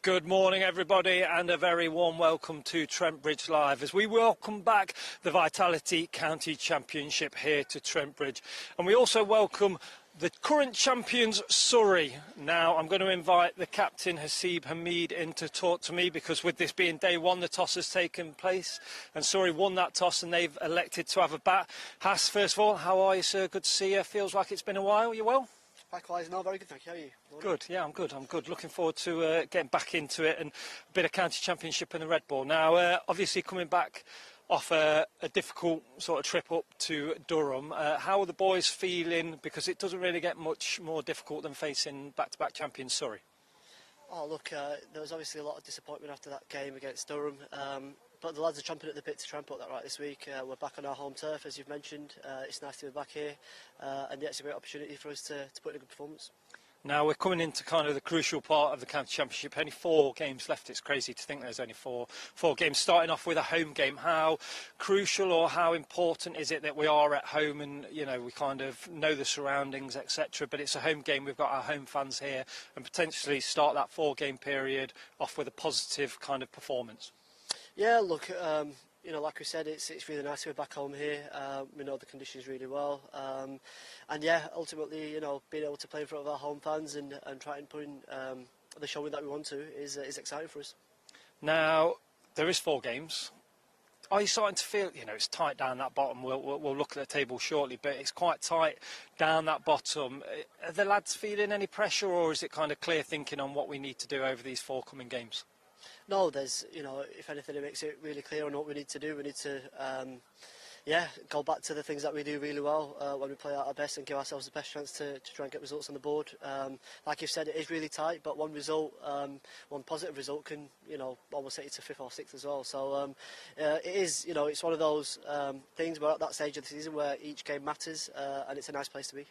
Good morning everybody and a very warm welcome to Trent Bridge Live as we welcome back the Vitality County Championship here to Trent Bridge, and we also welcome the current champions Surrey. Now I'm going to invite the captain Hasib Hamid in to talk to me, because with this being day one the toss has taken place and Surrey won that toss and they've elected to have a bat. Has, first of all, how are you, sir? Good to see you. Feels like it's been a while. You well? Likewise, no, very good, thank you. How are you? Good, yeah, I'm good. Looking forward to getting back into it and a bit of county championship in the red ball. Now, obviously coming back off a difficult sort of trip up to Durham, how are the boys feeling? Because it doesn't really get much more difficult than facing back-to-back champions Surrey. Oh, look, there was obviously a lot of disappointment after that game against Durham. But the lads are chomping at the bit to try and put that right this week. We're back on our home turf, as you've mentioned. It's nice to be back here, and yeah, it's a great opportunity for us to put in a good performance. Now we're coming into kind of the crucial part of the county championship. Only 4 games left. It's crazy to think there's only four games. Starting off with a home game, how crucial or how important is it that we are at home and, you know, we kind of know the surroundings, etc. But it's a home game. We've got our home fans here, and potentially start that 4-game period off with a positive kind of performance. Yeah, look, you know, like we said, it's really nice to be back home here. We know the conditions really well, and yeah, ultimately, you know, being able to play in front of our home fans and try and put in the showing that we want to is exciting for us. Now there is 4 games. Are you starting to feel, you know, it's tight down that bottom? We'll look at the table shortly, but it's quite tight down that bottom. Are the lads feeling any pressure, or is it kind of clear thinking on what we need to do over these 4 coming games? No, there's, you know, if anything, it makes it really clear on what we need to do. We need to, yeah, go back to the things that we do really well when we play at our best and give ourselves the best chance to try and get results on the board. Like you've said, it is really tight, but one result, one positive result can, you know, almost take you to 5th or 6th as well. So it is, you know, it's one of those things. We're at that stage of the season where each game matters, and it's a nice place to be.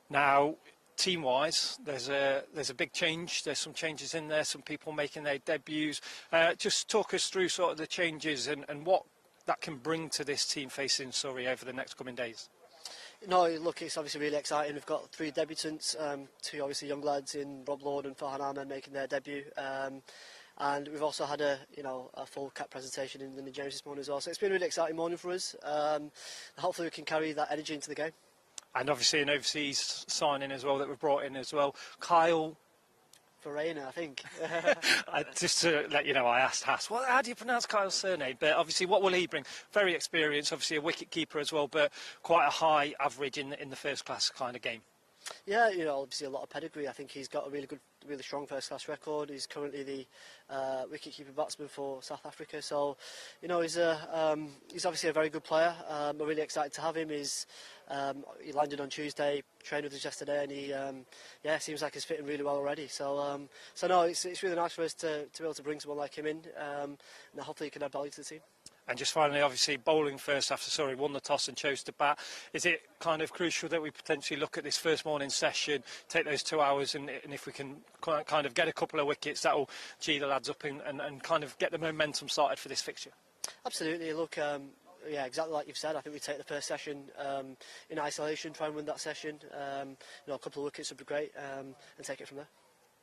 Now, team-wise, there's a big change. There's some changes in there, some people making their debuts. Just talk us through sort of the changes and what that can bring to this team facing Surrey over the next coming days. No, look, it's obviously really exciting. We've got 3 debutants, 2 obviously young lads in Rob Lord and Farhan Ahmed making their debut. And we've also had a full cap presentation in the James this morning as well. So it's been a really exciting morning for us. Hopefully we can carry that energy into the game. And obviously an overseas signing as well that we've brought in as well. Kyle Verena, I think. Just to let you know, I asked Hass, well, how do you pronounce Kyle's surname? But obviously, what will he bring? Very experienced, obviously a wicket keeper as well, but quite a high average in the first class kind of game. Yeah, you know, obviously a lot of pedigree. I think he's got a really strong first-class record. He's currently the wicket-keeper batsman for South Africa. So, you know, he's obviously a very good player. We're really excited to have him. He landed on Tuesday, trained with us yesterday, and he seems like he's fitting really well already. So no, it's really nice for us to be able to bring someone like him in, and hopefully he can add value to the team. And just finally, obviously, bowling first after Surrey won the toss and chose to bat. Is it kind of crucial that we potentially look at this first morning session, take those 2 hours, and if we can kind of get a couple of wickets, that will gee the lads up and kind of get the momentum started for this fixture? Absolutely. Look, yeah, exactly like you've said. I think we take the first session in isolation, try and win that session. You know, a couple of wickets would be great, and take it from there.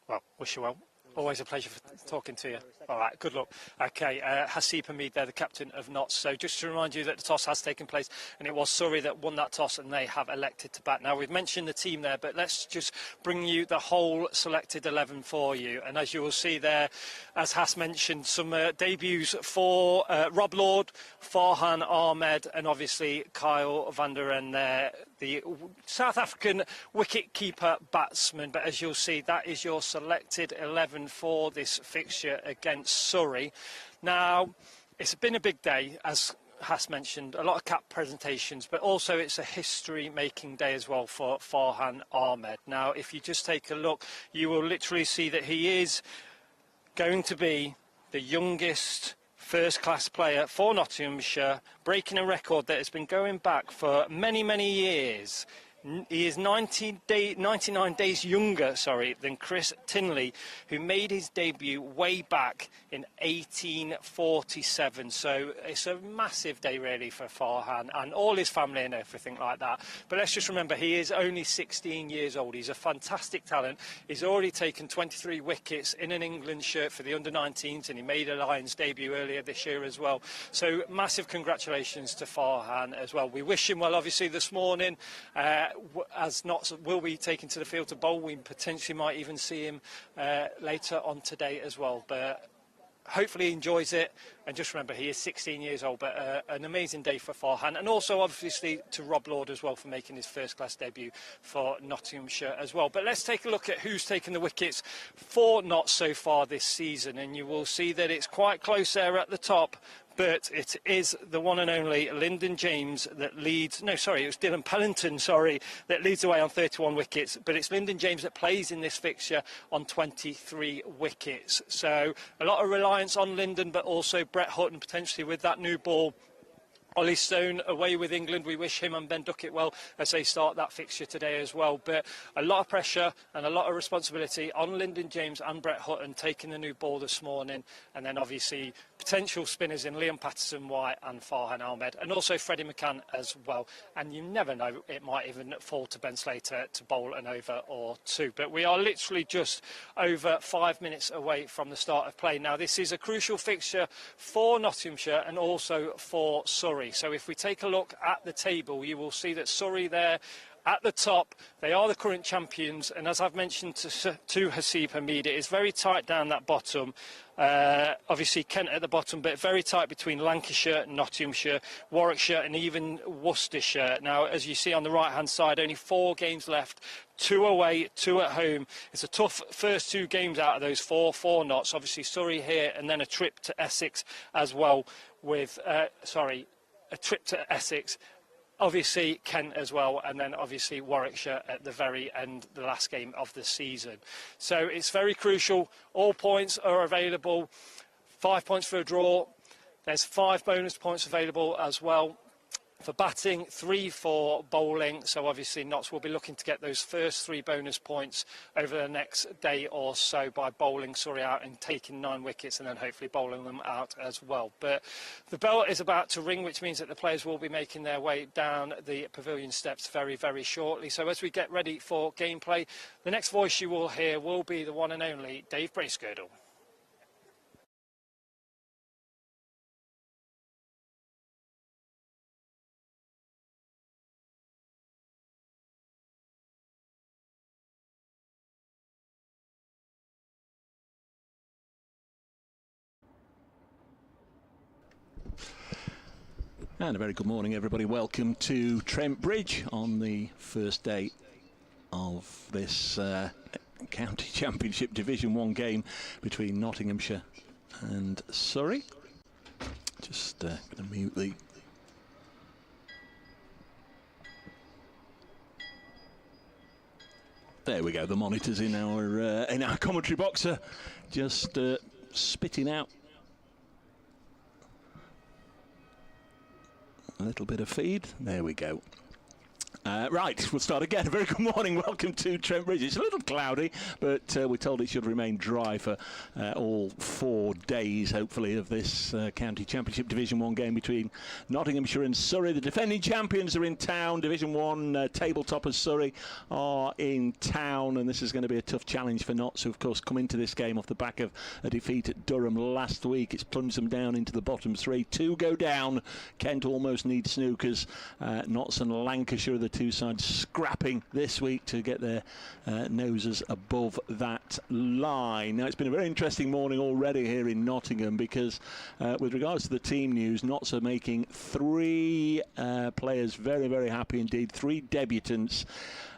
Well, wish you well. Always a pleasure talking to you. All right, good luck. Okay, Hasib Hamid there, the captain of Notts. So just to remind you that the toss has taken place, and it was Surrey that won that toss, and they have elected to bat. Now, we've mentioned the team there, but let's just bring you the whole selected 11 for you. And as you will see there, as Has mentioned, some debuts for Rob Lord, Farhan Ahmed, and obviously Kyle van der Ven there, the South African wicket-keeper batsman. But as you'll see, that is your selected 11 for this fixture against Surrey. Now, it's been a big day, as Has mentioned, a lot of cap presentations, but also it's a history-making day as well for Farhan Ahmed. Now, if you just take a look, you will literally see that he is going to be the youngest first-class player for Nottinghamshire, breaking a record that has been going back for many, many years. He is 99 days younger, than Chris Tinley, who made his debut way back in 1847. So it's a massive day really for Farhan and all his family and everything like that. But let's just remember, he is only 16 years old. He's a fantastic talent. He's already taken 23 wickets in an England shirt for the under-19s, and he made a Lions debut earlier this year as well. So massive congratulations to Farhan as well. We wish him well, obviously, this morning. As Notts will be taken to the field to bowl, we potentially might even see him later on today as well. But hopefully he enjoys it. And just remember, he is 16 years old, but an amazing day for Farhan. And also, obviously, to Rob Lord as well for making his first-class debut for Nottinghamshire as well. But let's take a look at who's taken the wickets for Notts so far this season. And you will see that it's quite close there at the top. But it is the one and only Lyndon James that leads. No, sorry, it was Dylan Pellington, that leads away on 31 wickets. But it's Lyndon James that plays in this fixture on 23 wickets. So a lot of reliance on Lyndon, but also Brett Hutton potentially with that new ball. Ollie Stone away with England. We wish him and Ben Duckett well as they start that fixture today as well. But a lot of pressure and a lot of responsibility on Lyndon James and Brett Hutton taking the new ball this morning. And then obviously potential spinners in Liam Patterson-White and Farhan Ahmed, and also Freddie McCann as well. And you never know, it might even fall to Ben Slater to bowl an over or two. But we are literally just over 5 minutes away from the start of play. Now, this is a crucial fixture for Nottinghamshire and also for Surrey. So if we take a look at the table, you will see that Surrey there at the top, they are the current champions, and as I've mentioned to Haseeb Hameed, it is very tight down that bottom. Obviously Kent at the bottom, but very tight between Lancashire, Nottinghamshire, Warwickshire and even Worcestershire. Now, as you see on the right-hand side, only 4 games left, 2 away, 2 at home. It's a tough first 2 games out of those 4 for Notts. Obviously Surrey here, and then a trip to Essex as well with, a trip to Essex. Obviously Kent as well, and then obviously Warwickshire at the very end, the last game of the season. So it's very crucial. All points are available. 5 points for a draw. There's 5 bonus points available as well for batting, 3 for bowling. So obviously Notts will be looking to get those first 3 bonus points over the next day or so by bowling Surrey out and taking 9 wickets, and then hopefully bowling them out as well. But the bell is about to ring, which means that the players will be making their way down the pavilion steps very, very shortly. So as we get ready for gameplay, the next voice you will hear will be the one and only Dave Bracegirdle. And a very good morning, everybody. Welcome to Trent Bridge on the first day of this County Championship Division 1 game between Nottinghamshire and Surrey. Just going to mute the... There we go, the monitors in our commentary box are just spitting out a little bit of feed. There we go. Right, we'll start again. Very good morning. Welcome to Trent Bridge. It's a little cloudy, but we're told it should remain dry for all 4 days, hopefully, of this County Championship Division 1 game between Nottinghamshire and Surrey. The defending champions are in town. Division 1 table toppers Surrey are in town, and this is going to be a tough challenge for Notts, who, of course, come into this game off the back of a defeat at Durham last week. It's plunged them down into the bottom 3. 2 go down. Kent almost need snookers. Notts and Lancashire are the 2 sides scrapping this week to get their noses above that line. Now, it's been a very interesting morning already here in Nottingham, because with regards to the team news, Notts are making 3 players very, very happy indeed. 3 debutants.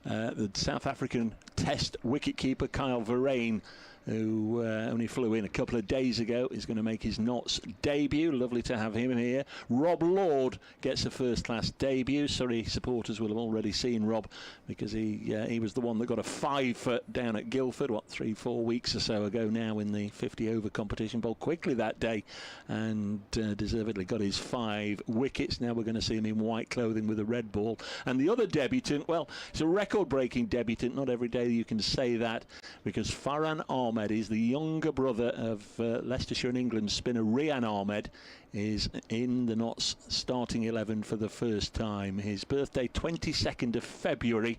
The South African Test wicketkeeper Kyle Verreynne, who only flew in a couple of days ago, is going to make his Notts debut. Lovely to have him here. Rob Lord gets a first-class debut. Surrey supporters will have already seen Rob, because he was the one that got a 5-foot down at Guildford, 3-4 weeks or so ago now, in the 50-over competition. Bowled quickly that day and deservedly got his 5 wickets. Now we're going to see him in white clothing with a red ball. And the other debutant, well, it's a record-breaking debutant. Not every day you can say that, because Farhan Ahmed is the younger brother of Leicestershire and England spinner Rian Ahmed, is in the Notts starting 11 for the first time. His birthday, 22nd of February.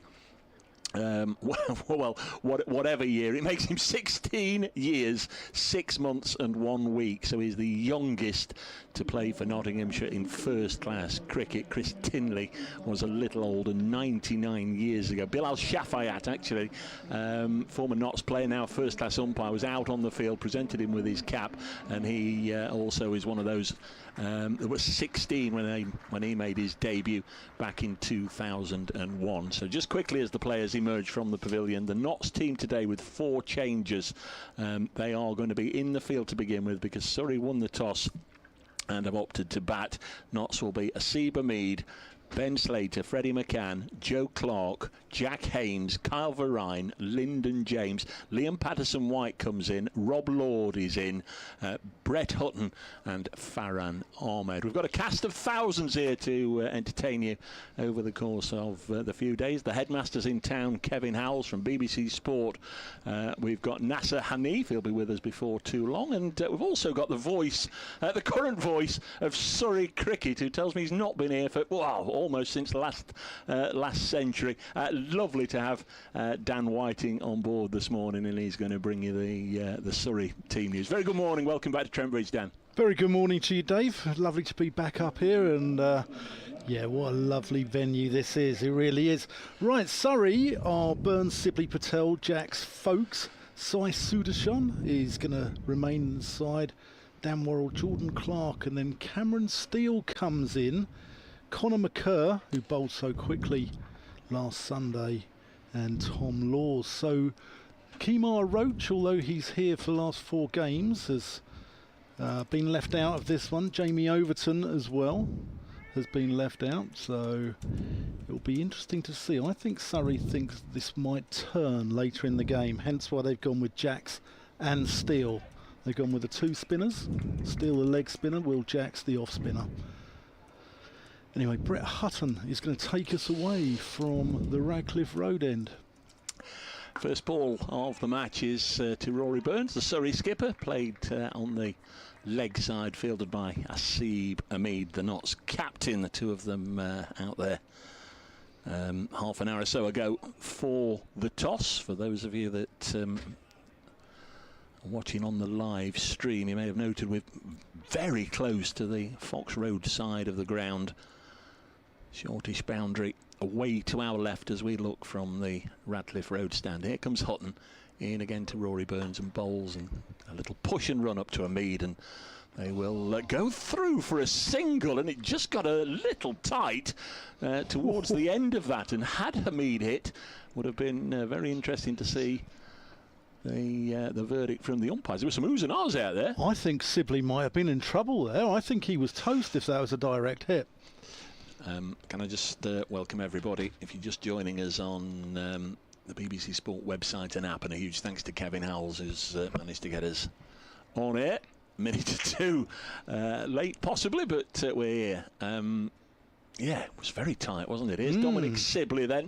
Whatever year, it makes him 16 years, 6 months and 1 week. So he's the youngest to play for Nottinghamshire in first-class cricket. Chris Tinley was a little older, 99 years ago. Bilal Shafayat, actually, former Notts player, now first-class umpire, was out on the field, presented him with his cap, and he also is one of those that was 16 when he made his debut back in 2001. So just quickly as the players emerge from the pavilion, the Notts team today with 4 changes. They are going to be in the field to begin with, because Surrey won the toss and have opted to bat. Notts will be Asib Hamid, Ben Slater, Freddie McCann, Joe Clark, Jack Haynes, Kyle Verine, Lyndon James, Liam Patterson-White comes in, Rob Lord is in, Brett Hutton and Farhan Ahmed. We've got a cast of thousands here to entertain you over the course of the few days. The headmaster's in town, Kevin Howells from BBC Sport. We've got Nasser Hanif, he'll be with us before too long, and we've also got the voice, the current voice of Surrey cricket, who tells me he's not been here for, almost since the last century. Lovely to have Dan Whiting on board this morning, and he's going to bring you the Surrey team news. Very good morning. Welcome back to Trent Bridge, Dan. Very good morning to you, Dave. Lovely to be back up here, and yeah, what a lovely venue this is. It really is. Right, Surrey are Burns, Sibley, Patel, Jacks, Folkes. Sai Sudarshan is going to remain inside. Dan Worrell, Jordan Clark, and then Cameron Steele comes in. Connor McCurr, who bowled so quickly last Sunday, and Tom Laws. So Kemar Roach, although he's here for the last 4 games, has been left out of this one. Jamie Overton as well has been left out, so it'll be interesting to see. I think Surrey thinks this might turn later in the game, hence why they've gone with Jacks and Steele. They've gone with the 2 spinners, Steele the leg spinner, Will Jacks the off spinner. Anyway, Brett Hutton is going to take us away from the Radcliffe Road end. First ball of the match is to Rory Burns, the Surrey skipper, played on the leg side, fielded by Asib Hamid, the Notts captain. The 2 of them out there half an hour or so ago for the toss. For those of you that are watching on the live stream, you may have noted we're very close to the Fox Road side of the ground. Shortish boundary away to our left as we look from the Radcliffe Road stand. Here comes Hutton in again to Rory Burns and bowls, and a little push and run up to Hamid, and they will go through for a single, and it just got a little tight towards the end of that, and had Hamid hit, would have been very interesting to see the verdict from the umpires. There were some oohs and ahs out there. I think Sibley might have been in trouble there. I think he was toast if that was a direct hit. Can I just welcome everybody, if you're just joining us on the BBC Sport website and app, and a huge thanks to Kevin Howells, who's managed to get us on air. Minute or 2 late possibly, but we're here. Yeah, it was very tight, wasn't it? Here's Dominic Sibley then.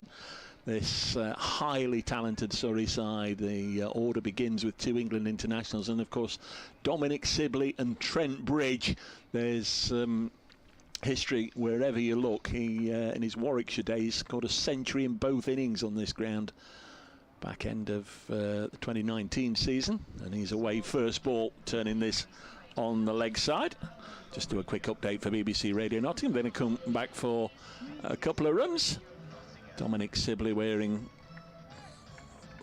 This highly talented Surrey side. The order begins with 2 England internationals, and of course Dominic Sibley and Trent Bridge. There's history wherever you look. He in his Warwickshire days scored a century in both innings on this ground back end of the 2019 season, and he's away first ball, turning this on the leg side. Just do a quick update for BBC Radio Nottingham, then he'll come back for a couple of runs. Dominic Sibley wearing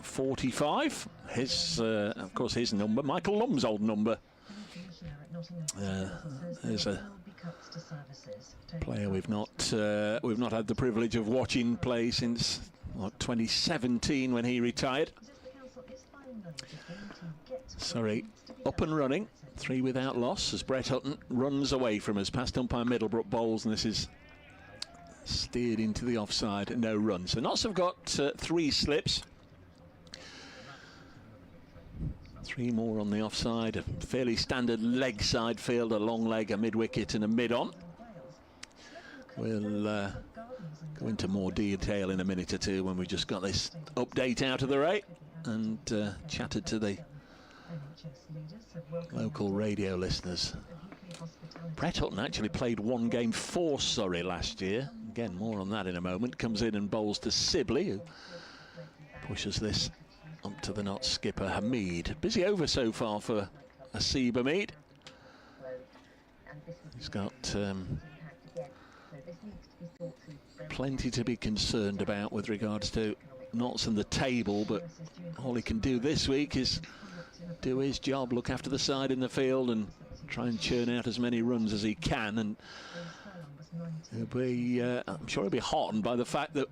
45, his of course his number, Michael Lum's old number. There's a player we've not had the privilege of watching play since 2017 when he retired. Surrey up and running, 3 without loss as Brett Hutton runs away from us past umpire Middlebrook bowls, and this is steered into the offside, no run. So Notts have got 3 slips. 3 more on the offside, a fairly standard leg side field, a long leg, a mid-wicket and a mid-on. We'll go into more detail in a minute or two when we just got this update out of the way and chatted to the local radio listeners. Brett Hutton actually played 1 game for Surrey last year. Again, more on that in a moment. Comes in and bowls to Sibley, who pushes this up to the Notts skipper Hamid. Busy over so far for Hasib Hamid. He's got plenty to be concerned about with regards to Notts and the table, but all he can do this week is do his job, look after the side in the field and try and churn out as many runs as he can. And he'll be, I'm sure he'll be heartened by the fact that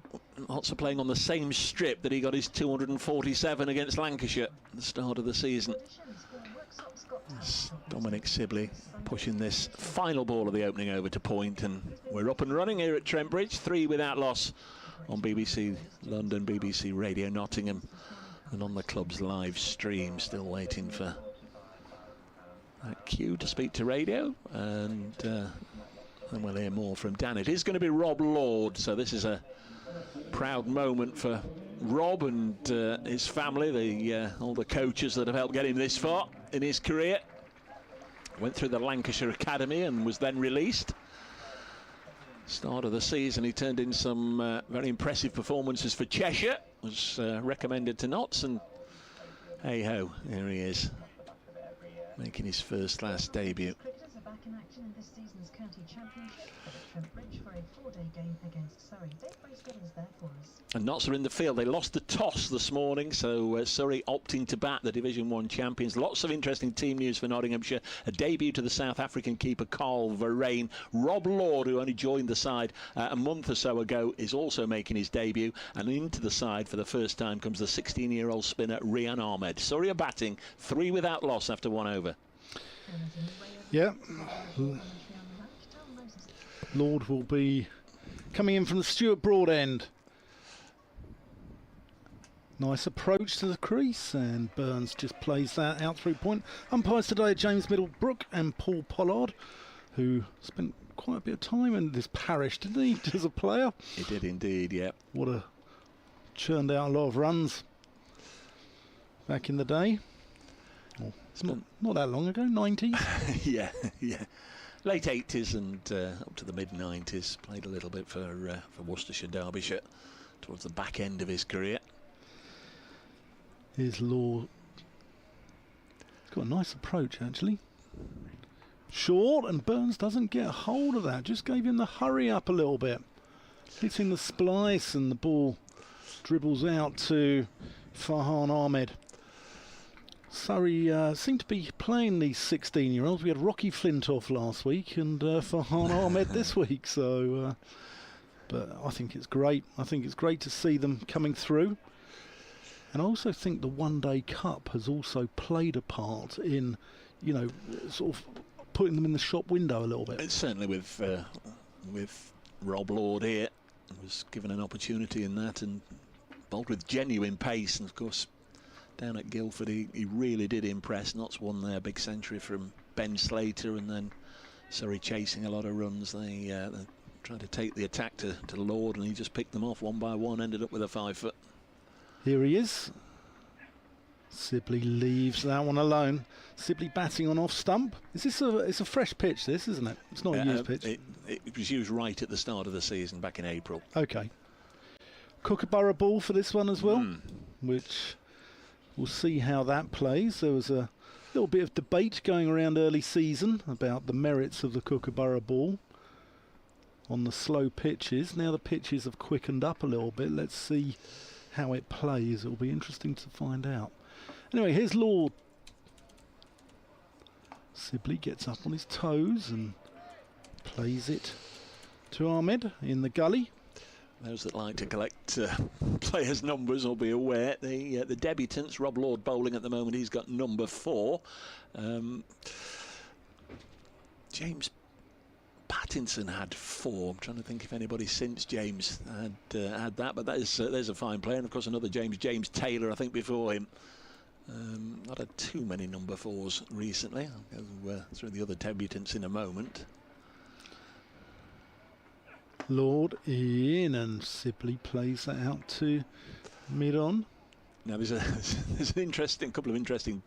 Notts are playing on the same strip that he got his 247 against Lancashire at the start of the season. It's Dominic Sibley pushing this final ball of the opening over to point, and we're up and running here at Trent Bridge. 3 without loss on BBC London, BBC Radio Nottingham, and on the club's live stream. Still waiting for that cue to speak to radio, and then we'll hear more from Dan. It is going to be Rob Lord, so this is a proud moment for Rob and his family, all the coaches that have helped get him this far in his career. Went through the Lancashire Academy and was then released. Start of the season, he turned in some very impressive performances for Cheshire. Was recommended to Notts, and hey-ho, here he is, making his first-class debut. Cricketers are back in action in this season's county championship at Trent Bridge for a 4-day game against Surrey. Dave Bracegirdle is there for us. And Notts are in the field. They lost the toss this morning, so Surrey opting to bat, the Division 1 champions. Lots of interesting team news for Nottinghamshire. A debut to the South African keeper Carl Verreyn. Rob Lord, who only joined the side a month or so ago, is also making his debut. And into the side for the first time comes the 16-year-old spinner Rian Ahmed. Surrey are batting, 3 without loss after 1 over. Yeah. Lord will be coming in from the Stuart Broad end. Nice approach to the crease, and Burns just plays that out through point. Umpires today are James Middlebrook and Paul Pollard, who spent quite a bit of time in this parish, didn't he, as a player? He did indeed, yeah. Churned out a lot of runs back in the day. Oh, it's not that long ago, 90s. yeah. Late 80s and up to the mid-90s. Played a little bit for Worcestershire, Derbyshire towards the back end of his career. Here's Law. He's got a nice approach, actually. Short, and Burns doesn't get a hold of that. Just gave him the hurry up a little bit. Hitting the splice, and the ball dribbles out to Farhan Ahmed. Surrey seem to be playing these 16-year-olds. We had Rocky Flintoff last week and Farhan Ahmed this week. So, but I think it's great. I think it's great to see them coming through. And I also think the One-Day Cup has also played a part in, sort of putting them in the shop window a little bit. It's certainly with Rob Lord here, was given an opportunity in that and bowled with genuine pace. And of course, down at Guildford, he really did impress. Notts won there, big century from Ben Slater, and then Surrey chasing a lot of runs. They tried to take the attack to Lord, and he just picked them off one by one, ended up with a 5-foot. Here he is. Sibley leaves that one alone. Sibley batting on off stump. Is this it's a fresh pitch, this, isn't it? It's not a used pitch. It was used right at the start of the season, back in April. Okay. Kookaburra ball for this one as well, which we'll see how that plays. There was a little bit of debate going around early season about the merits of the Kookaburra ball on the slow pitches. Now the pitches have quickened up a little bit. Let's see how it plays. It'll be interesting to find out. Anyway, here's Lord. Sibley gets up on his toes and plays it to Ahmed in the gully. Those that like to collect players' numbers will be aware. The debutants, Rob Lord bowling at the moment, he's got number 4. James Pattinson had 4. I'm trying to think if anybody since James had that, but there's a fine player. And of course another James Taylor, I think, before him. Not had too many number 4s recently. I'll go through the other debutants in a moment. Lord in, and Sibley plays that out to mid-on. Now there's an couple of interesting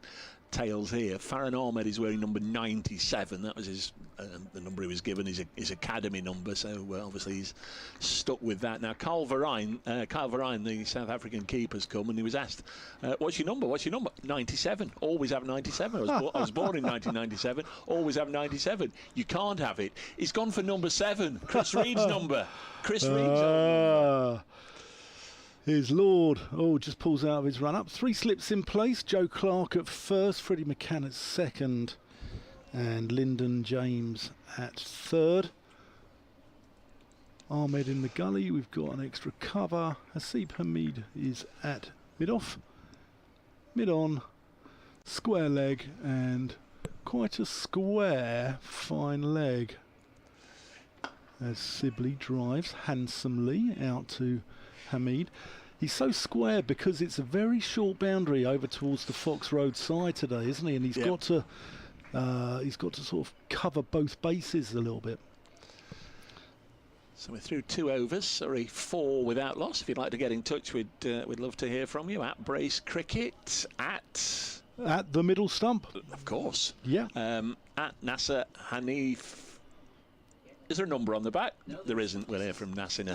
tales here. Farhan Ahmed is wearing number 97. That was the number he was given, his academy number. So obviously he's stuck with that. Now Kyle Verine, the South African keeper's come, and he was asked, "What's your number? What's your number?" 97. Always have 97. I was born in 1997. Always have 97. You can't have it. He's gone for number 7. Chris Reed's number. Chris Reed's number. Here's Lord. Oh, just pulls out of his run-up. 3 slips in place. Joe Clark at first, Freddie McCann at second, and Lyndon James at third. Ahmed in the gully. We've got an extra cover. Hasib Hamid is at mid-off. Mid-on. Square leg, and quite a square, fine leg. As Sibley drives handsomely out to Hamid. He's so square because it's a very short boundary over towards the Fox Road side today, isn't he? And he's got to sort of cover both bases a little bit. So we're through 2 overs. Surrey 4 without loss. If you'd like to get in touch, we'd love to hear from you at Brace Cricket at the middle stump. Of course. Yeah. At Nasser Hanif. Is there a number on the back? No, there isn't. We'll hear from Nas in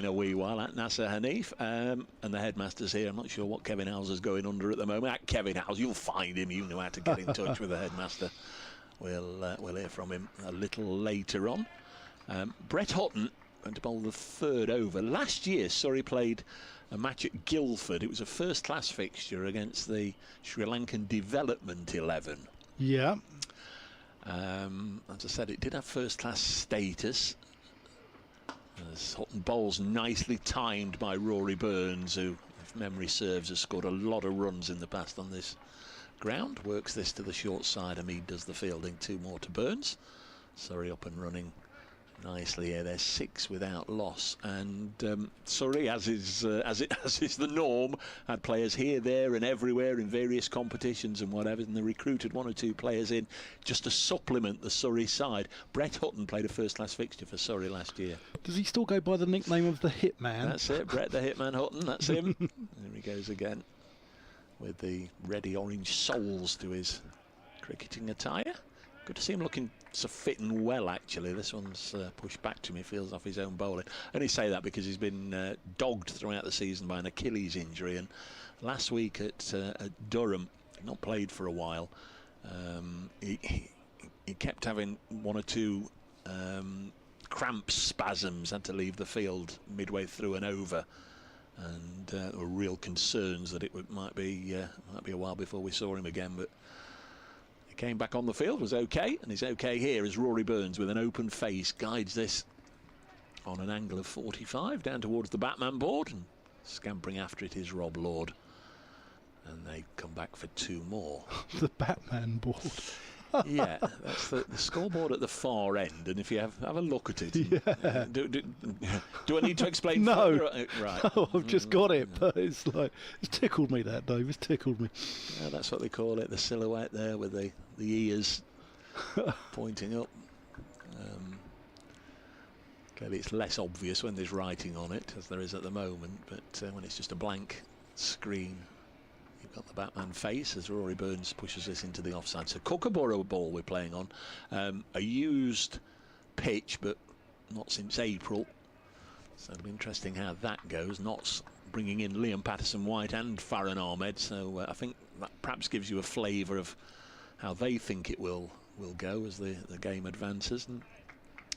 a wee while. At Nasser Hanif. And the headmaster's here. I'm not sure what Kevin Howes is going under at the moment. At Kevin Howes, you'll find him. You know how to get in touch with the headmaster. We'll hear from him a little later on. Brett Hutton went to bowl the 3rd over. Last year, Surrey played a match at Guildford. It was a first-class fixture against the Sri Lankan Development 11. Yeah. As I said, it did have first-class status. As Hutton bowls nicely timed by Rory Burns, who, if memory serves, has scored a lot of runs in the past on this ground. Works this to the short side. Hamid does the fielding. 2 more to Burns. Surrey up and running nicely here. There's 6 without loss, and Surrey, as is the norm, had players here, there, and everywhere in various competitions and whatever, and they recruited 1 or 2 players in just to supplement the Surrey side. Brett Hutton played a first-class fixture for Surrey last year. Does he still go by the nickname of the Hitman? That's it, Brett the Hitman Hutton. That's him. There he goes again with the ready orange soles to his cricketing attire. Good to see him looking so fit and well, actually. This one's pushed back to me, feels off his own bowling. I only say that because he's been dogged throughout the season by an Achilles injury, and last week at Durham, not played for a while, he kept having 1 or 2 cramp spasms, had to leave the field midway through an over, and there were real concerns that it might be a while before we saw him again, but he came back on the field, was okay, and he's okay here as Rory Burns, with an open face, guides this on an angle of 45 down towards the Batman board, and scampering after it is Rob Lord, and they come back for 2 more. The Batman board. Yeah, that's the scoreboard at the far end, and if you have a look at it, yeah. Do I need to explain? No, right. No, I've just got it, but it's tickled me, that, Dave. It's tickled me. Yeah, that's what they call it, the silhouette there with the ears pointing up. Clearly it's less obvious when there's writing on it, as there is at the moment, but when it's just a blank screen, you've got the Batman face as Rory Burns pushes this into the offside. So Kookaburra ball we're playing on. A used pitch, but not since April. So it'll be interesting how that goes. Notts bringing in Liam Patterson-White and Farhan Ahmed. So I think that perhaps gives you a flavour of how they think it will go as the game advances. And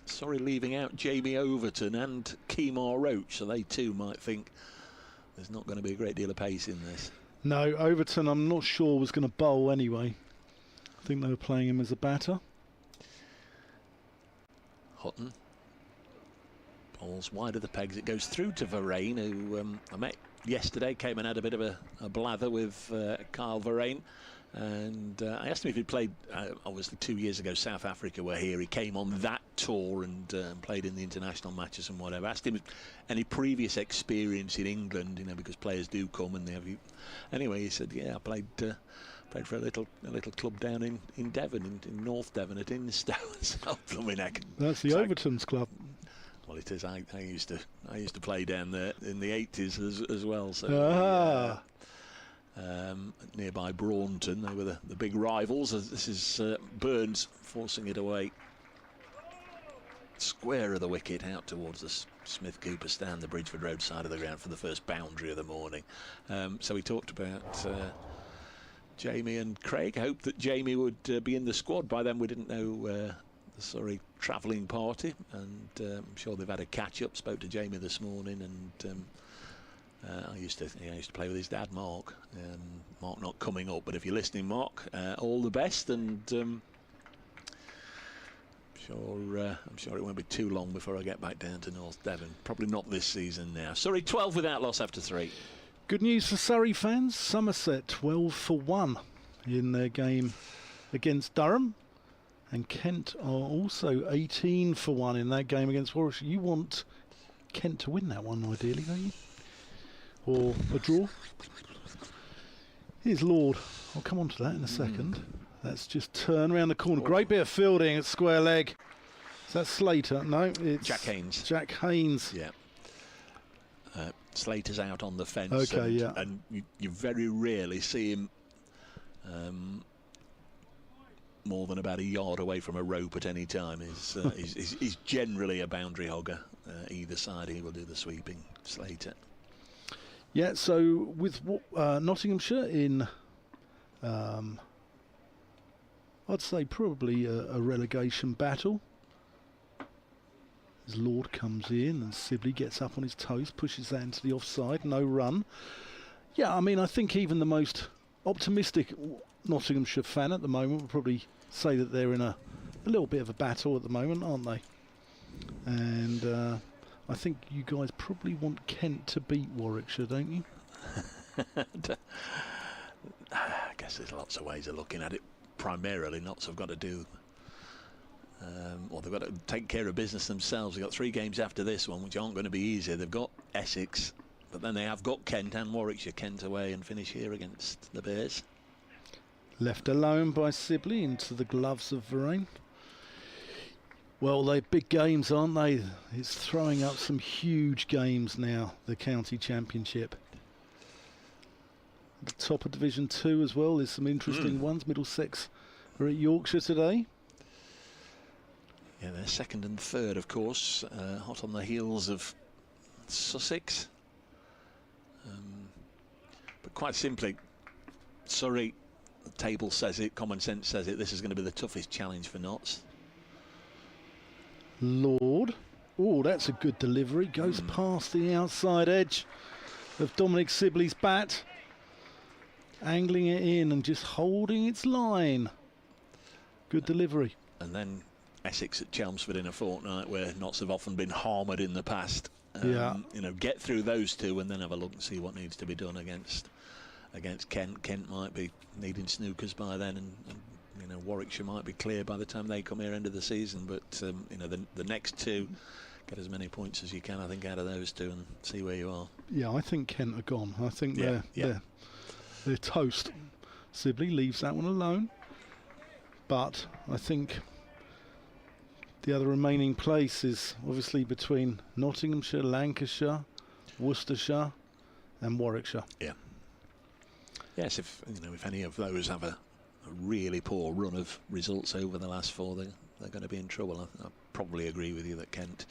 sorry, leaving out Jamie Overton and Kemar Roach. So they too might think there's not going to be a great deal of pace in this. No, Overton I'm not sure was going to bowl anyway. I think they were playing him as a batter. Hutton Ball's wide of the pegs. It goes through to Varane, who I met yesterday, came and had a bit of a blather with Kyle Varane. And I asked him if he'd played, obviously 2 years ago, South Africa were here. He came on that tour and played in the international matches and whatever. Asked him any previous experience in England, because players do come and they have. Anyway, he said, yeah, I played for a little club down in Devon, in North Devon at Instow. So, that's the Overton's club. Well, it is. I used to play down there in the 80s as well. So. Nearby Braunton, they were the big rivals. This is Burns forcing it away. Square of the wicket out towards the Smith Cooper stand, the Bridgeford Road side of the ground for the first boundary of the morning. So we talked about Jamie and Craig. Hoped that Jamie would be in the squad. By then we didn't know the Surrey travelling party, and I'm sure they've had a catch up. Spoke to Jamie this morning, and I used to play with his dad, Mark. Mark not coming up, but if you're listening, Mark, all the best, and I'm sure it won't be too long before I get back down to North Devon. Probably not this season now. Surrey 12 without loss after 3. Good news for Surrey fans. Somerset 12-1 in their game against Durham, and Kent are also 18-1 in that game against Warwickshire. You want Kent to win that one, ideally, don't you? Or a draw. Here's Lord. I'll come on to that in a second. That's just turn around the corner. Great bit of fielding at square leg. Is that Slater? No, it's Jack Haynes. Jack Haynes. Yeah. Slater's out on the fence. Okay, and you very rarely see him more than about a yard away from a rope at any time. He's generally a boundary hogger. Either side, he will do the sweeping. Slater. Yeah, so with Nottinghamshire in, I'd say probably a relegation battle. As Lord comes in and Sibley gets up on his toes, pushes that into the offside, no run. Yeah, I mean, I think even the most optimistic Nottinghamshire fan at the moment would probably say that they're in a little bit of a battle at the moment, aren't they? And I think you guys probably want Kent to beat Warwickshire, don't you? I guess there's lots of ways of looking at it. Primarily, Notts have got to do, they've got to take care of business themselves. They've got 3 games after this one, which aren't going to be easy. They've got Essex, but then they have got Kent and Warwickshire. Kent away and finish here against the Bears. Left alone by Sibley into the gloves of Varane. Well, they're big games, aren't they? It's throwing up some huge games now, the county championship. At the top of Division 2 as well, there's some interesting ones. Middlesex are at Yorkshire today. Yeah, they're second and third, of course, hot on the heels of Sussex. But quite simply, Surrey, the table says it, common sense says it, this is going to be the toughest challenge for Notts. Lord. Oh, that's a good delivery. Goes past the outside edge of Dominic Sibley's bat. Angling it in and just holding its line. Good delivery. And then Essex at Chelmsford in a fortnight where Notts have often been hammered in the past. Get through those 2 and then have a look and see what needs to be done against Kent. Kent might be needing snookers by then, and Warwickshire might be clear by the time they come here end of the season. But the next 2, get as many points as you can, I think, out of those 2 and see where you are. Yeah, I think Kent are gone. I think they're toast. Sibley leaves that one alone, but I think the other remaining place is obviously between Nottinghamshire, Lancashire, Worcestershire and Warwickshire. Yeah. Yes, if any of those have a really poor run of results over the last 4, they're going to be in trouble. I probably agree with you that Kent,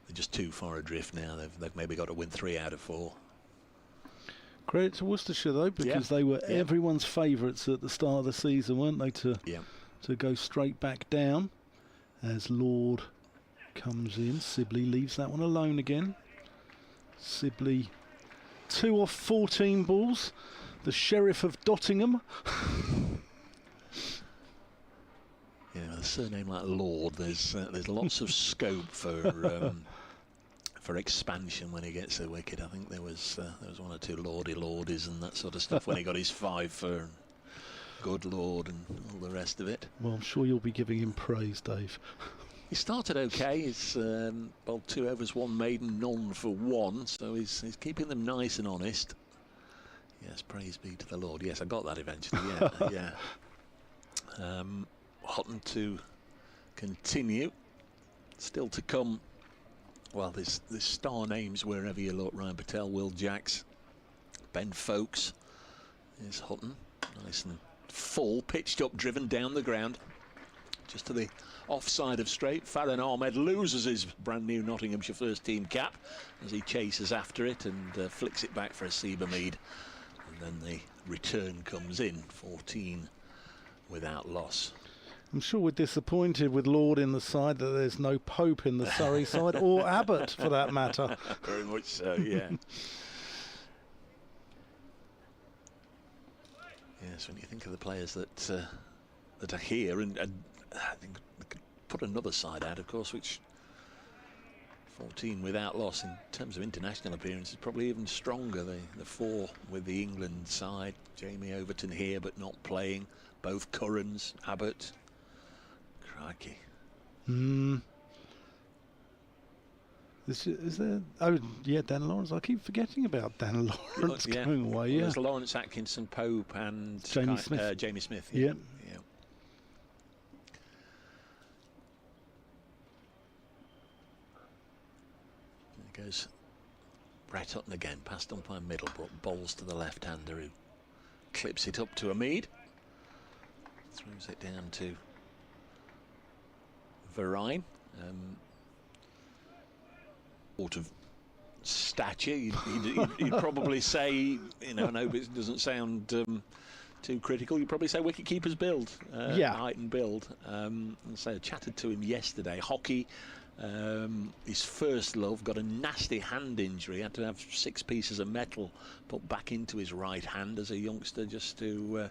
they're just too far adrift now. They've maybe got to win 3 out of 4. Credit to Worcestershire though, because they were everyone's favourites at the start of the season, weren't they, to go straight back down. As Lord comes in, Sibley leaves that one alone again. Sibley 2 off 14 balls. The Sheriff of Nottingham. Yeah, with a surname like Lord, there's lots of scope for for expansion when he gets the wicket. I think there was one or two lordies and that sort of stuff when he got his 5 for good lord and all the rest of it. Well, I'm sure you'll be giving him praise, Dave. He started okay. He's bowled 2 overs, 1 maiden, none for 1, so he's keeping them nice and honest. Yes, praise be to the Lord. Yes, I got that eventually. Yeah, yeah. Hutton to continue. Still to come. Well, there's star names wherever you look. Ryan Patel, Will Jacks, Ben Folkes. There's Hutton, nice and full, pitched up, driven down the ground, just to the offside of straight. Farhan Ahmed loses his brand new Nottinghamshire first team cap as he chases after it and flicks it back for Hasiba Mead. And then the return comes in, 14 without loss. I'm sure we're disappointed with Lord in the side that there's no Pope in the Surrey side, or Abbott for that matter. Very much so, yeah. Yes, when you think of the players that are here, and I think we could put another side out, of course, which 14 without loss in terms of international appearances, probably even stronger. The 4 with the England side, Jamie Overton here but not playing, both Currans, Abbott. Crikey. Is there? Oh, yeah, Dan Lawrence. I keep forgetting about Dan Lawrence going away. Yeah, there's Lawrence Atkinson, Pope, and Jamie Smith. Jamie Smith. Yeah. Yeah. There goes Brett Hutton again, past umpire Middlebrook, bowls to the left-hander who clips it up to Hamid, throws it down to Verine. Sort of stature, you'd probably say, you know, I know it doesn't sound too critical, you'd probably say wicket-keeper's build, height and build. And so I chatted to him yesterday. Hockey, his first love, got a nasty hand injury, had to have 6 pieces of metal put back into his right hand as a youngster just to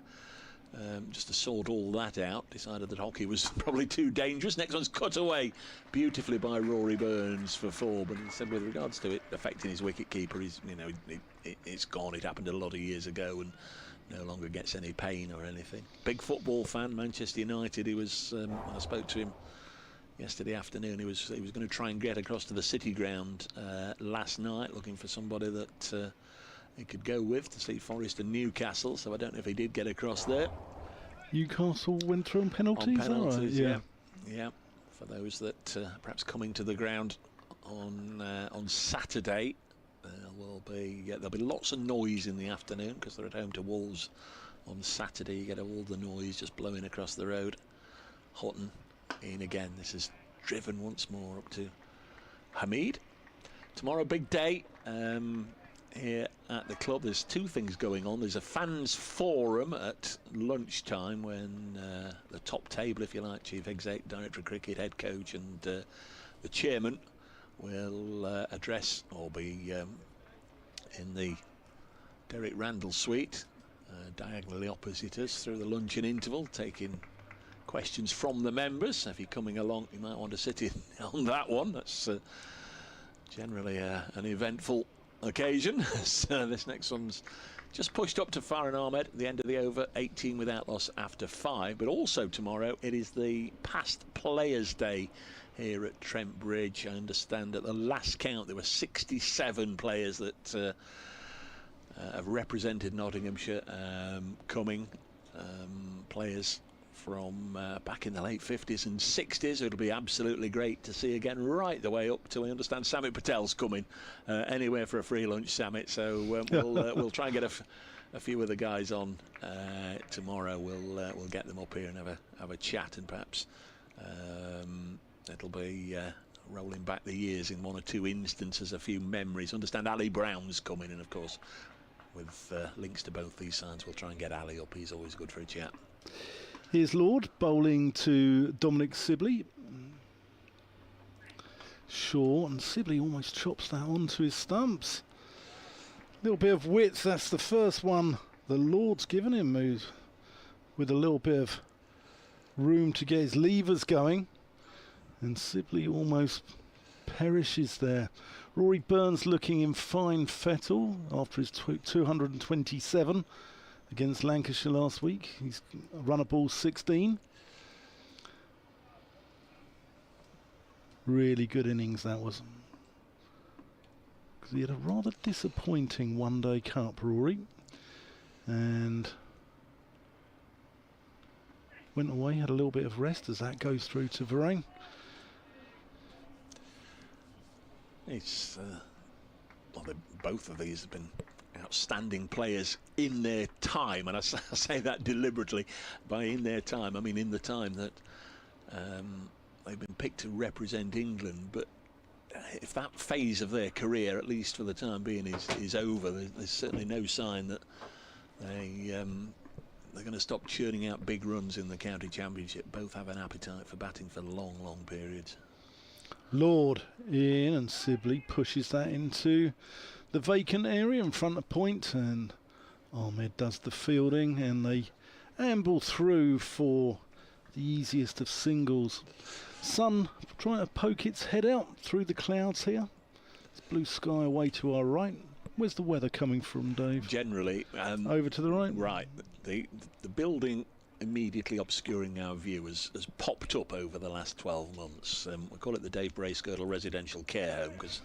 sort all that out. Decided that hockey was probably too dangerous. Next one's cut away beautifully by Rory Burns for 4. But he said, with regards to it affecting his wicket keeper, it's gone. It happened a lot of years ago and no longer gets any pain or anything. Big football fan, Manchester United. He was. I spoke to him yesterday afternoon. He was going to try and get across to the City Ground last night, looking for somebody that he could go with to see Forest and Newcastle, so I don't know if he did get across there. Newcastle went through on penalties? On penalties, right? Yeah. For those that perhaps coming to the ground on Saturday, there'll be lots of noise in the afternoon because they're at home to Wolves on Saturday. You get all the noise just blowing across the road. Hutton in again. This is driven once more up to Hamid. Tomorrow, big day. Here at the club, there's 2 things going on. There's a fans forum at lunchtime when the top table, if you like, chief exec, director of cricket, head coach and the chairman will address or be in the Derek Randall suite, diagonally opposite us through the luncheon interval, taking questions from the members. If you're coming along, you might want to sit in on that one. That's generally an eventful occasion. So this next one's just pushed up to Farhan Ahmed at the end of the over, 18 without loss after 5. But also tomorrow it is the past players day here at Trent Bridge. I understand at the last count there were 67 players that have represented Nottinghamshire coming, players from back in the late 50s and 60s. It'll be absolutely great to see again, right the way up to, I understand, Samit Patel's coming anywhere for a free lunch, Samit. So we'll try and get a few of the guys on tomorrow. We'll get them up here and have a chat, and perhaps it'll be rolling back the years in 1 or 2 instances, a few memories. Understand Ali Brown's coming, and of course with links to both these sides, we'll try and get Ali up. He's always good for a chat. Here's Lord bowling to Dominic Sibley. Shaw, and Sibley almost chops that onto his stumps. Little bit of width, that's the first one the Lord's given him, with a little bit of room to get his levers going. And Sibley almost perishes there. Rory Burns looking in fine fettle after his 227 against Lancashire last week. He's run a ball 16. Really good innings that was. Because he had a rather disappointing one-day cup, Rory. And went away, had a little bit of rest as that goes through to Varane. It's well, both of these have been outstanding players in their time, and I say that deliberately. By in their time, I mean in the time that they've been picked to represent England. But if that phase of their career, at least for the time being, is over, there's certainly no sign that they're going to stop churning out big runs in the county championship. Both have an appetite for batting for long, long periods. Lord in, and Sibley pushes that into the vacant area in front of point, and Ahmed does the fielding, and they amble through for the easiest of singles. Sun trying to poke its head out through the clouds here. It's blue sky away to our right. Where's the weather coming from, Dave? Generally, over to the right. Right, the building immediately obscuring our view has popped up over the last 12 months. We call it the Dave Bracegirdle Residential Care Home, because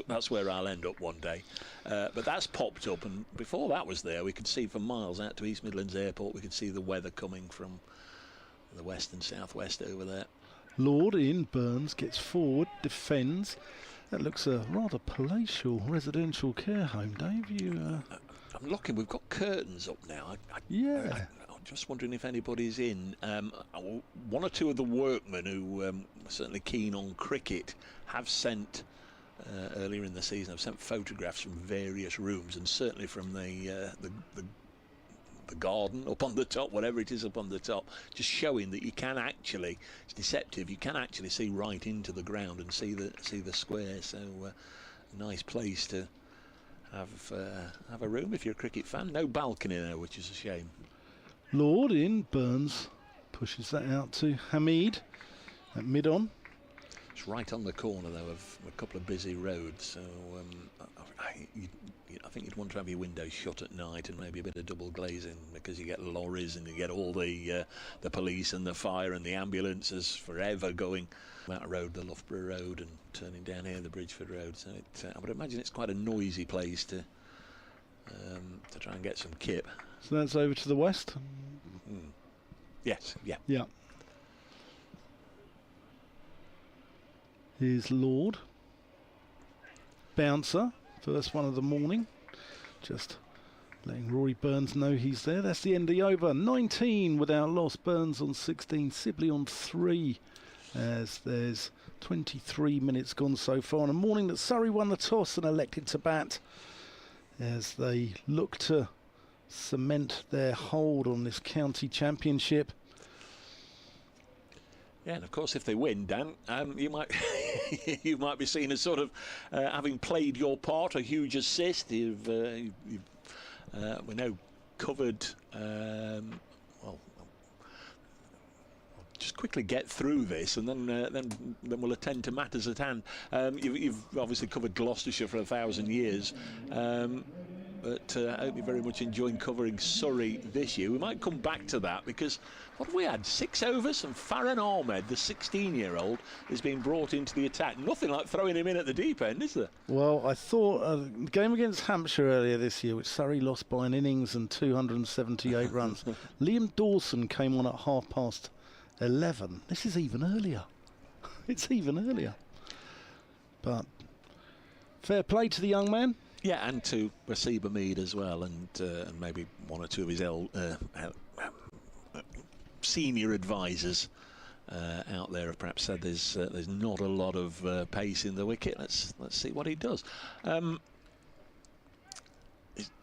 that's where I'll end up one day. But that's popped up, and before that was there, we could see for miles out to East Midlands Airport. We could see the weather coming from the west and southwest over there. Lord in, Burns gets forward, defends. That looks a rather palatial residential care home, Dave. I'm looking, we've got curtains up now. Yeah. I'm just wondering if anybody's in. One or two of the workmen who are certainly keen on cricket have sent, earlier in the season, have sent photographs from various rooms, and certainly from the garden up on the top, whatever it is up on the top, just showing that you can actually, it's deceptive, you can actually see right into the ground and see the square. So a nice place to have a room if you're a cricket fan. No balcony there, which is a shame. Lord in, Burns pushes that out to Hamid at mid-on. It's right on the corner, though, of a couple of busy roads, so I think you'd want to have your windows shut at night and maybe a bit of double glazing, because you get lorries and you get all the police and the fire and the ambulances forever going that road, the Loughborough Road, and turning down here the Bridgeford Road. So I would imagine it's quite a noisy place to try and get some kip. So that's over to the west. Yes, yeah. Yeah. Here's Lord. Bouncer, first one of the morning. Just letting Rory Burns know he's there. That's the end of the over. 19 without loss. Burns on 16, Sibley on 3, as there's 23 minutes gone so far. On a morning that Surrey won the toss and elected to bat, as they look to cement their hold on this county championship. Yeah, and of course, if they win, Dan, you might you might be seen as sort of having played your part, a huge assist. You've we know covered. Well, just quickly get through this, and then we'll attend to matters at hand. You've obviously covered Gloucestershire for 1,000 years. But I hope you're very much enjoying covering Surrey this year. We might come back to that, because what have we had? 6 overs, and Farhan Ahmed, the 16-year-old, is being brought into the attack. Nothing like throwing him in at the deep end, is there? Well, I thought the game against Hampshire earlier this year, which Surrey lost by an innings and 278 runs, Liam Dawson came on at 11:30. This is even earlier. It's even earlier. But fair play to the young man. Yeah, and to Rasib Hamid as well, and maybe one or two of his senior advisors out there have perhaps said there's not a lot of pace in the wicket. Let's see what he does.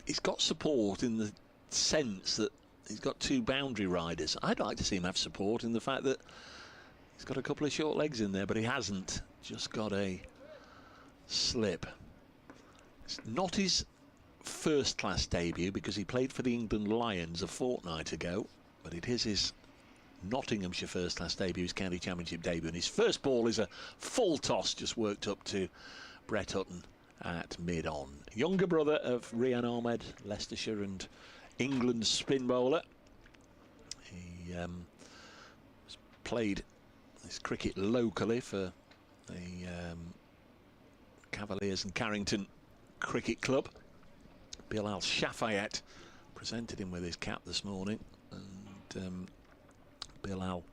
He's got support in the sense that he's got 2 boundary riders. I'd like to see him have support in the fact that he's got a couple of short legs in there, but he hasn't. Just got a slip. It's not his first-class debut, because he played for the England Lions a fortnight ago, but it is his Nottinghamshire first-class debut, his county championship debut, and his first ball is a full toss, just worked up to Brett Hutton at mid-on. Younger brother of Rian Ahmed, Leicestershire and England spin bowler. He played this cricket locally for the Cavaliers and Carrington Cricket Club. Bilal Shafayette presented him with his cap this morning, and Bilal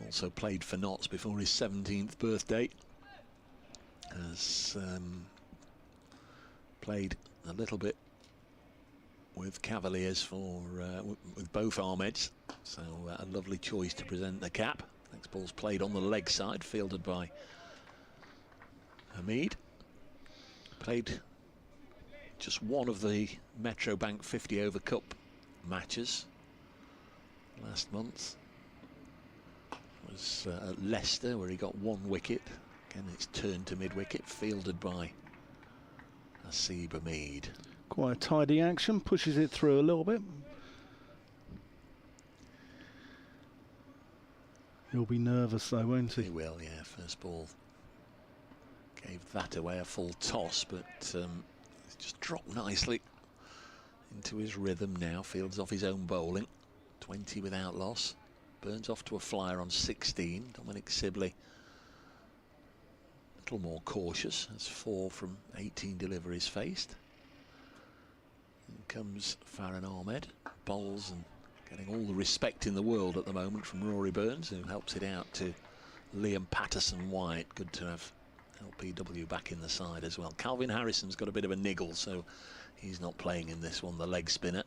also played for Notts before his 17th birthday. Has played a little bit with Cavaliers for with both Ahmeds, so a lovely choice to present the cap. Next ball's played on the leg side, fielded by Hamid. Played just one of the Metro Bank 50 over Cup matches last month. It was at Leicester, where he got 1 wicket. Again, it's turned to mid-wicket, fielded by Hasib Hamid. Quite a tidy action, pushes it through a little bit. He'll be nervous though, won't he? He will, yeah. First ball gave that away, a full toss, but it's just dropped nicely into his rhythm now. Fields off his own bowling, 20 without loss. Burns off to a flyer on 16. Dominic Sibley a little more cautious, as 4 from 18 deliveries faced. In comes Farhan Ahmed, bowls and getting all the respect in the world at the moment from Rory Burns, who helps it out to Liam Patterson-White. Good to have LPW back in the side as well. Calvin Harrison's got a bit of a niggle, so he's not playing in this one, the leg spinner.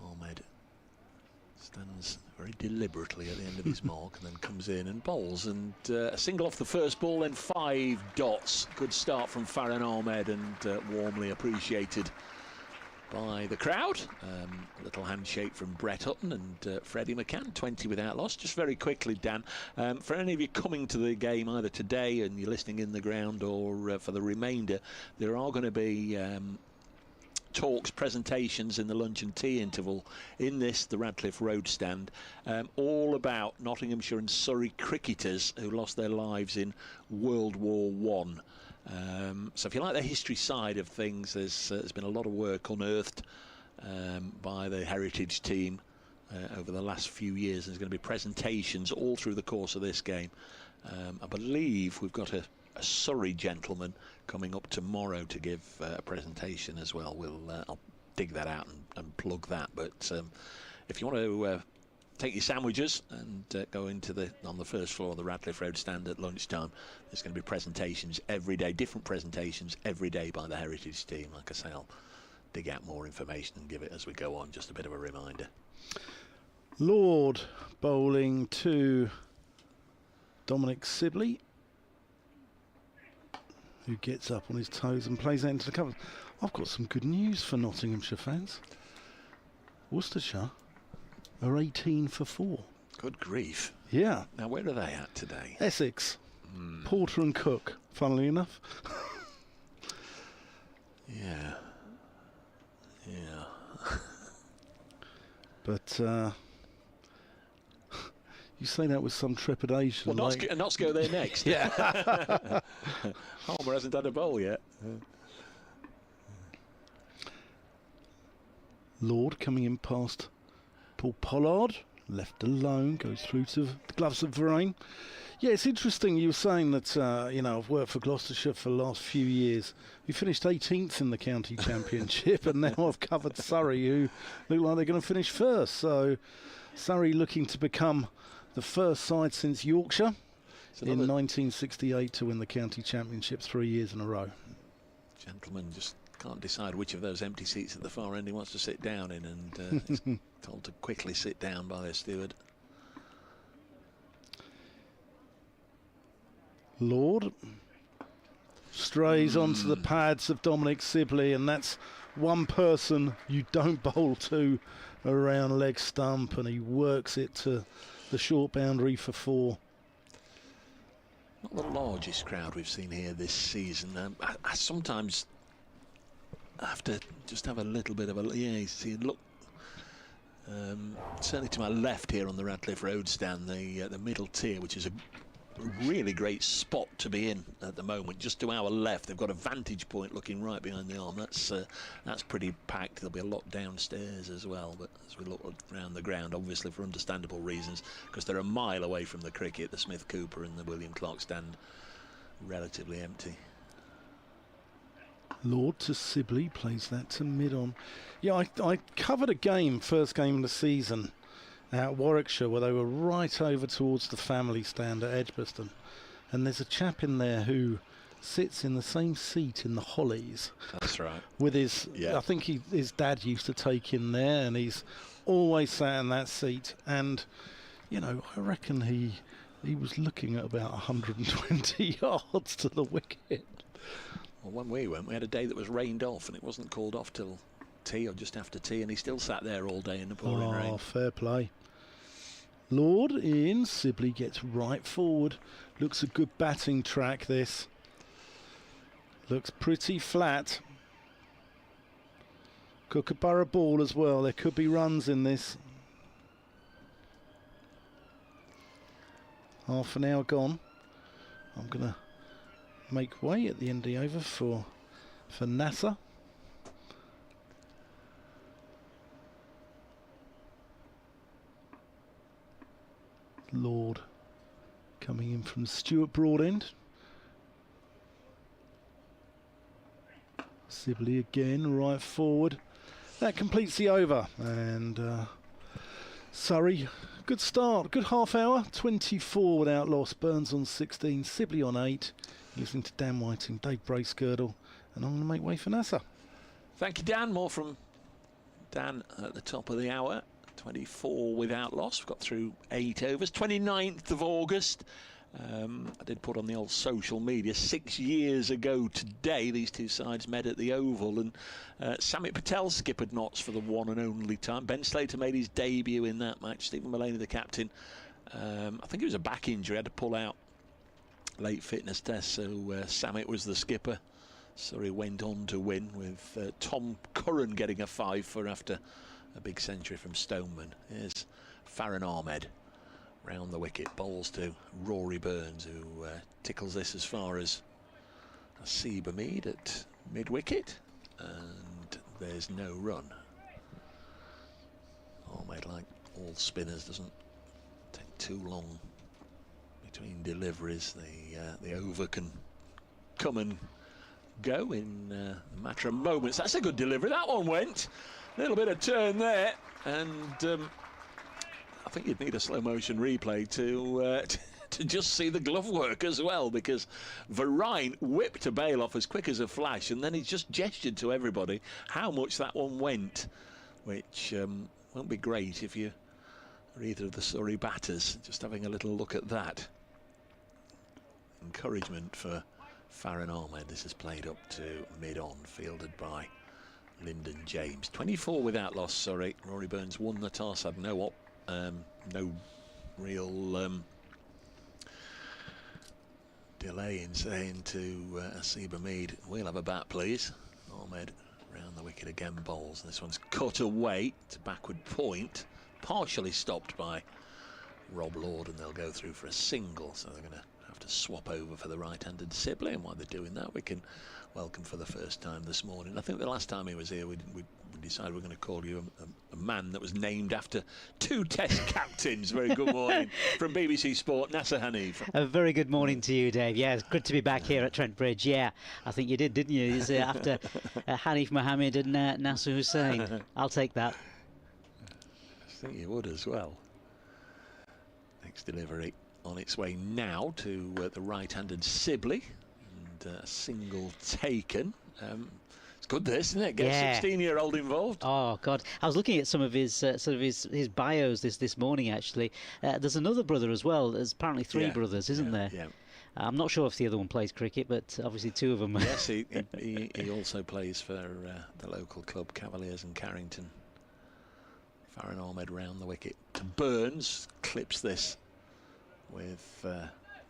Ahmed stands very deliberately at the end of his mark and then comes in and bowls, and a single off the first ball, then 5 dots. Good start from Farhan Ahmed, and warmly appreciated by the crowd. A little handshake from Brett Hutton and Freddie McCann. 20 without loss. Just very quickly, Dan, for any of you coming to the game either today and you're listening in the ground, or for the remainder, there are going to be talks, presentations in the lunch and tea interval in this, the Radcliffe Road stand, all about Nottinghamshire and Surrey cricketers who lost their lives in World War One. So if you like the history side of things, there's been a lot of work unearthed by the heritage team over the last few years. There's going to be presentations all through the course of this game. I believe we've got a Surrey gentleman coming up tomorrow to give a presentation as well. I'll dig that out and plug that. But if you want to take your sandwiches and go into on the first floor of the Radcliffe Road stand at lunchtime, there's going to be presentations every day, different presentations every day by the heritage team. Like I say, I'll dig out more information and give it as we go on. Just a bit of a reminder. Lord bowling to Dominic Sibley, who gets up on his toes and plays that into the covers. I've got some good news for Nottinghamshire fans. Worcestershire are 18 for 4. Good grief. Yeah. Now, where are they at today? Essex. Porter and Cook, funnily enough. Yeah. Yeah. But you say that with some trepidation. Well, Notts go there next. Yeah. Harmer hasn't had a bowl yet. Lord coming in past Paul Pollard, left alone, goes through to the gloves of Varane. Yeah, it's interesting. You were saying that, I've worked for Gloucestershire for the last few years. We finished 18th in the county championship, and now I've covered Surrey, who look like they're going to finish first. So Surrey looking to become the first side since Yorkshire in 1968 to win the county championship 3 years in a row. Gentleman just can't decide which of those empty seats at the far end he wants to sit down in, and he's told to quickly sit down by the steward. Lord strays onto the pads of Dominic Sibley, and that's one person you don't bowl to around leg stump, and he works it to the short boundary for 4. Not the largest crowd we've seen here this season. I sometimes have to just have a little bit of a look. Certainly to my left here on the Radcliffe Road stand, the middle tier, which is a really great spot to be in at the moment, just to our left. They've got a vantage point looking right behind the arm. That's pretty packed. There'll be a lot downstairs as well, but as we look around the ground, obviously for understandable reasons, because they're a mile away from the cricket, the Smith Cooper and the William Clark stand relatively empty. Lord to Sibley, plays that to mid-on. Yeah, I covered a game, first game of the season, at Warwickshire, where they were right over towards the family stand at Edgbaston, and there's a chap in there who sits in the same seat in the Hollies. That's right. With his, yeah. I think his dad used to take him there, and he's always sat in that seat. And you know, I reckon he was looking at about 120 yards to the wicket. Well, when we went, we had a day that was rained off, and it wasn't called off till tea or just after tea, and he still sat there all day in the pouring rain. Oh, fair play. Lord in, Sibley gets right forward. Looks a good batting track, this. Looks pretty flat. Kookaburra ball as well. There could be runs in this. Half an hour gone. I'm going to make way at the end of the over for NASA. Lord coming in from Stuart Broadend. Sibley again, right forward. That completes the over. And Surrey, good start, good half hour. 24 without loss. Burns on 16, Sibley on 8. Listening to Dan Whiting, Dave Bracegirdle, and I'm going to make way for NASA. Thank you, Dan. More from Dan at the top of the hour. 24 without loss. We've got through 8 overs. 29th of August. I did put on the old social media 6 years ago today these two sides met at the Oval, and Samit Patel skippered Notts for the one and only time. Ben Slater made his debut in that match. Stephen Mullaney the captain. I think it was a back injury, had to pull out late fitness test, so Samit was the skipper. Surrey went on to win with Tom Curran getting a 5 for after a big century from Stoneman. Here's Farron Ahmed round the wicket, bowls to Rory Burns, who tickles this as far as Hasib Hamid at mid-wicket, and there's no run. Ahmed, like all spinners, doesn't take too long between deliveries. The over can come and go in a matter of moments. That's a good delivery. That one went. A little bit of turn there, and I think you'd need a slow motion replay to just see the glove work as well, because Varine whipped a bail off as quick as a flash, and then he just gestured to everybody how much that one went, which won't be great if you are either of the Surrey batters. Just having a little look at that. Encouragement for Farron Ahmed. This is played up to mid-on, fielded by Lyndon James. 24 without loss, Surrey. Rory Burns won the toss, had no real delay in saying to Hasib Hamid, we'll have a bat please. Ahmed round the wicket again, bowls. This one's cut away to backward point, partially stopped by Rob Lord, and they'll go through for a single, so they're going to have to swap over for the right-handed Sibley. And while they're doing that, we can welcome for the first time this morning, I think the last time he was here, we decided we're going to call you a man that was named after 2 Test captains. Very good morning from BBC Sport, Nasser Hanif. A very good morning to you, Dave. Yeah, it's good to be back here at Trent Bridge. Yeah, I think you did, didn't you? It's, after Hanif Mohammed and Nasser Hussain. I'll take that. I think you would as well. Next delivery on its way now to the right-handed Sibley, and a single taken. It's good, this, isn't it? Get a 16-year-old involved. Oh God, I was looking at some of his sort of his bios this morning. Actually, there's another brother as well. There's apparently 3 brothers, isn't there? Yeah. I'm not sure if the other one plays cricket, but obviously 2 of them. Yes, he also plays for the local club, Cavaliers and Carrington. Farron Ahmed round the wicket to Burns, clips this with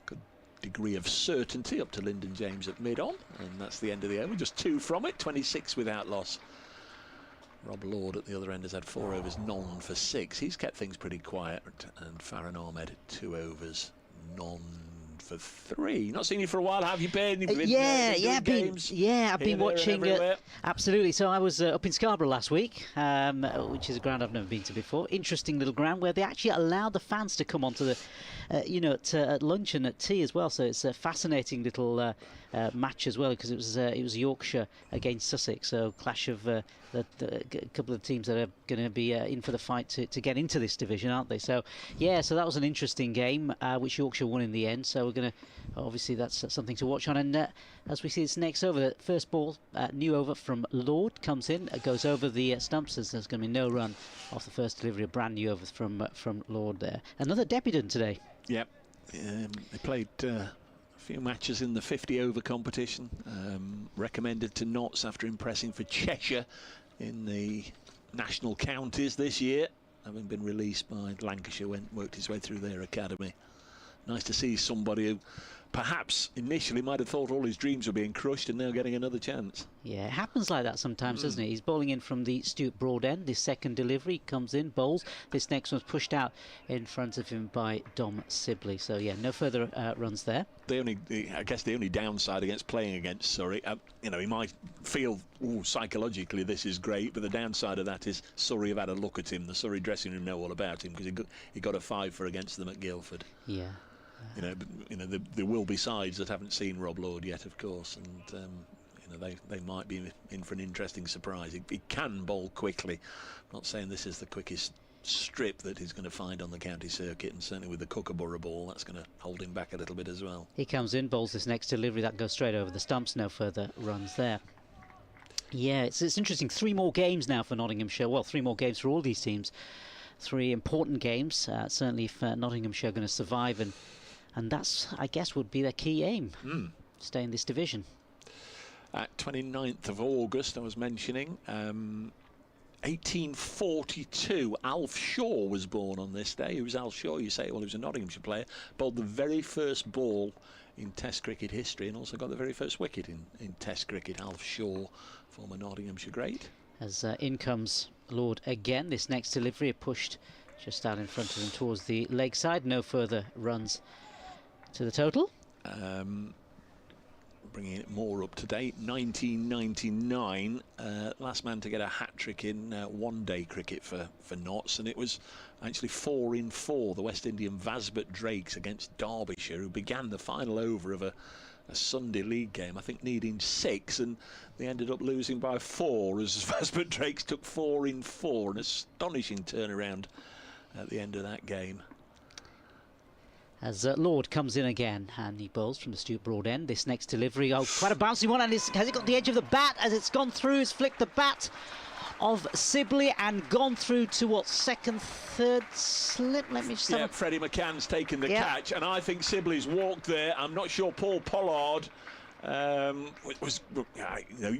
good degree of certainty up to Lyndon James at mid-on, and that's the end of the over. Just 2 from it, 26 without loss. Rob Lord at the other end has had 4 overs, none for 6. He's kept things pretty quiet, and Farron Ahmed 2 overs, none for 3. Not seen you for a while, have you been? You've been I've games been watching. everywhere. Absolutely. So I was up in Scarborough last week, which is a ground I've never been to before. Interesting little ground where they actually allowed the fans to come onto the, at lunch and at tea as well. So it's a fascinating little match as well, because it was Yorkshire against Sussex. So clash of a couple of teams that are going to be in for the fight to get into this division, aren't they? So so that was an interesting game, which Yorkshire won in the end. So we're going to, obviously that's something to watch on. And as we see this next over, the first ball, new over from Lord, comes in, goes over the stumps. There's going to be no run off the first delivery, a brand new over from Lord there. Another debutant today. Yep. They played a few matches in the 50 over competition. Recommended to Notts after impressing for Cheshire in the national counties this year, having been released by Lancashire, worked his way through their academy. Nice to see somebody who perhaps initially might have thought all his dreams were being crushed and now getting another chance. Yeah, it happens like that sometimes, doesn't it? He's bowling in from the Stewart Broad end. This second delivery comes in, bowls. This next one's pushed out in front of him by Dom Sibley. So yeah, no further runs there. I guess the only downside against playing against Surrey, he might feel, psychologically this is great, but the downside of that is Surrey have had a look at him. The Surrey dressing room know all about him, because he got a 5 for against them at Guildford. Yeah. There will be sides that haven't seen Rob Lord yet, of course, and they might be in for an interesting surprise. He can bowl quickly. I'm not saying this is the quickest strip that he's going to find on the county circuit, and certainly with the Kookaburra ball, that's going to hold him back a little bit as well. He comes in, bowls this next delivery, that goes straight over the stumps. No further runs there. Yeah, it's interesting. 3 more games now for Nottinghamshire. Well, 3 more games for all these teams. 3 important games, certainly if Nottinghamshire are going to survive, and that's, I guess, would be their key aim, stay in this division. 29th of August, I was mentioning, 1842, Alf Shaw was born on this day. Who's Alf Shaw? You say, well, he was a Nottinghamshire player, bowled the very first ball in Test cricket history, and also got the very first wicket in Test cricket. Alf Shaw, former Nottinghamshire great. As in comes Lord again. This next delivery pushed just out in front of him towards the leg side. No further runs to the total. Bringing it more up to date, 1999, last man to get a hat-trick in one-day cricket for Notts, and it was actually 4 in 4, the West Indian Vasbert Drakes against Derbyshire, who began the final over of a Sunday league game, I think needing 6, and they ended up losing by 4 as Vasbert Drakes took 4 in 4, an astonishing turnaround at the end of that game. As Lord comes in again, and he bowls from the Stewart Broad end. This next delivery, quite a bouncy one, and has it got the edge of the bat as it's gone through? It's flicked the bat of Sibley and gone through to what, second, third slip? Let me just Freddie McCann's taken the catch, and I think Sibley's walked there. I'm not sure Paul Pollard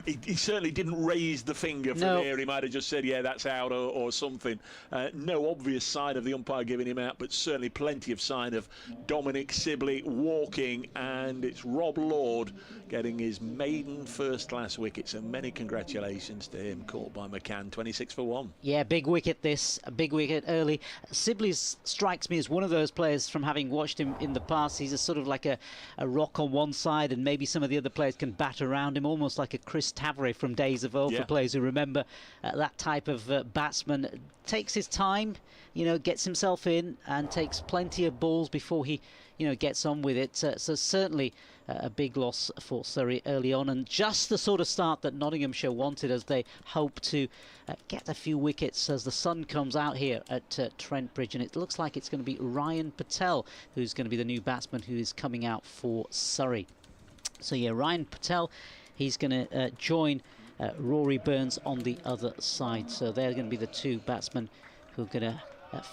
he certainly didn't raise the finger from there. He might have just said, yeah, that's out or something. No obvious sign of the umpire giving him out, but certainly plenty of sign of Dominic Sibley walking, and it's Rob Lord getting his maiden first-class wicket, so many congratulations to him, caught by McCann, 26 for 1. Yeah, big wicket this, a big wicket early. Sibley strikes me as one of those players, from having watched him in the past. He's a sort of like a rock on one side, and maybe some of the other players can bat around him, almost like a Chris Tavray from days of old, for players who remember that type of batsman. Takes his time, gets himself in and takes plenty of balls before he, gets on with it. So certainly a big loss for Surrey early on, and just the sort of start that Nottinghamshire wanted, as they hope to get a few wickets as the sun comes out here at Trent Bridge. And it looks like it's going to be Ryan Patel who's going to be the new batsman who is coming out for Surrey. So yeah, Ryan Patel, he's going to join Rory Burns on the other side. So they're going to be the 2 batsmen who are going to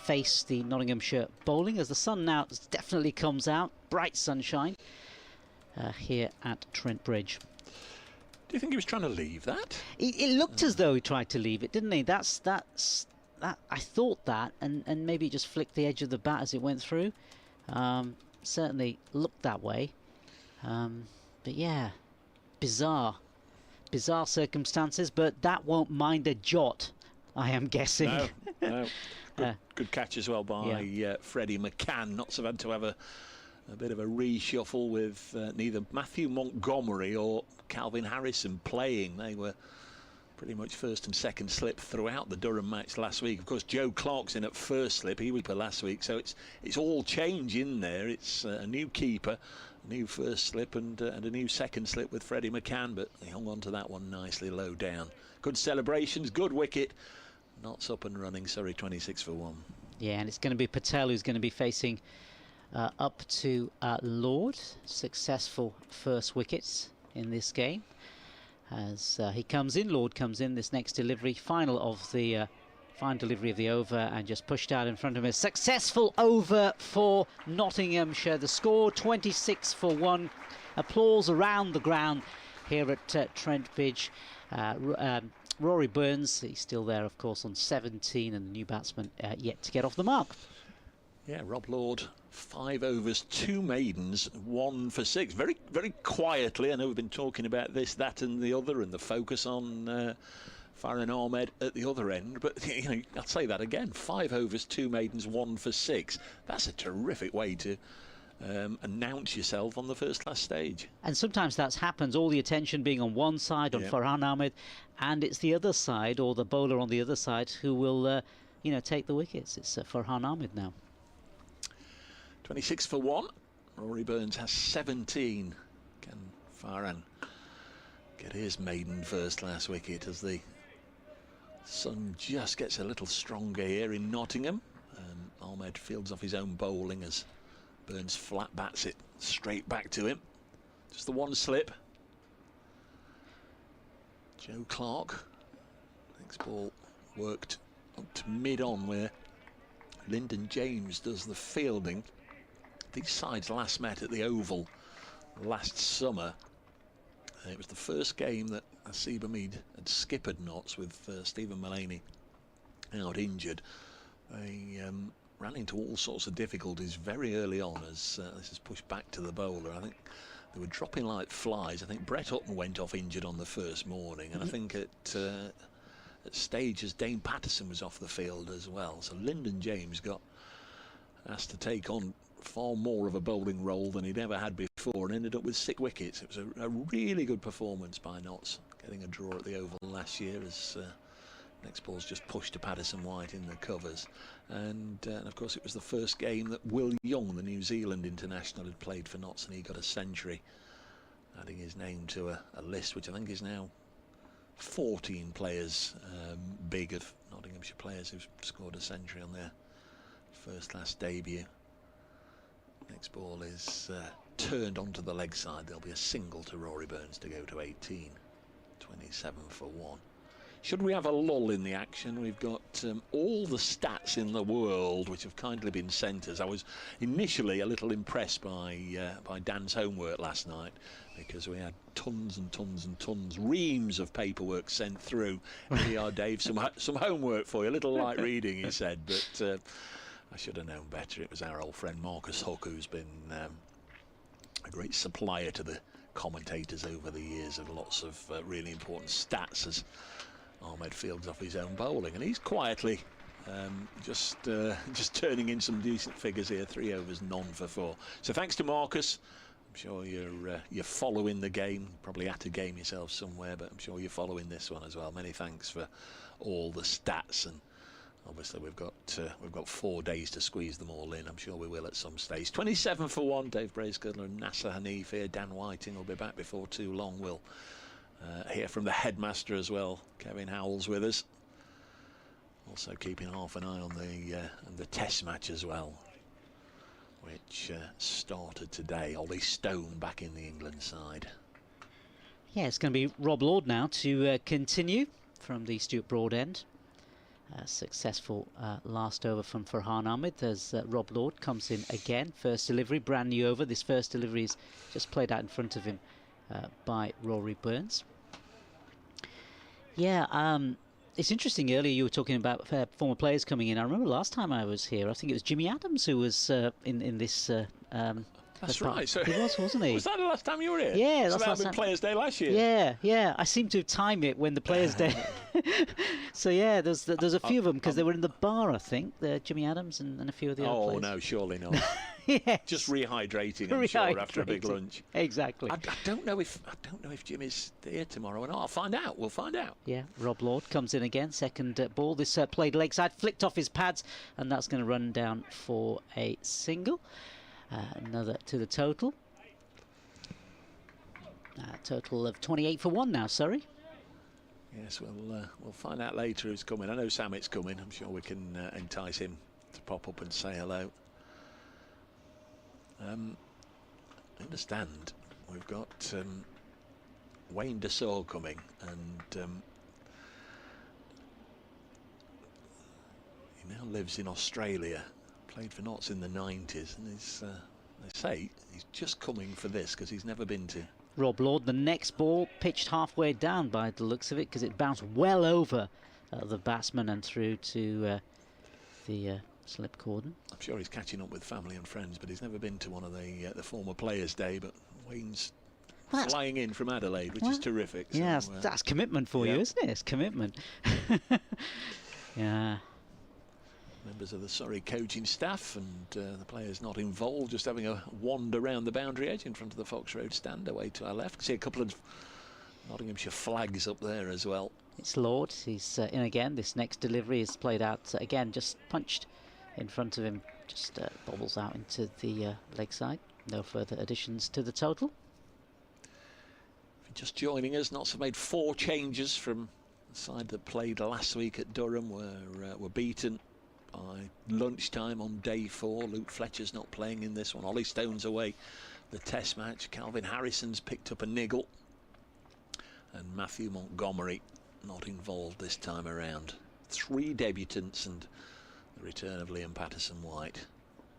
face the Nottinghamshire bowling, as the sun now definitely comes out. Bright sunshine here at Trent Bridge. Do you think he was trying to leave that? It looked as though he tried to leave it, didn't he? That's that. I thought that, and maybe it just flicked the edge of the bat as it went through. Certainly looked that way. But yeah, bizarre circumstances, but that won't mind a jot, I am guessing. No. Good catch as well by Freddie McCann. Not so bad to have a bit of a reshuffle with neither Matthew Montgomery or Calvin Harrison playing. They were pretty much first and second slip throughout the Durham match last week. Of course, Joe Clark's in at first slip. He was for last week, so it's all change in there. It's a new keeper, a new first slip, and a new second slip with Freddie McCann, but he hung on to that one nicely low down. Good celebrations, good wicket. Notts up and running. Surrey 26 for 1. Yeah, and it's going to be Patel who's going to be facing up to Lord. Successful first wickets in this game. As he comes in, Lord comes in, this next delivery, final delivery of the over, and just pushed out in front of him. A successful over for Nottinghamshire. The score 26 for 1. Applause around the ground here at Trent Bridge. Rory Burns, he's still there, of course, on 17, and the new batsman yet to get off the mark. Yeah, Rob Lord, 5 overs, 2 maidens, 1 for 6. Very, very quietly. I know we've been talking about this, that, and the other, and the focus on Farhan Ahmed at the other end. But you know, I'll say that again: 5 overs, 2 maidens, 1 for 6. That's a terrific way to announce yourself on the first-class stage. And sometimes that happens, all the attention being on one side, on Farhan Ahmed, and it's the other side, or the bowler on the other side, who will, take the wickets. It's Farhan Ahmed now. 26 for 1. Rory Burns has 17. Can Farhan get his maiden first-class wicket as the sun just gets a little stronger here in Nottingham? Ahmed fields off his own bowling as Burns flat bats it straight back to him. Just the one slip. Joe Clark. Next ball worked up to mid-on where Lyndon James does the fielding. These sides last met at the Oval last summer. It was the first game that Hasib Hamid had skippered Notts with Stephen Mullaney out injured. They ran into all sorts of difficulties very early on as this is pushed back to the bowler. I think they were dropping like flies. I think Brett Upton went off injured on the first morning, and I think at stages Dane Patterson was off the field as well. So Lyndon James got asked to take on far more of a bowling role than he'd ever had before, and ended up with 6 wickets. It was a really good performance by Notts, getting a draw at the Oval last year as next ball's just pushed to Patterson White in the covers. And of course it was the first game that Will Young, the New Zealand international, had played for Notts, and he got a century, adding his name to a list which I think is now 14 players big of Nottinghamshire players who've scored a century on their first-class debut. Next ball is turned onto the leg side. There'll be a single to Rory Burns to go to 18. 27 for 1. Should we have a lull in the action? We've got all the stats in the world which have kindly been sent us. I was initially a little impressed by Dan's homework last night, because we had tons and tons and tons, reams of paperwork sent through. Here you are, Dave, some homework for you. A little light reading, he said, but I should have known better. It was our old friend Marcus Hook who's been a great supplier to the commentators over the years of lots of really important stats as Ahmed fields off his own bowling, and he's quietly just turning in some decent figures here. 3 overs, none for 4. So thanks to Marcus. I'm sure you're following the game. Probably at a game yourself somewhere, but I'm sure you're following this one as well. Many thanks for all the stats, and obviously we've got 4 days to squeeze them all in. I'm sure we will at some stage. 27 for 1. Dave Bracegirdler and Nasser Hanif here. Dan Whiting will be back before too long. We'll hear from the headmaster as well. Kevin Howell's with us. Also keeping half an eye on the test match as well, which started today. Ollie Stone back in the England side. Yeah, it's going to be Rob Lord now to continue from the Stuart Broad end. Successful last over from Farhan Ahmed as Rob Lord comes in again. First delivery, brand new over. This first delivery is just played out in front of him by Rory Burns. Yeah, it's interesting. Earlier you were talking about former players coming in. I remember last time I was here, I think it was Jimmy Adams who was in this. That's right. So he was, wasn't he? Was that the last time you were here? Yeah, so that's that had been Players' Day last year. Yeah, yeah. I seem to time it when the Players' Day. So yeah, there's a few of them because they were in the bar. I think Jimmy Adams and a few of the other players. Oh no, surely not. Yes. Just rehydrating, I'm sure, after a big lunch. Exactly. I don't know if Jim is here tomorrow or not. I'll find out. We'll find out. Yeah, Rob Lord comes in again, second ball. This played leg side, flicked off his pads, and that's going to run down for a single. Another to the total. Total of 28 for 1 now, Surrey. Yes, we'll find out later who's coming. I know Samit's coming. I'm sure we can entice him to pop up and say hello. I understand we've got Wayne Dessau coming, and he now lives in Australia. Played for Notts in the 90s, and he's, they say he's just coming for this because he's never been to. Rob Lord, the next ball pitched halfway down by the looks of it, because it bounced well over the batsman and through to the slip cordon. I'm sure he's catching up with family and friends, but he's never been to one of the former Players' Day. But Wayne's flying in from Adelaide, which is terrific. Yeah, so, that's commitment for you, isn't it? It's commitment. Yeah. Members of the Surrey coaching staff and the players not involved, just having a wander around the boundary edge in front of the Fox Road stand away to our left. See a couple of Nottinghamshire flags up there as well. It's Lord. He's in again. This next delivery is played out again, just punched in front of him, just bobbles out into the leg side. No further additions to the total. If you're just joining us, Notts have made 4 changes from the side that played last week at Durham, were beaten by lunchtime on day 4. Luke Fletcher's not playing in this one. Ollie Stone's away the test match. Calvin Harrison's picked up a niggle, and Matthew Montgomery not involved this time around. 3 debutants and the return of Liam Patterson-White.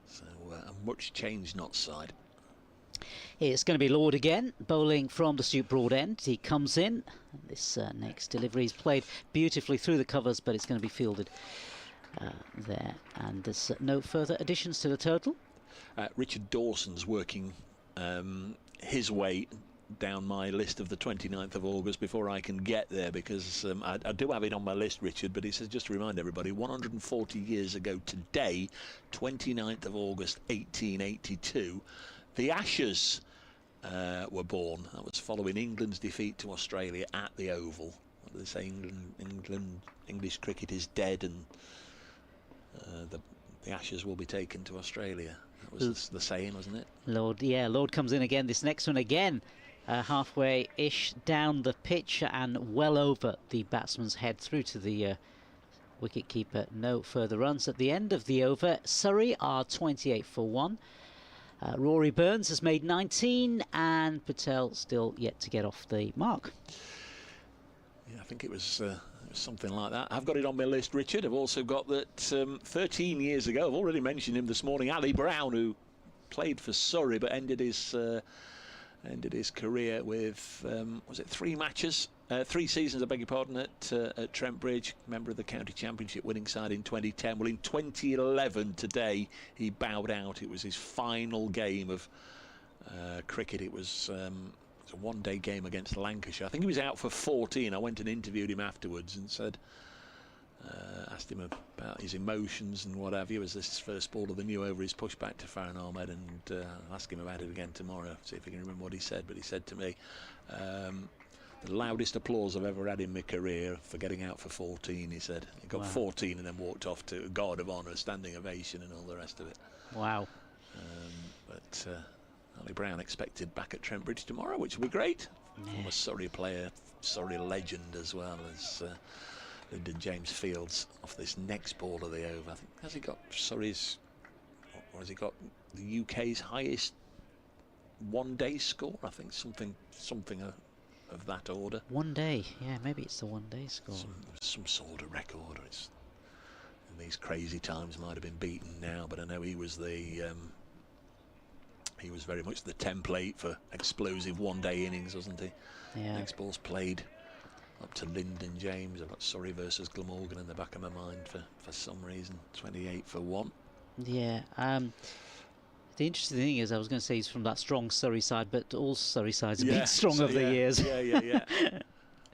So a much changed Notts side. It's going to be Lord again, bowling from the Stoop Broad end. He comes in. This next delivery is played beautifully through the covers, but it's going to be fielded there, and there's no further additions to the total. Richard Dawson's working his way down my list of the 29th of August before I can get there, because I do have it on my list, Richard, but he says, just to remind everybody, 140 years ago today, 29th of August 1882, the Ashes were born. That was following England's defeat to Australia at the Oval. They say English cricket is dead, and the Ashes will be taken to Australia. That was the saying, wasn't it? Lord comes in again. This next one again, halfway-ish down the pitch and well over the batsman's head through to the wicket-keeper. No further runs at the end of the over. Surrey are 28 for 1. Rory Burns has made 19, and Patel still yet to get off the mark. Yeah, I think it was something like that. I've got it on my list, Richard. I've also got that 13 years ago, I've already mentioned him this morning, Ali Brown, who played for Surrey but ended his career with, was it 3 matches? 3 seasons, I beg your pardon, at Trent Bridge, member of the County Championship winning side in 2010. Well, in 2011 today, he bowed out. It was his final game of cricket. It was a one-day game against Lancashire. I think he was out for 14. I went and interviewed him afterwards and said, asked him about his emotions and what have you. Was this his first ball of the new over? He's pushed back to Farhan Ahmed, and I'll ask him about it again tomorrow, see if he can remember what he said. But he said to me, the loudest applause I've ever had in my career for getting out for 14, he said. He got 14 and then walked off to a guard of honour, standing ovation and all the rest of it. Wow. But Ali Brown expected back at Trent Bridge tomorrow, which will be great. Former Surrey player, Surrey legend as well as Lyndon James Fields off this next ball of the over. I think, has he got Surrey's, or has he got the UK's highest one-day score? I think something of that order. One day, yeah, maybe it's the one-day score. Some sort of record. It's, in these crazy times, might have been beaten now, but I know he was very much the template for explosive one-day innings, wasn't he? Yeah. Next ball's played up to Lyndon James. I've got Surrey versus Glamorgan in the back of my mind for some reason. 28 for 1. Yeah. The interesting thing is, I was going to say he's from that strong Surrey side, but all Surrey sides have been strong over the years. Yeah.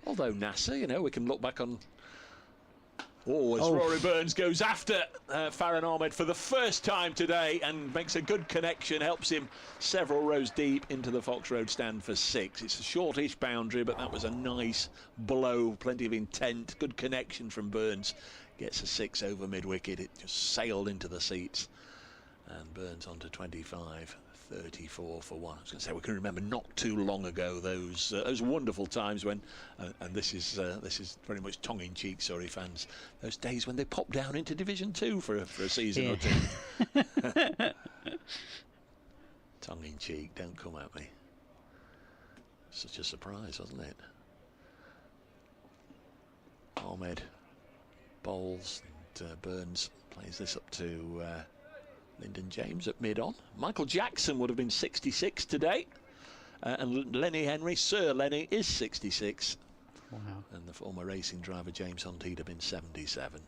Although NASA, we can look back on Oh, as Rory Burns goes after Farhan Ahmed for the first time today and makes a good connection, helps him several rows deep into the Fox Road stand for 6. It's a shortish boundary, but that was a nice blow, plenty of intent, good connection from Burns. Gets a 6 over mid-wicket, it just sailed into the seats. And Burns on to 25. 34 for 1. I was going to say, we can remember not too long ago those wonderful times when, and this is very much tongue-in-cheek, Surrey fans, those days when they popped down into Division 2 for a season or two. Tongue-in-cheek, don't come at me. Such a surprise, wasn't it? Ahmed bowls and Burns plays this up to Lyndon James at mid-on. Michael Jackson would have been 66 today. And Lenny Henry, Sir Lenny, is 66. Wow. And the former racing driver James Hunt, he'd have been 77.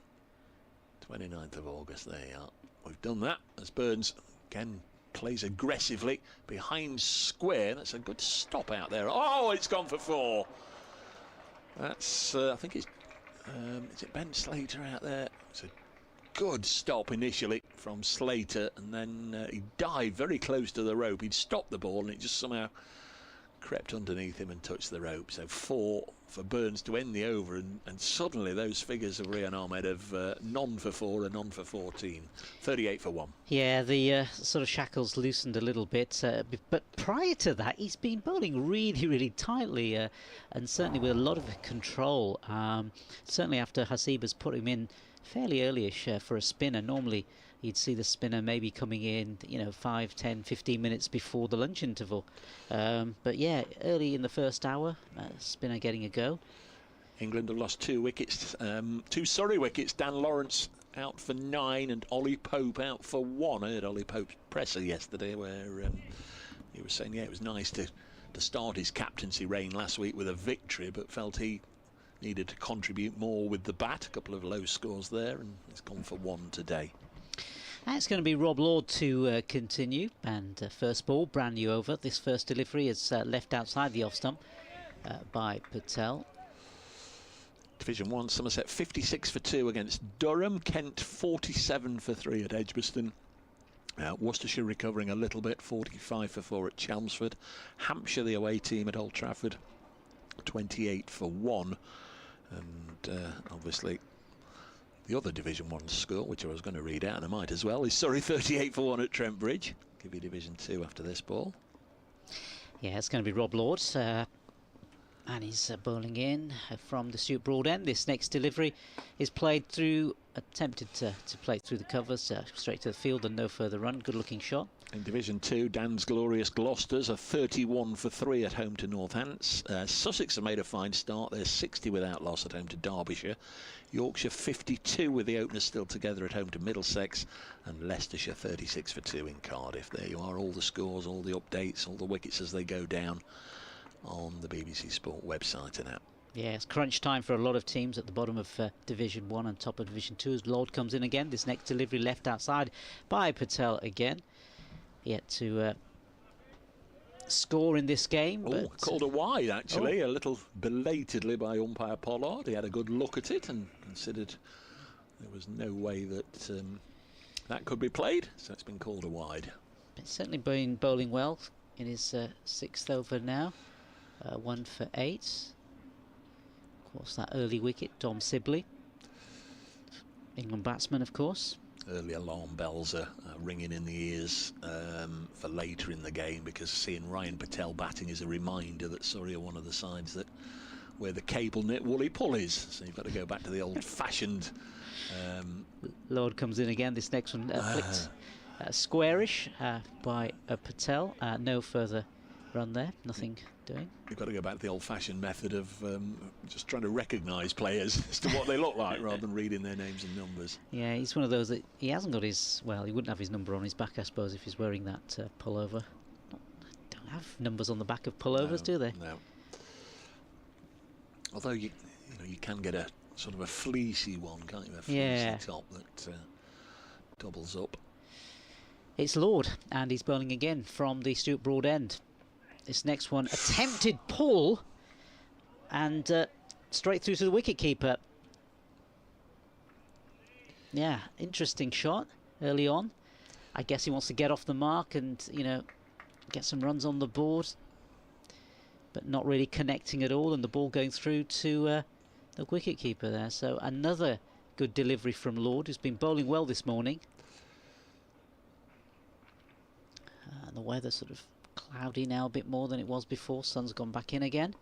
29th of August, there you are. We've done that as Burns again plays aggressively behind square. That's a good stop out there. Oh, it's gone for 4. That's, I think it's, is it Ben Slater out there? It's a good stop initially from Slater, and then he dived very close to the rope. He'd stopped the ball and it just somehow crept underneath him and touched the rope. So 4 for Burns to end the over, and suddenly those figures of Rian Ahmed have none for 4 and none for 14. 38 for 1. Yeah, the sort of shackles loosened a little bit, but prior to that he's been bowling really, really tightly, and certainly with a lot of control. Certainly after Hasiba's put him in fairly early-ish for a spinner. Normally you'd see the spinner maybe coming in, 5, 10, 15 minutes before the lunch interval. But yeah, early in the first hour, spinner getting a go. England have lost 2 wickets, 2 Surrey wickets. Dan Lawrence out for 9 and Ollie Pope out for 1. I heard Ollie Pope's presser yesterday where he was saying, yeah, it was nice to start his captaincy reign last week with a victory, but felt he needed to contribute more with the bat. A couple of low scores there, and it's gone for 1 today. And it's going to be Rob Lord to continue, and first ball, brand new over. This first delivery is left outside the off stump by Patel. Division 1, Somerset 56 for 2 against Durham. Kent 47 for 3 at Edgbaston. Worcestershire recovering a little bit, 45 for 4 at Chelmsford. Hampshire, the away team at Old Trafford, 28 for 1. And obviously the other Division 1 score, which I was going to read out and I might as well, is Surrey 38 for 1 at Trent Bridge. Give you Division 2 after this ball. Yeah, it's going to be Rob Lord, and he's bowling in from the Stuart Broad end. This next delivery is played through, attempted to play through the covers, straight to the field and no further run. Good looking shot. In Division 2, Dan's glorious Gloucesters are 31 for 3 at home to Northants. Sussex have made a fine start. They're 60 without loss at home to Derbyshire. Yorkshire 52 with the openers still together at home to Middlesex. And Leicestershire 36 for 2 in Cardiff. There you are, all the scores, all the updates, all the wickets as they go down on the BBC Sport website and app. Yeah, it's crunch time for a lot of teams at the bottom of Division 1 and top of Division 2 as Lord comes in again. This next delivery left outside by Patel again. Yet to score in this game. Oh, called a wide actually, a little belatedly by umpire Pollard. He had a good look at it and considered there was no way that that could be played, so it's been called a wide. It's certainly been bowling well in his 6th over now. 1 for 8. Of course, that early wicket, Dom Sibley, England batsman, of course. Early alarm bells are ringing in the ears for later in the game, because seeing Ryan Patel batting is a reminder that Surrey are one of the sides that where the cable knit woolly pulleys. So you've got to go back to the old-fashioned. Lord comes in again. This next one flicked squarish by Patel. No further run there. Nothing doing. You've got to go back to the old-fashioned method of just trying to recognise players as to what they look like rather than reading their names and numbers. Yeah, he's one of those that he hasn't got his, well, he wouldn't have his number on his back, I suppose, if he's wearing that pullover. Don't have numbers on the back of pullovers, do they? No. Although you can get a sort of a fleecy one, can't you? A fleecy top that doubles up. It's Lord, and he's bowling again from the Stuart Broad end. This next one, attempted pull, and straight through to the wicket-keeper. Yeah, interesting shot early on. I guess he wants to get off the mark and, you know, get some runs on the board, but not really connecting at all, and the ball going through to the wicket-keeper there. So another good delivery from Lord, who's been bowling well this morning. And the weather sort of cloudy now a bit more than it was before. Sun's gone back in again.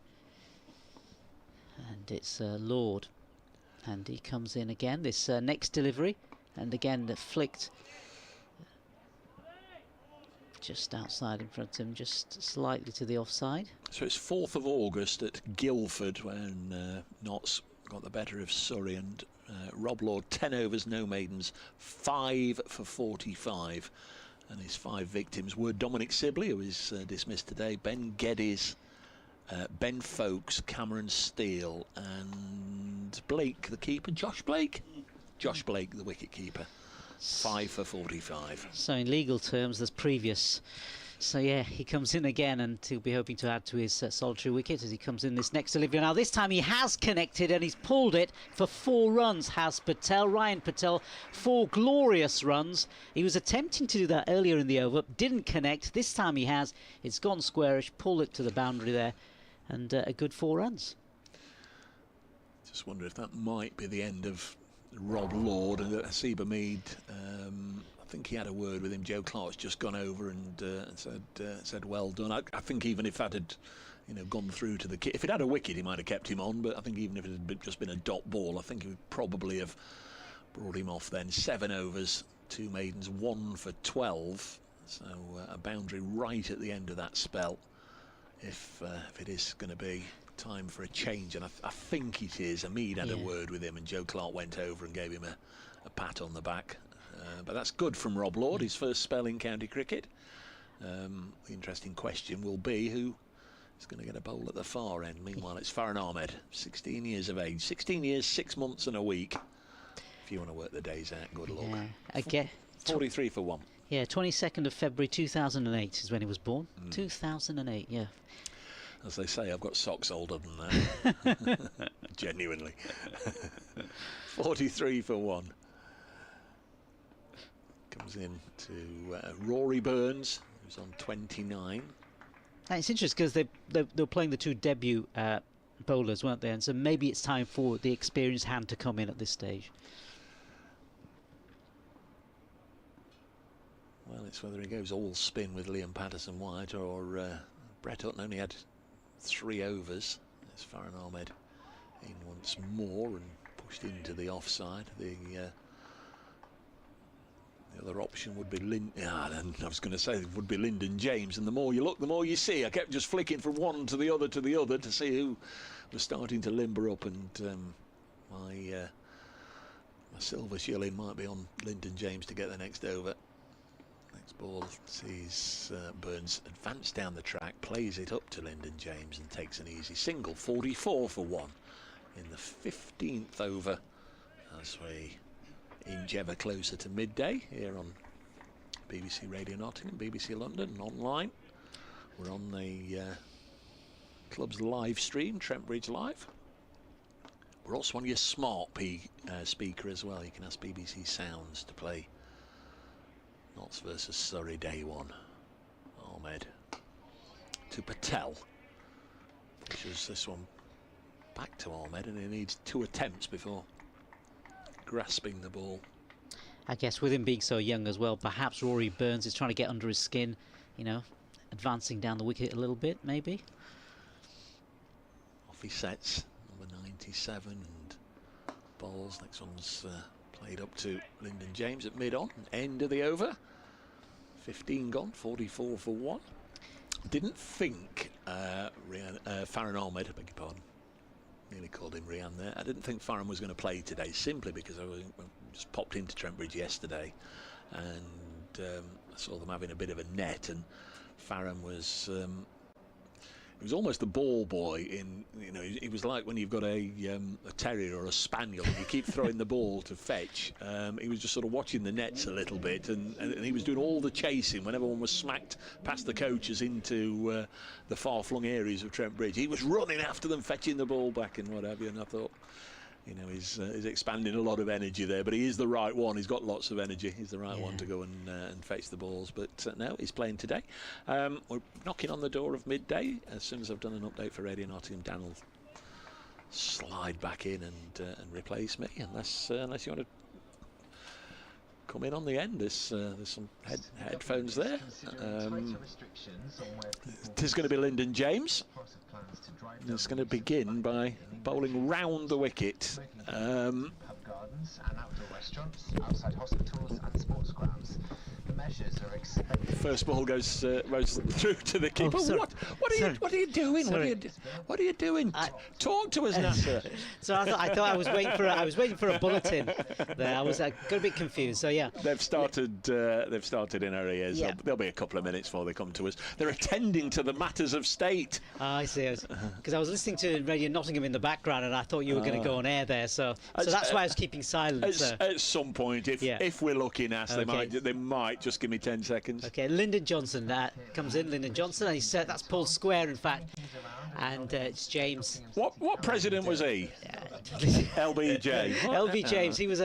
And it's Lord. And he comes in again, this next delivery. And again, flicked just outside in front of him, just slightly to the offside. So it's 4th of August at Guildford when Notts got the better of Surrey, and Rob Lord, 10 overs, no maidens, 5 for 45. And his 5 victims were Dominic Sibley, who is dismissed today, Ben Geddes, Ben Folkes, Cameron Steele, and Blake, the keeper, Josh Blake. Josh Blake, the wicket-keeper. 5 for 45. So in legal terms, there's previous. So yeah, he comes in again, and he'll be hoping to add to his solitary wicket as he comes in this next delivery. Now this time he has connected, and he's pulled it for 4 runs, has Patel. Ryan Patel, 4 glorious runs. He was attempting to do that earlier in the over, didn't connect. This time he has. It's gone squarish, pulled it to the boundary there, and a good 4 runs. Just wonder if that might be the end of Rob Lord and Hasiba Mead. I think he had a word with him. Joe Clark's just gone over and said well done. I think even if that had, you know, gone through to the if it had a wicket, he might have kept him on. But I think even if it had just been a dot ball, I think he would probably have brought him off then. 7 overs, 2 maidens, 1 for 12. So a boundary right at the end of that spell. If it is going to be time for a change, and I think it is. Mead had a word with him, and Joe Clark went over and gave him a pat on the back. But that's good from Rob Lord, his first spell in county cricket. The interesting question will be who is going to get a bowl at the far end. Meanwhile, it's Farhan Ahmed, 16 years of age, 16 years, 6 months and a week. If you want to work the days out, good luck. Again, 43 for 1. Yeah, 22nd of February 2008 is when he was born. 2008, yeah. As they say, I've got socks older than that. Genuinely. 43 for 1. Comes in to Rory Burns, who's on 29. And it's interesting because they were playing the 2 debut bowlers, weren't they? And so maybe it's time for the experienced hand to come in at this stage. Well, it's whether he goes all spin with Liam Patterson-White or Brett Hutton only had 3 overs. There's Farhan Ahmed in once more and pushed into the offside. The other option would be I was going to say it would be Lyndon James, and the more you look, the more you see. I kept just flicking from one to the other to see who was starting to limber up, and my silver shilling might be on Lyndon James to get the next over. Next ball sees Burns advance down the track, plays it up to Lyndon James and takes an easy single. 44 for 1 in the 15th over as we inch ever closer to midday here on BBC Radio Nottingham, BBC London, and online. We're on the club's live stream, Trent Bridge Live. We're also on your smart speaker as well. You can ask BBC Sounds to play Notts versus Surrey Day 1. Ahmed to Patel. Pushes this one back to Ahmed, and he needs 2 attempts before grasping the ball. I guess with him being so young as well, perhaps Rory Burns is trying to get under his skin, you know, advancing down the wicket a little bit, maybe. Off he sets, number 97, and bowls. Next one's played up to Lyndon James at mid-on, end of the over. 15 gone, 44 for 1. Didn't think Farhan Ahmed, I beg your pardon, nearly called him Rian there. I didn't think Farhan was going to play today, simply because I just popped into Trent Bridge yesterday and I saw them having a bit of a net, and Farhan was he was almost the ball boy in, you know, he was like when you've got a terrier or a spaniel and you keep throwing the ball to fetch. He was just sort of watching the nets a little bit, and he was doing all the chasing whenever one was smacked past the coaches into the far-flung areas of Trent Bridge. He was running after them, fetching the ball back and what have you, and I thought, You know, he's expanding a lot of energy there, but he is the right one. He's got lots of energy. He's the right one to go and face the balls. But no, he's playing today. We're knocking on the door of midday. As soon as I've done an update for Radio Nottingham, Dan will slide back in and replace me, unless you want to come in on the end. There's some headphones there. It is going to be Lyndon James. It's going to begin by bowling round the wicket. Pub gardens and outdoor restaurants, outside hospitals and sports grounds. The measures are expected. First ball goes through to the keeper. What are you doing? What are you doing? Talk to us, Nasser. So I thought I was waiting for a bulletin. There, I got a bit confused. So yeah, they've started in our ears. Yeah. There'll be a couple of minutes before they come to us. They're attending to the matters of state. I see. Because I was listening to Radio Nottingham in the background, and I thought you were going to go on air there. So that's why I was keeping silent. At some point, if we're lucky, Nass, they might just give me 10 seconds. Okay, Lyndon Johnson comes in. Lyndon Johnson, and he said that's pulled square, in fact, and it's James. What president was he? LBJ. LB James. He was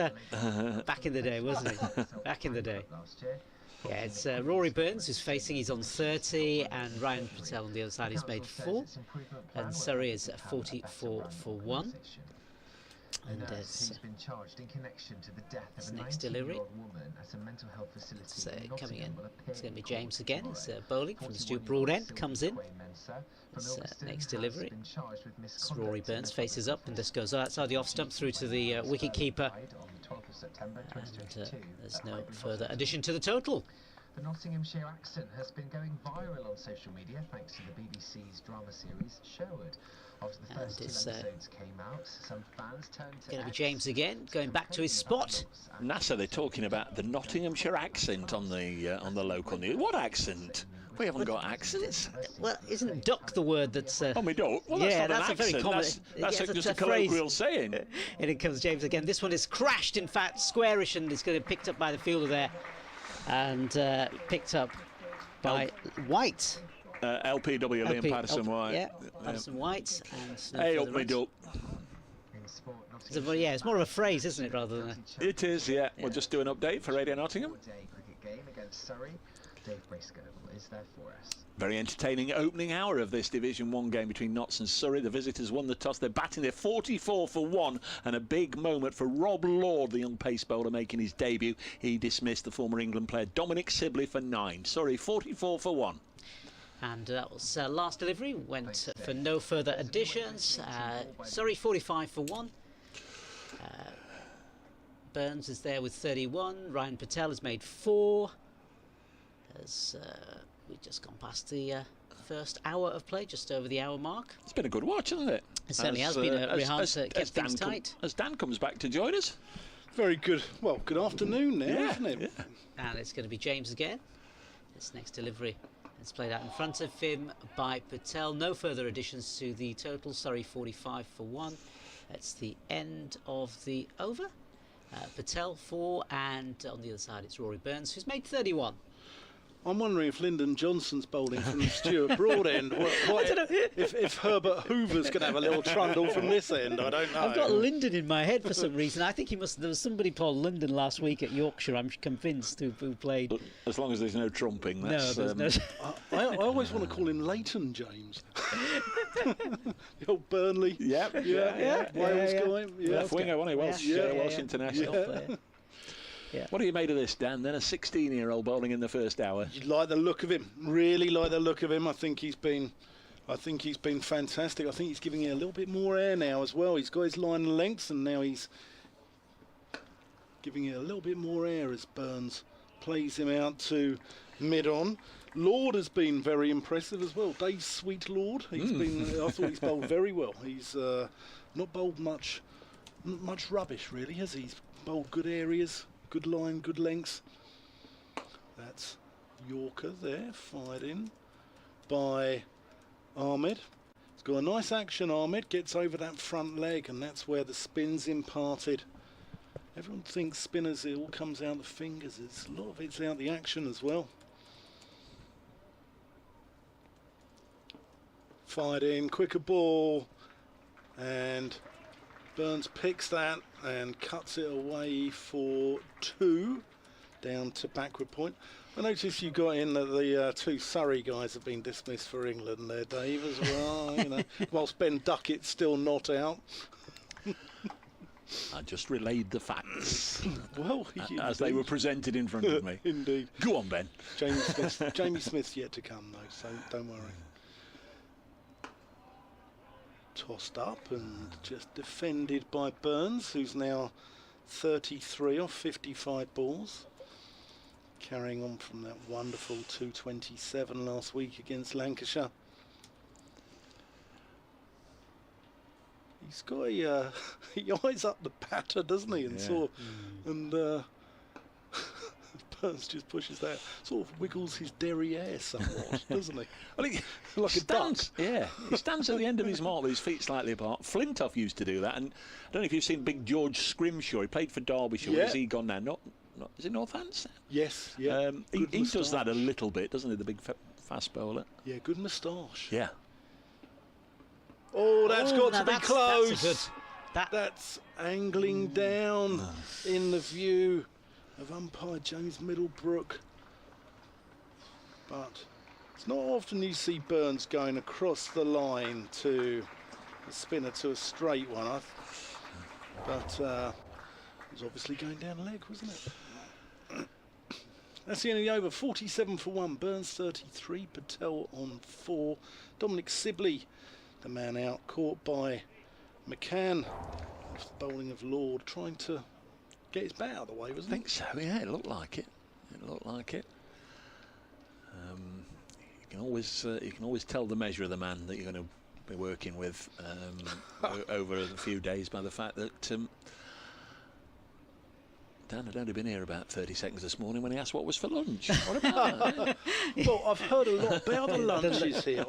back in the day, wasn't he? Back in the day. Yeah, it's Rory Burns who's facing. He's on 30, and Ryan Patel on the other side. He's made 4, and Surrey is 44 for 1. And he's been charged in connection to the death of a next delivery. 19-year-old woman at a mental health facility. Coming in. It's going to be James again. It's bowling from the Stuart Broadend. Comes in. It's next delivery. It's Rory Burns faces up, and this goes outside the off stump through to the wicket keeper. And there's no further addition to the total. The Nottinghamshire accent has been going viral on social media thanks to the BBC's drama series Sherwood. After the first 2 episodes came out, some fans turned to... Going to be James again, going back to his spot. NASA, they're talking about the Nottinghamshire accent on the local news. What accent? We haven't got accents. Well, isn't duck the word that's... Oh, we don't? Well, that's yeah, not that's an a very accent. common... That's just a colloquial saying. And in comes James again. This one is crashed, in fact, squarish, and it's going to be picked up by the fielder there. And picked up by White. LPW, Liam Patterson White. Yeah, Patterson White. And hey, up me duck. It's more of a phrase, isn't it, rather than a... It is, yeah. We'll just do an update for Radio Nottingham. Cricket game against Surrey. Dave Briscoe is there for us. Very entertaining opening hour of this Division 1 game between Notts and Surrey. The visitors won the toss. They're batting their 44 for 1, and a big moment for Rob Lord, the young pace bowler making his debut. He dismissed the former England player Dominic Sibley for 9. Surrey 44 for 1. And that was last delivery, went for no further additions. Surrey 45 for 1. Burns is there with 31. Ryan Patel has made 4. As we've just gone past the first hour of play, just over the hour mark. It's been a good watch, hasn't it? It certainly has been. Rehan kept things tight. As Dan comes back to join us. Very good. Well, good afternoon now, isn't it? Yeah. And it's going to be James again. This next delivery is played out in front of him by Patel. No further additions to the total. Surrey 45 for 1. That's the end of the over. Patel 4, and on the other side it's Rory Burns, who's made 31. I'm wondering if Lyndon Johnson's bowling from the Stuart Broadend. If Herbert Hoover's going to have a little trundle from this end, I don't know. I've got Lyndon in my head for some reason. I think there was somebody called Lyndon last week at Yorkshire, I'm convinced, who played. As long as there's no trumping. That's, no, there's no... I always want to call him Leighton James. The old Burnley. Yeah. Wales guy. Yeah. Left winger, wasn't he? Welsh international. Yeah. Yeah. What have you made of this, Dan? Then a 16-year-old bowling in the first hour. You like the look of him. Really like the look of him. I think he's been fantastic. I think he's giving it a little bit more air now as well. He's got his line and length, and now he's giving it a little bit more air as Burns plays him out to mid-on. Lord has been very impressive as well. Dave Sweet Lord. I thought he's bowled very well. He's not bowled much rubbish really, has he? He's bowled good areas. Good line, good lengths. That's Yorker there, fired in by Ahmed. He's got a nice action, Ahmed. Gets over that front leg, and that's where the spin's imparted. Everyone thinks spinners, it all comes out the fingers. A lot of it's out the action as well. Fired in, quicker ball, and Burns picks that and cuts it away for 2, down to backward point. I noticed you got in that the 2 Surrey guys have been dismissed for England there, Dave, as well. You know, whilst Ben Duckett's still not out. I just relayed the facts Well, as they were presented in front of me. Indeed. Go on, Ben. Jamie Smith's yet to come, though, so don't worry. Tossed up and just defended by Burns, who's now 33 off 55 balls. Carrying on from that wonderful 227 last week against Lancashire. He's got he eyes up the batter, doesn't he? And Burns just pushes that, sort of wiggles his derriere somewhat, doesn't he? Well, he like stands, a duck. Yeah, he stands at the end of his mark with his feet slightly apart. Flintoff used to do that, and I don't know if you've seen Big George Scrimshaw. He played for Derbyshire. Yeah. Where's he gone now? Not is it Northants? Yes, yeah. He does that a little bit, doesn't he? The big fast bowler. Yeah, good moustache. Yeah. Oh, that's got to be close. That's That's angling down in the view of umpire James Middlebrook. But it's not often you see Burns going across the line to a spinner to a straight one. But it was obviously going down the leg, wasn't it? That's the end of the over. 47 for 1. Burns 33. Patel on 4. Dominic Sibley, the man out, caught by McCann. Off the bowling of Lord, trying to get his bat out of the way, wasn't I think so, yeah, it looked like it. It looked like it. You can always tell the measure of the man that you're going to be working with over a few days by the fact that Dan had only been here about 30 seconds this morning when he asked what was for lunch. What about that? Well, I've heard a lot about the lunches here.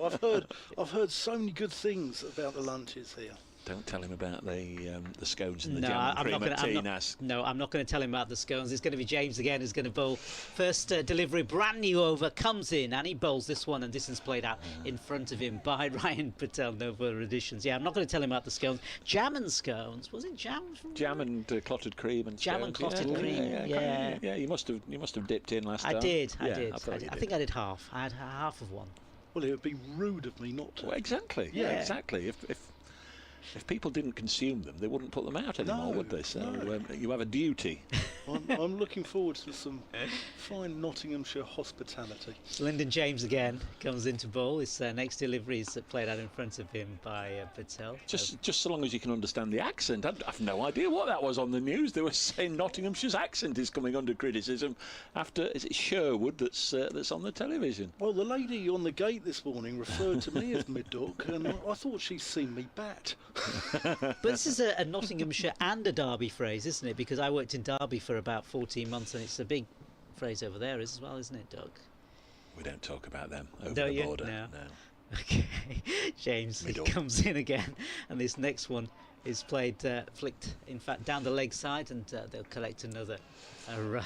I've heard so many good things about the lunches here. Don't tell him about the scones and the jam and cream at tea, Nas. No, I'm not going to tell him about the scones. It's going to be James again who's going to bowl. First delivery, brand new over, comes in and he bowls this one, and distance played out in front of him by Ryan Patel. No further additions. Yeah, I'm not going to tell him about the scones. Jam and scones. Was it jam? Jam and clotted cream and jam scones. and clotted cream. Yeah. You must have dipped in last time. I did. I think I did half. I had half of one. Well, it would be rude of me not to. Well, exactly. Yeah, exactly. If people didn't consume them, they wouldn't put them out anymore, would they? So you have a duty. I'm looking forward to some fine Nottinghamshire hospitality. Lyndon James again comes into bowl. His next delivery is played out in front of him by Patel. Just so long as you can understand the accent. I've no idea what that was on the news. They were saying Nottinghamshire's accent is coming under criticism after, is it Sherwood that's on the television? Well, the lady on the gate this morning referred to me as Middock, and I thought she'd seen me bat. But this is a Nottinghamshire and a Derby phrase, isn't it? Because I worked in Derby for about 14 months, and it's a big phrase over there as well, isn't it, Doug? We don't talk about them over the border. No. Okay, James comes in again, and this next one is played, flicked, in fact, down the leg side, and they'll collect another run.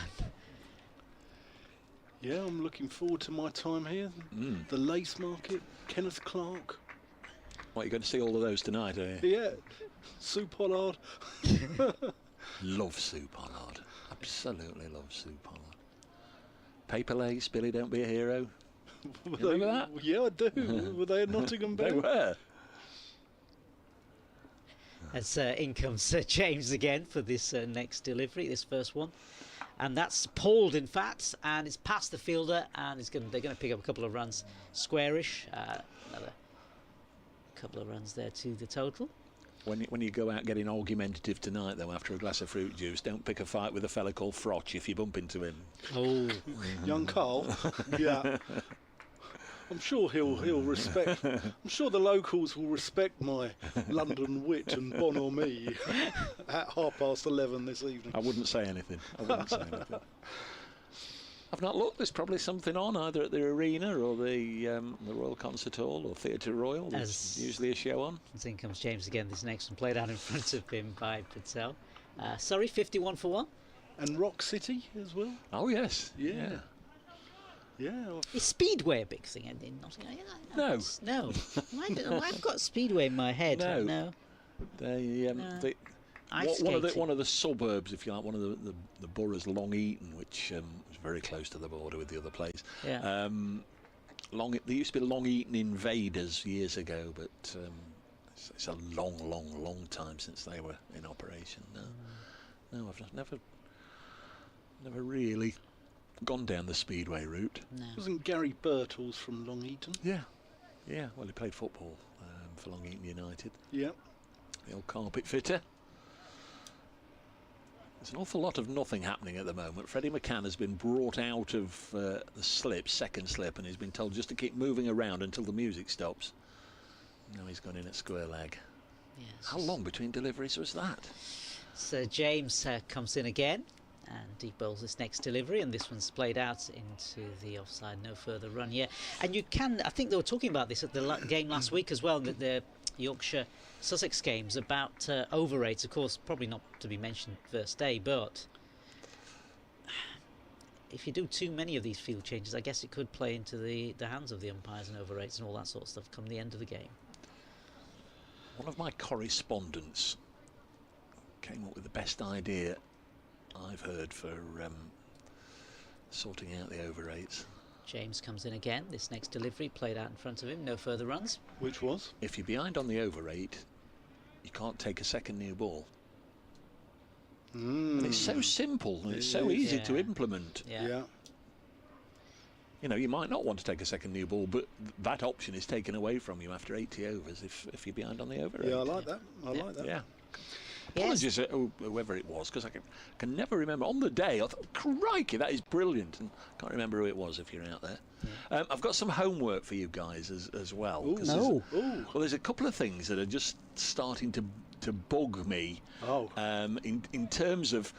Yeah, I'm looking forward to my time here. The Lace Market, Kenneth Clark. What, you're going to see all of those tonight, are you? Yeah, Sue Pollard. Love Sue Pollard. Absolutely love Sue Pollard. Paper Lace, Billy Don't Be a Hero. Remember that? Yeah, I do. Were they at Nottingham? They were. As in comes James again for this next delivery, this first one. And that's pulled, in fact, and it's past the fielder, and they're going to pick up a couple of runs squarish. Another couple of runs there to the total. When you go out getting argumentative tonight, though, after a glass of fruit juice, don't pick a fight with a fella called Frotch if you bump into him. Oh, young Carl. Yeah. I'm sure he'll respect. I'm sure the locals will respect my London wit and bonhomie at 11:30 this evening. I wouldn't say anything. I've not looked. There's probably something on either at the arena or the Royal Concert Hall or Theatre Royal. There's usually a show on. As in comes James again. This next one played out in front of him by Patel. Surrey 51 for 1. And Rock City as well. Oh yes. Yeah. Is Speedway a big thing in Nottingham? No. I've got Speedway in my head. No. One of the suburbs, if you like, one of the boroughs, Long Eaton, which was very close to the border with the other place. Yeah. There used to be Long Eaton Invaders years ago, but it's a long time since they were in operation. No, I've never really gone down the Speedway route. No. Wasn't Gary Birtles from Long Eaton? Yeah. Well, he played football for Long Eaton United. Yeah. The old carpet fitter. There's an awful lot of nothing happening at the moment. Freddie McCann has been brought out of the second slip, and he's been told just to keep moving around until the music stops. Now he's gone in at square leg. Yes. How long between deliveries was that? So James comes in again, and he bowls this next delivery, and this one's played out into the offside, no further run yet. And you can, I think they were talking about this at the game last week as well, that the Yorkshire Sussex games about over rates, of course, probably not to be mentioned first day, but if you do too many of these field changes, I guess it could play into the hands of the umpires and over rates and all that sort of stuff come the end of the game. One of my correspondents came up with the best idea I've heard for sorting out the over rates. James comes in again. This next delivery played out in front of him. No further runs. Which was? If you're behind on the over rate, you can't take a second new ball. And it's so simple and it's so easy to implement. Yeah. You know, you might not want to take a second new ball, but that option is taken away from you after 80 overs if you're behind on the over rate. Yeah, I like that. I like that. Yeah. Apologies to whoever it was, because I can never remember. On the day, I thought, crikey, that is brilliant. And I can't remember who it was if you're out there. Yeah. I've got some homework for you guys as well. Well, there's a couple of things that are just starting to bug me. In terms of,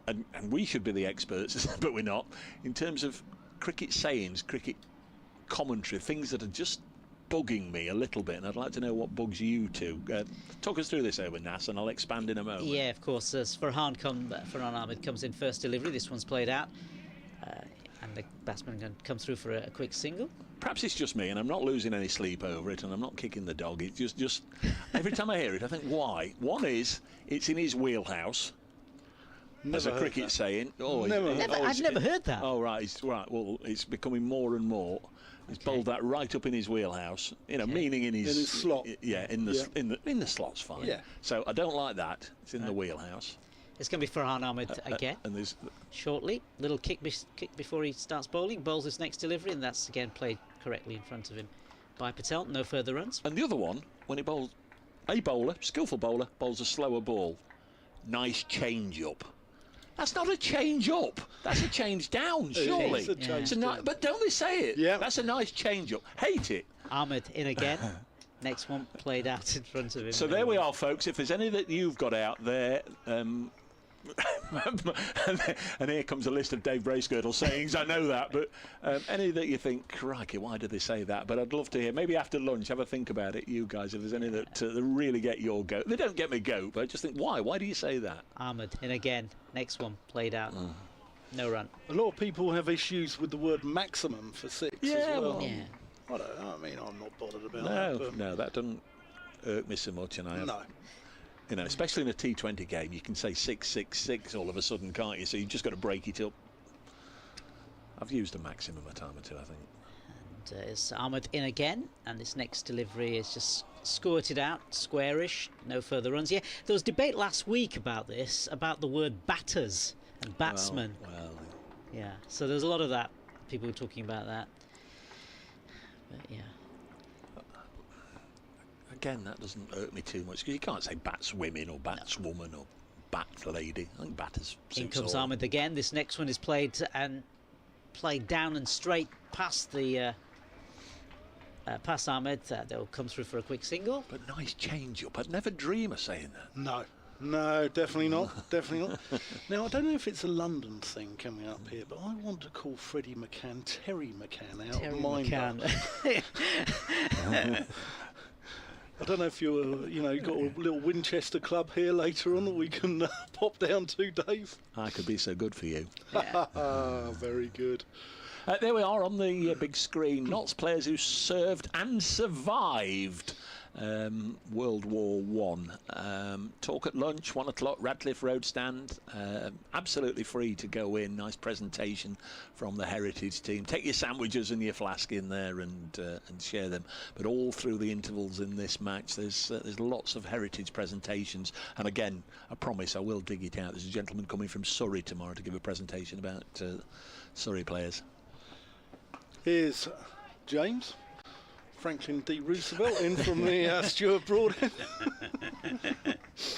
and we should be the experts, but we're not, in terms of cricket sayings, cricket commentary, things that are just bugging me a little bit, and I'd like to know what bugs you too. Talk us through this, Owen Nass, and I'll expand in a moment. Yeah, of course. As Farhan Ahmed comes in first delivery, this one's played out, and the batsman comes through for a quick single. Perhaps it's just me, and I'm not losing any sleep over it, and I'm not kicking the dog. It's just every time I hear it, I think, why? One is, it's in his wheelhouse. As a cricket saying. I've never heard that. Oh, right. Well, it's becoming more and more. He's bowled that right up in his wheelhouse, meaning in his slot. Yeah, in the slot's fine. Yeah. So I don't like that. It's in the wheelhouse. It's going to be Farhan Ahmed again. And there's shortly, little kick before he starts bowling. Bowls his next delivery, and that's again played correctly in front of him by Patel. No further runs. And the other one, when he bowls, a bowler, skillful bowler, bowls a slower ball. Nice change up. That's not a change up. That's a change down, surely. It's a change down. But don't they say it? Yeah. That's a nice change up. Hate it. Ahmed in again. Next one played out in front of him. So there we are, folks. If there's any that you've got out there, and here comes a list of Dave Bracegirdle sayings, I know that, but any that you think, crikey, why did they say that? But I'd love to hear, maybe after lunch, have a think about it, you guys, if there's any that really get your goat. They don't get me goat, but I just think, why? Why do you say that? Ahmed in again. Next one played out. No run. A lot of people have issues with the word maximum for six as well. Yeah. I mean, I'm not bothered about that. No, that doesn't irk me so much, and I have. No. You know, especially in a T20 game, you can say 666 all of a sudden, can't you? So you've just got to break it up. I've used a maximum a time or two, I think. And it's Ahmed in again, and this next delivery is just squirted out, squarish, no further runs. Yeah, there was debate last week about this, about the word batters and batsmen. Well. Yeah, so there's a lot of that. People were talking about that. But yeah. Again, that doesn't irk me too much, because you can't say batswomen or batswoman or bat lady. I think batters. In comes Ahmed again. This next one is played down and straight past the past Ahmed. They'll come through for a quick single. But nice change up. I'd never dream of saying that. No, definitely not. Definitely not. Now, I don't know if it's a London thing coming up here, but I want to call Freddie McCann Terry McCann out of mind. I don't know if you're, got a little Winchester club here later on that we can pop down to, Dave. I could be so good for you. Very good. There we are on the big screen. Notts players who served and survived World War One. Talk at lunch, 1 o'clock, Radcliffe Road stand. Absolutely free to go in. Nice presentation from the heritage team. Take your sandwiches and your flask in there and share them. But all through the intervals in this match, there's lots of heritage presentations. And again, I promise I will dig it out. There's a gentleman coming from Surrey tomorrow to give a presentation about Surrey players. Here's James. Franklin D. Roosevelt in from the Stuart Broad end.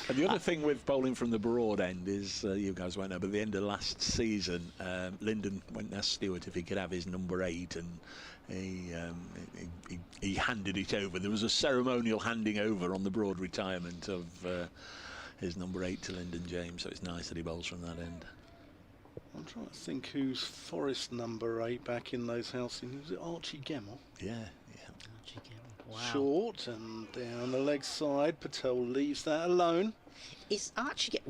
And the other thing with bowling from the Broad end is, you guys won't know, but at the end of last season, Lyndon went and asked Stuart if he could have his number 8, and he handed it over. There was a ceremonial handing over on the Broad retirement of his number 8 to Lyndon James, so it's nice that he bowls from that end. I'm trying to think who's Forest number 8 back in those housing. Was it Archie Gemmell? Yeah. Archie Gemmell. Wow. Short and down the leg side. Patel leaves that alone. Was Archie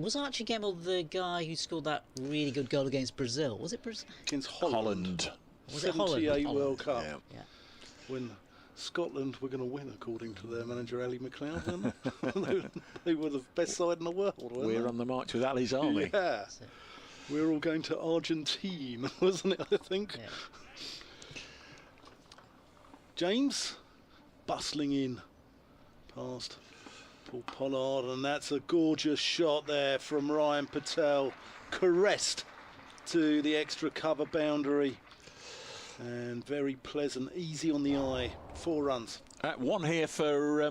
Gemmell the guy who scored that really good goal against Brazil? Was it Brazil? Against Holland. Was it Holland? 78 World Cup. Yeah. When Scotland were going to win, according to their manager Ali McLeod, weren't they? They were the best side in the world, weren't We're they? on the march with Ali's army. Yeah. We're all going to Argentina, wasn't it, I think? Yeah. James, bustling in past Paul Pollard, and that's a gorgeous shot there from Ryan Patel. Caressed to the extra cover boundary. And very pleasant, easy on the eye. 4 runs. 1 here for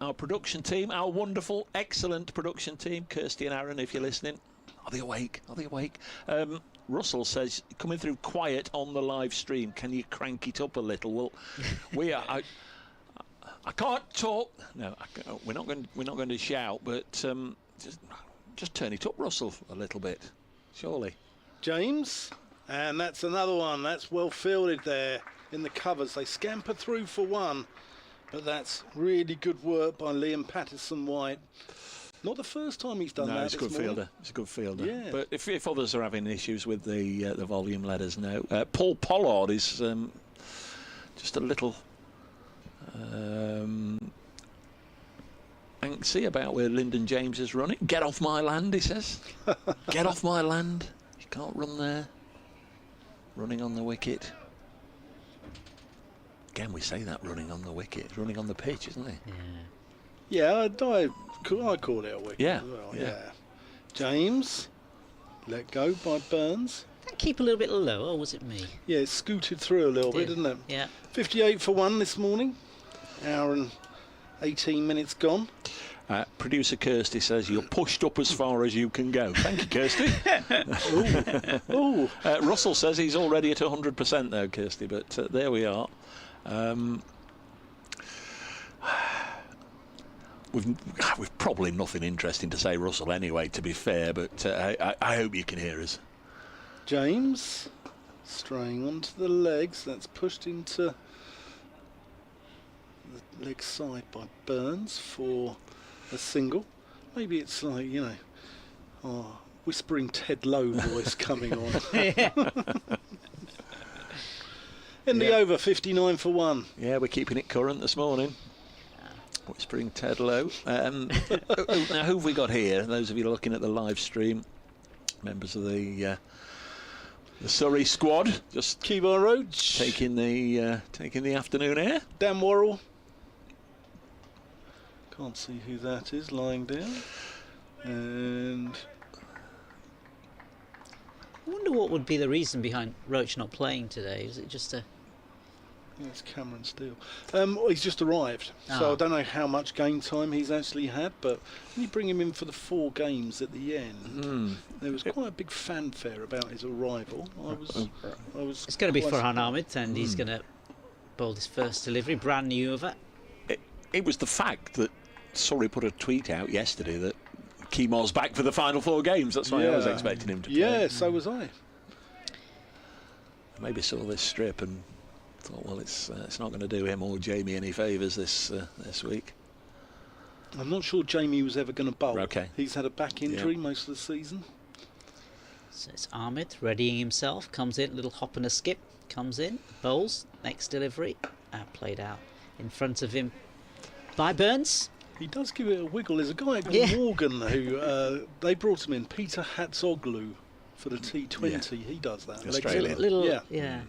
our production team, our wonderful, excellent production team. Kirsty and Aaron, if you're listening. Are they awake? Russell says, coming through quiet on the live stream. Can you crank it up a little? Well, we are. I can't talk. No, we're not going to shout, but just turn it up, Russell, a little bit, surely. James, and that's another one. That's well fielded there in the covers. They scamper through for 1, but that's really good work by Liam Patterson-White. Not the first time he's done that. No, he's a good fielder. He's a good fielder. Yeah. But if others are having issues with the volume, let us know. Paul Pollard is just a little angsty about where Lyndon James is running. Get off my land, he says. Get off my land. You can't run there. Running on the wicket. Again, we say that, running on the wicket. Running on the pitch, isn't he? Yeah, I call it a wicket Yeah, as well. yeah. James, let go by Burns. Did that keep a little bit low, or was it me? Yeah, it scooted through a little bit, didn't it? Yeah. 58 for 1 this morning. Hour and 18 minutes gone. Producer Kirsty says you're pushed up as far as you can go. Thank you, Kirsty. Ooh. Russell says he's already at 100% though, Kirsty, but there we are. We've probably nothing interesting to say, Russell, anyway, to be fair, but I hope you can hear us. James, straying onto the legs. That's pushed into the leg side by Burns for a single. Maybe it's like, whispering Ted Lowe voice coming on. In the over, 59 for 1. Yeah, we're keeping it current this morning. Whispering Ted Lowe. Now, who have we got here? Those of you looking at the live stream, members of the Surrey squad, just Keybar Roach taking the afternoon air. Dan Worrell. Can't see who that is lying down. And I wonder what would be the reason behind Roach not playing today. Was it just a... it's Cameron Steele. He's just arrived, so I don't know how much game time he's actually had, but when you bring him in for the 4 games at the end, there was quite a big fanfare about his arrival. I was. It's going to be Farhan Ahmed, and he's going to bowl his first delivery, brand new over. It was the fact that Surrey put a tweet out yesterday that Keemar's back for the final 4 games. That's why I was expecting him to play. Yeah, so was I. Maybe saw this strip and thought, well, it's not going to do him or Jamie any favours this week. I'm not sure Jamie was ever going to bowl. Okay. He's had a back injury most of the season. So it's Ahmed readying himself, comes in, little hop and a skip, comes in, bowls, next delivery, played out in front of him. by Burns. He does give it a wiggle. There's a guy at Yeah. Morgan who they brought him in, Peter Hatzoglu, for the T20. Yeah. He does that. Australian. Little, Yeah. yeah.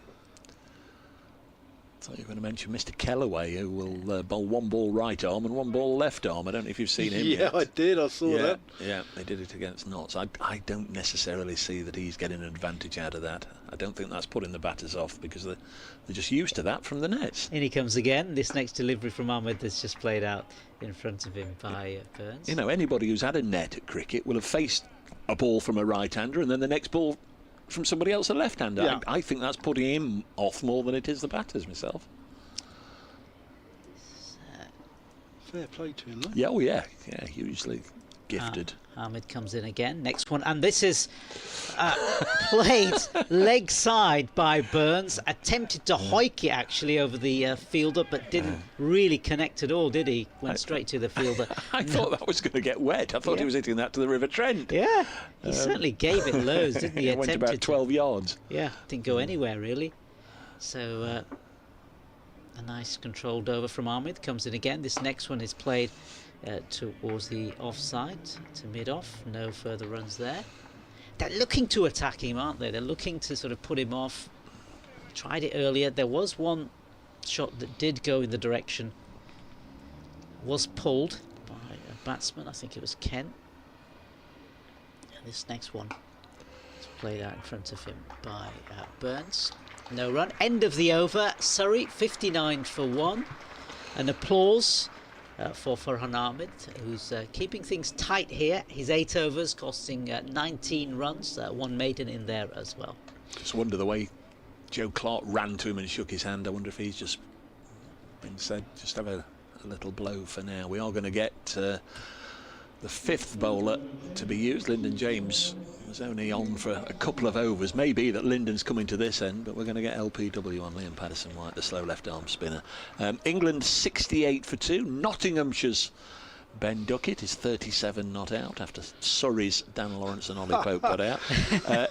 I thought you were going to mention Mr. Kellaway, who will bowl one ball right arm and one ball left arm. I don't know if you've seen him Yeah, yet. I did. I saw that. Yeah, they did it against Notts. I don't necessarily see that he's getting an advantage out of that. I don't think that's putting the batters off because they're just used to that from the nets. In he comes again. This next delivery from Ahmed that's just played out in front of him by Burns. You know, anybody who's had a net at cricket will have faced a ball from a right-hander and then the next ball from somebody else, a left-hander. Yeah. I think that's putting him off more than it is the batters myself. Fair play to him, though. Yeah, oh yeah, hugely gifted. Ahmed comes in again. Next one, and this is played leg side by Burns. Attempted to hoik it actually over the fielder, but didn't really connect at all, did he? Went straight to the fielder. I thought that was going to get wet. I thought he was hitting that to the River Trent. Yeah, he certainly gave it loads, didn't he? It went about 12 yards. Yeah, didn't go anywhere really. So a nice controlled over from Ahmed comes in again. This next one is played towards the offside, to mid-off. No further runs there. They're looking to attack him, aren't they? They're looking to sort of put him off. Tried it earlier. There was one shot that did go in the direction. Was pulled by a batsman. I think it was Kent. And this next one is played out in front of him by Burns. No run. End of the over. Surrey 59 for 1. An applause for Farhan Ahmed, who's keeping things tight here. His 8 overs costing 19 runs. One maiden in there as well. Just wonder the way Joe Clark ran to him and shook his hand. I wonder if he's just been said, just have a little blow for now. We are going to get the 5th bowler to be used. Lyndon James was only on for a couple of overs. Maybe that Lyndon's coming to this end, but we're going to get LPW on Liam Patterson-White, the slow left-arm spinner. England 68 for 2. Nottinghamshire's Ben Duckett is 37 not out after Surrey's Dan Lawrence and Ollie Pope got out.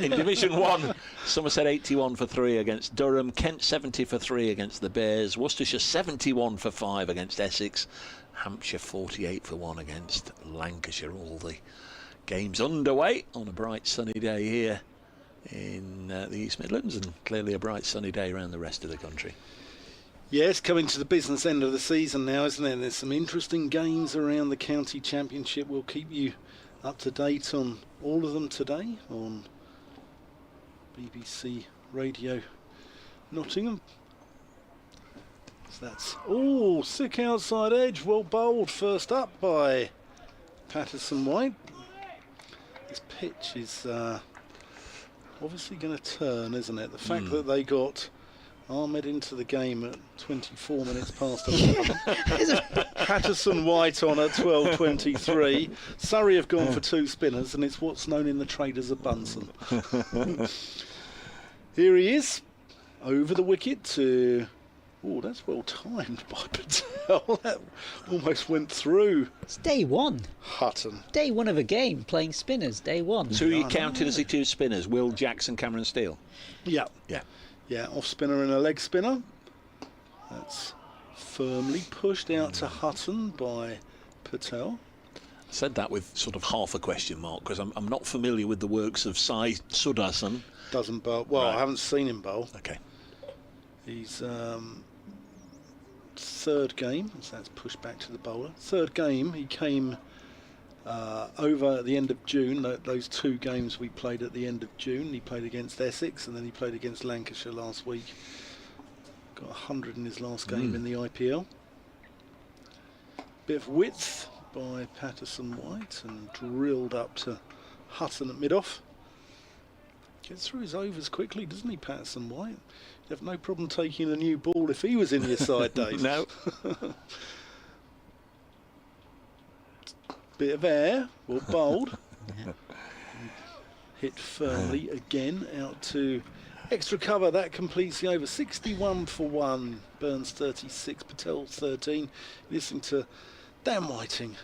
In Division 1, Somerset 81 for 3 against Durham. Kent 70 for 3 against the Bears. Worcestershire 71 for 5 against Essex. Hampshire 48 for 1 against Lancashire. All the games underway on a bright sunny day here in the East Midlands, and clearly a bright sunny day around the rest of the country. Yeah, it's coming to the business end of the season now, isn't it? There's some interesting games around the county championship. We'll keep you up to date on all of them today on BBC Radio Nottingham. So that's sick outside edge, well bowled. First up by Patterson-White. This pitch is obviously going to turn, isn't it? The fact that they got Ahmed into the game at 24 minutes past 11. Patterson-White on at 12:23. Surrey have gone for 2 spinners, and it's what's known in the trade as a Bunsen. Here he is, over the wicket to... Oh, that's well timed by Patel. That almost went through. It's day one. Hutton. Day one of a game, playing spinners, day one. So you counted as the 2 spinners, Will Jackson, Cameron Steele? Yeah. Yeah. Yeah, off spinner and a leg spinner. That's firmly pushed out to Hutton by Patel. I said that with sort of half a question mark because I'm not familiar with the works of Sai Sudarsan. Doesn't bowl. Well, Right. I haven't seen him bowl. Okay. He's third game, so that's pushed back to the bowler. Third game, he came over at the end of June. Those 2 games we played at the end of June. He played against Essex and then he played against Lancashire last week. Got 100 in his last game in the IPL. Bit of width by Patterson-White and drilled up to Hutton at mid-off. Gets through his overs quickly, doesn't he, Patterson-White? You'd have no problem taking a new ball if he was in your side, Dave. No. Bit of air, well bowled. Hit firmly again out to extra cover. That completes the over. 61 for 1. Burns 36, Patel 13. Listening to Dan Whiting,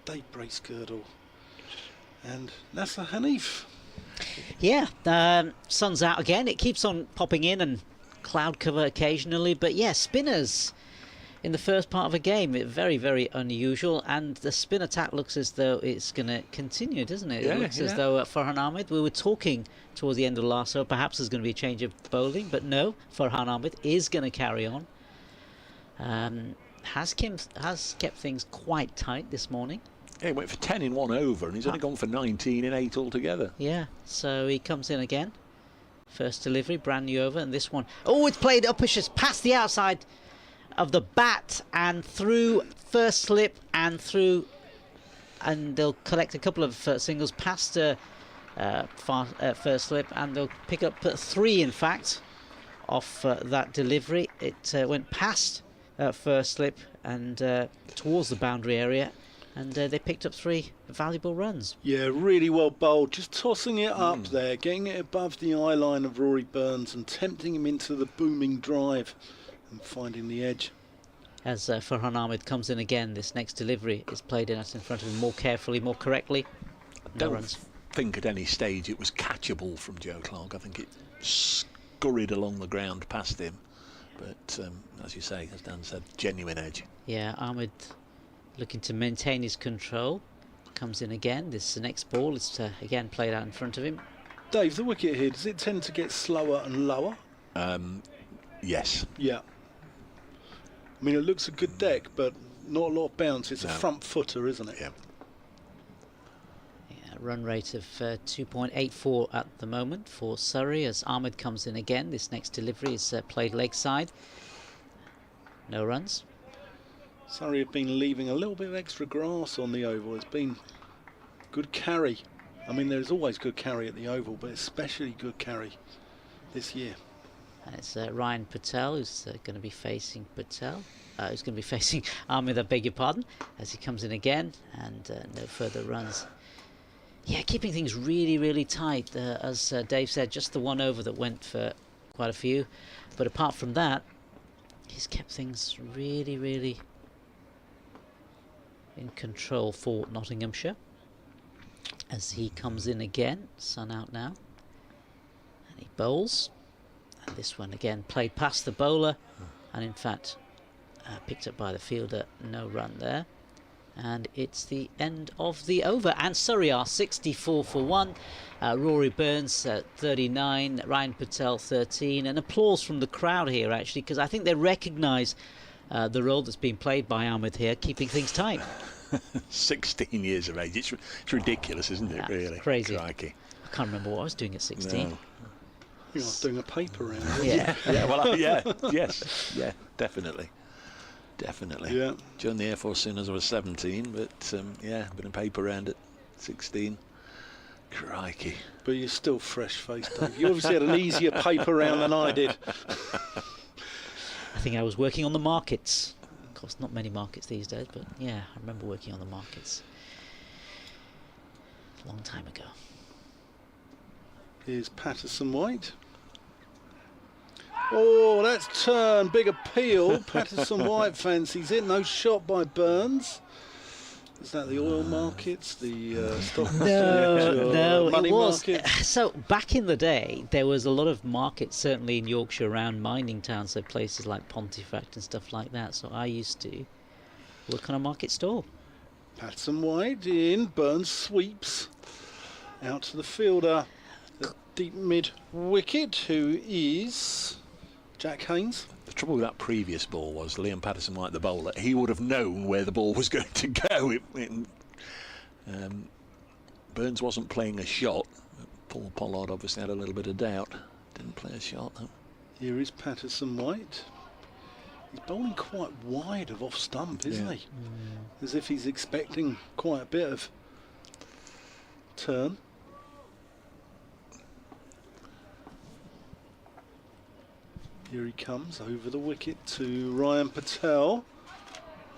Dave Bracegirdle and Nasser Hanif. Yeah, sun's out again. It keeps on popping in and cloud cover occasionally, but yeah, spinners in the first part of a game. Very, very unusual, and the spin attack looks as though it's going to continue, doesn't it? Yeah, It looks as though Farhan Ahmed, we were talking towards the end of the last over, perhaps there's going to be a change of bowling, but no, Farhan Ahmed is going to carry on. Has kept things quite tight this morning. Yeah, he went for 10 in 1 over, and he's only gone for 19 in 8 altogether. Yeah, so he comes in again. First delivery, brand new over, and this one, oh, it's played up, it's just past the outside of the bat and through first slip and through, and they'll collect a couple of singles past first slip, and they'll pick up 3 in fact off that delivery. It went past first slip and towards the boundary area, and they picked up 3 valuable runs. Yeah, really well bowled, just tossing it up there, getting it above the eye line of Rory Burns and tempting him into the booming drive and finding the edge. As Farhan Ahmed comes in again, this next delivery is played in front of him more carefully, more correctly. No runs. Think at any stage it was catchable from Joe Clarke. I think it scurried along the ground past him, but as you say, as Dan said, genuine edge. Yeah, Ahmed looking to maintain his control. Comes in again. This next ball is again played out in front of him. Dave, the wicket here, does it tend to get slower and lower? Yes. Yeah. I mean, it looks a good deck, but not a lot of bounce. It's a front footer, isn't it? Yeah. Yeah, run rate of 2.84 at the moment for Surrey as Ahmed comes in again. This next delivery is played leg side. No runs. Surrey have been leaving a little bit of extra grass on the oval. It's been good carry. I mean, there's always good carry at the oval, but especially good carry this year. And it's Ryan Patel who's going to be facing who's going to be facing Ahmed, I beg your pardon, as he comes in again, and no further runs. Yeah, keeping things really, really tight. As Dave said, just the 1 over that went for quite a few. But apart from that, he's kept things really, really in control for Nottinghamshire. As he comes in again, sun out now, and he bowls. And this one again played past the bowler, and in fact picked up by the fielder. No run there, and it's the end of the over. And Surrey are 64 for 1. Rory Burns 39, Ryan Patel 13, and applause from the crowd here actually, because I think they recognise the role that's been played by Ahmed here, keeping things tight. 16 years of age. It's ridiculous, isn't it? Really crazy. Crikey. I can't remember what I was doing at 16. No. You're not doing a paper round. Yeah. Yes, yeah, definitely. Yeah. Joined the Air Force soon as I was 17, but yeah, been a paper round at 16. Crikey. But you're still fresh-faced, Dave. You obviously had an easier paper round than I did. I think I was working on the markets. Of course, not many markets these days, but yeah, I remember working on the markets a long time ago. Here's Patterson White. Oh, that's turn, big appeal. Patterson White fancies it. No shot by Burns. Is that the oil markets, the stock No, money it was. markets? So back in the day, there was a lot of markets, certainly in Yorkshire around mining towns, so places like Pontefract and stuff like that. So I used to work on a market stall. Patterson White in, Burns sweeps out to the fielder. The deep mid wicket, who is Jack Haynes. The trouble with that previous ball was Liam Patterson-White, the bowler, he would have known where the ball was going to go. Burns wasn't playing a shot. Paul Pollard obviously had a little bit of doubt. Didn't play a shot, though. Here is Patterson-White. He's bowling quite wide of off stump, isn't he? As if he's expecting quite a bit of turn. Here he comes over the wicket to Ryan Patel.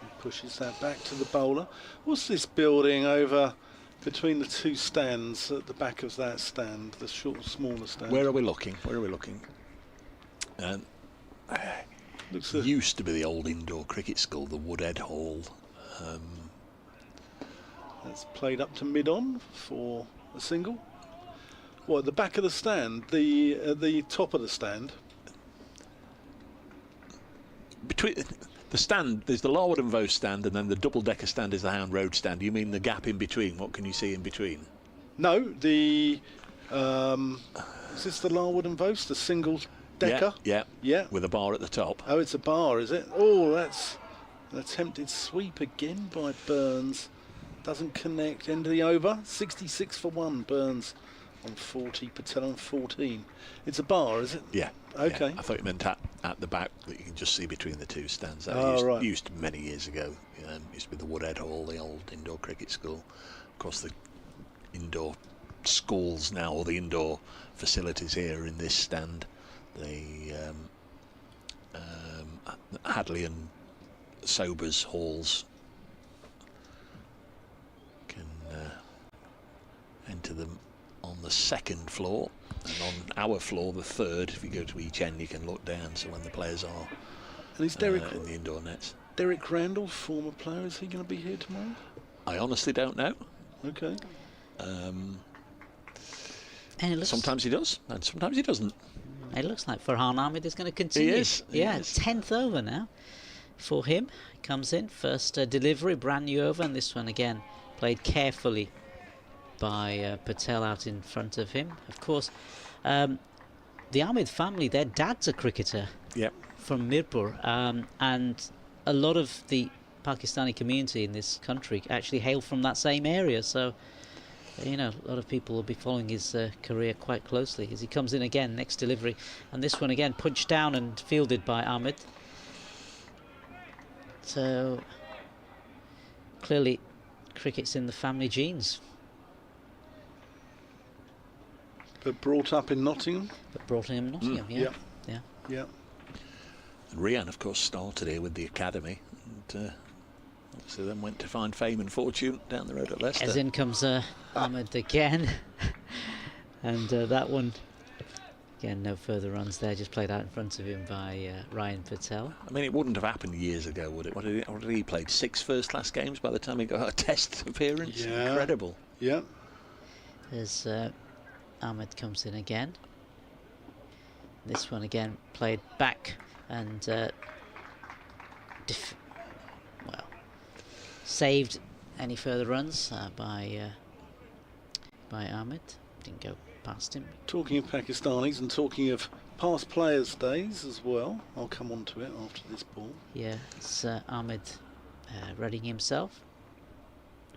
He pushes that back to the bowler. What's this building over between the 2 stands at the back of that stand, the smaller stand? Where are we looking? Looks used to be the old indoor cricket school, the Woodhead Hall. That's played up to mid-on for a single. What, at the back of the stand? The top of the stand? The stand, there's the Larwood and Vaux stand, and then the double-decker stand is the Hound Road stand. You mean the gap in between? What can you see in between? No, the is this the Larwood and Vaux, the single decker? Yeah. With a bar at the top. Oh, it's a bar, is it? Oh, that's an attempted sweep again by Burns. Doesn't connect. End of the over. 66 for 1. Burns on 40. Patel on 14. It's a bar, is it? Yeah. Okay. Yeah. I thought you meant at the back that you can just see between the two stands. That used many years ago. Used to be the Woodhead Hall, the old indoor cricket school. Of course, the indoor schools now, or the indoor facilities here in this stand, the Hadley and Sobers halls, can enter them on the second floor, and on our floor, the third. If you go to each end, you can look down, so when the players are and is Derek in the indoor nets. Derek Randall, former player, is he going to be here tomorrow? I honestly don't know. Okay. And it looks, sometimes he does, and sometimes he doesn't. It looks like Farhan Ahmed is going to continue. He is. 10th over now for him. He comes in, first delivery, brand new over, and this one again played carefully by Patel out in front of him. Of course, the Ahmed family, their dad's a cricketer. Yep. From Mirpur, and a lot of the Pakistani community in this country actually hail from that same area, so a lot of people will be following his career quite closely as he comes in again, next delivery, and this one again punched down and fielded by Ahmed. So clearly cricket's in the family genes. But brought up in Nottingham? Yeah. And Rian, of course, started here with the academy, and so then went to find fame and fortune down the road at Leicester. As in comes Ahmed again, and that one, again, no further runs there, just played out in front of him by Ryan Patel. I mean, it wouldn't have happened years ago, would it? What did he played? 6 first-class games by the time he got a test appearance? Yeah. Incredible. Yeah. As Ahmed comes in again. This one again played back and saved any further runs by Ahmed. Didn't go past him. Talking of Pakistanis and talking of past players' days as well, I'll come on to it after this ball. Yeah, it's Ahmed readying himself.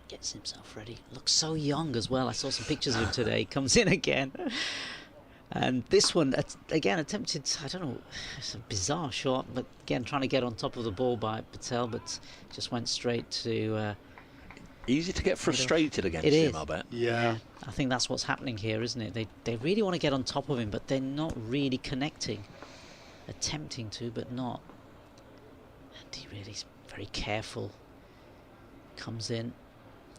Gets himself ready. Looks so young as well. I saw some pictures of him today. Comes in again. And this one, again, attempted, I don't know, it's a bizarre shot, but again, trying to get on top of the ball by Patel, but just went straight to... Easy to get frustrated against him, I bet. Yeah. I think that's what's happening here, isn't it? They really want to get on top of him, but they're not really connecting. Attempting to, but not. And he really is very careful. Comes in.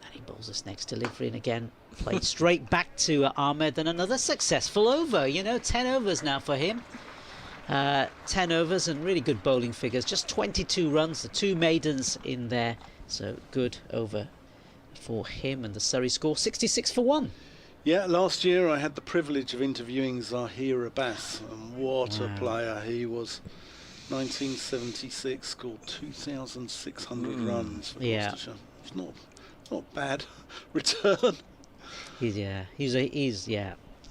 And he bowls this next delivery, and again played straight back to Ahmed, and another successful over. 10 overs now for him. 10 overs and really good bowling figures. Just 22 runs, the 2 maidens in there. So good over for him, and the Surrey score 66 for 1. Yeah, last year I had the privilege of interviewing Zahir Abbas, and what a player he was. 1976, scored 2,600 runs for Gloucestershire. It's not bad return. He's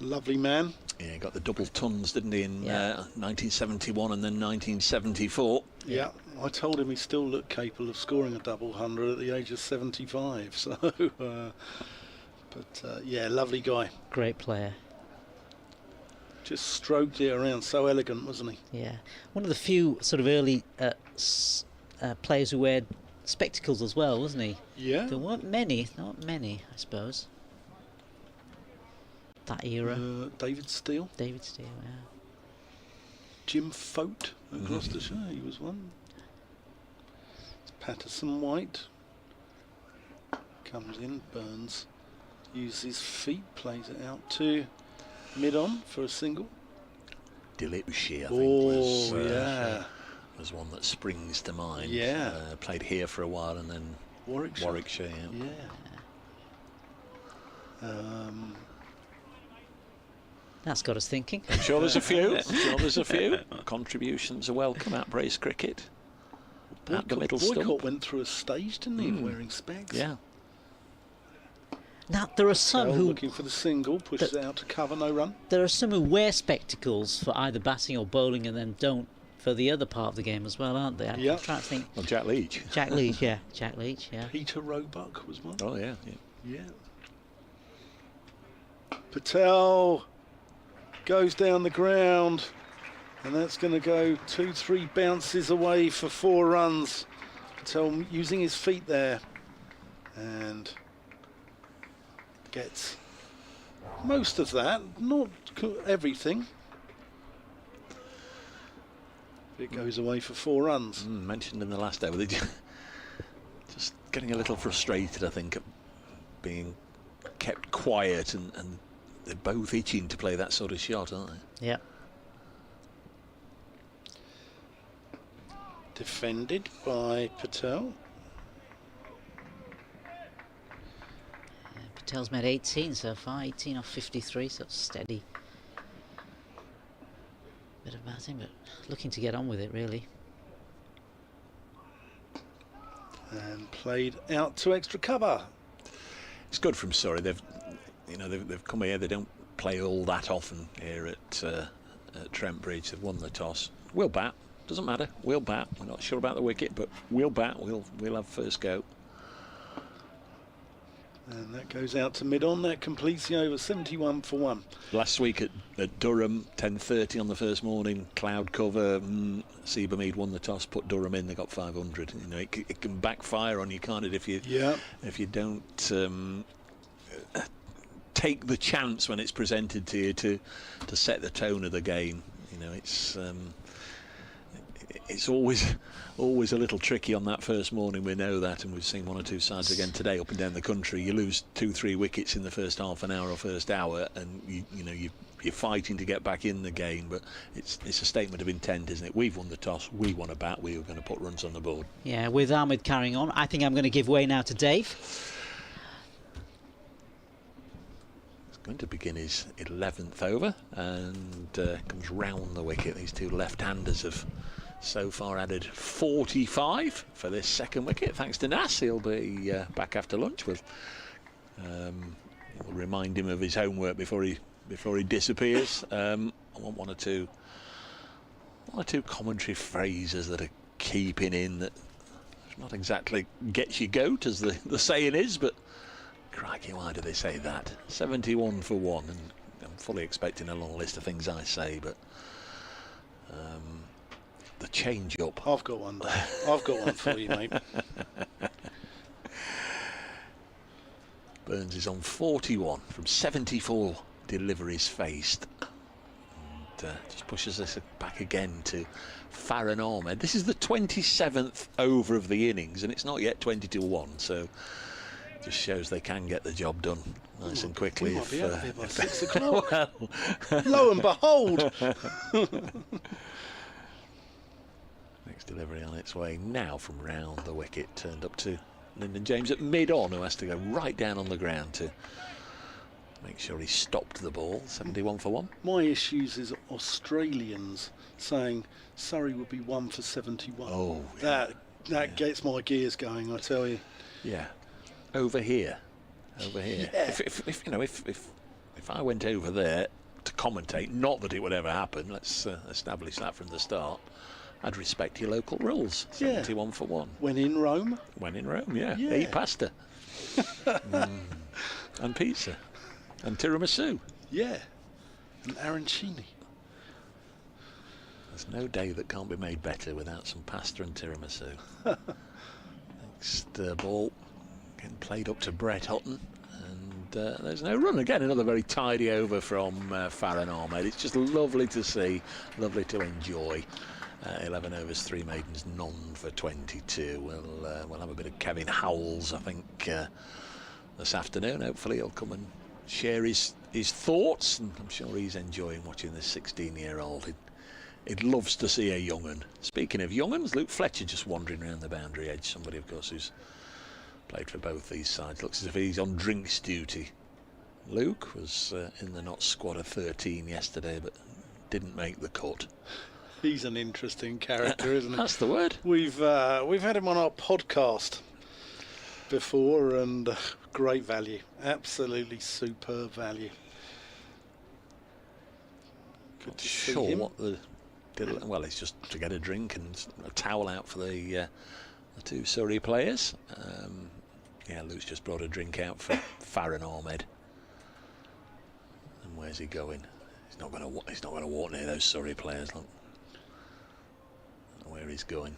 Lovely man. Yeah, he got the double tons, didn't he, in 1971 and then 1974. Yeah, I told him he still looked capable of scoring a double 100 at the age of 75. So, yeah, lovely guy. Great player. Just stroked it around, so elegant, wasn't he? Yeah, one of the few sort of early players who wear spectacles as well, wasn't he? Yeah. There weren't many, not many, I suppose. That era. David Steele. Yeah. Jim Fote at Gloucestershire, he was one. It's Patterson White. Comes in, Burns. Uses his feet, plays it out to mid-on for a single. Dilipshi, I think, was one that springs to mind. Yeah. Played here for a while and then Warwickshire. That's got us thinking. I'm sure there's a few. Contributions are welcome at Brace Cricket. at the middle stump. Boycott went through a stage, didn't he, wearing specs? Yeah. Now there are some Patel who looking for the single, pushes it out to cover, no run. there are some who wear spectacles for either batting or bowling and then don't for the other part of the game as well, aren't they? I'm Yep. trying to think. Well, Jack Leach. Jack Leach, yeah. Jack Leach, yeah. Peter Roebuck was one. Oh, yeah. Yeah. Patel goes down the ground, and that's going to go 2-3 bounces away for 4 runs. Patel using his feet there, and gets most of that, not everything. It goes away for 4 runs. Mentioned in the last over, they just getting a little frustrated, I think, at being kept quiet, and they're both itching to play that sort of shot, aren't they? Yeah. Defended by Patel. Patel's made 18 so far, 18 off 53, so it's steady. Bit of batting, but looking to get on with it, really. And played out to extra cover. It's good from Surrey. They've come here. They don't play all that often here at Trent Bridge. They've won the toss. We'll bat. Doesn't matter. We'll bat. We're not sure about the wicket, but we'll bat. We'll have first go. And that goes out to mid-on. That completes the over, 71 for 1. Last week at Durham, 10:30 on the first morning, cloud cover. Seabermead won the toss, put Durham in. They got 500. You know, it can backfire on you, can't it? If you don't take the chance when it's presented to you to set the tone of the game. You know, it's always a little tricky on that first morning. We know that, and we've seen 1 or 2 sides again today up and down the country. You lose 2-3 wickets in the first half an hour or first hour, and you're fighting to get back in the game. But it's a statement of intent, isn't it? We've won the toss. We want to bat. We were going to put runs on the board. Yeah, with Ahmed carrying on, I think I'm going to give way now to Dave. He's going to begin his 11th over, and comes round the wicket. These 2 left-handers have so far added 45 for this second wicket, thanks to Nas. He'll be back after lunch. We'll remind him of his homework before he disappears. I want one or two commentary phrases that are keeping in that not exactly gets you goat, as the saying is, but crikey, why do they say that? 71 for 1, and I'm fully expecting a long list of things I say, but the change up. I've got one, Dave. I've got one for you, mate. Burns is on 41 from 74 deliveries faced. And just pushes us back again to Farhan Ahmed. This is the 27th over of the innings, and it's not yet 20-1, so just shows they can get the job done nice and quickly. We might be out of here by 6 o'clock. Well, lo and behold. Next delivery on its way now from round the wicket, turned up to Lyndon James at mid-on, who has to go right down on the ground to make sure he stopped the ball. 71 for 1. My issues is Australians saying Surrey would be 1 for 71. Oh, that gets my gears going, I tell you. Yeah, over here. Yeah. If I went over there to commentate, not that it would ever happen, let's establish that from the start, I'd respect your local rules. 71 for 1. When in Rome? When in Rome, yeah. Eat pasta. And pizza. And tiramisu. Yeah. And arancini. There's no day that can't be made better without some pasta and tiramisu. Next ball getting played up to Brett Hutton. And there's no run. Again, another very tidy over from Farhan Ahmed. It's just lovely to see, lovely to enjoy. 11 overs, 3 maidens, none for 22. We'll have a bit of Kevin Howells, I think, this afternoon. Hopefully he'll come and share his thoughts, and I'm sure he's enjoying watching this 16-year-old. It loves to see a young'un. Speaking of young'uns, Luke Fletcher just wandering around the boundary edge. Somebody, of course, who's played for both these sides. Looks as if he's on drinks duty. Luke was in the Notts squad of 13 yesterday, but didn't make the cut. He's an interesting character, isn't he? That's the word. We've had him on our podcast before, and great value, absolutely superb value. Good to see Sure, him. what the well, it's just to get a drink and a towel out for the two Surrey players. Yeah, Luke's just brought a drink out for Farron Ahmed. And where's he going? He's not going to walk near those Surrey players. Look where he's going.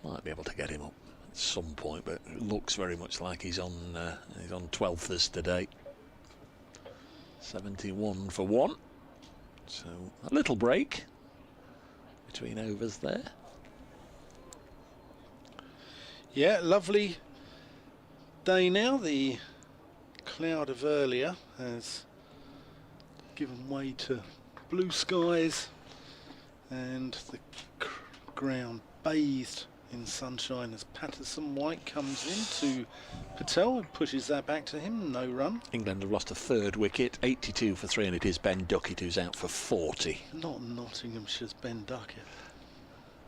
Might be able to get him up at some point, but it looks very much like he's on 12th today. 71 for 1. So a little break between overs there. Yeah, lovely day now. The cloud of earlier has given way to blue skies, and the ground bathed in sunshine as Patterson White comes in to Patel and pushes that back to him. No run. England have lost a third wicket, 82 for 3, and it is Ben Duckett who's out for 40. Not Nottinghamshire's Ben Duckett.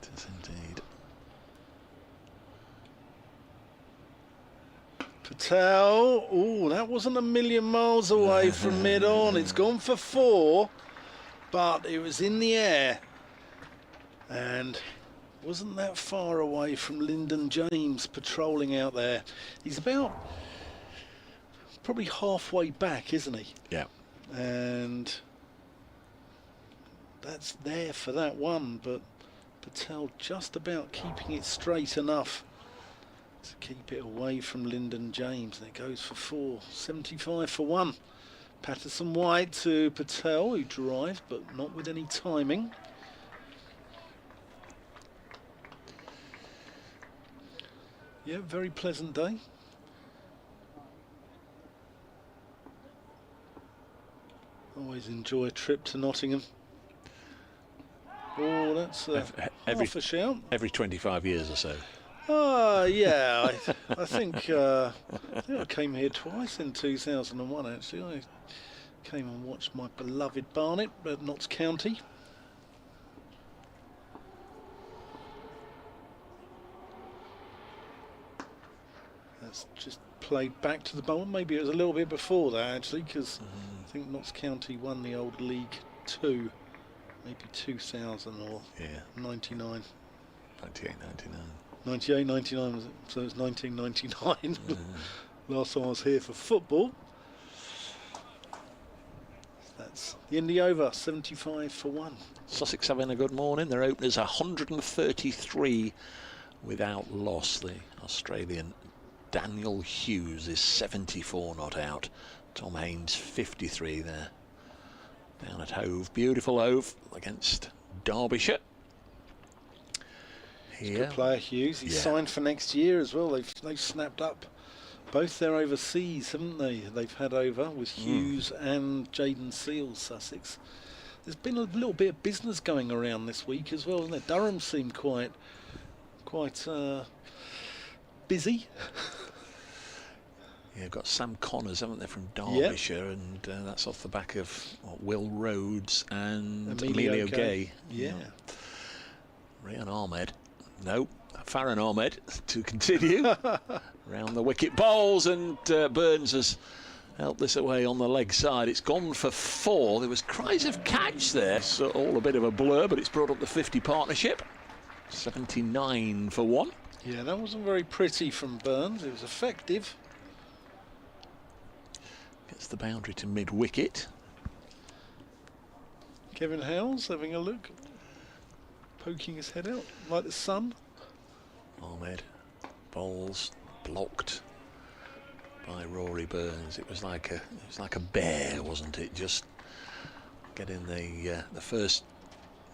It is indeed. Patel, oh, that wasn't a million miles away from mid-on. It's gone for 4, but it was in the air and wasn't that far away from Lyndon James patrolling out there. He's about probably halfway back, isn't he? Yeah. And that's there for that one, but Patel just about keeping it straight enough to keep it away from Lyndon James, and it goes for 4. 75 for 1. Patterson White to Patel, who drives but not with any timing. Yeah, very pleasant day. Always enjoy a trip to Nottingham. Oh, that's half a shout. Every 25 years or so. Yeah, I think I came here twice in 2001 actually. I came and watched my beloved Barnet at Notts County. That's just played back to the bowl. Maybe it was a little bit before that actually, because I think Notts County won the old League 2, maybe 2000 or 99. 98, 99. 98, 99 was it? So it's 1999. Last time I was here for football. That's the end of the over, 75 for 1. Sussex having a good morning. Their openers 133 without loss. The Australian Daniel Hughes is 74 not out. Tom Haynes 53 there. Down at Hove. Beautiful Hove against Derbyshire. Good player Hughes. He's signed for next year as well. They've snapped up both their overseas, haven't they? They've had over with Hughes and Jaden Seals, Sussex. There's been a little bit of business going around this week as well, hasn't there? Durham seemed quite busy. Yeah, got Sam Connors, haven't they, from Derbyshire, and that's off the back of Will Rhodes and Emilio Gay. Yeah. Ryan Ahmed. No, Farron Ahmed to continue. Round the wicket bowls, and Burns has helped this away on the leg side. It's gone for 4. There was cries of catch there. So all a bit of a blur, but it's brought up the 50 partnership. 79 for 1. Yeah, that wasn't very pretty from Burns. It was effective. Gets the boundary to mid-wicket. Kevin Howells having a look. Poking his head out like the sun. Ahmed bowls blocked by Rory Burns. It was like a bear, wasn't it? Just getting the first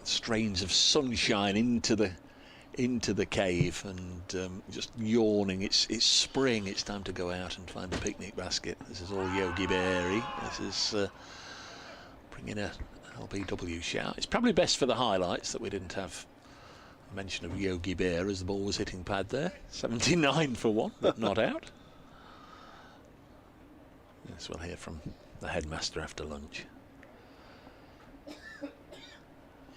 strains of sunshine into the cave, and just yawning. It's spring. It's time to go out and find a picnic basket. This is all Yogi Berry. This is bringing a LBW shout. It's probably best for the highlights that we didn't have a mention of Yogi Bear as the ball was hitting pad there. 79 for 1, but not out. Yes, we'll hear from the headmaster after lunch.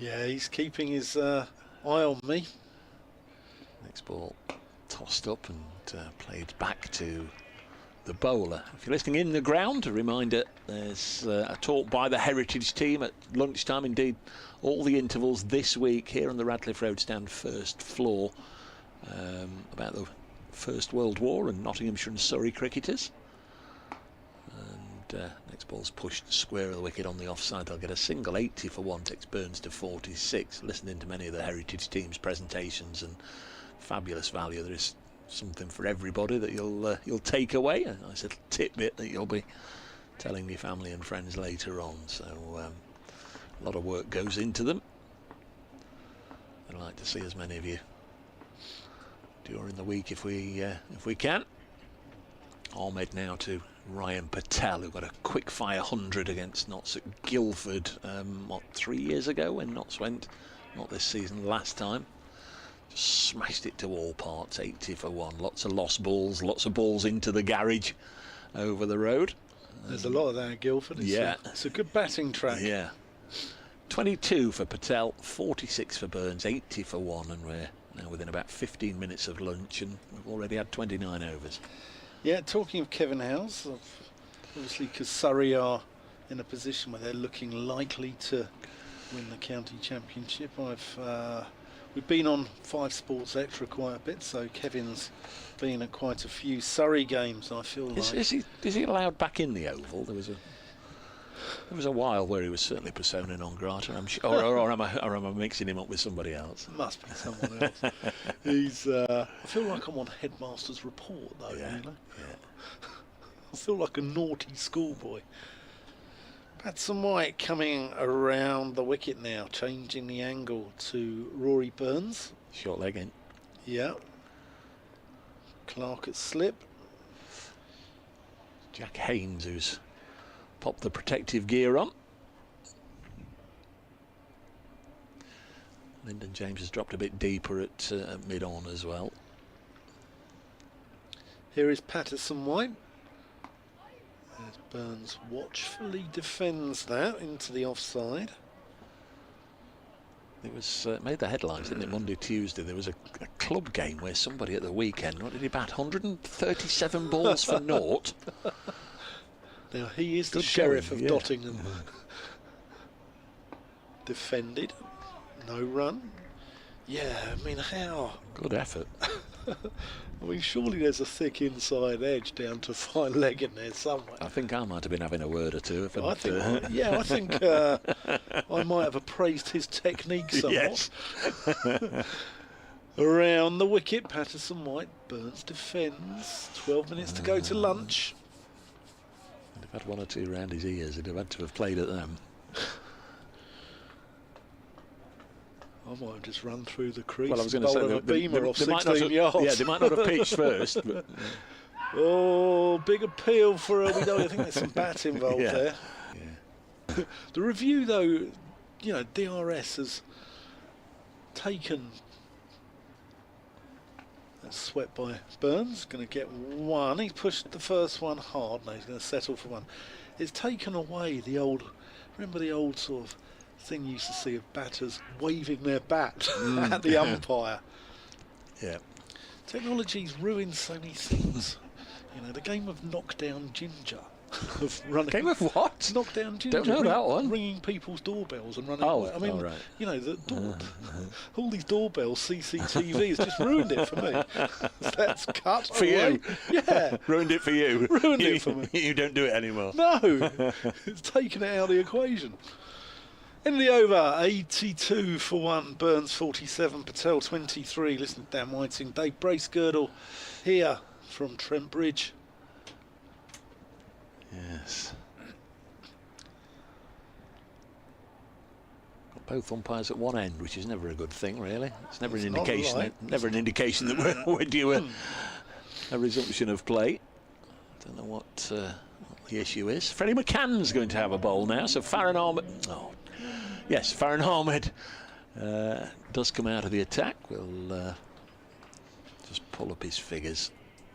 Yeah, he's keeping his eye on me. Next ball tossed up and played back to the bowler. If you're listening in the ground, a reminder, there's a talk by the Heritage team at lunchtime, indeed all the intervals this week here on the Radcliffe Road Stand first floor, about the First World War and Nottinghamshire and Surrey cricketers. And next ball's pushed square of the wicket on the offside. They'll get a single. 80 for 1 takes Burns to 46. Listening to many of the Heritage team's presentations, and fabulous value. There is something for everybody that you'll take away. A nice little tidbit that you'll be telling your family and friends later on. So a lot of work goes into them. I'd like to see as many of you during the week if we can. Ahmed now to Ryan Patel, who got a quick fire 100 against Notts at Guildford 3 years ago when Notts went, not this season, last time. Just smashed it to all parts. 80 for 1. Lots of lost balls, lots of balls into the garage over the road. There's a lot of that at Guildford. It's a good batting track. Yeah. 22 for Patel, 46 for Burns, 80 for 1, and we're now within about 15 minutes of lunch, and we've already had 29 overs. Yeah, talking of Kevin Howes, obviously because Surrey are in a position where they're looking likely to win the county championship. We've been on 5 Sports Extra quite a bit, so Kevin's been at quite a few Surrey games, I feel like. Is he allowed back in the Oval? There was a while where he was certainly persona non grata, I'm sure, or am I mixing him up with somebody else? Must be someone else. He's. I feel like I'm on Headmaster's Report, though. Yeah, you know? yeah. I feel like a naughty schoolboy. Patson White coming around the wicket now, changing the angle to Rory Burns. Short leg in. Yeah. Clark at slip. Jack Haynes, who's popped the protective gear on. Lyndon James has dropped a bit deeper at mid-on as well. Here is Patterson White. As Burns watchfully defends that into the offside. It was made the headlines, didn't it? Monday, Tuesday. There was a club game where somebody at the weekend, what did he bat? 137 balls for naught. Now he is the Good sheriff going, of yeah. Nottingham. Defended, no run. Yeah, I mean, how? Good effort. I mean, surely there's a thick inside edge down to fine leg in there somewhere. I think I might have been having a word or two. If I think I might have appraised his technique somewhat. Yes. Around the wicket, Patterson White. Burns defends. 12 minutes to go to lunch. If he'd had one or two round his ears, he'd have had to have played at them. I might have just run through the crease. Well, I was going to say, a beamer off 16 yards. Yeah, they might not have pitched first. But, Oh, big appeal for I think there's some bat involved Yeah. there. Yeah. The review, though, you know, DRS has taken. That's swept by Burns. Going to get one. He's pushed the first one hard. Now he's going to settle for one. It's taken away the old. Remember the old sort of thing you used to see of batters waving their bat at the umpire. Yeah. Technology's ruined so many things. You know, the game of knockdown ginger. Of running. Game of what? Knockdown ginger. Don't know that one. Ringing people's doorbells and running Oh, away. I mean, right. you know, all these doorbells, CCTV has just ruined it for me. That's cut For away. you? Yeah. Ruined it for you. Ruined it for me. You don't do it anymore. No. It's taken it out of the equation. End of the over, 82 for 1, Burns 47, Patel 23. Listen to Dan Whiting, Dave Bracegirdle here from Trent Bridge. Yes. Got both umpires at one end, which is never a good thing, really. It's never an indication. Never an indication that we're due a resumption of play. Don't know what the issue is. Freddie McCann's going to have a bowl now, so Farron Ahmed. Oh. Yes, Farron Ahmed does come out of the attack. We'll just pull up his figures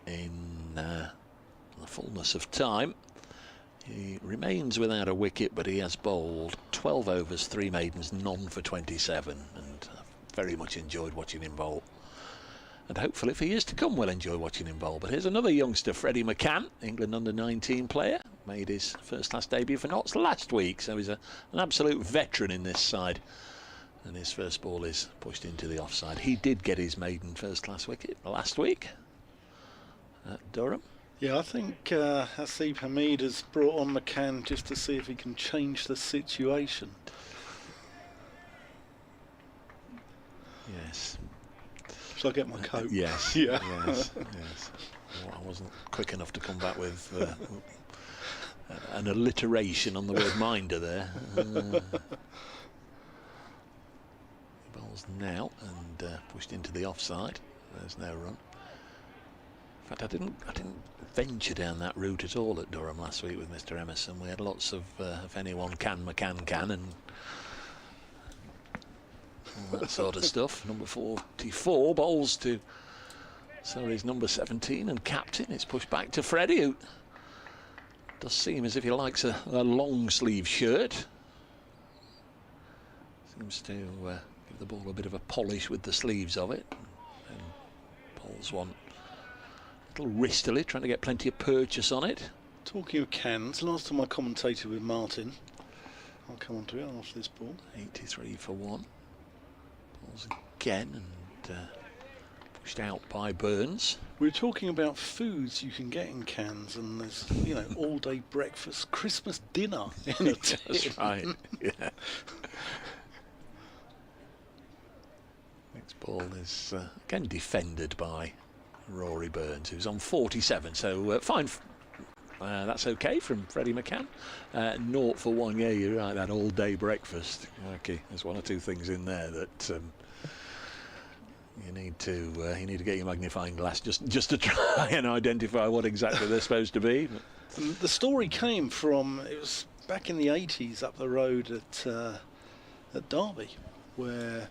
in the fullness of time. He remains without a wicket, but he has bowled 12 overs, 3 maidens, none for 27, and I've very much enjoyed watching him bowl. And hopefully for years to come we'll enjoy watching him bowl. But here's another youngster, Freddie McCann, England under-19 player. Made his first-class debut for Notts last week, so he's an absolute veteran in this side. And his first ball is pushed into the offside. He did get his maiden first-class wicket last week at Durham. Yeah, I think Hasib Hamid has brought on McCann just to see if he can change the situation. Yes. Shall I get my coat? Yes. Yeah. Yes. Yes. Well, I wasn't quick enough to come back with an alliteration on the word minder there. He bowls now and pushed into the offside. There's no run. In fact, I didn't venture down that route at all at Durham last week with Mr. Emerson. We had lots of if anyone can, McCann can, and all that sort of stuff. Number 44 bowls to Surrey's number 17 and captain. It's pushed back to Freddie, who does seem as if he likes a long sleeve shirt. Seems to give the ball a bit of a polish with the sleeves of it. And bowls one a little wristily, trying to get plenty of purchase on it. Talking of cans, last time I commentated with Martin, I'll come on to it after this ball. 83 for 1. Balls again and pushed out by Burns. We were talking about foods you can get in cans, and there's, you know, all-day breakfast, Christmas dinner in a tin. That's right. Yeah. Next ball is again defended by Rory Burns, who's on 47. So fine. That's okay from Freddie McCann. 0 for 1. Yeah, you're right. That all-day breakfast. Okay, there's one or two things in there that you need to get your magnifying glass just to try and identify what exactly they're supposed to be. And the story came from, it was back in the 80s up the road at Derby, where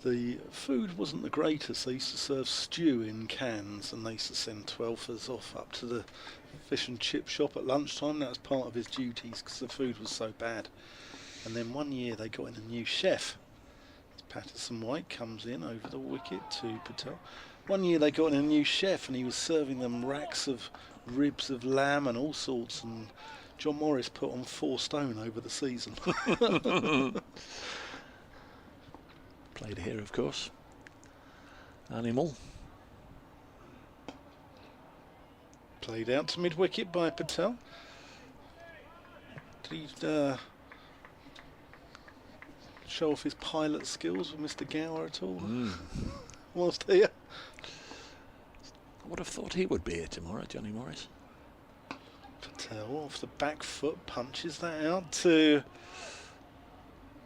the food wasn't the greatest. They used to serve stew in cans, and they used to send 12ers off up to the fish and chip shop at lunchtime. That was part of his duties because the food was so bad. And then one year they got in a new chef. Patterson White comes in over the wicket to Patel. One year they got in a new chef, and he was serving them racks of ribs of lamb and all sorts, and John Morris put on 4 stone over the season. Played here, of course. Animal. Played out to mid-wicket by Patel. Did he show off his pilot skills with Mr. Gower at all? Whilst here? I would have thought he would be here tomorrow, Johnny Morris. Patel off the back foot punches that out to,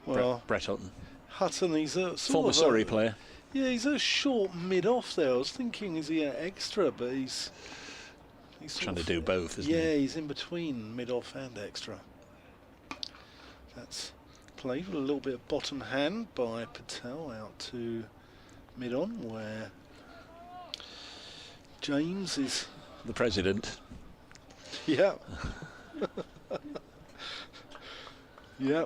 well, Brett Hutton. Hutton. He's a Former Surrey player. Yeah, he's a short mid-off there. I was thinking, is he extra? But he's trying to do both, isn't he? Yeah, he's in between mid-off and extra. That's played with a little bit of bottom hand by Patel out to mid-on, where James is the president. Yeah. Yeah.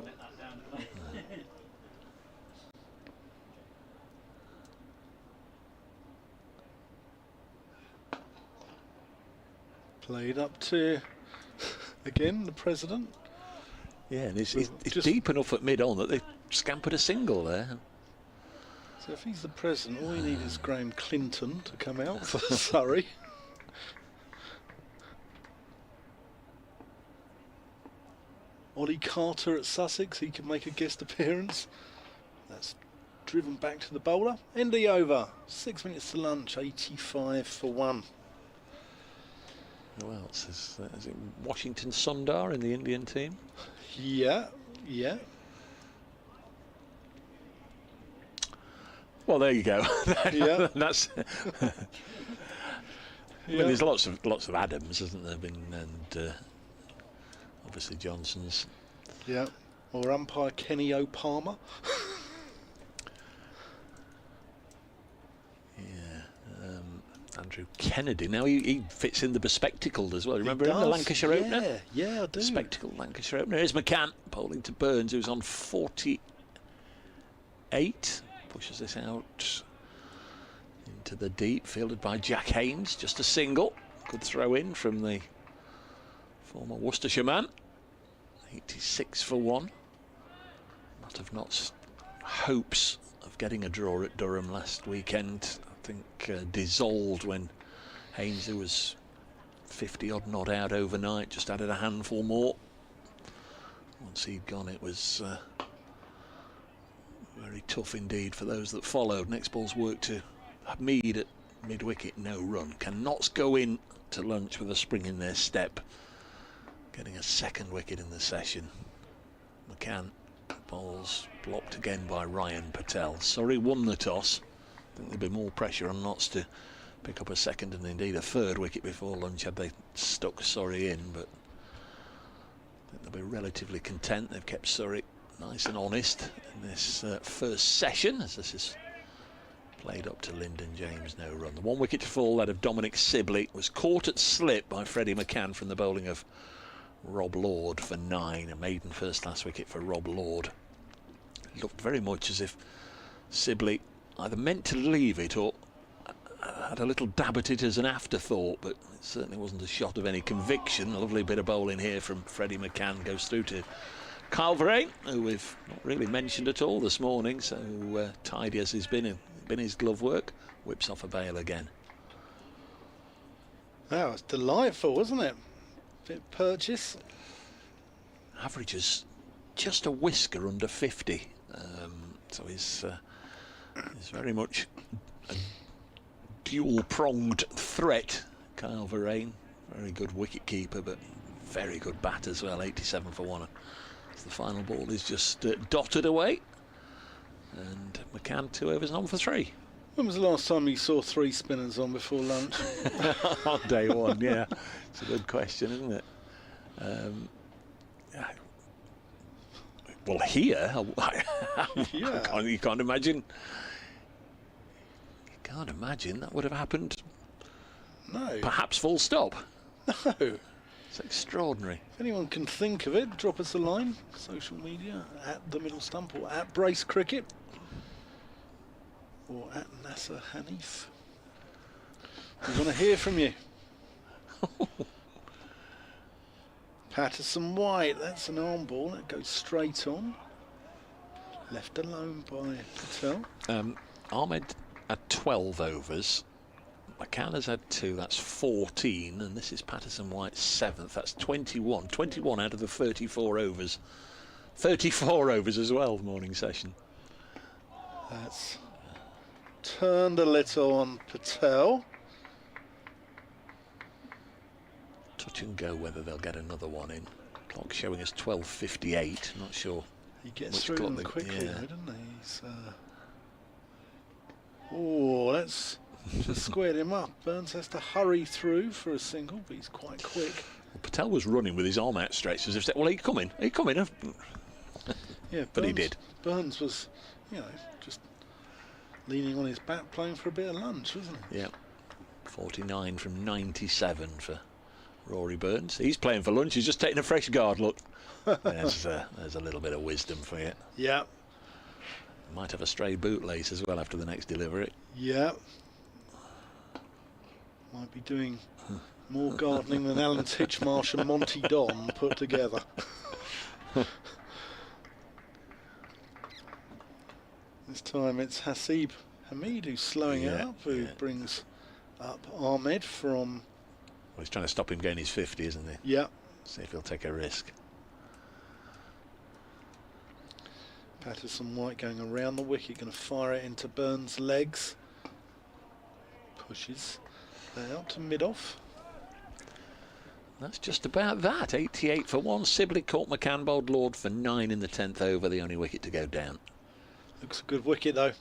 Played up to, again, the president. Yeah, and it's deep enough at mid-on that they scampered a single there. So if he's the president, all you need is Graham Clinton to come out for Surrey. Ollie Carter at Sussex, he can make a guest appearance. That's driven back to the bowler. End of the over. 6 minutes to lunch, 85 for 1. Who else? Is it Washington Sundar in the Indian team? Yeah, yeah. Well, there you go. Yeah. That's. I mean, there's lots of Adams, hasn't there been, and obviously Johnson's. Yeah. Or umpire Kenny O'Palmer. Andrew Kennedy. Now he fits in the bespectacled as well. Remember him, the Lancashire opener? Yeah, I do. Spectacled Lancashire opener. Here's McCann bowling to Burns, who's on 48. Pushes this out into the deep, fielded by Jack Haynes. Just a single. Good throw in from the former Worcestershire man. 86 for 1. Lot of Notts' hopes of getting a draw at Durham last weekend, I think, dissolved when Haynes, who was 50 odd not out overnight, just added a handful more. Once he'd gone, it was very tough indeed for those that followed. Next ball's work to Mead at mid-wicket, no run. Can Notts go in to lunch with a spring in their step, getting a second wicket in the session? McCann bowls blocked again by Ryan Patel. Surrey won the toss. I think there'd be more pressure on Notts to pick up a second and indeed a third wicket before lunch had they stuck Surrey in, but I think they'll be relatively content. They've kept Surrey nice and honest in this first session, as this is played up to Lyndon James, no run. The one wicket to fall, that of Dominic Sibley, was caught at slip by Freddie McCann from the bowling of Rob Lord for 9. A maiden first class wicket for Rob Lord. It looked very much as if Sibley either meant to leave it or had a little dab at it as an afterthought, but it certainly wasn't a shot of any conviction. A lovely bit of bowling here from Freddie McCann. Goes through to Kyle Verheyen, who we've not really mentioned at all this morning, so tidy as he's been his glove work. Whips off a bail again. That was delightful, wasn't it? Bit purchase. Averages just a whisker under 50, so he's very much a dual-pronged threat. Kyle Verheyen, very good wicket keeper, but very good bat as well. 87 for 1. As the final ball is just dotted away, and McCann 2 overs and on for 3. When was the last time you saw 3 spinners on before lunch? On day one, yeah. It's a good question, isn't it? Well, here, Yeah. you can't imagine. You can't imagine that would have happened. No. Perhaps full stop. No. It's extraordinary. If anyone can think of it, drop us a line. Social media, at The Middle Stump or at Brace Cricket. Or at Nasser Hanif. We want to hear from you. Patterson White, that's an arm ball. That goes straight on. Left alone by Patel. Ahmed had 12 overs. McCann has had 2, that's 14, and this is Patterson White's 7th, that's 21. 21 out of the 34 overs. 34 overs as well, morning session. That's turned a little on Patel. Touch and go whether they'll get another one in. Clock showing us 12:58. Not sure. He gets which through clock them they- quickly, yeah. though, doesn't he? He's, oh, that's just squared him up. Burns has to hurry through for a single, but he's quite quick. Well, Patel was running with his arm outstretched as if, well, he's coming. Yeah, But he did. Burns was, just leaning on his bat, playing for a bit of lunch, wasn't he? Yeah. 49 from 97 for Rory Burns. He's playing for lunch. He's just taking a fresh guard look. There's a little bit of wisdom for you. Yeah. Might have a stray bootlace as well after the next delivery. Yeah. Might be doing more gardening than Alan Titchmarsh and Monty Don put together. This time it's Hasib Hamid who's slowing it up, who brings up Ahmed from... Well, he's trying to stop him getting his 50, isn't he? Yeah. See if he'll take a risk. Patterson White going around the wicket, going to fire it into Burns' legs. Pushes out to mid-off. That's just about that. 88 for 1. Sibley caught McCann, bowled Lord for 9 in the 10th over, the only wicket to go down. Looks a good wicket though.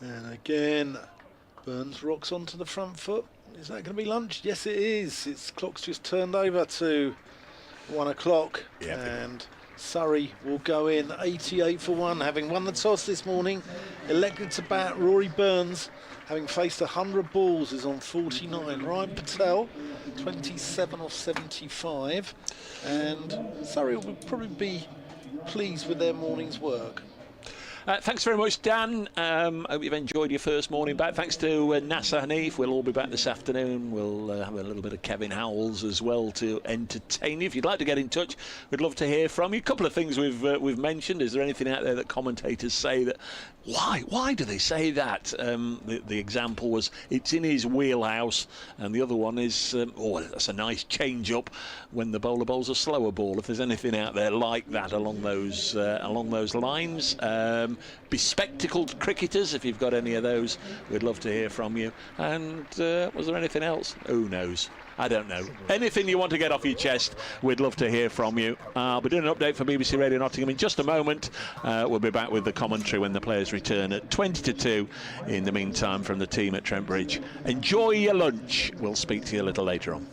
And again, Burns rocks onto the front foot. Is that going to be lunch? Yes, it is. Its clock's just turned over to 1 o'clock, Yep. and Surrey will go in 88 for 1, having won the toss this morning. Elected to bat, Rory Burns, having faced 100 balls, is on 49. Ryan Patel, 27 off 75. And Surrey will probably be pleased with their morning's work. Thanks very much, Dan. Hope you've enjoyed your first morning back. Thanks to Nasser Hanif. We'll all be back this afternoon. We'll have a little bit of Kevin Howells as well to entertain you. If you'd like to get in touch, we'd love to hear from you. A couple of things we've mentioned. Is there anything out there that commentators say that why do they say that? The example was it's in his wheelhouse, and the other one is that's a nice change up when the bowler bowls a slower ball. If there's anything out there like that along those lines. Bespectacled cricketers, if you've got any of those, we'd love to hear from you. And was there anything else? Who knows? I don't know. Anything you want to get off your chest, we'd love to hear from you. I'll be doing an update for BBC Radio Nottingham in just a moment. We'll be back with the commentary when the players return at 20 to 2. In the meantime, from the team at Trent Bridge, enjoy your lunch. We'll speak to you a little later on.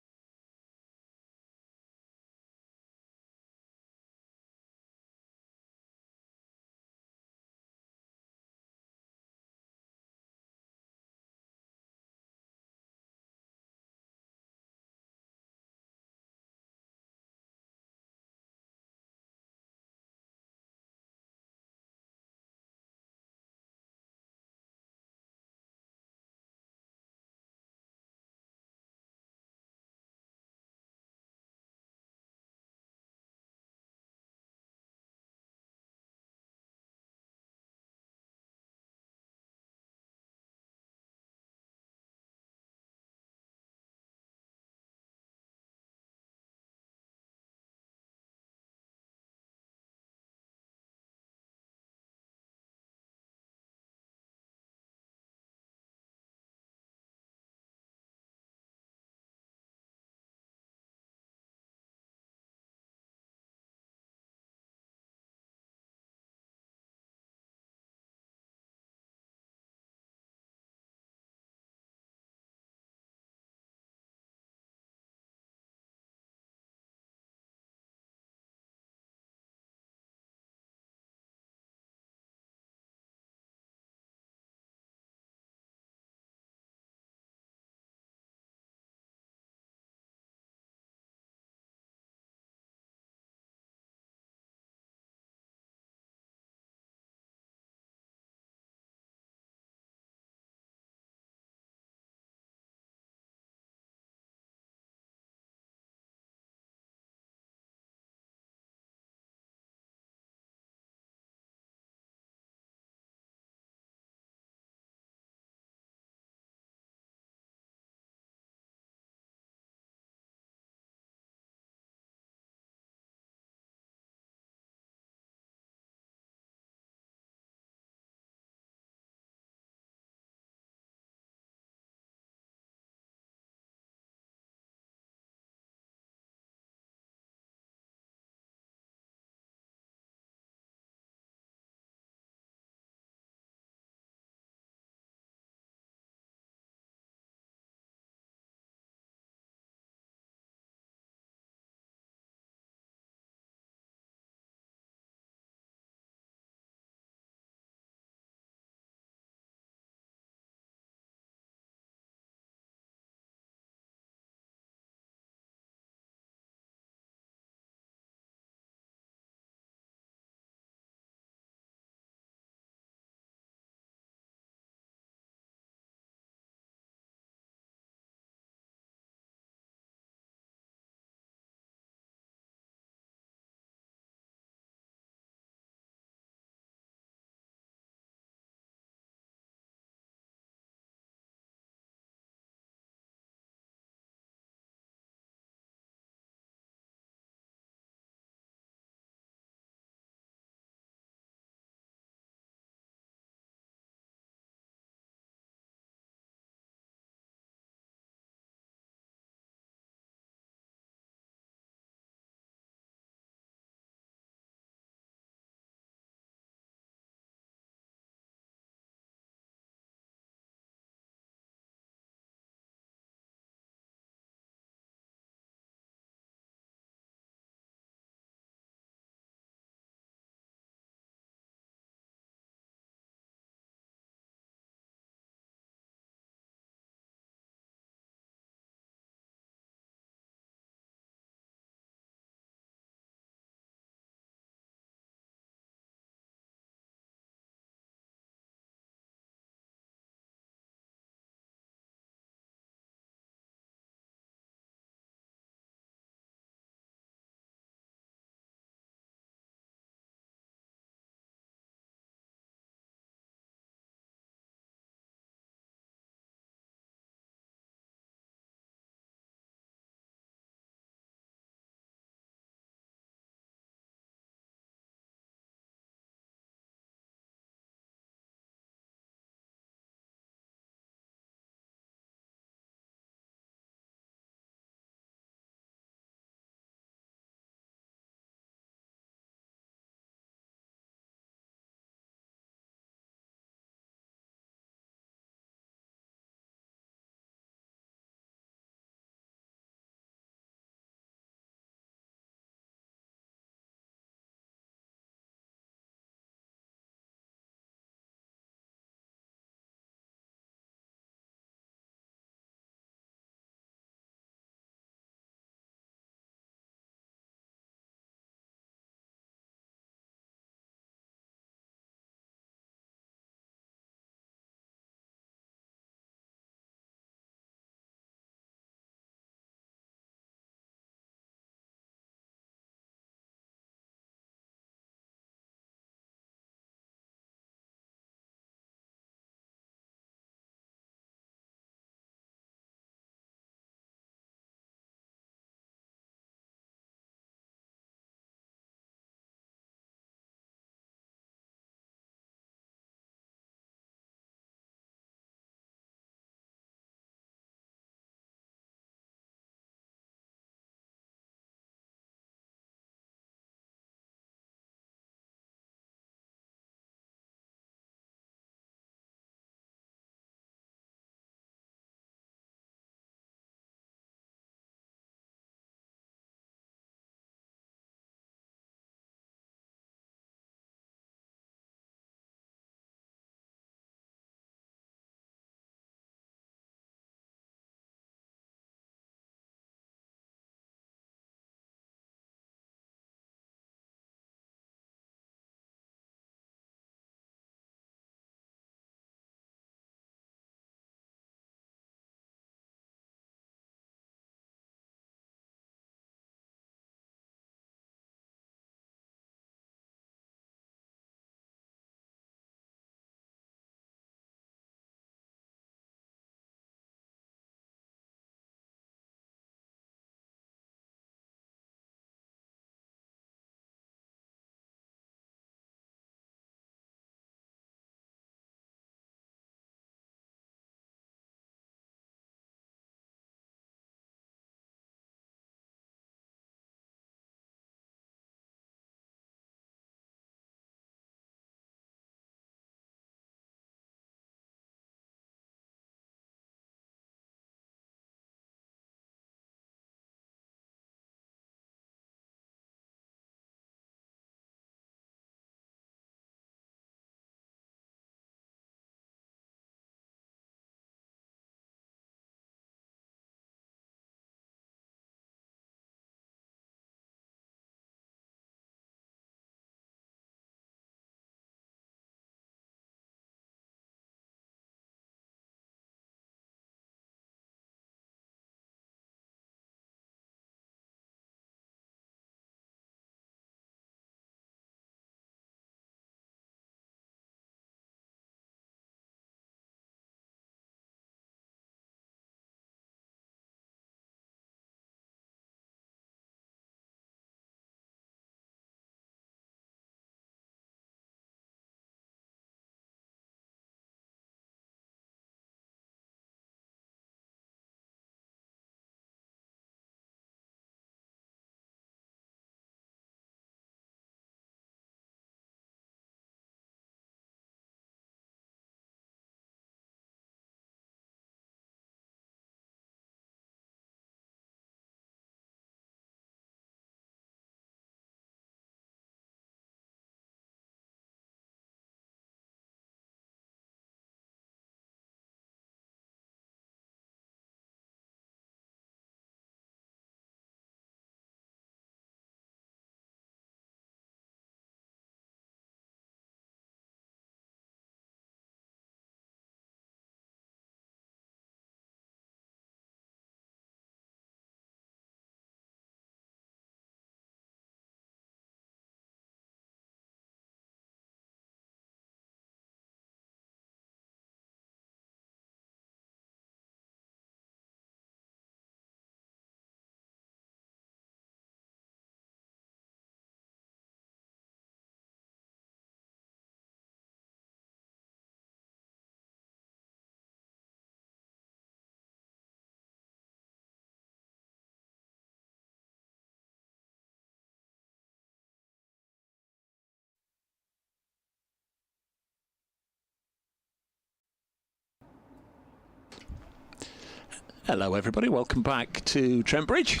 Hello everybody, welcome back to Trent Bridge.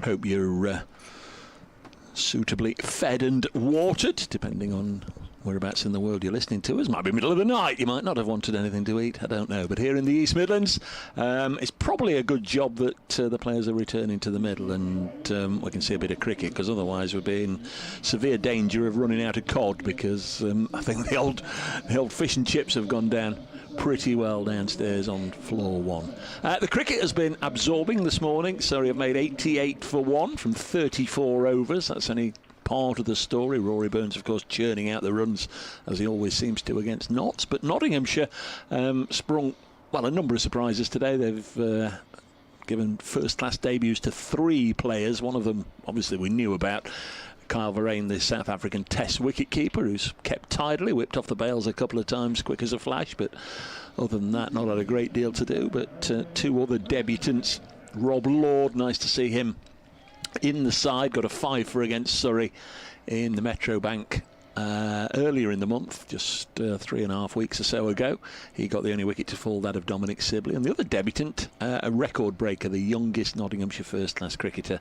Hope you're suitably fed and watered, depending on whereabouts in the world you're listening to us. Might be middle of the night, you might not have wanted anything to eat, I don't know. But here in the East Midlands, it's probably a good job that the players are returning to the middle and we can see a bit of cricket, because otherwise we'd be in severe danger of running out of cod, because I think the old fish and chips have gone down pretty well downstairs on floor 1. The cricket has been absorbing this morning. Surrey have made 88 for 1 from 34 overs. That's only part of the story. Rory Burns, of course, churning out the runs as he always seems to against Notts. But Nottinghamshire sprung, well, a number of surprises today. They've given first-class debuts to 3 players. One of them, obviously, we knew about. Kyle Verreynne, the South African Test wicket-keeper, who's kept tidily, whipped off the bails a couple of times, quick as a flash, but other than that, not had a great deal to do. But 2 other debutants. Rob Lord, nice to see him in the side, got a 5 for against Surrey in the Metro Bank earlier in the month, just 3.5 weeks or so ago. He got the only wicket to fall, that of Dominic Sibley. And the other debutant, a record breaker, the youngest Nottinghamshire first-class cricketer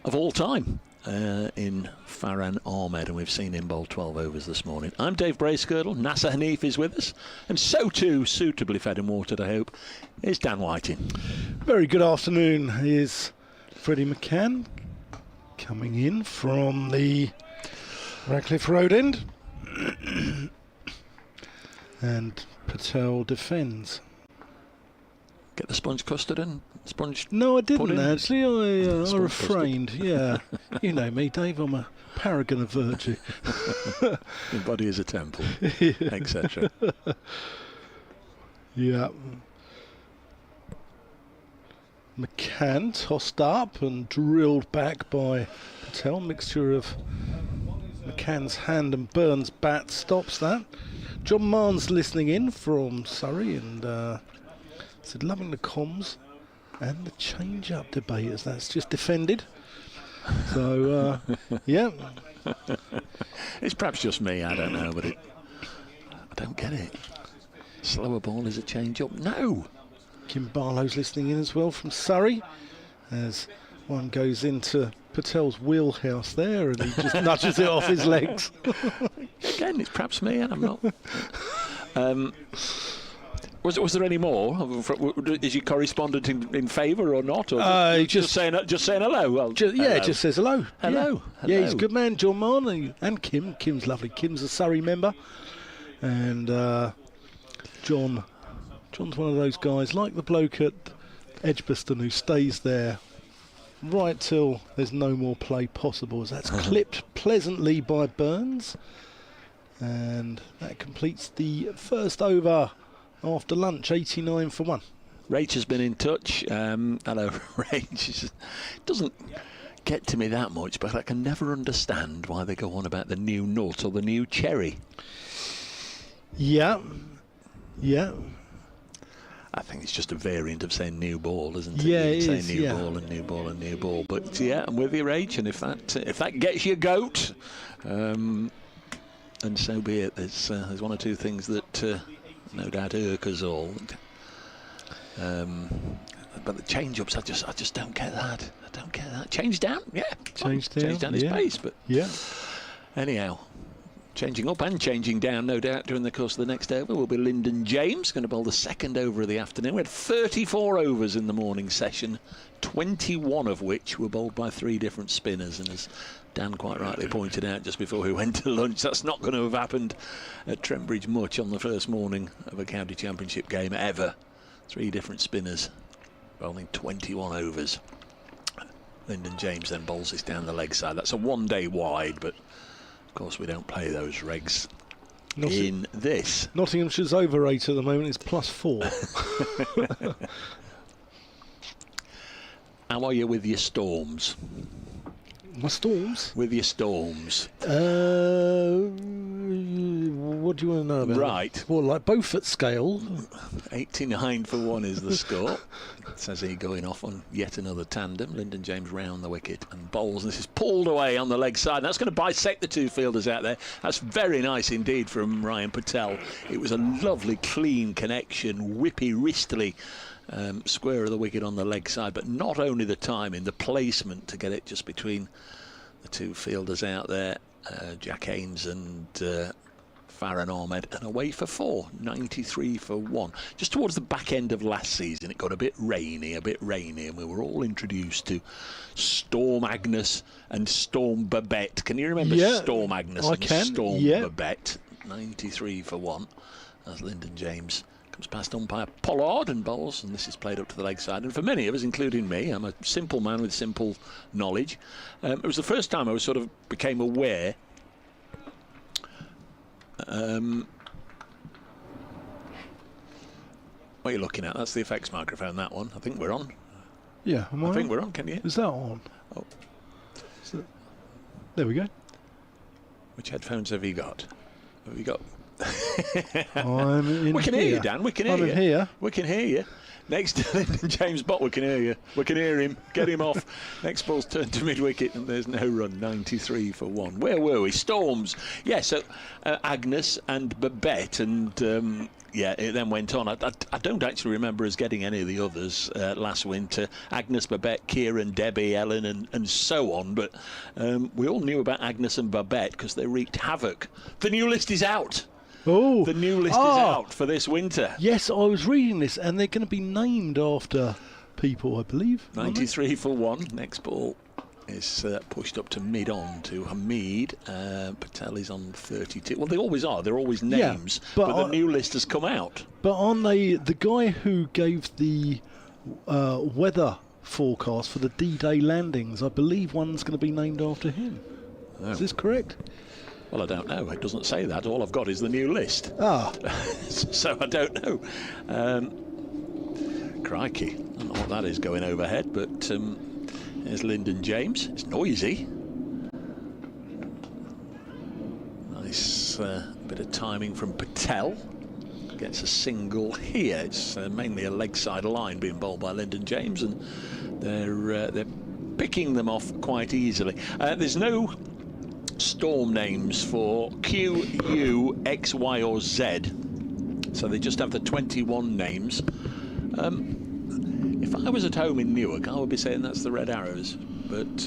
of all time, in Farhan Ahmed, and we've seen him bowl 12 overs this morning. I'm Dave Bracegirdle. Nasser Hanif is with us, and so too, suitably fed and watered, I hope, is Dan Whiting. Very good afternoon. Here's Freddie McCann coming in from the Radcliffe Road end. And Patel defends. Get the sponge custard and sponge. No, I didn't pudding. Actually. I Sponge refrained. Yeah, you know me, Dave. I'm a paragon of virtue. Your body is a temple, etc. Yeah. McCann tossed up and drilled back by Patel. Mixture of McCann's hand and Burns' bat stops that. John Marnes listening in from Surrey and said loving the comms and the change-up debate as that's just defended. So, yeah. It's perhaps just me, I don't know, but I don't get it. Slower ball is a change-up? No! Kim Barlow's listening in as well from Surrey as one goes into Patel's wheelhouse there and he just nudges it off his legs. Again, it's perhaps me and I'm not. Was there any more? Is your correspondent in favour or not? Or just saying hello? Well, hello. Just says hello. Hello. Yeah, he's a good man, John Marne, and Kim. Kim's lovely. Kim's a Surrey member. And John's one of those guys, like the bloke at Edgbaston, who stays there right till there's no more play possible. As that's clipped pleasantly by Burns. And that completes the first over after lunch, 89 for 1. Rach has been in touch. Hello, Rach. It doesn't get to me that much, but I can never understand why they go on about the new nut or the new cherry. Yeah. I think it's just a variant of saying new ball, isn't it? Yeah, you it say is, new yeah. ball and new ball and new ball. But yeah, I'm with you, Rach, and if that gets you goat, and so be it. There's one or two things that no doubt irk us all. But the change-ups, I just don't get that. I don't get that. Change down, yeah. Change down is pace, but yeah. Anyhow, changing up and changing down, no doubt, during the course of the next over will be Lyndon James, going to bowl the second over of the afternoon. We had 34 overs in the morning session, 21 of which were bowled by 3 different spinners, and as Dan quite rightly pointed out just before we went to lunch, that's not going to have happened at Trent Bridge much on the first morning of a county championship game ever. 3 different spinners bowling 21 overs. Lyndon James then bowls this down the leg side. That's a 1 day wide, but of course we don't play those regs in this. Nottinghamshire's over rate at the moment is +4. How are you with your storms? My storms? With your storms. Well, What do you want to know about Right. that? Well, like Beaufort scale. 89 for 1 is the score. Says he going off on yet another tandem. Lyndon James round the wicket and bowls. This is pulled away on the leg side. That's going to bisect the two fielders out there. That's very nice indeed from Ryan Patel. It was a lovely, clean connection, whippy, wristily. Square of the wicket on the leg side, but not only the timing, the placement to get it just between the two fielders out there, Jack Haynes and Farhan Ahmed, and away for 4, 93 for 1. Just towards the back end of last season, it got a bit rainy, and we were all introduced to Storm Agnes and Storm Babette. Can you remember Storm Agnes and Storm Babette? 93 for 1, as Lyndon James comes past umpire Pollard and bowls, and this is played up to the leg side. And for many of us, including me, I'm a simple man with simple knowledge. It was the first time I was sort of became aware what are you looking at? That's the effects microphone, that one. I think we're on. Yeah, I think we're on, can you? Is that on? Oh. There we go. Which headphones have you got? Have you got... I'm in we can here. hear you, Dan. We can hear I'm you. in here. We can hear you. Next to Lyndon James Bott, we can hear you. We can hear him. Get him off. Next ball's turned to mid-wicket and there's no run. 93 for 1. Where were we? Storms. Yeah, so Agnes and Babette, and yeah, it then went on. I don't actually remember us getting any of the others last winter. Agnes, Babette, Kieran, Debbie, Ellen, and so on. But we all knew about Agnes and Babette because they wreaked havoc. The new list is out. Oh, the new list is out for this winter. Yes, I was reading this, and they're going to be named after people, I believe. 93 for 1. Next ball is pushed up to mid-on to Hamid. Patel is on 32. Well, they always are. They're always names. Yeah, but the new list has come out. But aren't they the guy who gave the weather forecast for the D-Day landings? I believe one's going to be named after him. Oh. Is this correct? Well, I don't know. It doesn't say that. All I've got is the new list. Ah. So I don't know. Crikey. I don't know what that is going overhead, but there's Lyndon James. It's noisy. Nice bit of timing from Patel. Gets a single here. It's mainly a leg side line being bowled by Lyndon James, and they're picking them off quite easily. There's no storm names for Q, U, X, Y or Z, so they just have the 21 names. If I was at home in Newark, I would be saying that's the Red Arrows, but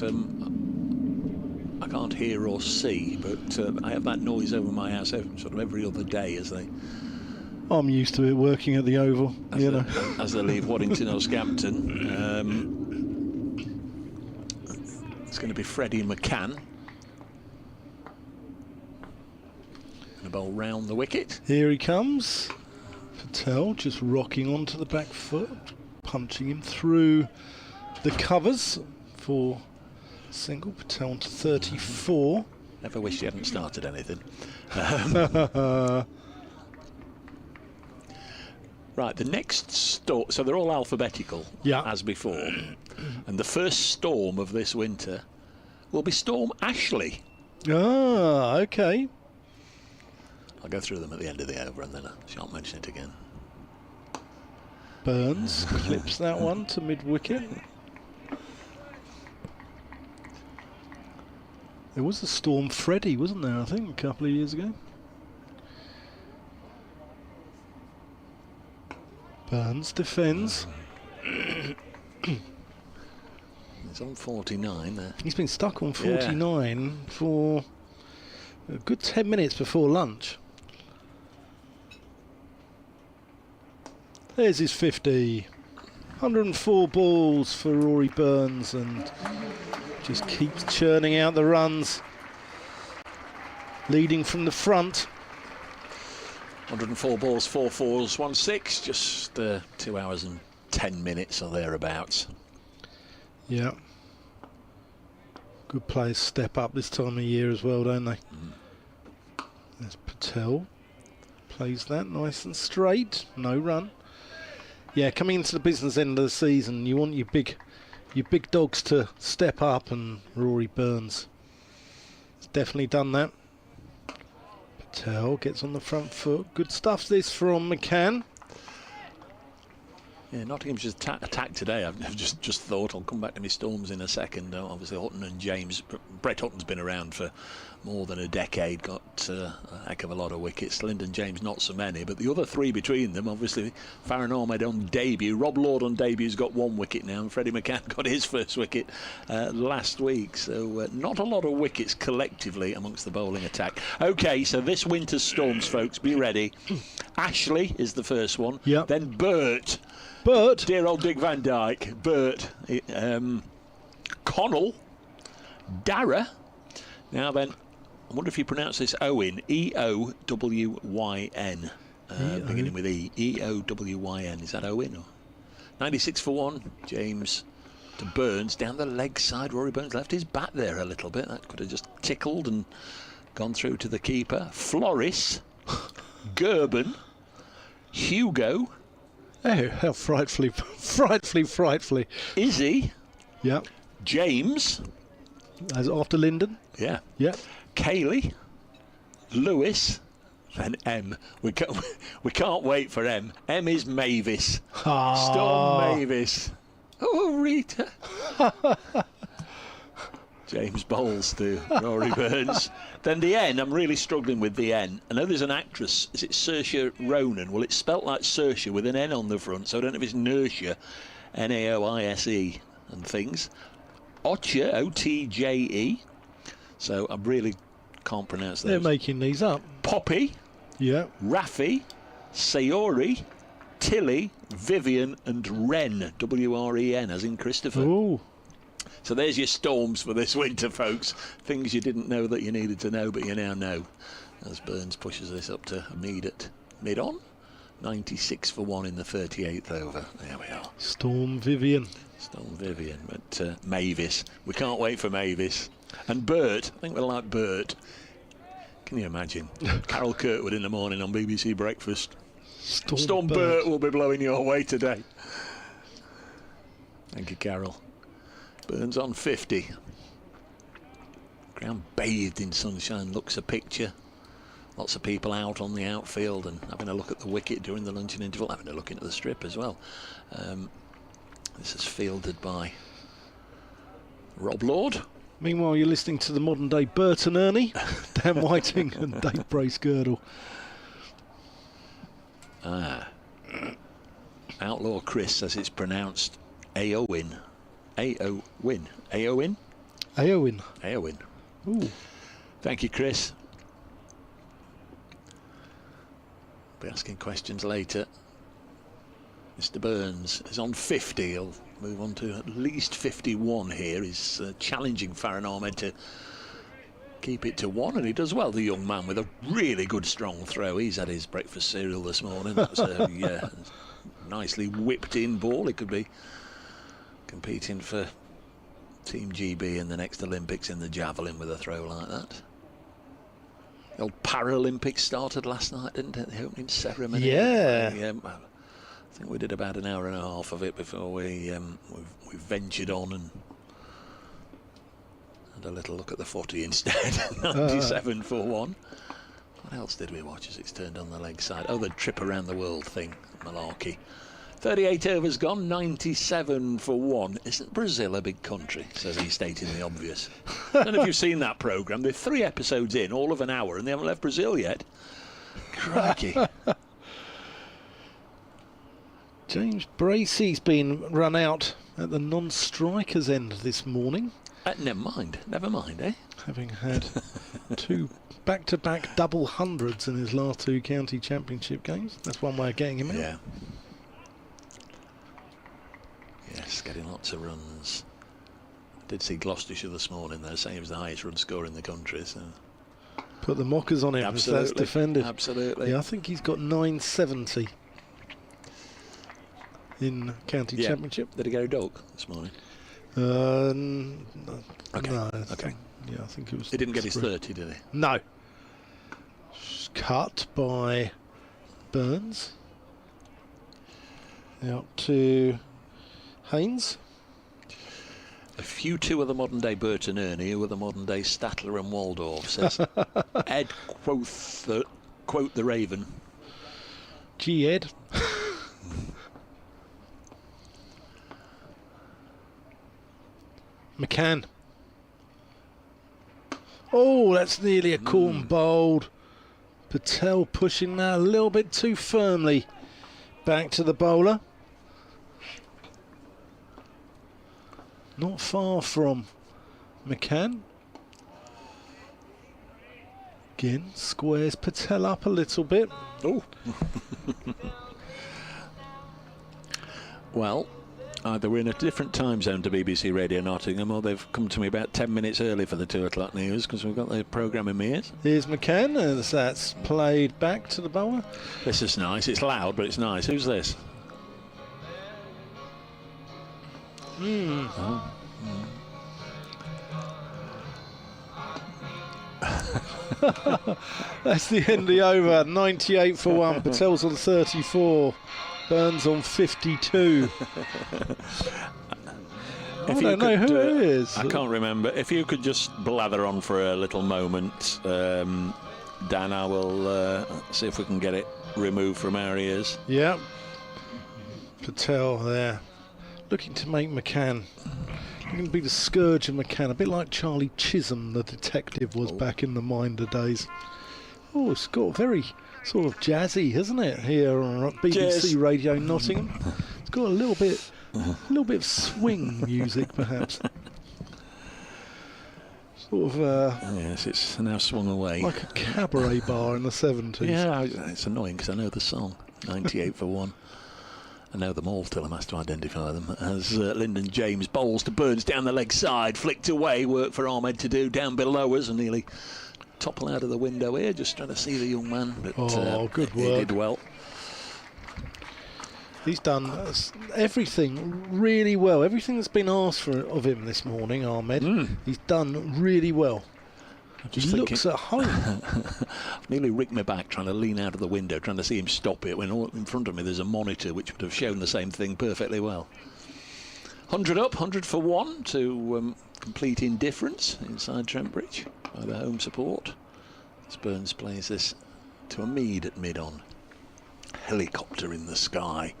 I can't hear or see, but I have that noise over my house sort of every other day as they... I'm used to it working at the Oval, as they leave Waddington or Scampton. It's going to be Freddie McCann. The ball round the wicket. Here he comes. Patel just rocking onto the back foot, punching him through the covers for single. Patel onto 34. Never wished you hadn't started anything. Right, the next storm, so they're all alphabetical, as before, and the first storm of this winter will be Storm Ashley. Ah, okay. I'll go through them at the end of the over and then I shan't mention it again. Burns clips that one to mid-wicket. There was a Storm Freddie, wasn't there, I think, a couple of years ago? Burns defends. He's on 49 there. He's been stuck on 49 for a good 10 minutes before lunch. There's his 50. 104 balls for Rory Burns, and just keeps churning out the runs. Leading from the front. 104 balls, 4 fours, 1 6. Just 2 hours and 10 minutes or thereabouts. Yeah. Good players step up this time of year as well, don't they? There's Patel. Plays that nice and straight. No run. Yeah, coming into the business end of the season, you want your big dogs to step up, and Rory Burns has definitely done that. Patel gets on the front foot. Good stuff this from McCann. Yeah, Nottinghamshire's attack today. I've just thought, I'll come back to my Storms in a second. Obviously, Hutton and James. Brett Hutton's been around for more than a decade, got a heck of a lot of wickets. Lyndon James, not so many, but the other three between them, obviously, Farron Ahmed on debut. Rob Lord on debut's got 1 wicket now, and Freddie McCann got his first wicket last week. So not a lot of wickets collectively amongst the bowling attack. OK, so this winter's Storms, folks, be ready. Ashley is the first one. Yep. Then Bert. Dear old Dick Van Dyke. Bert. Connell. Dara. Now then, I wonder if you pronounce this Owen. E-O-W-Y-N. Beginning with E. E-O-W-Y-N. Is that Owen? Or 96 for 1. James to Burns. Down the leg side. Rory Burns left his bat there a little bit. That could have just tickled and gone through to the keeper. Floris. Gerben. Hugo. Oh, how frightfully. Izzy. Yep. James. As after Lyndon. Yeah. Yep. Kaylee. Lewis. And M. We can't wait for M. M is Mavis. Storm Mavis. Oh, Rita. James bowls to Rory Burns. Then the N, I'm really struggling with the N. I know there's an actress, is it Saoirse Ronan? Well, it's spelt like Saoirse with an N on the front, so I don't know if it's Nursia, N-A-O-I-S-E and things. Otje, O-T-J-E. So I really can't pronounce those. They're making these up. Poppy. Yeah. Rafi. Sayori. Tilly. Vivian and Wren, W-R-E-N, as in Christopher. Ooh. So there's your Storms for this winter, folks. Things you didn't know that you needed to know, but you now know. As Burns pushes this up to Mead at mid-on. 96 for 1 in the 38th over. There we are. Storm Vivian. But Mavis. We can't wait for Mavis. And Bert. I think we'll like Bert. Can you imagine? Carol Kirkwood in the morning on BBC Breakfast. Storm Bert will be blowing your way today. Thank you, Carol. Burns on 50. Ground bathed in sunshine, looks a picture. Lots of people out on the outfield and having a look at the wicket during the luncheon interval, having a look into the strip as well. This is fielded by Rob Lord. Meanwhile, you're listening to the modern day Bert and Ernie, Dan Whiting and Dave Bracegirdle. Outlaw Chris, as it's pronounced, Aowin. Aowin. Aowin? Aowin. Aowin. Ooh. Thank you, Chris. Be asking questions later. Mr. Burns is on 50. He'll move on to at least 51 here. He's challenging Farron Ahmed to keep it to 1, and he does well, the young man, with a really good strong throw. He's had his breakfast cereal this morning. That was a nicely whipped in ball. He could be competing for Team GB in the next Olympics in the javelin with a throw like that. The old Paralympics started last night, didn't it? The opening ceremony. Yeah. I think we did about an hour and a half of it before we ventured on and had a little look at the footy instead. 97 for 1. What else did we watch as it's turned on the leg side? Oh, the trip around the world thing, malarkey. 38 overs gone, 97 for 1. Isn't Brazil a big country? Says he, stating the obvious. I don't know if you've seen that programme. They're 3 episodes in, all of an hour, and they haven't left Brazil yet. Crikey. James Bracey's been run out at the non-strikers end this morning. Never mind, eh? Having had 2 back-to-back double hundreds in his last 2 county championship games. That's one way of getting him out. Yeah. Yes, getting lots of runs. Did see Gloucestershire this morning, though, saying he was the highest run scorer in the country. So put the mockers on him if that's defended. Absolutely. Yeah, I think he's got 970 in county championship. Did he go dog this morning? Okay. No, okay. Yeah, I think it was. He didn't get his 30, did he? No. Cut by Burns. Out to Haynes. A few two of the modern day Burton Ernie, who are the modern day Statler and Waldorf, says Ed quote the Raven. Gee, Ed. McCann. Oh, that's nearly a corn bowled. Patel pushing that a little bit too firmly back to the bowler. Not far from McCann. Again, squares Patel up a little bit. Oh. Well, either we're in a different time zone to BBC Radio Nottingham, or they've come to me about 10 minutes early for the 2 o'clock news, because we've got the programme in my ears. Here's McCann, as that's played back to the bowler. This is nice. It's loud, but it's nice. Who's this? Oh. That's the end of the over. 98 for 1. Patel's on 34. Burns on 52. I don't know who it is. I can't remember. If you could just blather on for a little moment, Dan, I will see if we can get it removed from our ears. Yeah. Patel there. Looking to make McCann. Looking to be the scourge of McCann. A bit like Charlie Chisholm, the detective, was back in the Minder days. Oh, it's got very sort of jazzy, hasn't it, here on BBC Radio Nottingham? It's got a little bit of swing music, perhaps. Sort of. Yes, it's now swung away. Like a cabaret bar in the 70s. Yeah, it's annoying because I know the song. 98 for 1. I know them all till I'm asked to identify them. As Lyndon James bowls to Burns down the leg side, flicked away, work for Ahmed to do down below us, and nearly topple out of the window here, just trying to see the young man. But good work. He did well. He's done everything really well. Everything that's been asked of him this morning, Ahmed, he's done really well. He looks at home. I've nearly rigged my back trying to lean out of the window, trying to see him stop it, when all in front of me there's a monitor which would have shown the same thing perfectly well. 100 up, 100 for 1 to complete indifference inside Trent Bridge by the home support. As Burns plays this to a Mead at mid-on. Helicopter in the sky,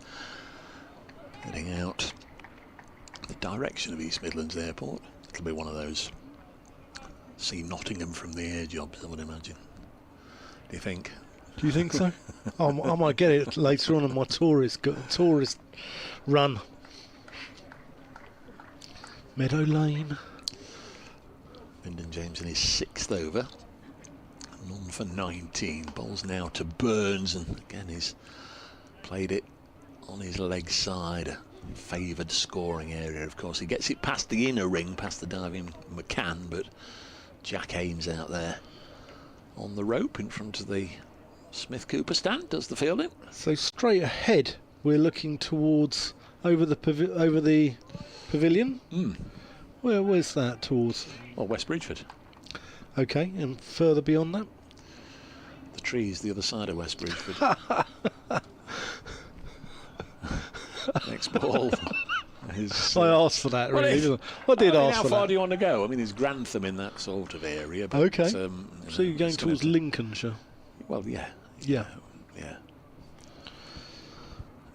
heading out the direction of East Midlands Airport. It'll be one of those see Nottingham from the air jobs, I would imagine. Do you think? Do you think so? I might get it later on in my tourist run. Meadow Lane. Lyndon James in his 6th over. None for 19. Bowls now to Burns, and again he's played it on his leg side. Favoured scoring area, of course. He gets it past the inner ring, past the diving McCann, but Jack Ames out there on the rope in front of the Smith Cooper stand, does the fielding. So straight ahead, we're looking towards over the pavilion. Where's that towards? Well, West Bridgeford. Okay, and further beyond that? The trees the other side of West Bridgeford. Next ball. I asked for that, really. Didn't I? I did ask for that. How far do you want to go? I mean, there's Grantham in that sort of area. But, okay. So you're going towards Lincolnshire? Well, yeah. Yeah. Yeah.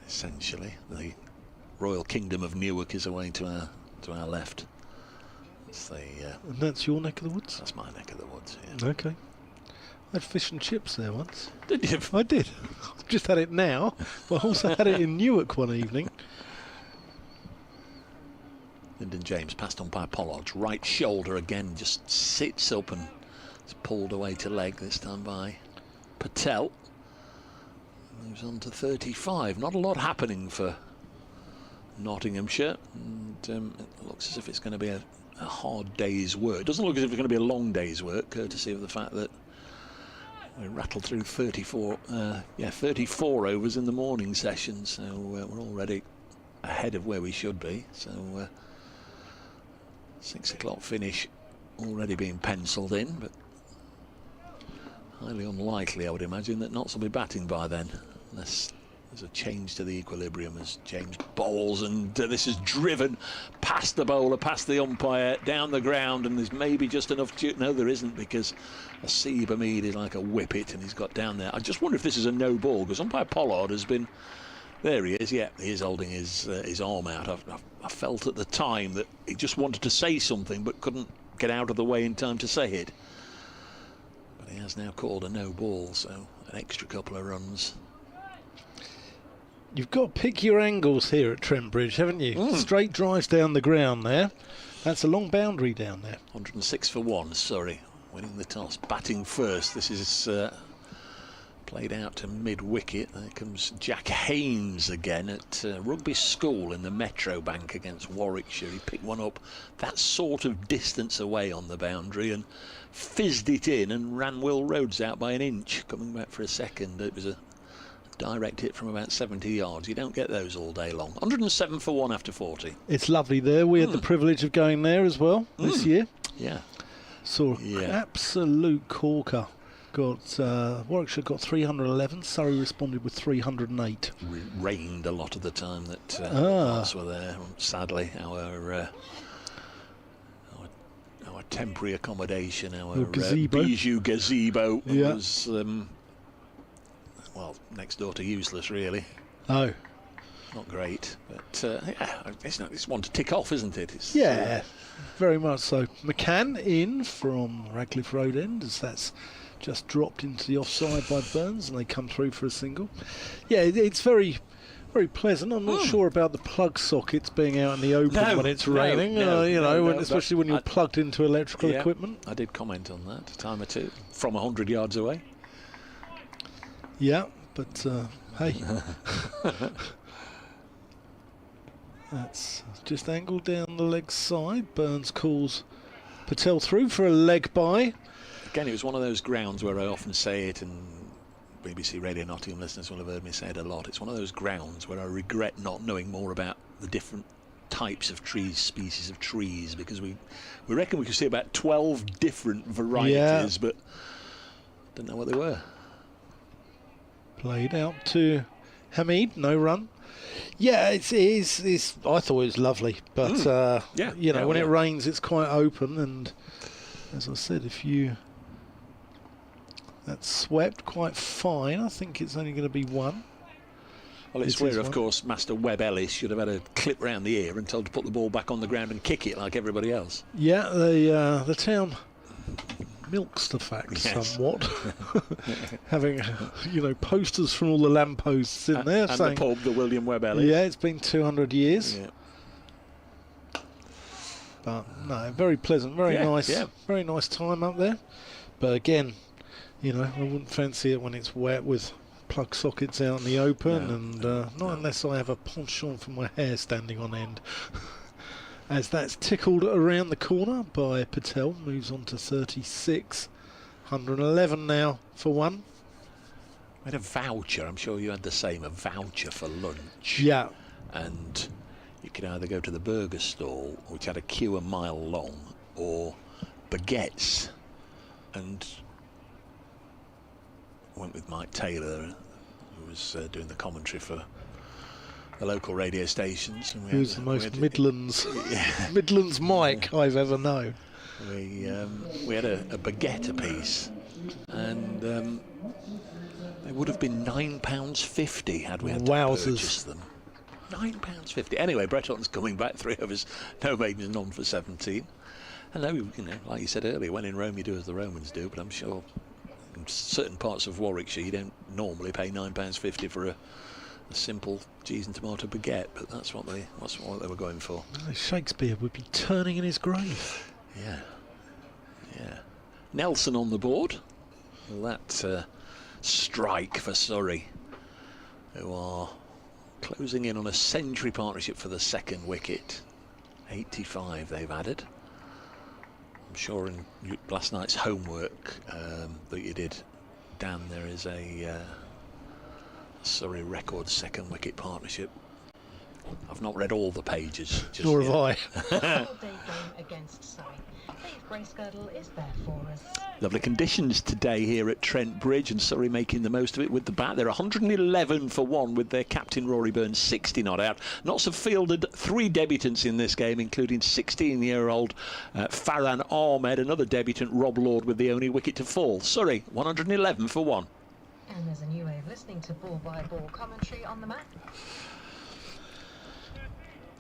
Essentially, the Royal Kingdom of Newark is away to our left. And that's your neck of the woods? That's my neck of the woods, yeah. Okay. I had fish and chips there once. Did you? I did. Just had it now, but I also had it in Newark one evening. Lyndon James passed on by Pollard's right shoulder again, just sits up and is pulled away to leg, this time by Patel. Moves on to 35. Not a lot happening for Nottinghamshire, and it looks as if it's going to be a hard day's work. It doesn't look as if it's going to be a long day's work, courtesy of the fact that we rattled through 34 overs in the morning session, so we're already ahead of where we should be. So 6 o'clock finish already being penciled in, but highly unlikely, I would imagine, that Notts will be batting by then, unless There's a change to the equilibrium as James bowls, and this is driven past the bowler, past the umpire, down the ground, and there's maybe just enough no, there isn't, because Hasib Hamid is like a whippet and he's got down there. I just wonder if this is a no ball, because umpire Pollard has been, there he is, yeah, he is holding his arm out. I felt at the time that he just wanted to say something but couldn't get out of the way in time to say it. But he has now called a no ball, so an extra couple of runs. You've got to pick your angles here at Trent Bridge, haven't you? Straight drives down the ground there. That's a long boundary down there. 106 for 1, Surrey winning the toss, batting first. This is played out to mid-wicket. There comes Jack Haynes again at Rugby School in the Metro Bank against Warwickshire. He picked one up that sort of distance away on the boundary and fizzed it in and ran Will Rhodes out by an inch, coming back for a second. It was a direct hit from about 70 yards. You don't get those all day long. 107 for 1 after 40. It's lovely there. We had the privilege of going there as well this year. Yeah. Saw absolute corker. Warwickshire got 311. Surrey responded with 308. Rained a lot of the time that us were there. Sadly, our temporary accommodation, our gazebo. Bijou gazebo was well, next door to useless, really. Oh, not great, but it's one to tick off, isn't it? It's, very much so. McCann in from Radcliffe Road End, as that's just dropped into the offside by Burns, and they come through for a single. Yeah, it's very, very pleasant. I'm not sure about the plug sockets being out in the open when it's raining. Especially when you're plugged into electrical equipment. I did comment on that a time or two from 100 yards away. Yeah, but hey, that's just angled down the leg side. Burns calls Patel through for a leg by. Again, it was one of those grounds where I often say it, and BBC Radio Nottingham listeners will have heard me say it a lot. It's one of those grounds where I regret not knowing more about the different types of trees, species of trees, because we reckon we could see about 12 different varieties, but don't know what they were. Played out to Hamid, no run. Yeah, it's I thought it was lovely, but when it rains, it's quite open, and as I said, that's swept quite fine. I think it's only going to be one. Well, it's where, of course, Master Webb Ellis should have had a clip round the ear and told to put the ball back on the ground and kick it like everybody else. Yeah, the town milks the facts somewhat, having posters from all the lampposts in there and saying the pub, the William Webb Ellis. Yeah, it's been 200 years. Yeah. But no, very pleasant, very nice time up there. But again, I wouldn't fancy it when it's wet with plug sockets out in the open, not unless I have a penchant for my hair standing on end. As that's tickled around the corner by Patel, moves on to 36. 111 now for 1. We had a voucher, I'm sure you had the same, a voucher for lunch. Yeah. And you could either go to the burger stall, which had a queue a mile long, or baguettes. And I went with Mike Taylor, who was doing the commentary for the local radio stations. And who's the most Midlands Midlands Mike I've ever known. We had a baguette apiece, and they would have been £9.50 had we had to purchase them. £9.50. Anyway, Brett Hutton's coming back, 3 overs, no maidens, none for 17. I know, like you said earlier, when in Rome you do as the Romans do, but I'm sure in certain parts of Warwickshire you don't normally pay £9.50 for a simple cheese and tomato baguette, but that's what they were going for. Shakespeare would be turning in his grave. Yeah. Nelson on the board. Well, that strike for Surrey, who are closing in on a century partnership for the second wicket. 85 they've added. I'm sure in last night's homework that you did, Dan, there is a Surrey record second wicket partnership I've not read all the pages. Just Nor have I. Full-day game against Surrey. Dave Bracegirdle is there for us. Lovely conditions today here at Trent Bridge, and Surrey making the most of it with the bat. They're 111 for 1 with their captain Rory Burns 60 not out. Notts have fielded 3 debutants in this game, including 16-year-old Farhan Ahmed, another debutant Rob Lord with the only wicket to fall. Surrey 111 for 1. And there's a new way of listening to ball-by-ball commentary on the map.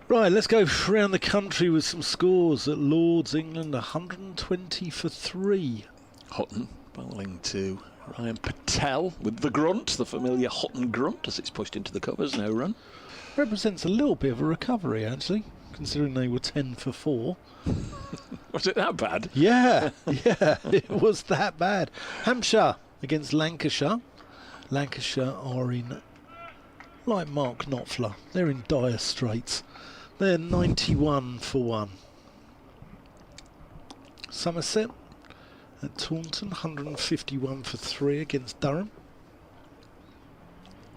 Right, let's go around the country with some scores. At Lords, England 120 for 3. Hutton bowling to Ryan Patel with the grunt, the familiar Hutton grunt as it's pushed into the covers, no run. Represents a little bit of a recovery, actually, considering they were 10 for 4. Was it that bad? Yeah, yeah, it was that bad. Hampshire against Lancashire. Lancashire are in, like Mark Knopfler, they're in dire straits. They're 91 for 1. Somerset at Taunton, 151 for 3 against Durham.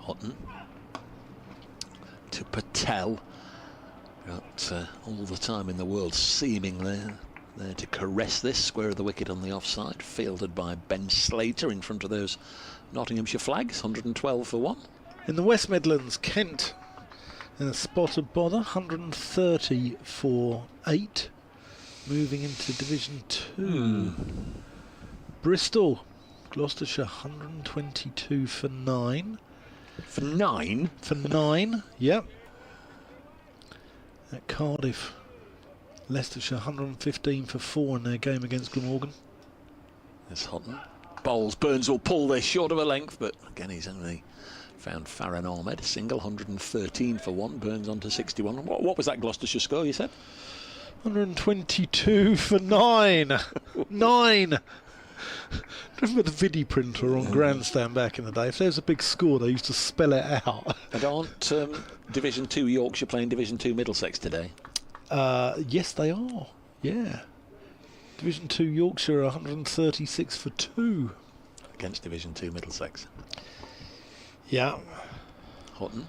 Hutton to Patel. Got all the time in the world seemingly there to caress this. Square of the wicket on the offside. Fielded by Ben Slater in front of those Nottinghamshire flags. 112 for 1. In the West Midlands, Kent in a spot of bother, 130 for 8. Moving into Division 2. Bristol, Gloucestershire, 122 for 9. For 9? For 9, yep. At Cardiff, Leicestershire, 115 for 4 in their game against Glamorgan. There's Hutton. Bowls. Burns will pull this short of a length, but again he's only found Farhan Ahmed. Single, 113 for 1. Burns on to 61. What was that Gloucestershire score, you said? 122 for 9. 9. Remember the video printer on Grandstand back in the day? If there was a big score, they used to spell it out. And aren't Division 2 Yorkshire playing Division 2 Middlesex today? Yes, they are. Yeah. Division 2 Yorkshire, 136 for 2. Against Division 2 Middlesex. Yeah. Hutton.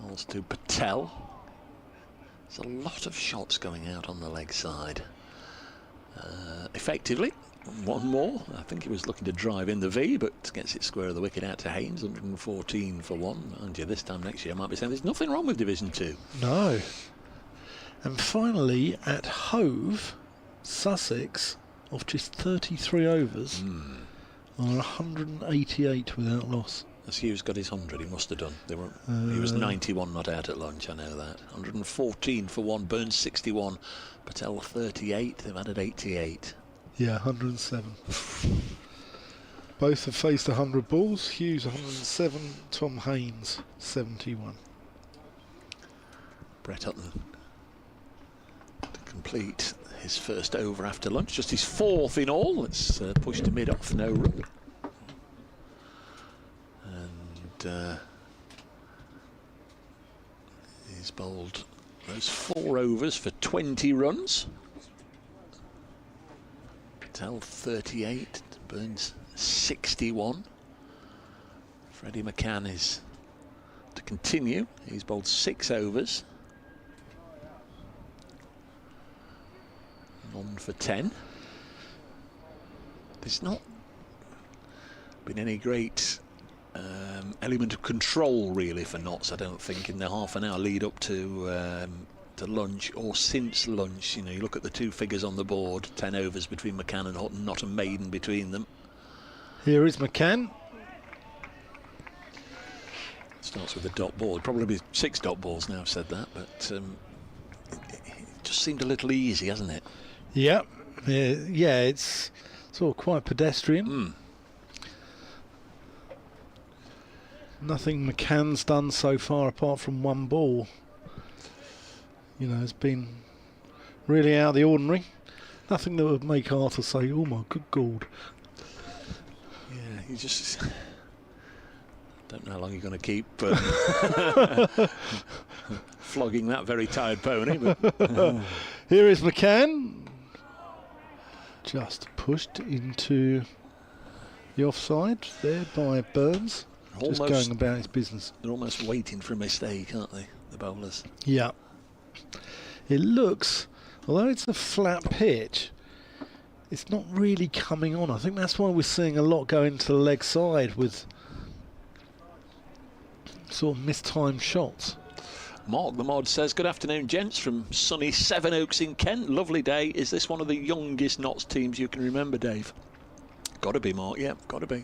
Balls to Patel. There's a lot of shots going out on the leg side. Effectively, one more. I think he was looking to drive in the V, but gets it square of the wicket out to Haynes. 114 for 1. Mind you, this time next year I might be saying there's nothing wrong with Division 2. No. And finally, at Hove, Sussex, off just 33 overs, are 188 without loss. As Hughes got his 100, he must have done. He was 91 not out at lunch, I know that. 114 for 1, Burns 61, Patel 38, they've added 88. Yeah, 107. Both have faced 100 balls. Hughes 107, Tom Haynes 71. Brett Hutton to complete his first over after lunch, just his 4th in all. It's pushed to mid-off, no run. And he's bowled those 4 overs for 20 runs. Patel 38, Burns 61. Freddie McCann is to continue. He's bowled 6 overs. 1 for 10. There's not been any great element of control really for Notts, I don't think, in the half an hour lead up to lunch or since lunch. You know, you look at the 2 figures on the board, 10 overs between McCann and Hutton, not a maiden between them. Here is McCann. Starts with a dot ball, probably 6 dot balls now, I've said that, but it just seemed a little easy, hasn't it? Yeah, yeah, it's sort of quite pedestrian. Nothing McCann's done so far apart from 1 ball. You know, it's been really out of the ordinary. Nothing that would make Arthur say, oh my good God. Yeah, he just... don't know how long you're going to keep flogging that very tired pony. But here is McCann. Just pushed into the offside there by Burns. Just going about his business. They're almost waiting for a mistake, aren't they, the bowlers? Yeah. It looks, although it's a flat pitch, it's not really coming on. I think that's why we're seeing a lot go into the leg side with sort of mistimed shots. Mark the Mod says, good afternoon, gents, from sunny Sevenoaks in Kent. Lovely day. Is this one of the youngest Notts teams you can remember, Dave? Got to be, Mark. Yeah, got to be.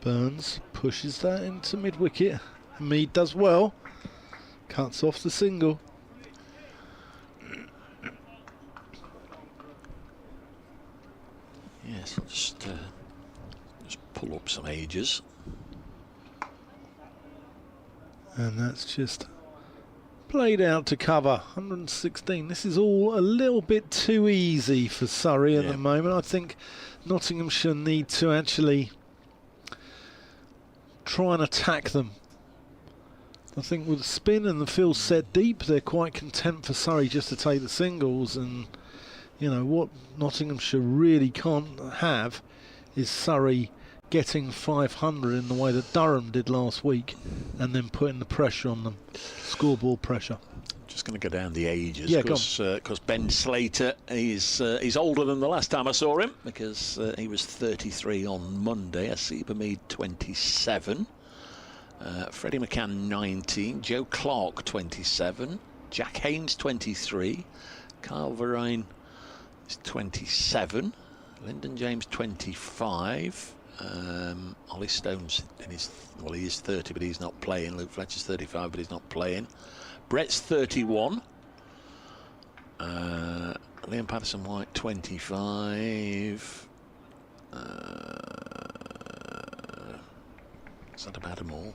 Burns pushes that into mid-wicket. Mead does well. Cuts off the single. Yes, I'll just pull up some ages. And that's just played out to cover. 116. This is all a little bit too easy for Surrey at the moment. I think Nottinghamshire need to actually try and attack them. I think with the spin and the field set deep, they're quite content for Surrey just to take the singles. And, you know, what Nottinghamshire really can't have is Surrey getting 500 in the way that Durham did last week and then putting the pressure on them. Scoreboard pressure. Just going to go down the ages, Yeah, because Ben Slater he's older than the last time I saw him, because he was 33 on Monday. Asiba Mead 27, Freddie McCann 19, Joe Clark 27, Jack Haynes 23, Kyle Verine is 27, Lyndon James 25. Ollie Stone's in his, well, he is 30 but he's not playing. Luke Fletcher's 35 but he's not playing. Brett's 31. Liam Patterson White 25. Is that about them all?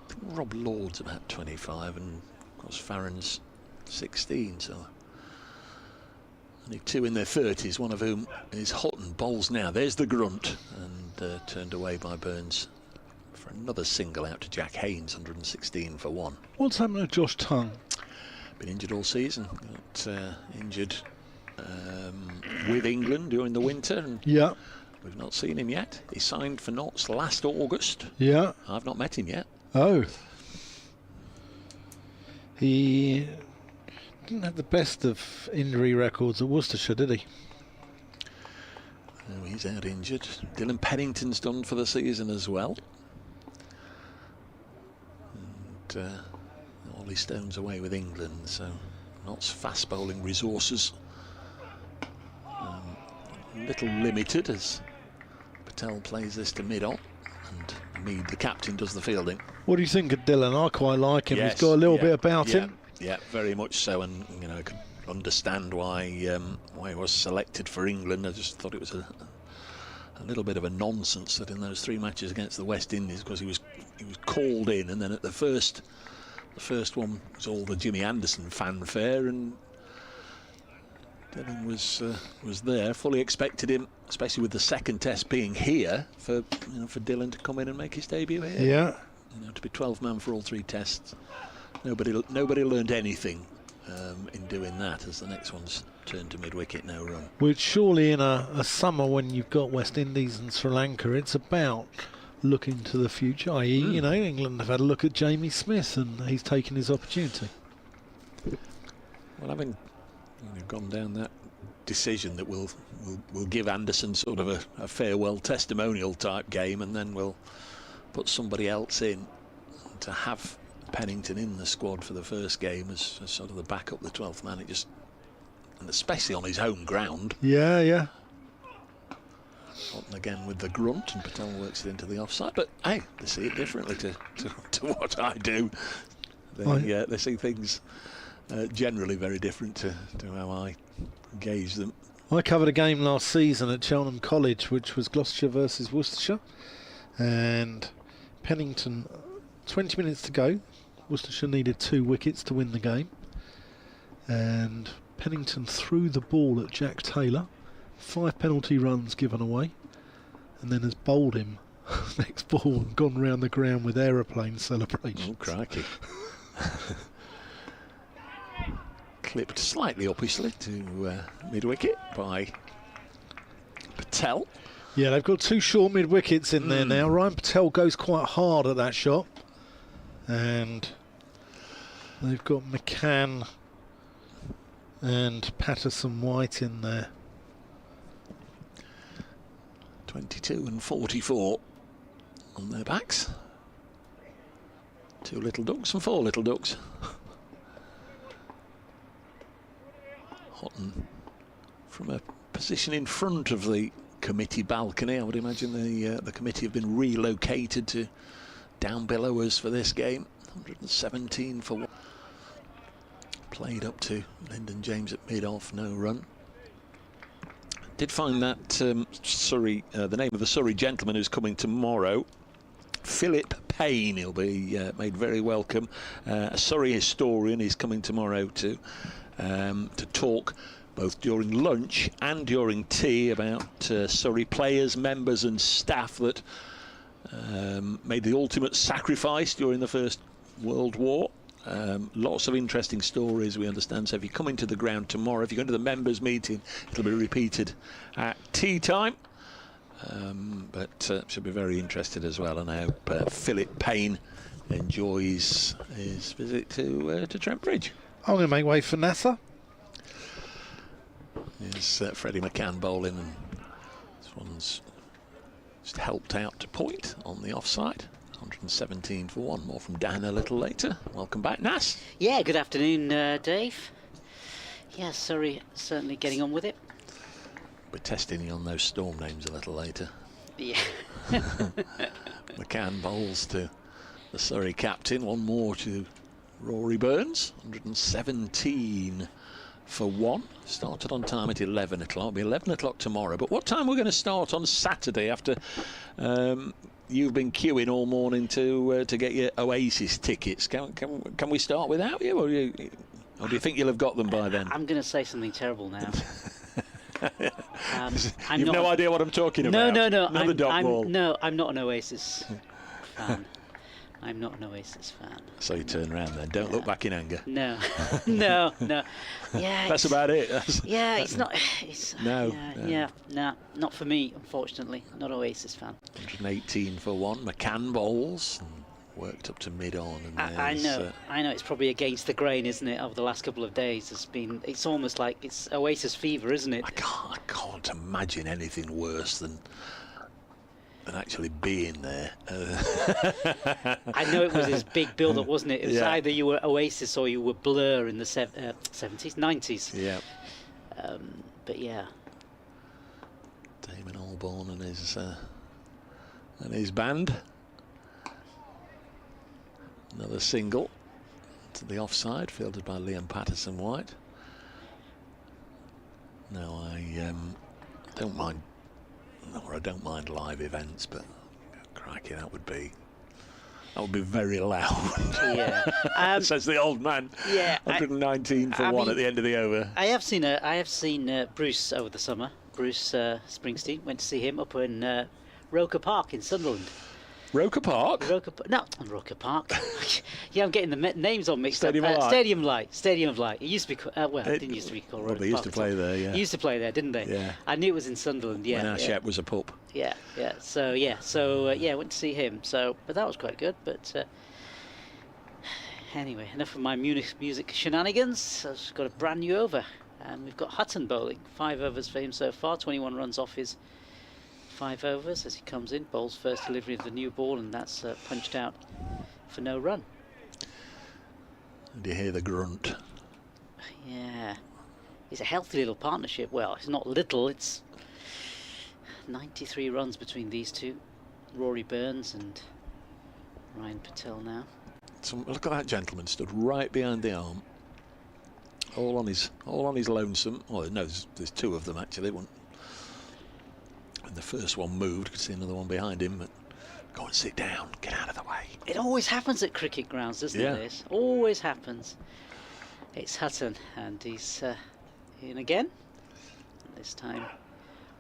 I think Rob Lord's about 25 and of course Farron's 16, so only two in their 30s, one of whom is Hutton. Bowls now. There's the grunt, and turned away by Burns for another single out to Jack Haynes, 116 for one. What's happened to Josh Tongue? Been injured all season. Got injured with England during the winter, and we've not seen him yet. He signed for Notts last August. Yeah. I've not met him yet. Oh. He didn't have the best of injury records at Worcestershire, did he? Oh, he's out injured. Dylan Pennington's done for the season as well. And Ollie Stone's away with England, so Notts fast bowling resources a little limited as Patel plays this to mid-on and Mead, the captain, does the fielding. What do you think of Dylan? I quite like him. Yes, he's got a little bit about him. Yeah, very much so, and you know, I could understand why he was selected for England. I just thought it was a little bit of a nonsense that in those three matches against the West Indies, because he was called in, and then at the first one was all the Jimmy Anderson fanfare, and Dylan was there. Fully expected him, especially with the second test being here, for Dylan to come in and make his debut here. Yeah, to be 12-man for all three tests. Nobody learned anything in doing that, as the next one's turned to mid-wicket, no run. Which surely in a summer when you've got West Indies and Sri Lanka, it's about looking to the future, i.e. England have had a look at Jamie Smith and he's taken his opportunity. Well, having gone down that decision that we'll give Anderson sort of a farewell testimonial type game, and then we'll put somebody else in, to have Pennington in the squad for the first game as sort of the backup, the 12th man, and especially on his home ground. Yeah. Hutton again with the grunt, and Patel works it into the offside. But hey, they see it differently to what I do. They see things generally very different to how I gauge them. I covered a game last season at Cheltenham College, which was Gloucestershire versus Worcestershire, and Pennington, 20 minutes to go. Worcestershire needed 2 wickets to win the game, and Pennington threw the ball at Jack Taylor, 5 penalty runs given away, and then has bowled him next ball and gone round the ground with aeroplane celebrations. Oh, crikey. Clipped slightly uppishly to mid-wicket by Patel. Yeah, they've got 2 short mid-wickets in there now. Ryan Patel goes quite hard at that shot. And they've got McCann and Patterson-White in there. 22 and 44 on their backs. 2 little ducks and 4 little ducks. Houghton from a position in front of the committee balcony. I would imagine the committee have been relocated to down below us for this game. 117 for 1. Played up to Lyndon James at mid-off, no run. Did find that Surrey, the name of the Surrey gentleman who's coming tomorrow, Philip Payne. He'll be made very welcome. A Surrey historian. He's coming tomorrow to talk both during lunch and during tea about Surrey players, members and staff that made the ultimate sacrifice during the First World War. Lots of interesting stories, we understand. So if you come into the ground tomorrow, if you go to the members meeting, it'll be repeated at tea time. But should be very interested as well, and I hope Philip Payne enjoys his visit to Trent Bridge. I'm going to make way for NASA. Here's Freddie McCann bowling, and this one's just helped out to point on the offside. 117 for 1. More from Dan a little later. Welcome back, Nas. Yeah, good afternoon, Dave. Yeah, Surrey certainly getting on with it. We're testing you on those storm names a little later. Yeah. McCann bowls to the Surrey captain. One more to Rory Burns. 117 for 1. Started on time at 11 o'clock. It'll be 11 o'clock tomorrow. But what time we're going to start on Saturday after you've been queuing all morning to get your Oasis tickets? Can we start without you, or do you think you'll have got them by then? I'm going to say something terrible now. You've no idea what I'm talking about. No. Another dot ball. No, I'm not an Oasis fan. I'm not an Oasis fan. So you turn around then. Don't look back in anger. No, no. Yeah, that's about it. It's not. No. Not for me, unfortunately. Not Oasis fan. 118 for 1. McCann bowls. Worked up to mid-on. I know. It's probably against the grain, isn't it? Over the last couple of days, it's almost like it's Oasis fever, isn't it? I can't imagine anything worse than actually being there. I know it was his big build-up, wasn't it? It was either you were Oasis or you were Blur in the 70s, 90s. Yeah. But yeah. Damon Albarn and his band. Another single to the offside, fielded by Liam Patterson-White. Now I don't mind live events, but crikey, that would be very loud. Yeah, says the old man. Yeah, 119 for 1 at the end of the over. I have seen Bruce over the summer. Bruce Springsteen. Went to see him up in Roker Park in Sunderland. Roker Park? Not Roker Park. Yeah, I'm getting the names all mixed Stadium up. of Light. Stadium of Light. It used to be it didn't used to be called Roker Park. They used to play there, yeah. They used to play there, didn't they? Yeah. I knew it was in Sunderland, yeah. When our Shep was a pup. Yeah. So went to see him. But that was quite good. But anyway, enough of my music shenanigans. I've got a brand new over, and we've got Hutton bowling. 5 overs for him so far. 21 runs off his 5 overs as he comes in, bowls first delivery of the new ball, and that's punched out for no run. Do you hear the grunt? Yeah, it's a healthy little partnership. Well, it's not little, it's 93 runs between these two, Rory Burns and Ryan Patel now. So look at that gentleman, stood right behind the arm, all on his lonesome. Well, no, there's 2 of them actually. When the first one moved, you could see another one behind him, but go and sit down, get out of the way. It always happens at cricket grounds, doesn't it? This always happens. It's Hutton, and he's in again. This time,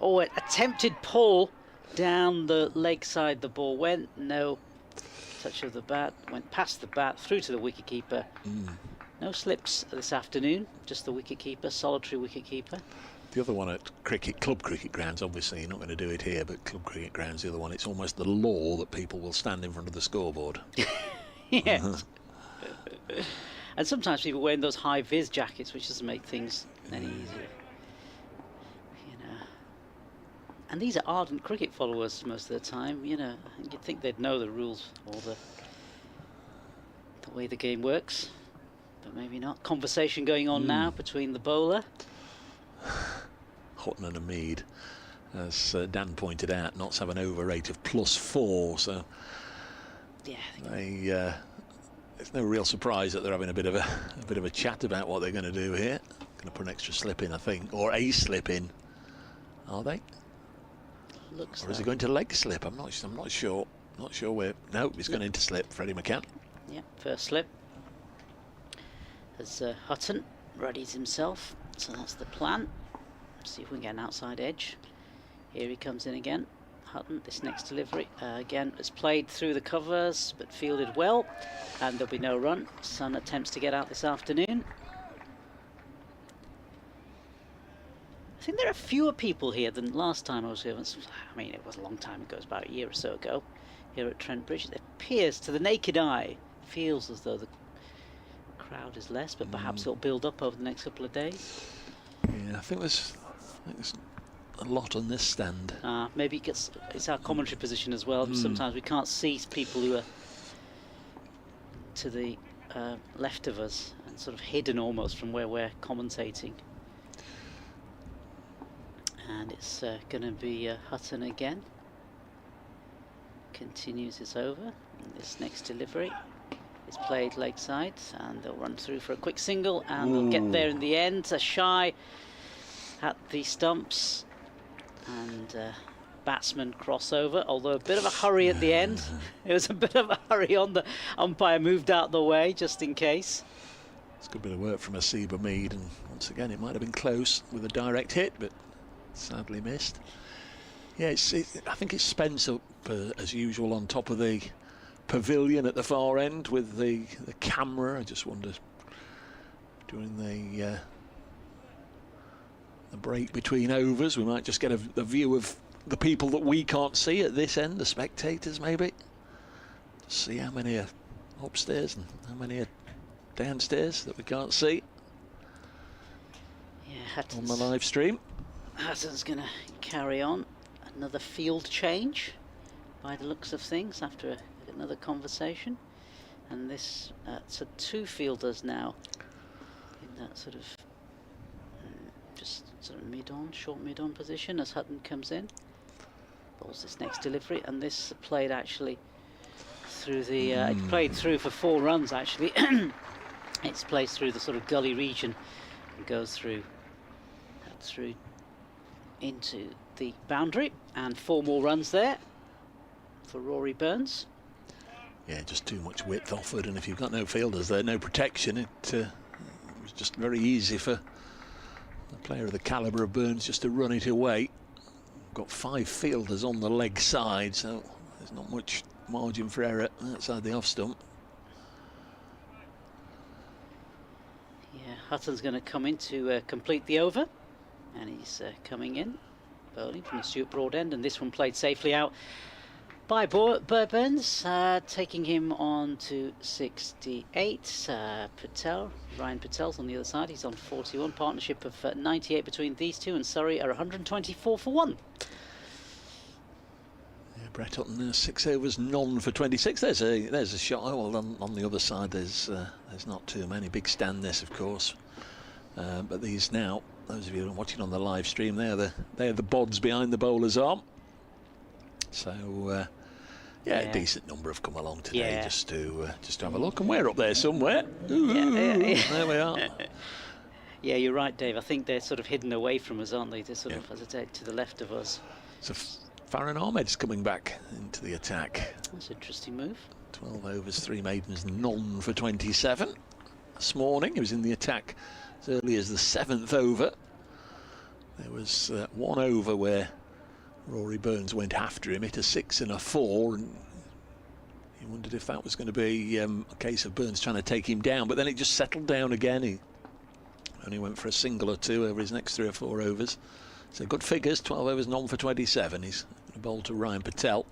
an attempted pull down the leg side. The ball went, no touch of the bat, went past the bat, through to the wicketkeeper. No slips this afternoon, just the wicketkeeper, solitary wicketkeeper. The other one at club cricket grounds, obviously you're not going to do it here, but club cricket grounds, the other one, it's almost the law that people will stand in front of the scoreboard. Yes. And sometimes people wearing those high-vis jackets, which doesn't make things any easier. You know. And these are ardent cricket followers most of the time, you know. You'd think they'd know the rules or the way the game works, but maybe not. Conversation going on now between the bowler. Hutton and Mead, as Dan pointed out, Notts have an over rate of +4, so yeah, it's no real surprise that they're having a bit of a chat about what they're going to do here. Going to put an extra slip in, I think, or a slip in. Are they? Looks. Or is he going to leg slip? I'm not sure. Not sure where. No, he's going into slip. Freddie McCann. Yeah, first slip. As Hutton readies himself. So that's the plan. See if we can get an outside edge. Here he comes in again. Hutton, this next delivery. Again, it's played through the covers, but fielded well. And there'll be no run. Sun attempts to get out this afternoon. I think there are fewer people here than last time I was here. I mean, it was a long time ago. It was about a year or so ago. Here at Trent Bridge. It appears to the naked eye, feels as though the crowd is less, but perhaps it'll build up over the next couple of days. Yeah, I think there's a lot on this stand. Maybe it's our commentary position as well. Sometimes we can't see people who are to the left of us and sort of hidden almost from where we're commentating. And it's going to be Hutton again. Continues his over. And this next delivery is played leg side, and they'll run through for a quick single, and they'll get there in the end. A shy at the stumps, and batsman crossover, although a bit of a hurry at the end. It was a bit of a hurry on the umpire, moved out the way just in case. It's a good bit of work from Hasiba Mead, and once again it might have been close with a direct hit, but sadly missed. Yeah, I think it's Spence up as usual on top of the pavilion at the far end with the camera. I just wonder during the break between overs we might just get a view of the people that we can't see at this end, the spectators maybe. Just see how many are upstairs and how many are downstairs that we can't see. Yeah, on the live stream. Hutton's going to carry on. Another field change by the looks of things after another conversation, and this so two fielders now in that sort of just sort of short mid-on position as Hutton comes in. Bowls this next delivery, and this played actually through the it played through for 4 runs actually. It's played through the sort of gully region and goes through into the boundary, and 4 more runs there for Rory Burns. Yeah, just too much width offered, and if you've got no fielders there, no protection, it was just very easy for a player of the calibre of Burns just to run it away. Got 5 fielders on the leg side, so there's not much margin for error outside the off stump. Yeah, Hutton's going to come in to complete the over, and he's coming in, bowling from the Stuart Broad end, and this one played safely out by Burns, taking him on to 68. Ryan Patel's on the other side, he's on 41. Partnership of 98 between these two, and Surrey are 124 for 1. Yeah, Brett Hutton, 6 overs, none for 26. There's a shot. Oh, well, on the other side, there's not too many. Big stand this, of course. But these now, those of you watching on the live stream, they're the bods behind the bowler's arm. So yeah, a decent number have come along today just to have a look, and we're up there somewhere. There we are. Yeah, you're right, Dave. I think they're sort of hidden away from us, aren't they? They're sort of, as I said, to the left of us. So Farron Ahmed's coming back into the attack. That's an interesting move. 12 overs, 3 maidens, none for 27. This morning he was in the attack as early as the 7th over. There was 1 over where Rory Burns went after him, hit a 6 and a 4, and he wondered if that was going to be a case of Burns trying to take him down, but then it just settled down again. He Only went for a single or two over his next 3 or 4 overs. So good figures, 12 overs, none for 27. He's going to bowl to Ryan Patel,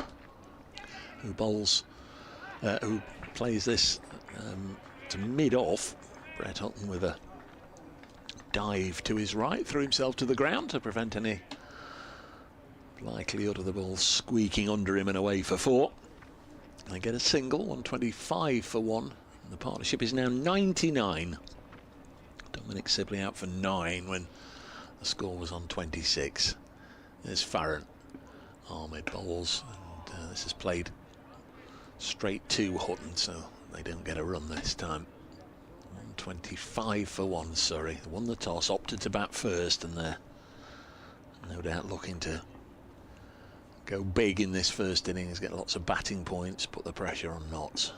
who plays this to mid-off. Brett Hutton with a dive to his right, threw himself to the ground to prevent any likelihood of the ball squeaking under him and away for 4. They get a single, 125 for 1. And the partnership is now 99. Dominic Sibley out for 9 when the score was on 26. There's Farron. Ahmed bowls, and this is played straight to Hutton, so they don't get a run this time. 125 for 1, Surrey. They won the toss, opted to bat first, and they're no doubt looking to go big in this first innings, get lots of batting points, put the pressure on Notts.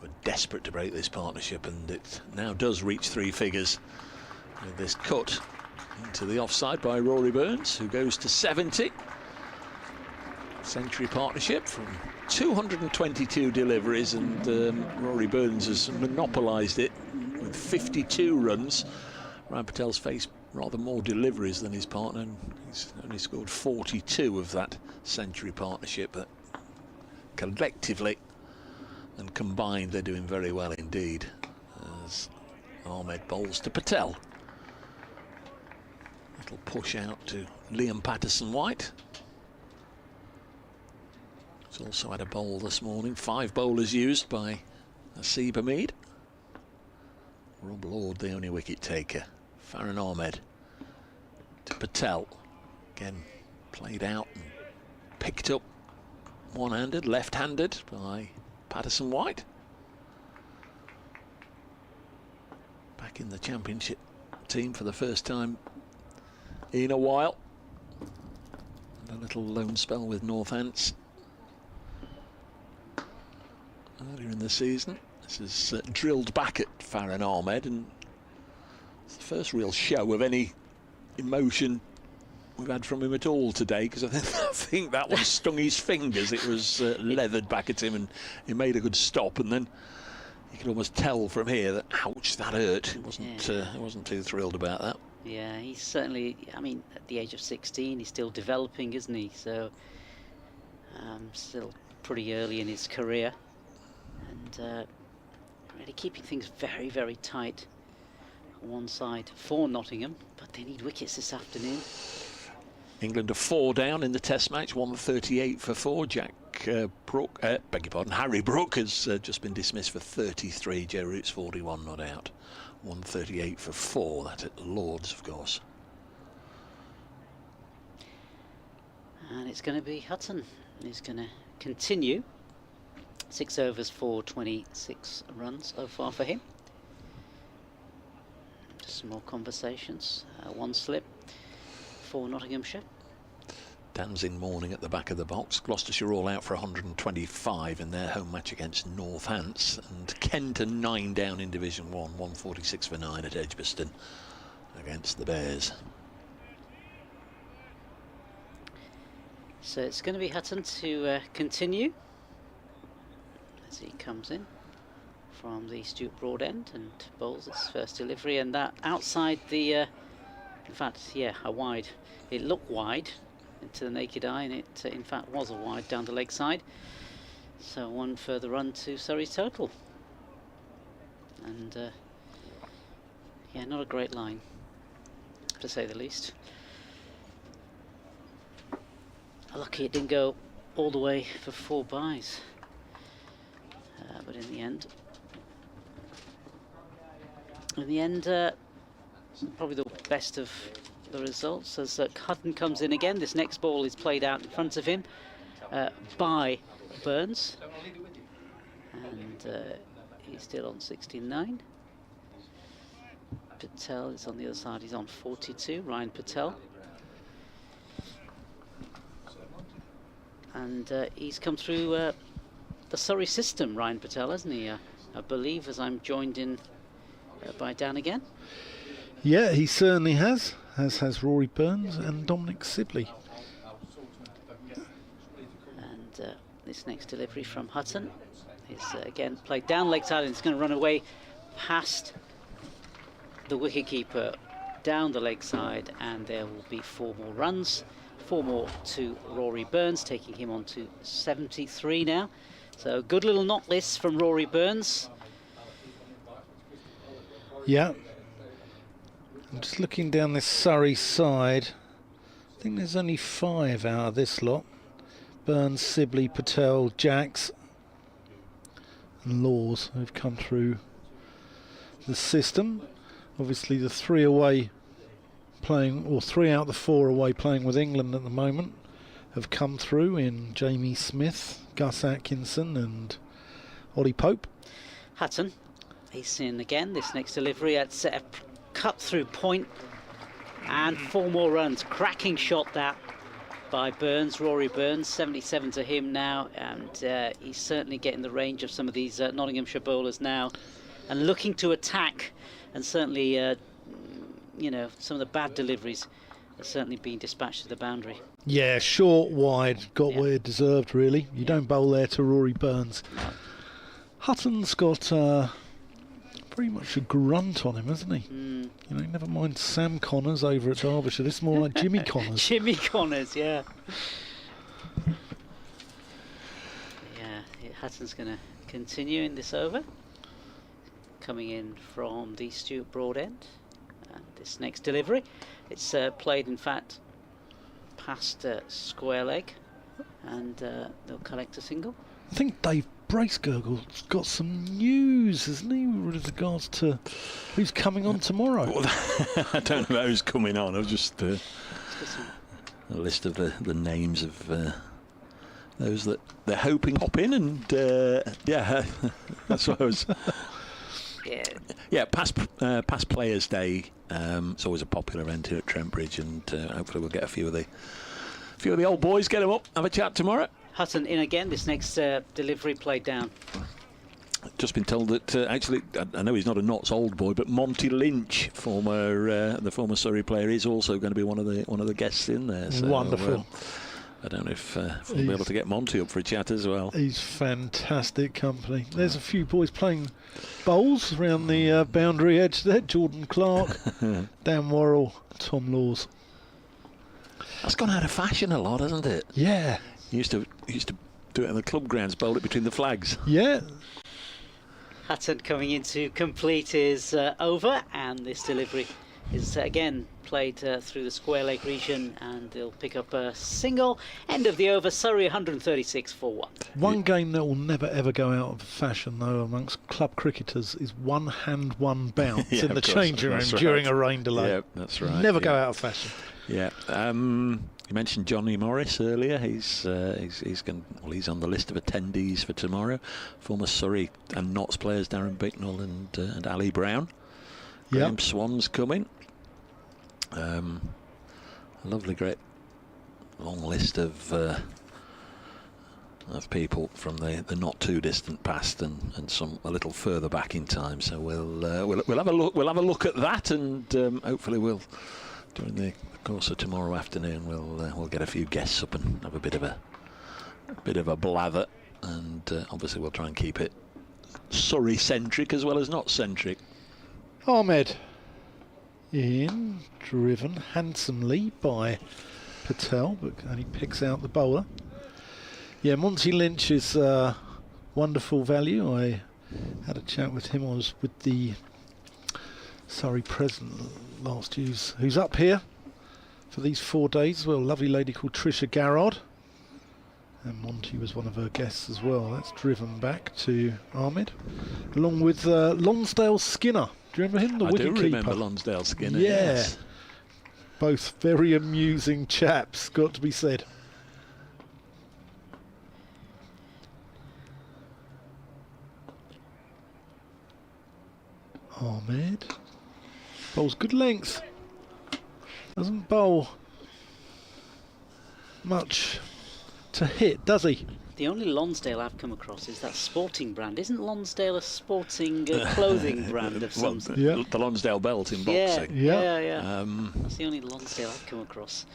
We're desperate to break this partnership, and it now does reach 3 figures with this cut into the offside by Rory Burns, who goes to 70. Century partnership from 222 deliveries, and Rory Burns has monopolised it with 52 runs. Ryan Patel's faced rather more deliveries than his partner, and he's only scored 42 of that century partnership. But collectively and combined, they're doing very well indeed. As Ahmed bowls to Patel. Little push out to Liam Patterson-White. He's also had a bowl this morning. 5 bowlers used by Asib Hamid. Rob Lord, the only wicket taker. Farron Ahmed to Patel. Again, played out and picked up one-handed, left-handed by Patterson-White. Back in the championship team for the first time in a while. And a little loan spell with Northants earlier in the season. This is drilled back at Farron Ahmed, and it's the first real show of any emotion we've had from him at all today, because I think that one stung his fingers. It was leathered back at him, and he made a good stop, and then you could almost tell from here that, ouch, that hurt. He wasn't too thrilled about that. Yeah, he's certainly, I mean, at the age of 16, he's still developing, isn't he? So, still pretty early in his career, and really keeping things very, very tight on one side for Nottingham, but they need wickets this afternoon. England are 4 down in the Test match, 138 for 4. Harry Brook has just been dismissed for 33. Joe Root's 41 not out. 138 for 4. That's at Lords, of course. And it's going to be Hutton. He's going to continue. 6 overs for 26 runs so far for him. Just some more conversations. 1 slip for Nottinghamshire. Dan's in mourning at the back of the box. Gloucestershire all out for 125 in their home match against Northants, and Kenton 9 down in Division 1, 146 for 9 at Edgbaston against the Bears. So it's going to be Hutton to continue as he comes in from the Stewart Broad end and bowls his first delivery, and that outside the in fact, yeah, a wide. It looked wide to the naked eye, and it in fact was a wide down the leg side. So 1 further run to Surrey's total, and yeah, not a great line to say the least. Lucky it didn't go all the way for 4 byes, but in the end, probably the best of the results as Hutton comes in again. This next ball is played out in front of him by Burns, and he's still on 69. Patel is on the other side, he's on 42, Ryan Patel. And he's come through the Surrey system, Ryan Patel, hasn't he? I believe, as I'm joined in by Dan again. Yeah, he certainly has, as has Rory Burns and Dominic Sibley. And this next delivery from Hutton is again played down leg side, and it's going to run away past the wicketkeeper, down the leg side, and there will be 4 more runs. 4 more to Rory Burns, taking him on to 73 now. So good little knock list from Rory Burns. Yeah. I'm just looking down this Surrey side. I think there's only 5 out of this lot. Burns, Sibley, Patel, Jacks and Laws have come through the system. Obviously the 3 away playing, or 3 out of the 4 away playing with England at the moment have come through in Jamie Smith, Gus Atkinson and Ollie Pope. Hutton, he's in again. This next delivery at a cut through point, and 4 more runs. Cracking shot that by Burns, Rory Burns, 77 to him now, and he's certainly getting the range of some of these Nottinghamshire bowlers now, and looking to attack, and certainly you know, some of the bad deliveries are certainly being dispatched to the boundary. Yeah, short, wide, got what it deserved really. You don't bowl there to Rory Burns. Hutton's got very much a grunt on him, hasn't he? You know, never mind Sam Connors over at Derbyshire. This is more like Jimmy Connors. Jimmy Connors, yeah. Yeah, Hutton's going to continue in this over. Coming in from the Stuart Broad end. And this next delivery, it's played in fact past square leg, and they'll collect a single. I think Dave Bracegurgle's got some news, hasn't he, with regards to who's coming on tomorrow? Well, I don't know who's coming on. I've just a list of the names of those that they're hoping pop in, and yeah, that's what I was. Yeah, past Players' Day. It's always a popular event here at Trent Bridge, and hopefully we'll get a few of the old boys, get them up, have a chat tomorrow. Hutton in again. This next delivery played down. Just been told that actually, I know he's not a Notts old boy, but Monty Lynch, the former Surrey player, is also going to be one of the guests in there. So, wonderful. I don't know if we'll be able to get Monty up for a chat as well. He's fantastic company. There's a few boys playing bowls around the boundary edge there. Jordan Clark, Dan Worrell, Tom Laws. That's gone out of fashion a lot, hasn't it? Yeah. He used to do it in the club grounds, bowl it between the flags. Yeah. Hutton coming in to complete his over, and this delivery is again played through the square leg region, and they'll pick up a single. End of the over. Surrey 136 for 1. One game that will never ever go out of fashion though amongst club cricketers is one hand, one bounce in the changing room during a rain delay. Yeah, that's right. Never go out of fashion. Yeah. You mentioned Johnny Morris earlier. He's on the list of attendees for tomorrow. Former Surrey and Notts players Darren Bicknell and Ali Brown. Graham Swan's coming. A lovely, great long list of people from the not too distant past, and some a little further back in time. So we'll have a look. We'll have a look at that, and hopefully during the course of tomorrow afternoon we'll get a few guests up and have a bit of a blather, and obviously we'll try and keep it Surrey centric as well as not centric. Ahmed in, driven handsomely by Patel, but only picks out the bowler. Yeah, Monty Lynch is wonderful value. I had a chat with him. I was with the Surrey president last year, who's up here for these 4 days as well. A lovely lady called Trisha Garrod, and Monty was one of her guests as well. That's driven back to Ahmed, along with Lonsdale Skinner. Do you remember him? The wicket keeper. I do remember Lonsdale Skinner. Yeah. Yes. Both very amusing chaps, got to be said. Ahmed bowls good length. Doesn't bowl much to hit, does he? The only Lonsdale I've come across is that sporting brand. Isn't Lonsdale a sporting clothing brand of some sort? Yeah. The Lonsdale belt in boxing. Yeah. That's the only Lonsdale I've come across.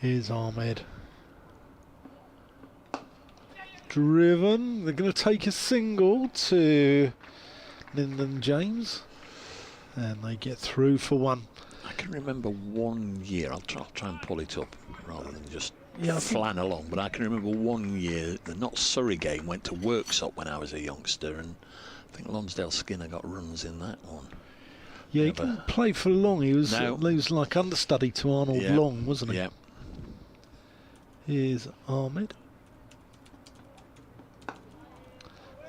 Here's Ahmed. Driven. They're going to take a single to Lyndon James. And they get through for one. I can remember one year, I'll try and pull it up rather than just Yeah, flan along, but I can remember one year the Not Surrey game went to Worksop when I was a youngster, and I think Lonsdale Skinner got runs in that one. Yeah, he didn't play for long. He was like understudy to Arnold Long, wasn't he? Yeah. Here's Ahmed.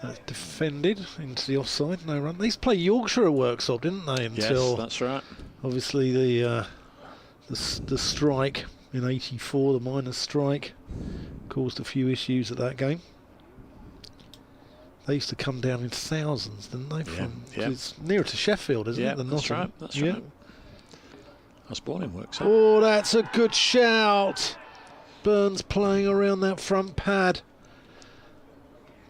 That's defended into the offside, no run. They used to play Yorkshire at Worksop, didn't they? Until yes, that's right. Obviously the strike in '84, the miners' strike, caused a few issues at that game. They used to come down in thousands, didn't they? It's nearer to Sheffield, isn't it, than Nottingham? That's right. I was born in Worksop. Oh, that's a good shout. Burns playing around that front pad,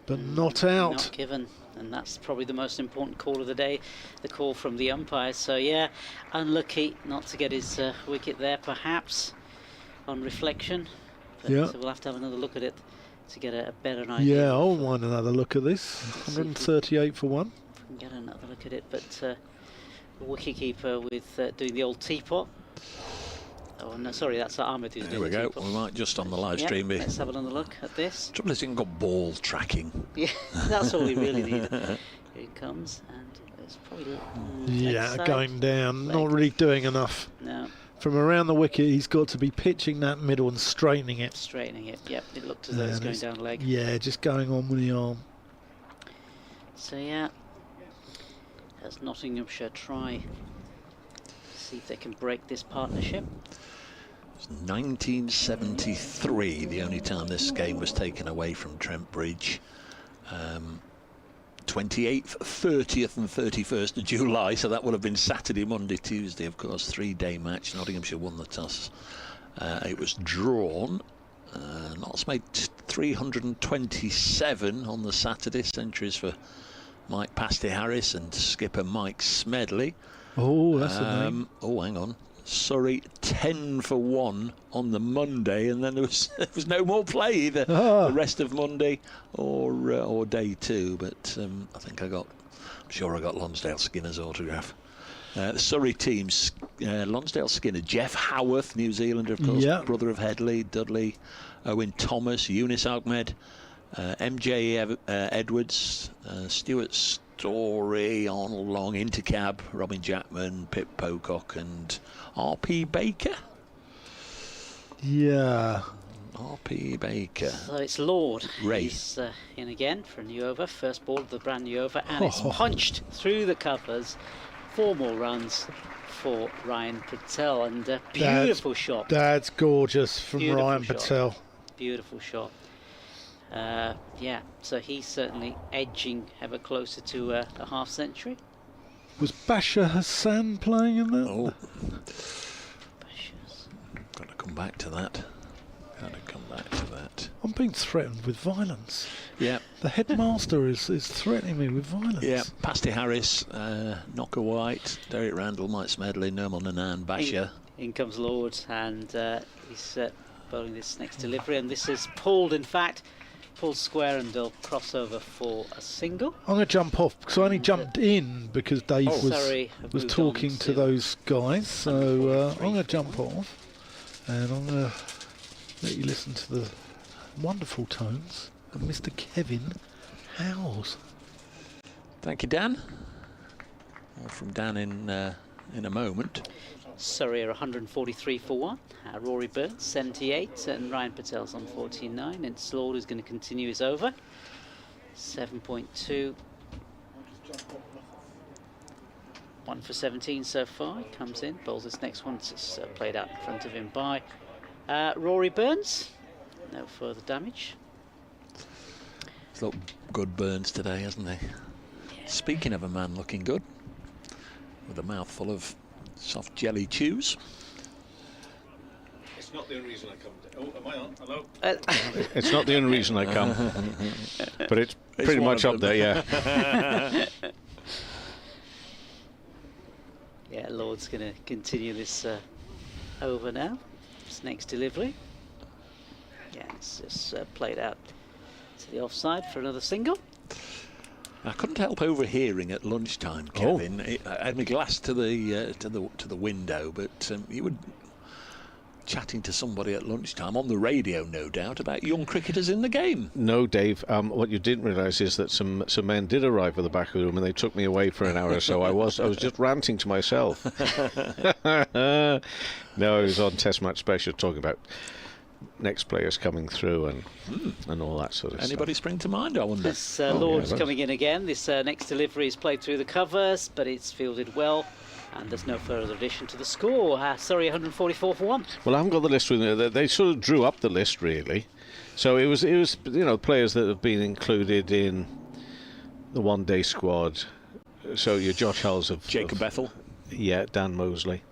but not out. Not given, and that's probably the most important call of the day, the call from the umpire. So yeah, unlucky not to get his wicket there, perhaps, on reflection. But we'll have to have another look at it to get a better idea. Yeah, I'll want another look at this. 138 for one. Get another look at it, but the wicketkeeper with doing the old teapot. Oh no, sorry, that's Ahmed who's doing the teapot. There we go. We might just on the live stream be. Let's have another look at this. Trouble is, he hasn't got ball tracking. Yeah, that's all we really need. Here it comes, and it's probably going down. Not really doing enough. No. From around the wicket, he's got to be pitching that middle and straightening it. Straightening it. Yep, it looked as though it's going down leg. Yeah, just going on with the arm. So yeah, as Nottinghamshire try see if they can break this partnership. It's 1973, the only time this game was taken away from Trent Bridge. 28th, 30th and 31st of July, so that would have been Saturday, Monday, Tuesday, of course, 3-day match. Nottinghamshire won the toss. It was drawn. Notts made 327 on the Saturday, centuries for Mike Pasty Harris and skipper Mike Smedley. Oh, that's a name. Oh, hang on. Surrey 10 for 1 on the Monday, and then there was no more play either the rest of Monday or day 2. But I'm sure I got Lonsdale Skinner's autograph. The Surrey teams: Lonsdale Skinner, Jeff Howarth, New Zealander, of course, brother of Headley, Dudley, Owen Thomas, Eunice Ahmed, MJ Edwards, Stuart Story, Arnold Long, Intercab, Robin Jackman, Pip Pocock and R.P. Baker. Yeah. R.P. Baker. So it's Lord. Ray. He's in again for a new over, first ball of the brand new over, and it's punched through the covers. 4 more runs for Ryan Patel, and a beautiful shot. That's gorgeous from Ryan shot. Patel. Beautiful shot. Yeah, so he's certainly edging ever closer to a half century. Was Bashar Hassan playing in that? Oh, got to come back to that. I'm being threatened with violence. Yeah. The headmaster is threatening me with violence. Yeah, Pasty Harris, Knocker White, Derek Randall, Mike Smedley, Nirmal Nanan, Bashar. In comes Lord, and he's bowling this next delivery, and this is pulled, in fact. Pulled square, and they'll cross over for a single. I'm going to jump off because I only jumped in because Dave was talking to those guys. So I'm going to jump off, and I'm going to let you listen to the wonderful tones of Mr. Kevin Howes. Thank you, Dan. More from Dan in a moment. Surrey are 143 for 1. Rory Burns 78, and Ryan Patel's on 49. And Slord is going to continue his over. 7.2. 1 for 17 so far. He comes in, bowls this next one. It's played out in front of him by Rory Burns. No further damage. He's looked good, Burns, today, hasn't he? Yeah. Speaking of a man looking good, with a mouthful of soft jelly chews. It's not the only reason I come. Oh, am I on? Hello? It's not the only reason I come, but it's pretty much up there, yeah. Yeah, Lord's going to continue this over now. This next delivery. Yeah, it's just played out to the offside for another single. I couldn't help overhearing at lunchtime, Kevin. I had my glass to the window, but you were chatting to somebody at lunchtime on the radio, no doubt, about young cricketers in the game. No, Dave. What you didn't realise is that some men did arrive at the back of the room, and they took me away for an hour or so. I was just ranting to myself. No, I was on Test Match Special talking about next players coming through and all that sort of stuff. Anybody spring to mind, I wonder? This Lord's coming in again. This next delivery is played through the covers, but it's fielded well. And there's no further addition to the score. Surrey 144 for 1. Well, I haven't got the list with me. They sort of drew up the list, really. So it was players that have been included in the one-day squad. So your Josh Hulls of Jacob Bethel. Yeah, Dan Mosley.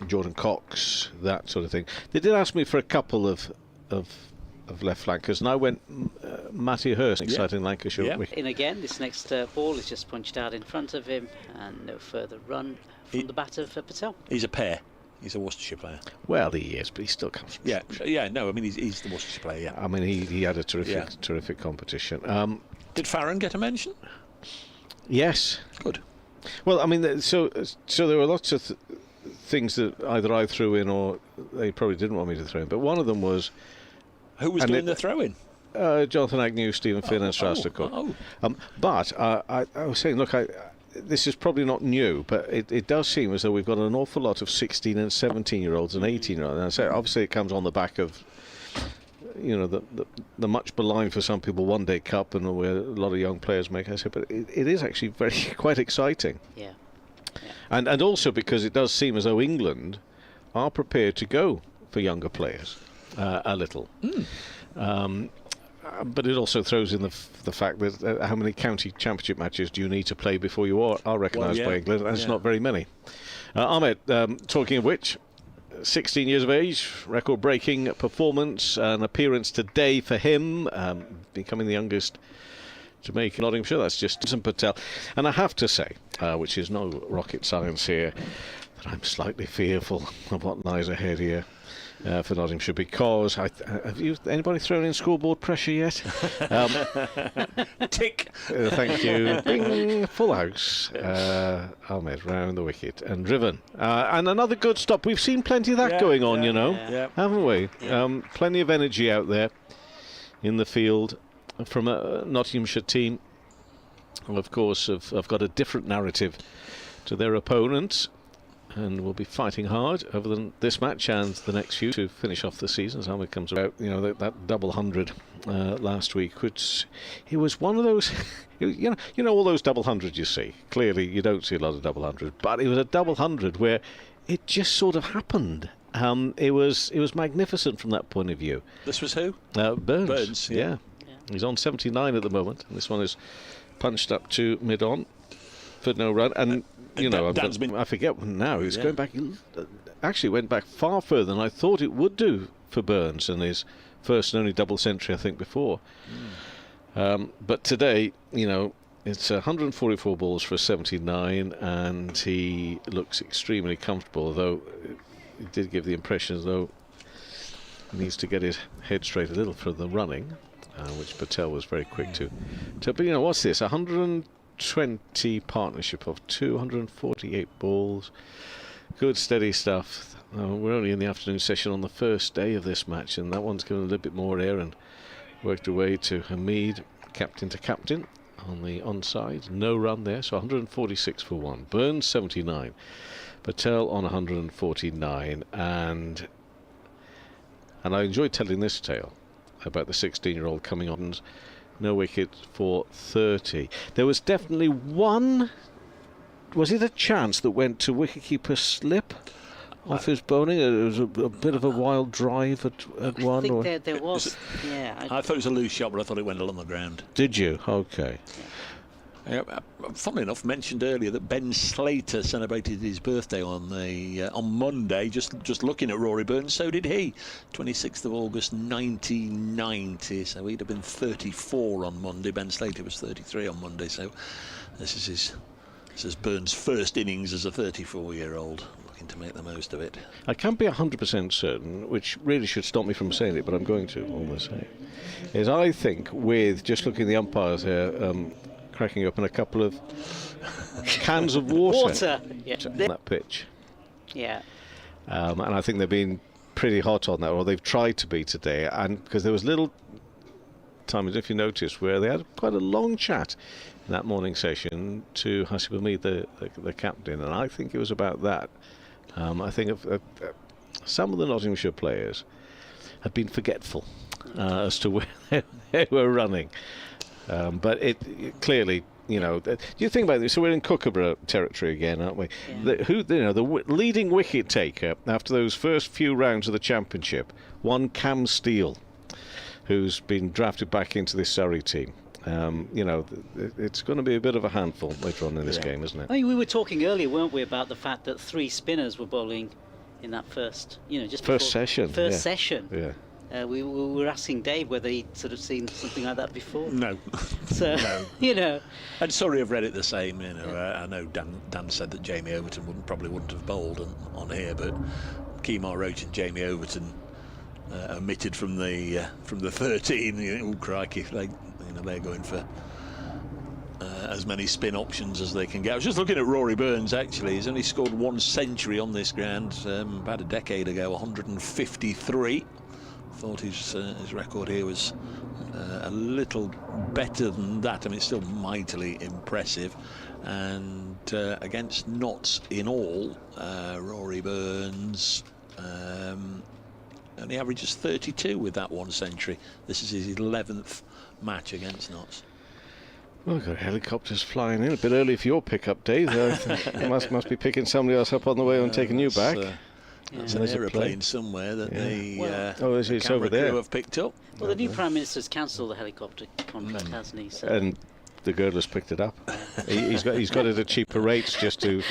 Jordan Cox, that sort of thing. They did ask me for a couple of left flankers, and I went Matty Hurst, exciting Lancashire. Yeah. In again, this next ball is just punched out in front of him, and no further run from the batter for Patel. He's a pair. He's a Worcestershire player. Well, he is, but he still comes from no, I mean, he's the Worcestershire player, yeah. I mean, he had a terrific competition. Did Farron get a mention? Yes. Good. Well, I mean, so there were lots of things that either I threw in or they probably didn't want me to throw in, but one of them was... Who was doing the throw-in? Jonathan Agnew, Stephen Finn and Strasser Cook. But I was saying, look, this is probably not new, but it does seem as though we've got an awful lot of 16 and 17-year-olds and 18-year-olds. And I say, obviously it comes on the back of, the much maligned for some people One Day Cup and where a lot of young players make. I say, but it is actually quite exciting. Yeah. And also because it does seem as though England are prepared to go for younger players. A little. But it also throws in the fact that how many county championship matches do you need to play before you are recognised by England? And it's not very many. Ahmed, talking of which, 16 years of age, record-breaking performance, an appearance today for him, becoming the youngest to make in Nottinghamshire. That's just Patel. And I have to say, which is no rocket science here, that I'm slightly fearful of what lies ahead here. For Nottinghamshire, because have anybody thrown in scoreboard pressure yet? Tick. Thank you. Bing, full house. Ahmed round the wicket and driven. And another good stop. We've seen plenty of that going on, haven't we? Yeah. Plenty of energy out there in the field from a Nottinghamshire team. Who, of course, have got a different narrative to their opponents. And will be fighting hard over this match and the next few to finish off the season. As Ahmed comes about, that double 100 last week, which it was one of those, all those double 100s you see. Clearly, you don't see a lot of double 100s, but it was a double 100 where it just sort of happened. It was magnificent from that point of view. This was who? Burns. Yeah. He's on 79 at the moment, and this one is punched up to mid-on for no run. And I forget now. He's going back. Actually, went back far further than I thought it would do for Burns and his first and only double century, I think, before. But today, it's 144 balls for 79, and he looks extremely comfortable. Although he did give the impression as though he needs to get his head straight a little for the running, which Patel was very quick to. But what's this? 120 partnership of 248 balls. Good steady stuff. We're only in the afternoon session on the first day of this match, and that one's given a little bit more air and worked away to Hamid, captain to captain on the onside. No run there, so 146 for 1. Burns 79. Patel on 149, and I enjoyed telling this tale about the 16-year-old coming on. No wicket for 30. There was definitely one. Was it a chance that went to wicketkeeper slip off his bowling? It was a bit of a wild drive at one. I think there was. Yeah. I thought it was a loose shot, but I thought it went along the ground. Did you? Okay. Funnily enough, mentioned earlier that Ben Slater celebrated his birthday on Monday. Just looking at Rory Burns, so did he. 26th of August 1990. So he'd have been 34 on Monday. Ben Slater was 33 on Monday. So this is Burns' first innings as a 34-year-old. looking to make the most of it. I can't be 100% certain, which really should stop me from saying it, but I'm going to all the same. Is I think with just looking at the umpires here, cracking open a couple of cans of water yeah. on that pitch. Yeah. And I think they've been pretty hot on that, or they've tried to be today, and because there was little time, if you noticed, where they had quite a long chat in that morning session to Hasib Hamid, the captain, and I think it was about that. I think some of the Nottinghamshire players had been forgetful as to where they were running, but it clearly, you know, you think about this. So we're in Kookaburra territory again, aren't we? Yeah. The leading wicket taker after those first few rounds of the championship, one Cam Steele, who's been drafted back into this Surrey team. You know, it's going to be a bit of a handful later on in this game, isn't it? I mean, we were talking earlier, weren't we, about the fact that 3 spinners were bowling in that first, you know, just first session. Yeah. We were asking Dave whether he'd sort of seen something like that before. No. So, no. You know. And sorry, I've read it the same. You know, I know Dan said that Jamie Overton probably wouldn't have bowled on here, but Kemar Roach and Jamie Overton omitted from the 13. You know, oh crikey, they're going for as many spin options as they can get. I was just looking at Rory Burns. Actually, he's only scored 1 century on this ground about a decade ago, 153. Thought his record here was a little better than that. I mean, it's still mightily impressive. And against Notts in all, Rory Burns only averages 32 with that 1 century. This is his 11th match against Notts. Well, we've got helicopters flying in a bit early for your pickup, Dave. must be picking somebody else up on the way and taking you back. There's an aeroplane somewhere that it's over there. Crew have picked up. Well, the new Prime Minister's cancelled the helicopter contract, hasn't he? So. And the girdler's picked it up. he's got it at cheaper rates just to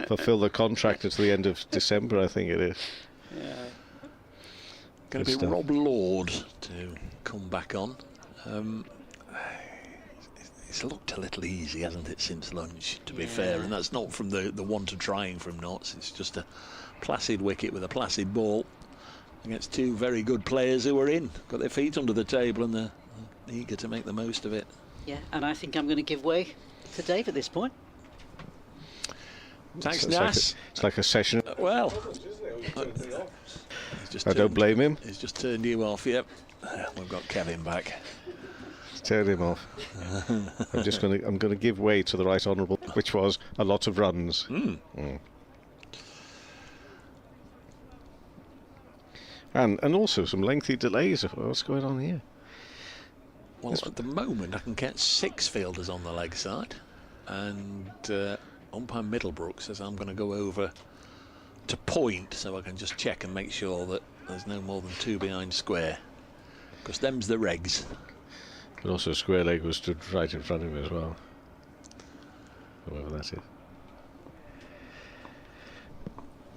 fulfil the contract until the end of December, I think it is. Yeah. Going to be Rob Lord to come back on. It's looked a little easy, hasn't it, since lunch, to be fair, and that's not from the want of trying from Notts. It's just a placid wicket with a placid ball against 2 very good players who are got their feet under the table, and they're eager to make the most of it. Yeah, and I think I'm going to give way to Dave at this point. Thanks, Nas. It's like a session. Well, I don't blame him. He's just turned you off. Yep, we've got Kevin back. Turn him off. I'm going to give way to the Right Honourable, which was a lot of runs. And also some lengthy delays. What's going on here? Well, at the moment I can get 6 fielders on the leg side, and umpire Middlebrook says I'm going to go over to point so I can just check and make sure that there's no more than 2 behind square, because them's the regs. But also square leg was stood right in front of him as well, whoever that is.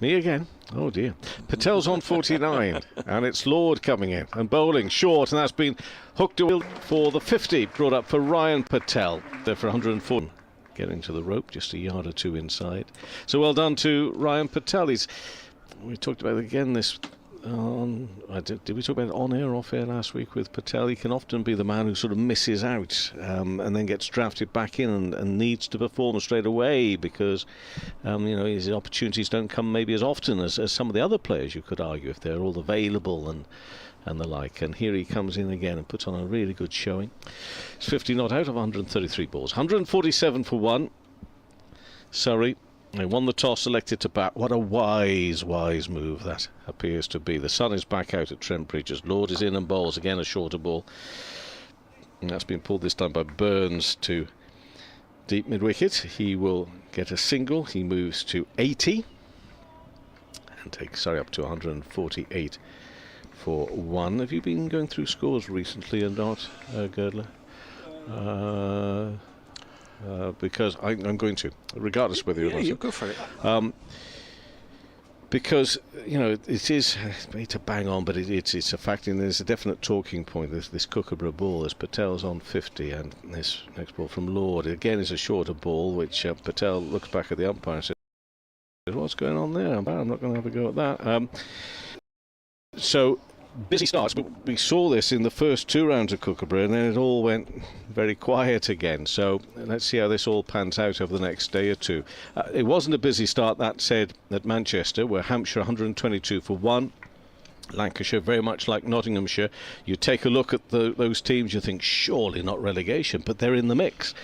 Me again. Oh dear. Patel's on 49 and it's Lord coming in and bowling short, and that's been hooked away for the 50 brought up for Ryan Patel there for 104, getting to the rope just a yard or 2 inside. So well done to Ryan Patel. We talked about it again this did we talk about it on air or off air last week with Patel? He can often be the man who sort of misses out and then gets drafted back in and needs to perform straight away because his opportunities don't come maybe as often as some of the other players, you could argue, if they're all available and the like. And here he comes in again and puts on a really good showing. It's 50 not out of 133 balls, 147 for 1. Surrey, they won the toss, elected to bat. What a wise move that appears to be. The sun is back out at Trent Bridge as Lord is in and bowls again a shorter ball, and that's been pulled this time by Burns to deep mid wicket. He will get a single. He moves to 80 and takes Surrey up to 148 for 1. Have you been going through scores recently or not, Girdler? Because I'm going to, regardless of whether you're not. You go for it. Because it is to bang on, but it's a fact, and there's a definite talking point. This Kookaburra ball, as Patel's on 50, and this next ball from Lord again is a shorter ball, which Patel looks back at the umpire and says, What's going on there? I'm not going to have a go at that. So, busy starts, but we saw this in the first 2 rounds of Kookaburra, and then it all went very quiet again. So let's see how this all pans out over the next day or two. It wasn't a busy start, that said, at Manchester, where Hampshire 122 for 1. Lancashire, very much like Nottinghamshire. You take a look at those teams, you think, surely not relegation, but they're in the mix.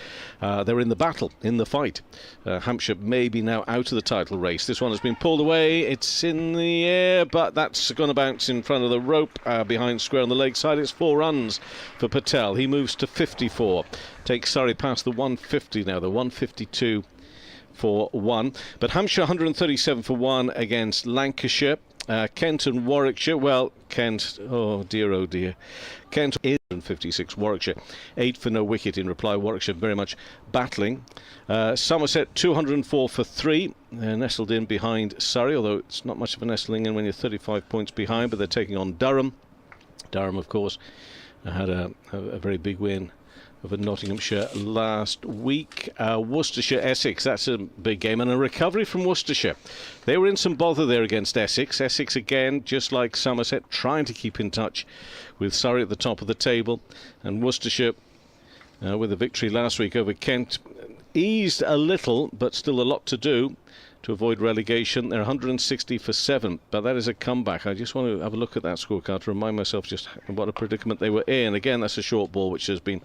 They're in the battle, in the fight. Hampshire may be now out of the title race. This one has been pulled away. It's in the air, but that's going to bounce in front of the rope behind square on the leg side. It's 4 runs for Patel. He moves to 54. Takes Surrey past the 150 now, the 152 for 1. But Hampshire 137 for 1 against Lancashire. Kent and Warwickshire, well, Kent, oh dear. Kent is 56, Warwickshire 8 for no wicket in reply. Warwickshire very much battling. Somerset 204 for 3. They're nestled in behind Surrey, although it's not much of a nestling in when you're 35 points behind, but they're taking on Durham. Durham, of course, had a very big win over Nottinghamshire last week. Worcestershire, Essex, that's a big game, and a recovery from Worcestershire. They were in some bother there against Essex. Essex again, just like Somerset, trying to keep in touch with Surrey at the top of the table, and Worcestershire with a victory last week over Kent eased a little, but still a lot to do to avoid relegation. They're 160 for 7, but that is a comeback. I just want to have a look at that scorecard to remind myself just what a predicament they were in. Again, that's a short ball which has been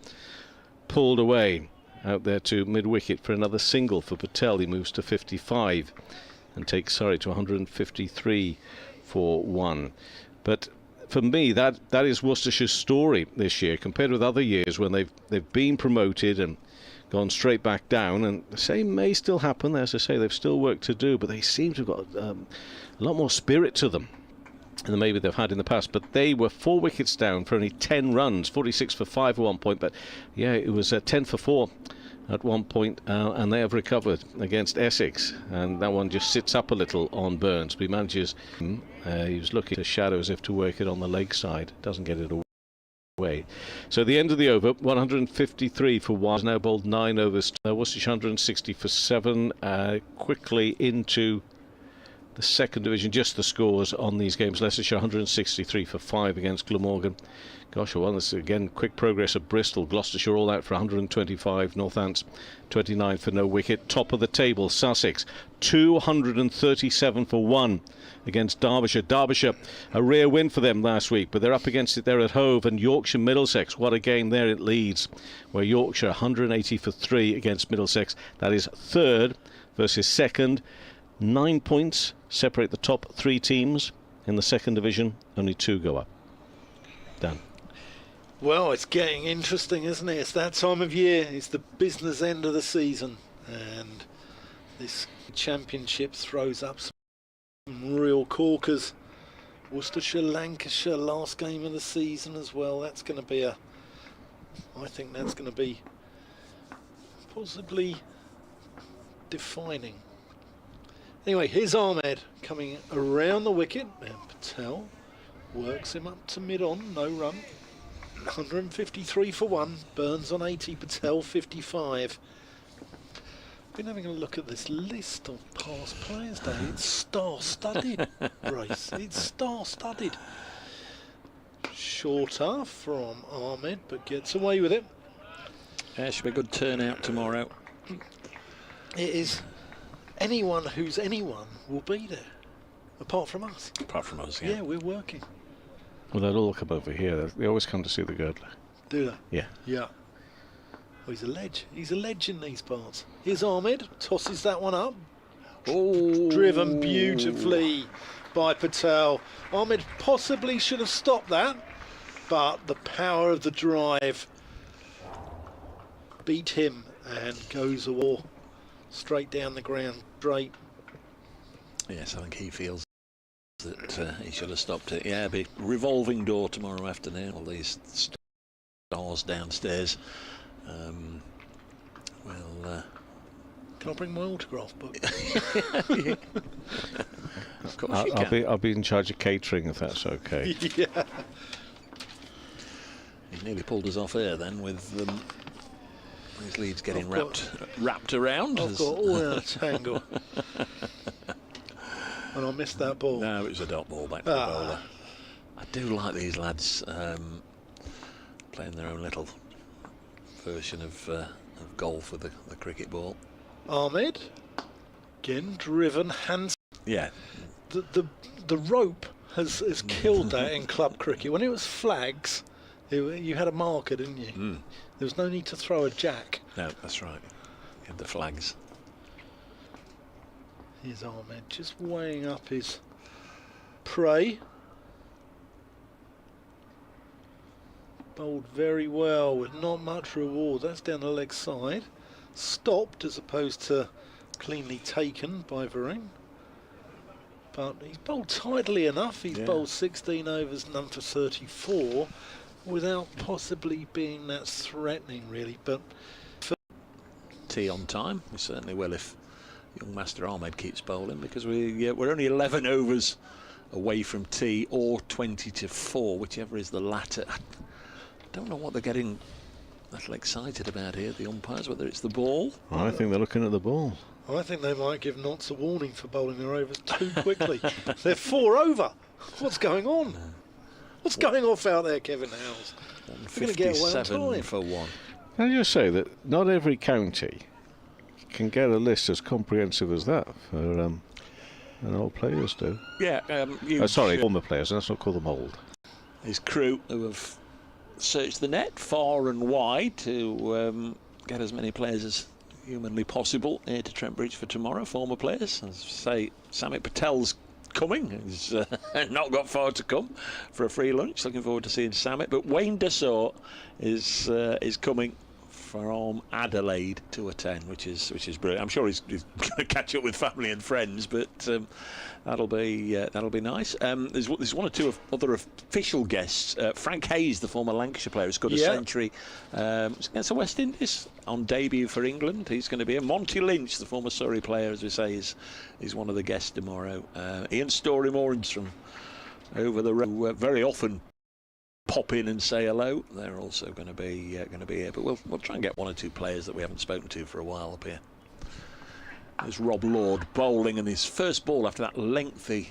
pulled away out there to mid-wicket for another single for Patel. He moves to 55 and takes Surrey to 153 for 1. But for me, that is Worcestershire's story this year, compared with other years when they've been promoted and gone straight back down, and the same may still happen. As I say, they've still work to do, but they seem to have got a lot more spirit to them than maybe they've had in the past. But they were 4 wickets down for only 10 runs, 46 for 5 at one point, but yeah, it was 10 for 4 at one point, and they have recovered against Essex, and that one just sits up a little on Burns. But he manages, he was looking to shadow as if to work it on the leg side, doesn't get it away. So the end of the over, 153 for 1, now bowled 9 overs. Worcestershire 160 for 7, quickly into the second division. Just the scores on these games: Leicestershire 163 for 5 against Glamorgan. Gosh, well, this is again quick progress at Bristol. Gloucestershire all out for 125. Northants 29 for no wicket. Top of the table, Sussex 237 for 1 against Derbyshire. Derbyshire, a rare win for them last week, but they're up against it there at Hove. And Yorkshire Middlesex, what a game there at Leeds, where Yorkshire 180 for 3 against Middlesex. That is third versus second. 9 points separate the top 3 teams in the second division. Only 2 go up. Dan. Well, it's getting interesting, isn't it? It's that time of year. It's the business end of the season, and this championship throws up some real corkers. Worcestershire, Lancashire, last game of the season as well. That's going to be I think that's going to be possibly defining. Anyway, here's Ahmed coming around the wicket, and Patel works him up to mid-on, no run. 153 for 1, Burns on 80, Patel 55. Been having a look at this list of past players day. It's star-studded, Brace. It's star-studded. Shorter from Ahmed, but gets away with it. Yeah, should be a good turnout tomorrow. It is. Anyone who's anyone will be there, apart from us. Apart from us, yeah. Yeah, we're working. Well, they'll all come over here. They always come to see the girdler. Do they? Yeah. Yeah. Oh, he's a ledge. He's a ledge in these parts. Here's Ahmed, tosses that one up. Oh. Driven beautifully by Patel. Ahmed possibly should have stopped that, but the power of the drive beat him and goes a war straight down the ground, straight. Yes, I think he feels that he should have stopped it. Yeah, be revolving door tomorrow afternoon. All these stars downstairs. Can I bring my autograph book? Of course you can. I'll be in charge of catering if that's okay. Yeah. He nearly pulled us off air then with his leads getting wrapped around. I've got all our tangle. and I missed that ball. No, it was a dot ball back to the bowler. I do like these lads playing their own little version of golf with the cricket ball. Ahmed, again driven hands. Yeah. The rope has killed that in club cricket. When it was flags, you had a marker, didn't you? There was no need to throw a jack. No, that's right. You had the flags. Here's Ahmed just weighing up his prey. Bowled very well with not much reward. That's down the leg side. Stopped as opposed to cleanly taken by Varane. But he's bowled tidily enough. He's bowled 16 overs, none for 34, without possibly being that threatening, really. But Tee on time. We certainly will if young Master Ahmed keeps bowling, because we're only 11 overs away from tee, or 20 to 4, whichever is the latter. I don't know what they're getting a little excited about here, the umpires, whether it's the ball. I think they're looking at the ball. I think they might give Notts a warning for bowling their overs too quickly. They're 4 over. What's going on? What's going off out there, Kevin Howes? We're going to get away on time. For 1. Can I just say that not every county can get a list as comprehensive as that for and old players do. Yeah, former players. Let's not call them old. His crew who have searched the net far and wide to get as many players as humanly possible here to Trent Bridge for tomorrow. Former players, as I say, Samit Patel's coming. He's not got far to come for a free lunch. Looking forward to seeing Samit. But Wayne Dessau is coming from Adelaide to attend, which is brilliant. I'm sure he's going to catch up with family and friends, but that'll be nice. There's one or two other official guests. Frank Hayes, the former Lancashire player, has got a century against the West Indies on debut for England. He's going to be here. Monty Lynch, the former Surrey player, as we say, is one of the guests tomorrow. Ian Storey-Morans from over the road, very often pop in and say hello. They're also going to be here, but we'll try and get one or two players that we haven't spoken to for a while up here. There's Rob Lord bowling, and his first ball after that lengthy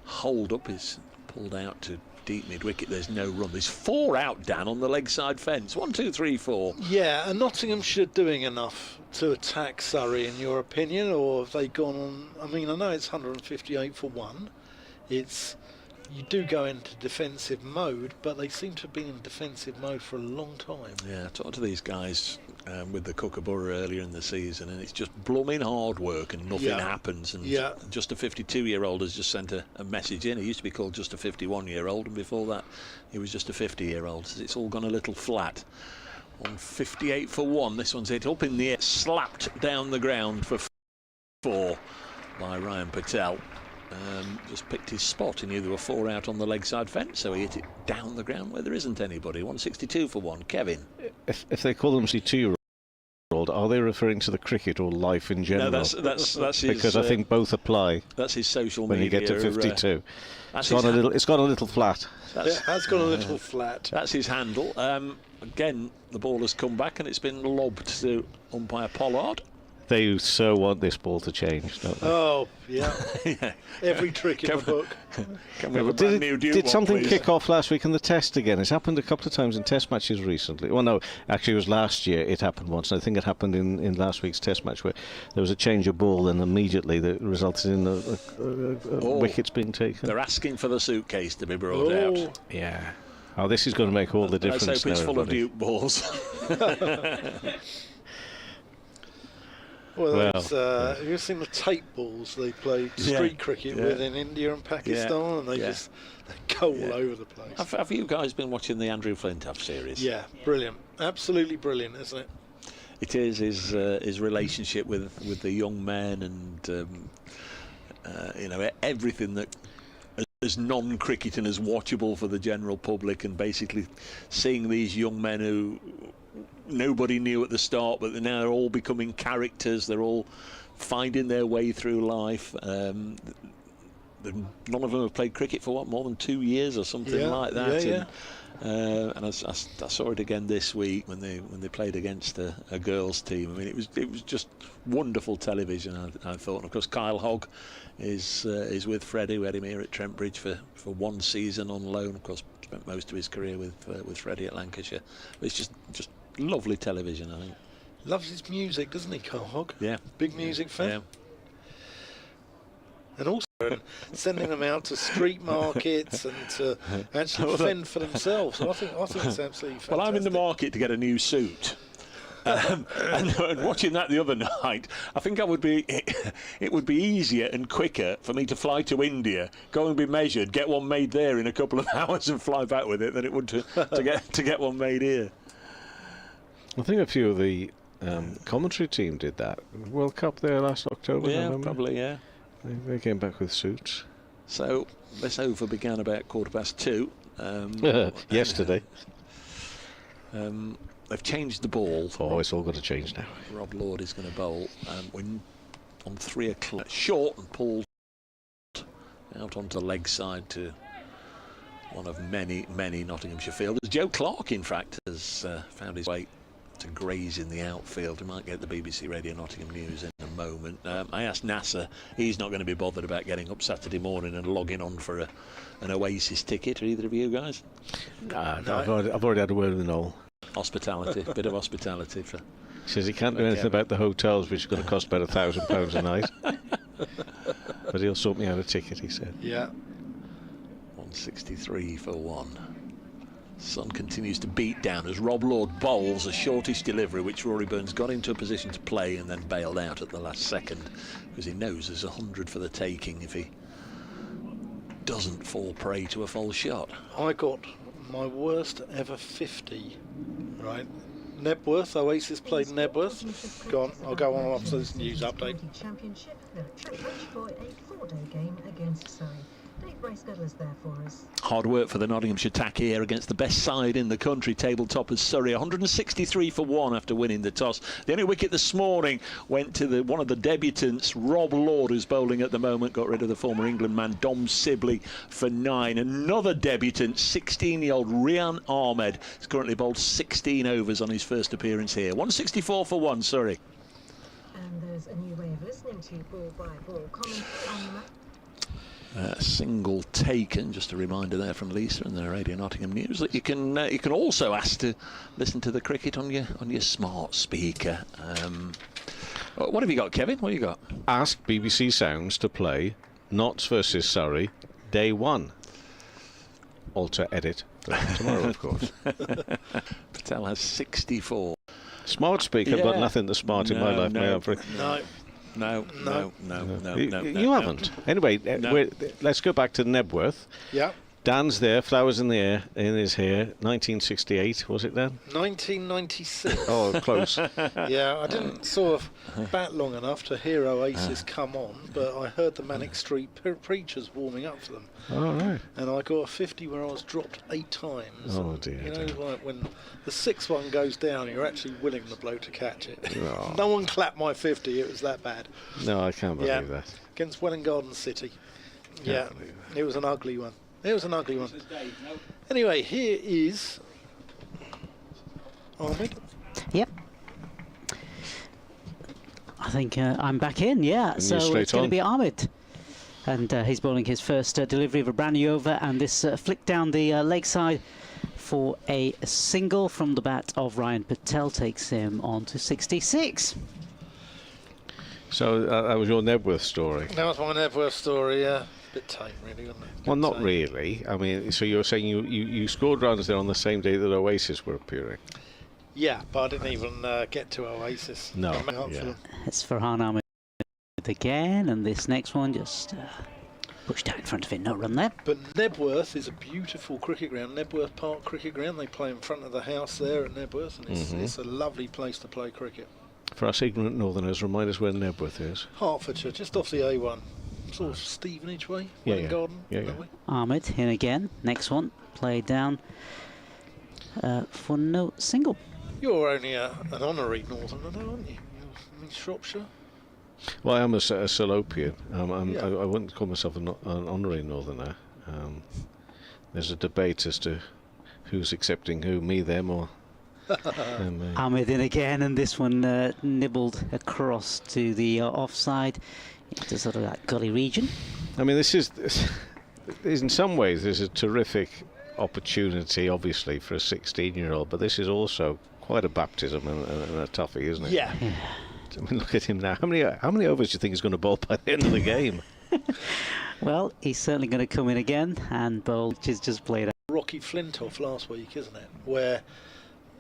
hold up is pulled out to deep mid wicket. There's no run. There's 4 out, Dan, on the leg side fence. 1, 2, 3, 4. Yeah, and Nottinghamshire doing enough to attack Surrey, in your opinion, or have they gone on? I mean, I know it's 158 for 1. You do go into defensive mode, but they seem to have been in defensive mode for a long time. Yeah, I talked to these guys with the Kookaburra earlier in the season, and it's just blooming hard work and nothing happens. And just a 52-year-old has just sent a message in. He used to be called just a 51-year-old, and before that he was just a 50-year-old. So it's all gone a little flat. On 58 for 1, this one's hit up in the air, slapped down the ground for 4 by Ryan Patel. Just picked his spot. He knew there were 4 out on the leg side fence, so he hit it down the ground where there isn't anybody. 162 for 1. Kevin. If they call them 62-year-old, are they referring to the cricket or life in general? No, that's his, because I think both apply. That's his social when media. When you get to 52, it's gone a little flat. It has gone a little flat. That's his handle. Again, the ball has come back and it's been lobbed to umpire Pollard. They so want this ball to change, don't they? Oh, yeah. Every trick in the book. Can we have a brand new did something please? kick off last week in the Test again? It's happened a couple of times in Test matches recently. Well, no, actually it was last year it happened once. I think it happened in last week's Test match where there was a change of ball and immediately that resulted in wickets being taken. They're asking for the suitcase to be brought out. Yeah. Oh, this is going to make all the difference. Let's hope it's full of Duke balls. Well, have you seen the tape balls they play street cricket with in India and Pakistan, and they just go all over the place. Have you guys been watching the Andrew Flintoff series? Yeah, brilliant, absolutely brilliant, isn't it? It is his relationship with the young men, and everything that as non-cricket and as watchable for the general public, and basically seeing these young men who nobody knew at the start, but now they're all becoming characters. They're all finding their way through life. None of them have played cricket for more than 2 years or something like that. And I saw it again this week when they played against a girls' team. I mean, it was just wonderful television. I thought. And of course, Kyle Hogg is with Freddie. We had him here at Trent Bridge for one season on loan. Of course, spent most of his career with Freddie at Lancashire. But it's just lovely television, I think. Loves his music, doesn't he, Kyle Hogg? Yeah. Big music fan. Yeah. And also sending them out to street markets and to actually fend for themselves. So I think it's absolutely fantastic. Well, I'm in the market to get a new suit. And watching that the other night, I think it would be easier and quicker for me to fly to India, go and be measured, get one made there in a couple of hours and fly back with it than it would to get one made here. I think a few of the commentary team did that. World Cup there last October. Yeah, probably, yeah. They came back with suits. So this over began about 2:15. Yesterday. They've changed the ball. Oh, it's all got to change now. Rob Lord is going to bowl. We're on 3 o'clock. Short and pulled out onto the leg side to one of many Nottinghamshire fielders. Joe Clark, in fact, has found his way to graze in the outfield. We might get the BBC Radio Nottingham news in a moment. I asked Nasser, he's not going to be bothered about getting up Saturday morning and logging on for an Oasis ticket. Are either of you guys? No. I've already had a word with Noel. Hospitality, a bit of hospitality for. He says he can't do anything about the hotels, which is going to cost about £1,000 a night. But he'll sort me out a ticket, he said. Yeah. 163 for 1. Sun continues to beat down as Rob Lord bowls a shortish delivery, which Rory Burns got into a position to play and then bailed out at the last second because he knows there's 100 for the taking if he doesn't fall prey to a false shot. I got my worst ever 50, right? Nebworth, Oasis played Nebworth. Go on, I'll go on after this news update. Championship, Trent for a 4-day game against Surrey. Dave Brace-Gudler's there for us. Hard work for the Nottinghamshire tack here against the best side in the country, tabletoppers Surrey. 163 for 1 after winning the toss. The only wicket this morning went to one of the debutants, Rob Lord, who's bowling at the moment. Got rid of the former England man, Dom Sibley, for 9. Another debutant, 16-year-old Rian Ahmed, has currently bowled 16 overs on his first appearance here. 164 for 1, Surrey. And there's a new way of listening to ball by ball comment on that. Single taken, just a reminder there from Lisa and the Radio Nottingham News that you can also ask to listen to the cricket on your smart speaker. What have you got, Kevin? What have you got? Ask BBC Sounds to play Notts versus Surrey, day 1. Alter edit tomorrow, of course. Patel has 64. Smart speaker, but nothing that's smart in my life, may I? No. You haven't. Anyway, let's go back to Nebworth. Yeah. Dan's there, flowers in the air, in his hair. 1968, was it Dan? 1996. Oh, close. Yeah, I didn't sort of bat long enough to hear Oasis come on, but I heard the Manic Street Preachers warming up for them. Oh, right. And I got a 50 where I was dropped 8 times. Oh, dear. You know, like when the 6th one goes down, you're actually willing the bloke to catch it. Oh. No one clapped my 50, it was that bad. No, I can't believe that. Against Welwyn Garden City. Yeah, it was an ugly one. It was an ugly one. Anyway, here is Ahmed. Yep. I think I'm back in, yeah. And so it's going to be Ahmed. And he's bowling his first delivery of a brand new over, and this flick down the leg side for a single from the bat of Ryan Patel takes him on to 66. So that was your Nebworth story. That was my Nebworth story, yeah. Bit tame, really, wasn't it? Well, not really. I mean, so you're saying you scored runs there on the same day that Oasis were appearing? Yeah, but I didn't even get to Oasis. No. It's Farhan Ahmed again, and this next one just pushed out in front of it. No run there. But Nebworth is a beautiful cricket ground. Nebworth Park Cricket Ground. They play in front of the house there at Nebworth, and it's a lovely place to play cricket. For us ignorant northerners, remind us where Nebworth is. Hertfordshire, just off the A1. Sort of Stevenage way, Welwyn Garden. Ahmed in again. Next one played down for no single. You're only an honorary northerner, though, aren't you? You're in Shropshire. Well, I am a Salopian. I wouldn't call myself an honorary northerner. There's a debate as to who's accepting who, me, them, or Ahmed in again, and this one nibbled across to the offside into sort of that gully region. I mean, this is in some ways there's a terrific opportunity, obviously, for a 16-year-old, but this is also quite a baptism and a toughie, isn't it? Yeah. I mean, look at him now. How many overs do you think he's going to bowl by the end of the game? Well, he's certainly going to come in again and bowl, which is just played out. Rocky Flintoff last week, isn't it? Where,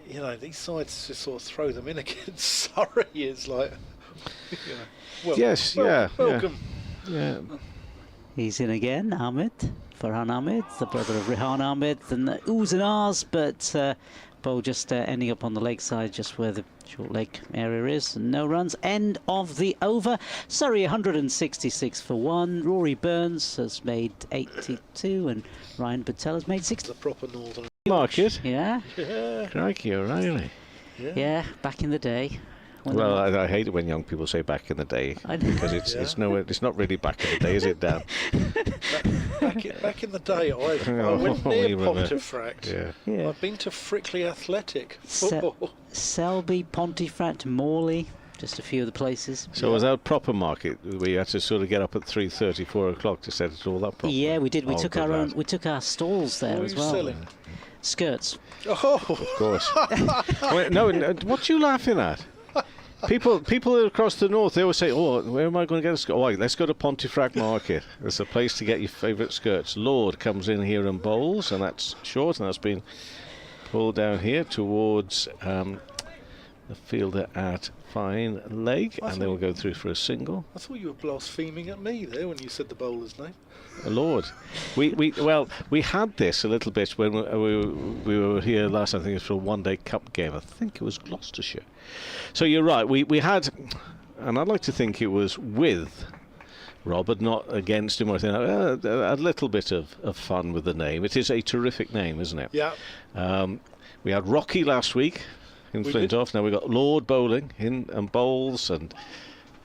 you know, these sides just sort of throw them in against Surrey. It's like, you know, yes, welcome. Yeah. He's in again, Ahmed, Farhan Ahmed, the brother of Rehan Ahmed, and the oohs and ahs, but ball just ending up on the leg side, just where the short leg area is. No runs. End of the over. Surrey 166 for 1. Rory Burns has made 82, and Ryan Patel has made 60. The proper northern market. Yeah. Crikey, O'Reilly. Yeah, back in the day. Well, I hate it when young people say back in the day, because it's not really back in the day, is it, Dan? back in the day, I went near Pontefract. Yeah. I've been to Frickley Athletic football. Selby, Pontefract, Morley, just a few of the places. So was that proper market? We had to sort of get up at 3:30, 4 o'clock to set it all up properly? Yeah, we did. We took our own. We took our stalls there as well. Selling? Skirts. Oh, of course. Wait, no, what are you laughing at? People across the north, they always say, "Oh, where am I going to get a skirt? Oh, let's go to Pontefract Market. It's a place to get your favourite skirts." Lord comes in here and bowls, and that's short, and that's been pulled down here towards the fielder at fine leg, and they will go through for a single. I thought you were blaspheming at me there when you said the bowler's name. Lord, we had this a little bit when we were here last. I think it was for a one-day cup game. I think it was Gloucestershire. So you're right. We had, and I'd like to think it was with Robert, not against him or anything. A little bit of fun with the name. It is a terrific name, isn't it? Yeah. We had Rocky last week in Flintoff. Now we've got Lord bowling in and bowls and.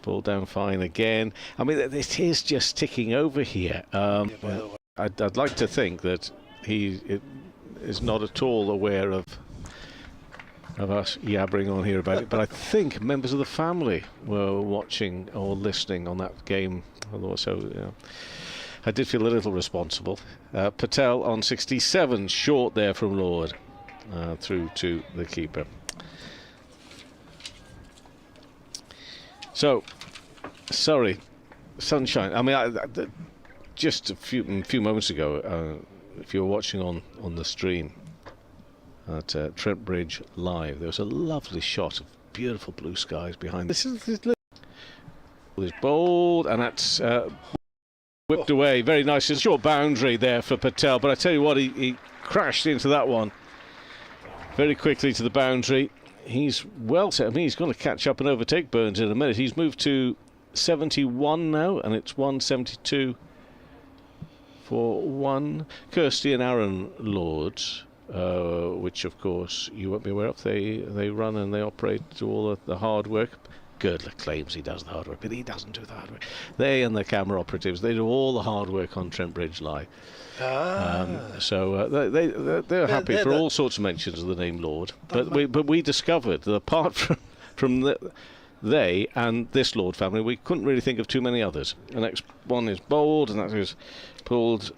Ball down fine again. I mean, it is just ticking over here. I'd like to think that he is not at all aware of us yabbering on here about it, but I think members of the family were watching or listening on that game. So I did feel a little responsible. Patel on 67, short there from Lord, through to the keeper. So, sorry, sunshine. I mean, just a few moments ago, if you were watching on the stream at Trent Bridge live, there was a lovely shot of beautiful blue skies behind. This is bold, and that's whipped away. Very nice. It's a short boundary there for Patel, but I tell you what, he crashed into that one very quickly to the boundary. He's well set. I mean, he's going to catch up and overtake Burns in a minute. He's moved to 71 now, and it's 172 for 1. Kirsty and Aaron Lords, which of course you won't be aware of. They run and they operate, do all the hard work. Girdler claims he does the hard work, but he doesn't do the hard work. They and the camera operatives, they do all the hard work on Trent Bridge Live. So they're happy for all sorts of mentions of the name Lord. But we discovered that apart from they and this Lord family, we couldn't really think of too many others. The next one is bowled, and that is pulled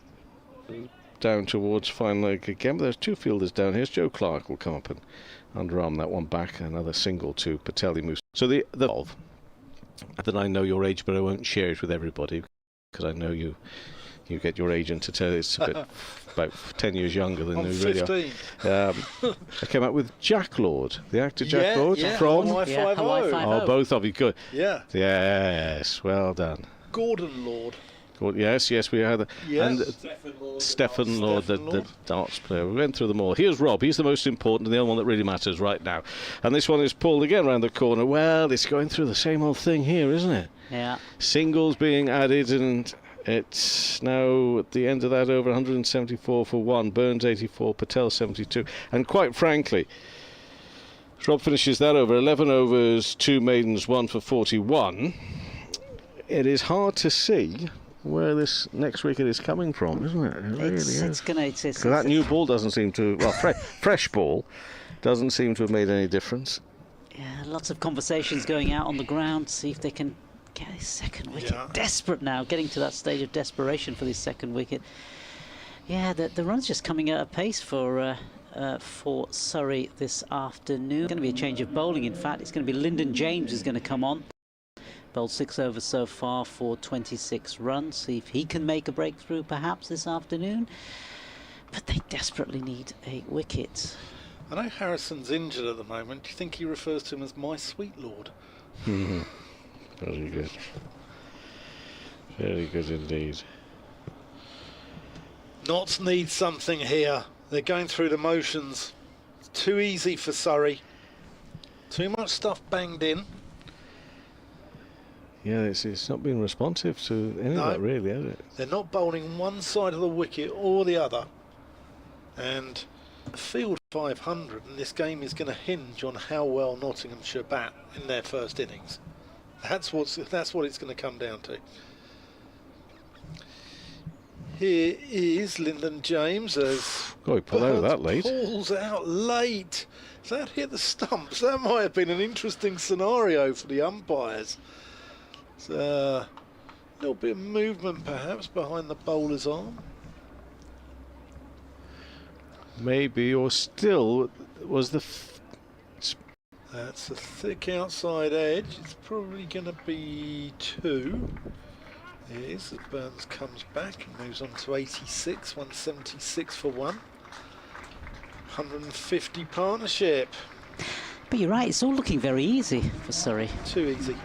down towards fine leg again. But there's two fielders down here. Joe Clark will come up and underarm that one back. Another single to Patel. He moves. So the that I know your age, but I won't share it with everybody because I know you get your agent to tell it's a bit about 10 years younger than you really 15. are. I came up with Jack Lord, the actor Jack Lord from Hawaii Five-0. Oh, both of you good. Yeah. Yes, well done. Gordon Lord. Yes, we had and Stephen Lord, the darts player. We went through them all. Here's Rob. He's the most important and the only one that really matters right now. And this one is pulled again round the corner. Well, it's going through the same old thing here, isn't it? Yeah. Singles being added, and it's now at the end of that over 174 for 1. Burns 84, Patel 72. And quite frankly, Rob finishes that over 11 overs, 2 maidens, 1 for 41. It is hard to see where this next wicket is coming from, isn't it? It really is. It's gonna. Because that new ball doesn't seem to. Well, fresh ball doesn't seem to have made any difference. Yeah, lots of conversations going out on the ground. See if they can get a second wicket. Yeah. Desperate now, getting to that stage of desperation for this second wicket. Yeah, the run's just coming at a pace for Surrey this afternoon. Going to be a change of bowling. In fact, it's going to be Lyndon James who's going to come on. Bowled 6 overs so far for 26 runs. See if he can make a breakthrough perhaps this afternoon. But they desperately need a wicket. I know Harrison's injured at the moment. Do you think he refers to him as my sweet lord? Very good. Very good indeed. Notts need something here. They're going through the motions. It's too easy for Surrey. Too much stuff banged in. Yeah, it's not been responsive to any of that, really, has it? They're not bowling one side of the wicket or the other. And a field 500, and this game is going to hinge on how well Nottinghamshire bat in their first innings. That's what it's going to come down to. Here is Lyndon James as he pulled out that late. Pulls out late. Has that hit the stumps? That might have been an interesting scenario for the umpires. A little bit of movement perhaps behind the bowler's arm. Maybe, or still was the. That's a thick outside edge. It's probably going to be 2. It is as Burns comes back and moves on to 86, 176 for 1. 150 partnership. But you're right, it's all looking very easy for Surrey. Too easy.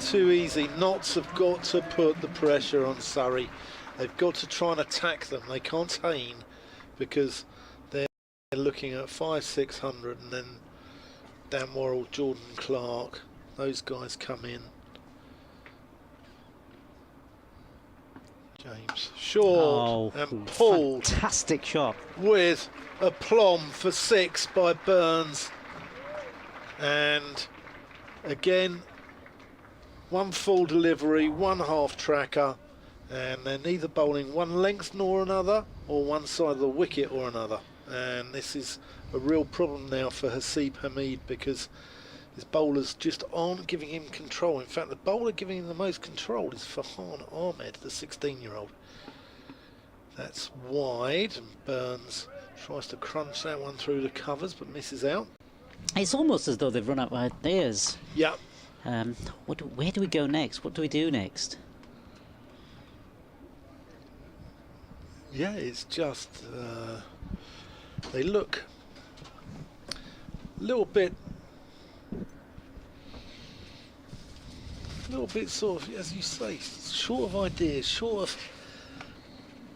Too easy. Notts have got to put the pressure on Surrey. They've got to try and attack them. They can't hang because they're looking at 500-600, and then Dan Worrell, Jordan Clark, those guys come in. James short and pulled. Fantastic shot. With aplomb for 6 by Burns. And again, one full delivery, one half tracker, and they're neither bowling one length nor another, or one side of the wicket or another. And this is a real problem now for Haseeb Hameed, because his bowlers just aren't giving him control. In fact, the bowler giving him the most control is Farhan Ahmed, the 16-year-old. That's wide, and Burns tries to crunch that one through the covers, but misses out. It's almost as though they've run out of ideas. Yeah. Where do we go next? What do we do next? Yeah, it's just they look a little bit sort of, as you say, short of ideas, short of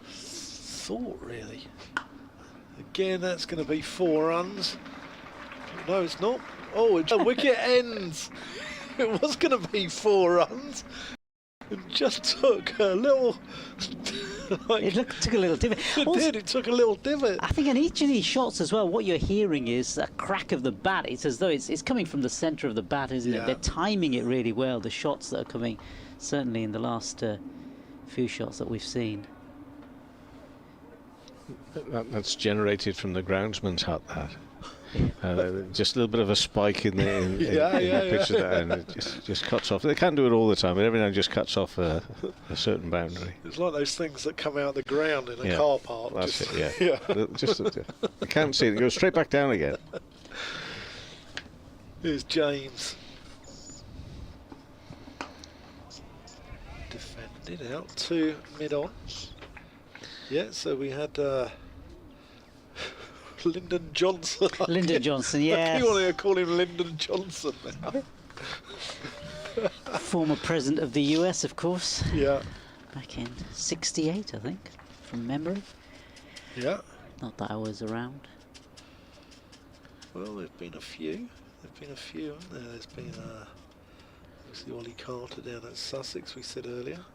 thought, really. Again, that's going to be 4 runs. No, it's not. Oh, the wicket ends. It was going to be 4 runs. It just took a little. Took a little divot. It took a little divot. I think in each of these shots as well, what you're hearing is a crack of the bat. It's as though it's coming from the centre of the bat, isn't it? They're timing it really well, the shots that are coming, certainly in the last few shots that we've seen. That's generated from the groundsman's hut, that. Just a little bit of a spike in the pitch of that, and it just cuts off. They can't do it all the time, but every now and then just cuts off a certain boundary. It's like those things that come out of the ground in a car park. That's it, yeah. You can't see it. It goes straight back down again. Here's James. Defended out to mid-on. Yeah, so we had Lyndon Johnson. Lyndon Johnson, yes. I keep wanting to call him Lyndon Johnson now. Former president of the US, of course. Yeah. Back in '68, I think, from memory. Yeah. Not that I was around. Well, there've been a few. Haven't there? There's been obviously Ollie Carter down at Sussex, we said earlier.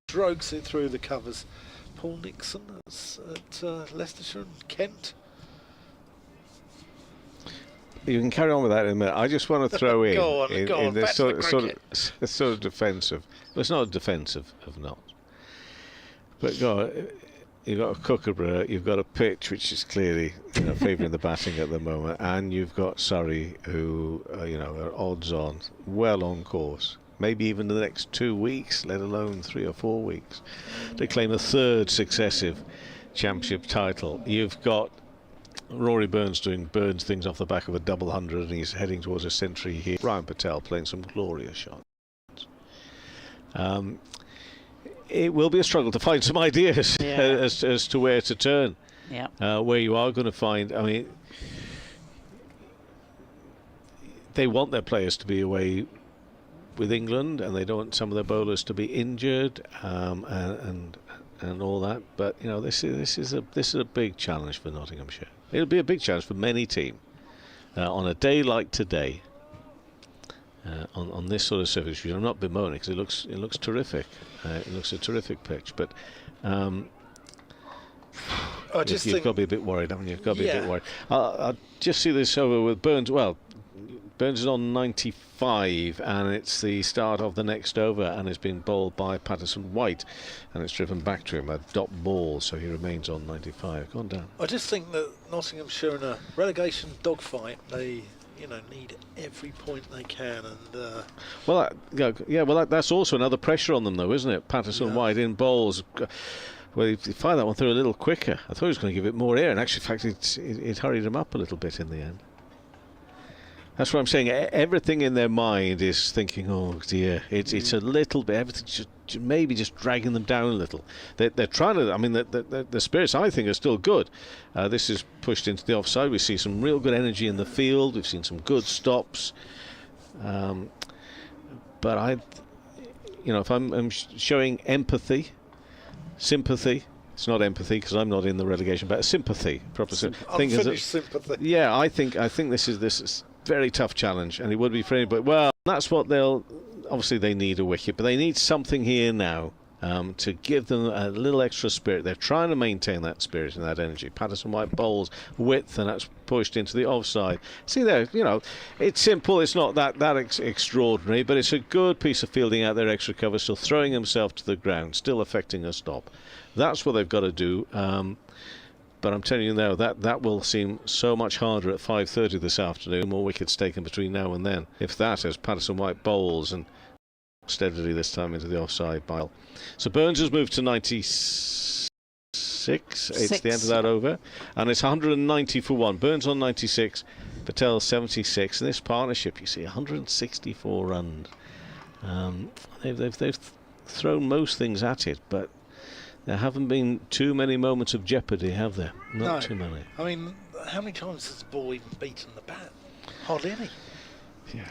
Strokes it through the covers. Paul Nixon at Leicestershire and Kent. You can carry on with that in a minute. I just want to throw in, Go on, in this back to sort of defensive. Well, it's not a defensive of Notts. But go on, you've got a Kookaburra, you've got a pitch which is clearly favouring the batting at the moment, and you've got Surrey who are odds on, well on course. Maybe even the next 2 weeks, let alone 3 or 4 weeks, to claim a third successive championship title. You've got Rory Burns doing Burns things off the back of a double hundred, and he's heading towards a century here. Ryan Patel playing some glorious shots. It will be a struggle to find some ideas as to where to turn. Yeah. Where you are going to find, I mean, they want their players to be away with England, and they don't want some of their bowlers to be injured, and all that. But this is a big challenge for Nottinghamshire. It'll be a big challenge for many teams on a day like today. On this sort of surface, I'm not bemoaning because it looks terrific. It looks a terrific pitch, but you've got to be a bit worried, haven't you? You've got to be a bit worried. I'll just see this over with Burns. Well, Burns is on 95, and it's the start of the next over, and it's been bowled by Patterson White, and it's driven back to him, a dot ball, so he remains on 95. Gone down. I just think that Nottinghamshire in a relegation dogfight, they need every point they can, and that's also another pressure on them, though, isn't it? Patterson White in bowls. Well, you find that one through a little quicker. I thought he was going to give it more air, and actually, in fact, it hurried him up a little bit in the end. That's what I'm saying. Everything in their mind is thinking, oh dear, it's a little bit, everything maybe just dragging them down a little. They're trying to, I mean, the spirits, I think, are still good. This is pushed into the offside. We see some real good energy in the field. We've seen some good stops. But if I'm showing empathy, sympathy, it's not empathy because I'm not in the relegation, but sympathy. Unfinished sympathy. Yeah, I think this is very tough challenge, and it would be for anybody. Well, that's what obviously they need a wicket, but they need something here now to give them a little extra spirit. They're trying to maintain that spirit and that energy. Patterson White bowls width, and that's pushed into the offside. See there, it's simple. It's not that extraordinary, but it's a good piece of fielding out there, extra cover, still throwing himself to the ground, still affecting a stop. That's what they've got to do. But I'm telling you now, that will seem so much harder at 5:30 this afternoon. More wickets taken between now and then. If that, as Patterson White bowls, and steadily this time into the offside pile. So Burns has moved to 96. It's the end of that over. And it's 190 for one. Burns on 96, Patel 76. In this partnership, you see 164 runs. They've thrown most things at it, but there haven't been too many moments of jeopardy, have there? Not too many. I mean, how many times has the ball even beaten the bat? Hardly any. Yeah.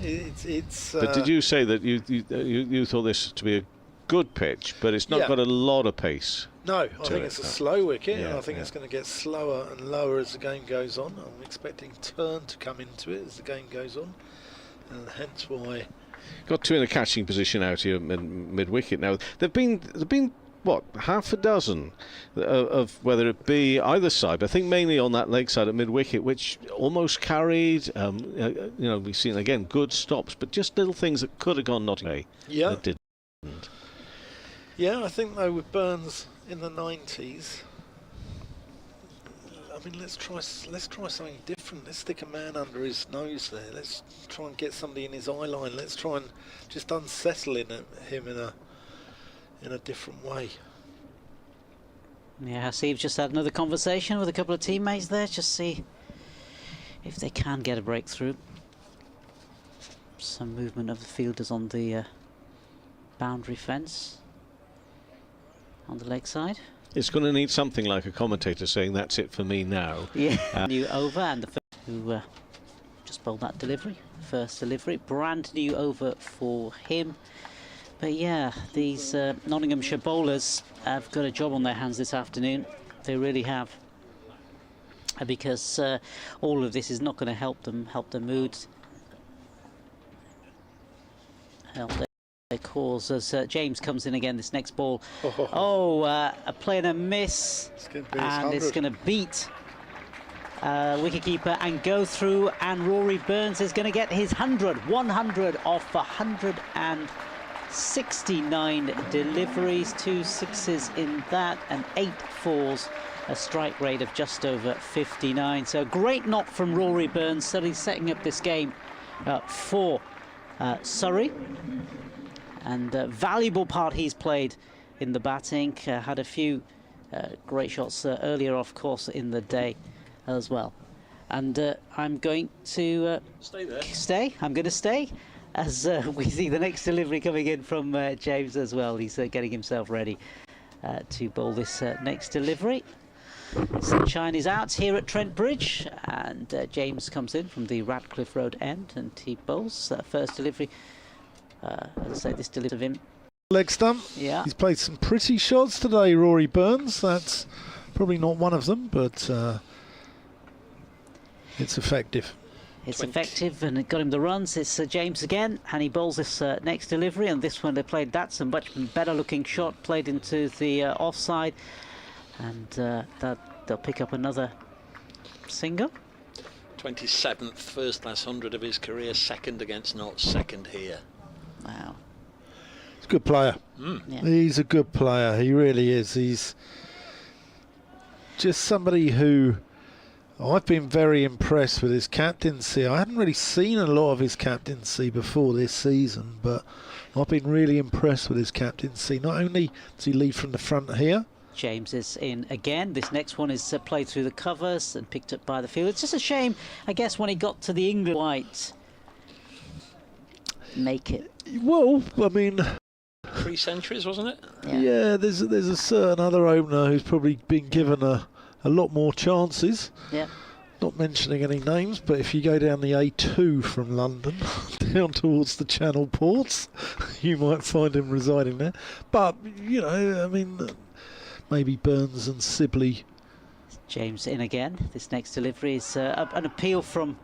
It's. But did you say that you thought this to be a good pitch, but it's not got a lot of pace? No, I think it's a slow wicket, and I think it's going to get slower and lower as the game goes on. I'm expecting turn to come into it as the game goes on, and hence why. Got two in a catching position out here mid wicket now. There've been what, half a dozen of whether it be either side, but I think mainly on that leg side at mid wicket, which almost carried. We've seen again good stops, but just little things that could have gone Nottingham. Yeah, that didn't. Yeah, I think though with Burns in the 90s, I mean, let's try something different. Let's stick a man under his nose there. Let's try and get somebody in his eye line. Let's try and just unsettle him in a different way. Yeah, Hasib just had another conversation with a couple of teammates there, just see if they can get a breakthrough. Some movement of the fielders on the boundary fence on the leg side. It's going to need something like a commentator saying that's it for me now. Yeah. New over, and the first who just bowled that delivery, first delivery, brand new over for him. But yeah, these Nottinghamshire bowlers have got a job on their hands this afternoon. They really have, because all of this is not going to help their moods, help their cause. As James comes in again, this next ball. A play and a miss, and it's going to beat wicketkeeper, and go through, and Rory Burns is going to get his 100 off 169 deliveries, 2 sixes in that, and 8 fours, a strike rate of just over 59. So great knock from Rory Burns, certainly setting up this game for Surrey, and valuable part he's played in the batting. Had a few great shots earlier, of course, in the day as well. And I'm going to stay there. I'm going to stay as we see the next delivery coming in from James as well. He's getting himself ready to bowl this next delivery. Sunshine is out here at Trent Bridge, and James comes in from the Radcliffe Road end, and he bowls first delivery. As I say, this delivery of him. Leg stump. Yeah. He's played some pretty shots today, Rory Burns. That's probably not one of them, but it's effective. It's effective, and it got him the runs. It's James again, and he bowls this next delivery, and this one they played. That's a much better looking shot, played into the offside, and that they'll pick up another single. 27th first class 100 of his career, second against Notts, second here. Wow. He's a good player. Yeah. He's a good player. He really is. He's just somebody who I've been very impressed with his captaincy. I hadn't really seen a lot of his captaincy before this season, but I've been really impressed with his captaincy. Not only does he lead from the front here. James is in again. This next one is played through the covers and picked up by the field. It's just a shame, I guess, when he got to the England white. Make it. Well, I mean, 3 centuries, wasn't it? Yeah, there's a certain other opener who's probably been given a lot more chances. Yeah. Not mentioning any names, but if you go down the A2 from London down towards the Channel ports, you might find him residing there. But, you know, I mean, maybe Burns and Sibley. James in again. This next delivery is an appeal from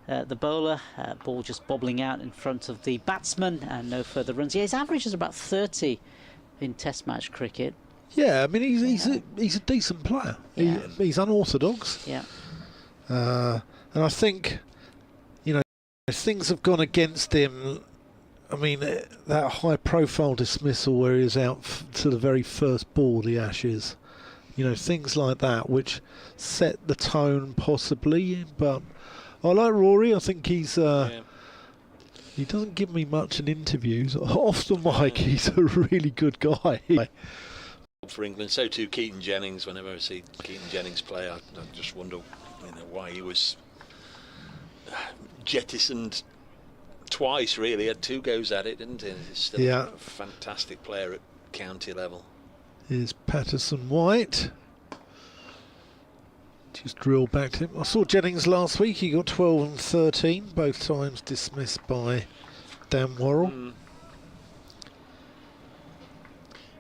the bowler. Ball just bobbling out in front of the batsman, and no further runs. Yeah, his average is about 30 in Test match cricket. Yeah, I mean, he's a decent player. Yeah. He's unorthodox. Yeah. And I think, you know, things have gone against him. I mean, that high-profile dismissal where he was out to the very first ball, the Ashes. You know, things like that, which set the tone possibly. But I like Rory. I think he's. He doesn't give me much in interviews. Off the mic, he's a really good guy. For England, so too Keaton Jennings. Whenever I see Keaton Jennings play, I just wonder, why he was jettisoned twice. Really, had 2 goes at it, didn't he? He's still a fantastic player at county level. Here's Patterson White. Just drill back to him. I saw Jennings last week. He got 12 and 13, both times dismissed by Dan Worrell.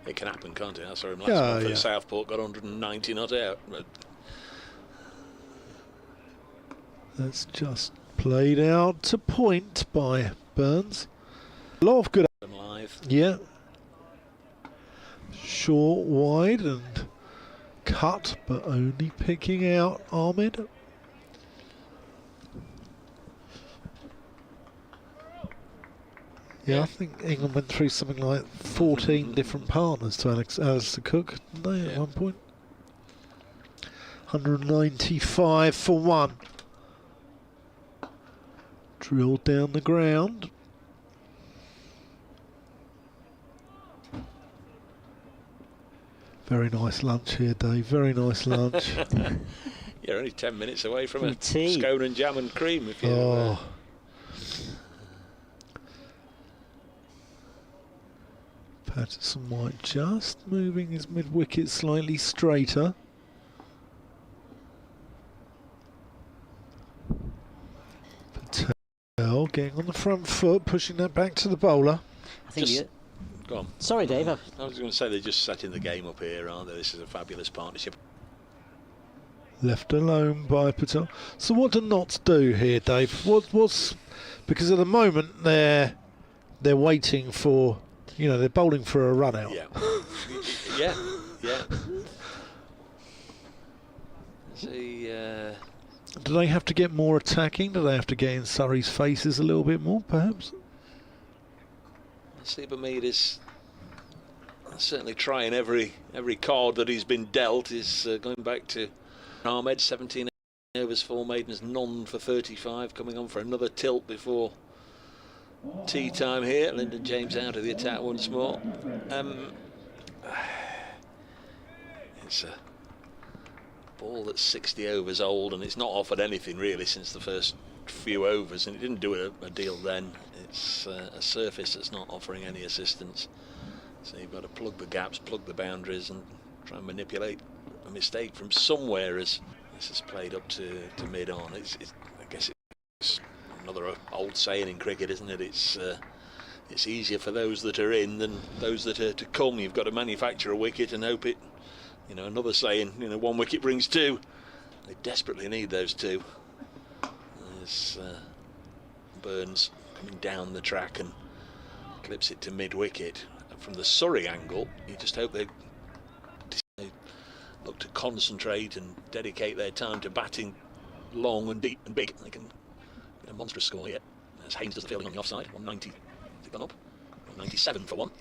It can happen, can't it? I saw him last month at Southport, got 190 not out. But that's just played out to point by Burns. A lot of good. Live. Yeah. Short, wide, and cut, but only picking out Ahmed. Yeah, I think England went through something like 14 different partners to Alistair Cook, didn't they, at one point? 195 for 1. Drilled down the ground. Very nice lunch here, Dave. Very nice lunch. You're only 10 minutes away from a tea. scone and jam and cream. If you Patterson White just moving his mid-wicket slightly straighter. Patel getting on the front foot, pushing that back to the bowler. I think go on. Sorry, Dave. I was going to say they're just setting the game up here, aren't they? This is a fabulous partnership. Left alone by Patel. So what do Notts do here, Dave? What's because at the moment they're waiting for, you know, they're bowling for a run out. Yeah. See, Do they have to get more attacking? Do they have to get in Surrey's faces a little bit more, perhaps? Hasseeba is certainly trying every card that he's been dealt. Is going back to Ahmed, 17 overs, 4 maidens, none for 35, coming on for another tilt before tea time here. Lyndon James out of the attack once more. It's a ball that's 60 overs old, and it's not offered anything really since the first few overs, and it didn't do a deal then. It's a surface that's not offering any assistance, so you've got to plug the gaps, plug the boundaries, and try and manipulate a mistake from somewhere as this is played up to mid-on. I guess it's another old saying in cricket, isn't it? It's easier for those that are in than those that are to come. You've got to manufacture a wicket and hope it, another saying, one wicket brings two. They desperately need those two. There's Burns coming down the track and clips it to mid-wicket. From the Surrey angle, you just hope they look to concentrate and dedicate their time to batting long and deep and big. They can get a monstrous score yet. As Haynes does the fielding on the offside, 190. Has it gone up? 197 for one.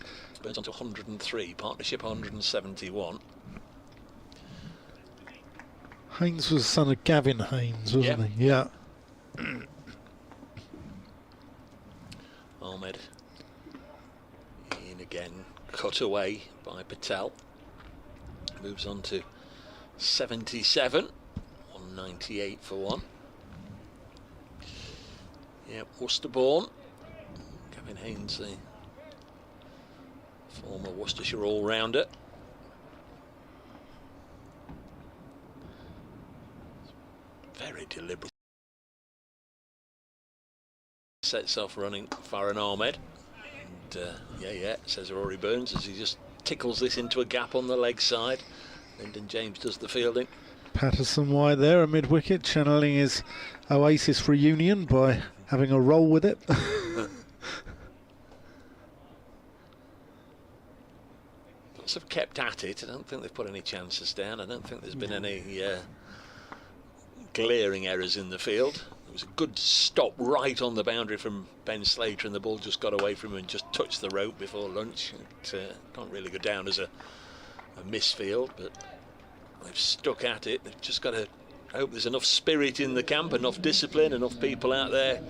Burns on to 103. Partnership 171. Haynes was the son of Gavin Haynes, wasn't he? Yeah. Ahmed in again, cut away by Patel. Moves on to 77. 198 for one. Yep, Worcester-born. Gavin Haynes, the former Worcestershire all-rounder. Very deliberate. Sets off running Farhan Ahmed. And says Rory Burns as he just tickles this into a gap on the leg side. Lyndon James does the fielding. Patterson wide there, a mid-wicket, channeling his Oasis reunion by having a roll with it. Lots have kept at it. I don't think they've put any chances down. I don't think there's been any glaring errors in the field. There was a good stop right on the boundary from Ben Slater, and the ball just got away from him and just touched the rope before lunch. It can't really go down as a misfield, but they've stuck at it. They've just got to hope there's enough spirit in the camp, enough discipline, enough people out there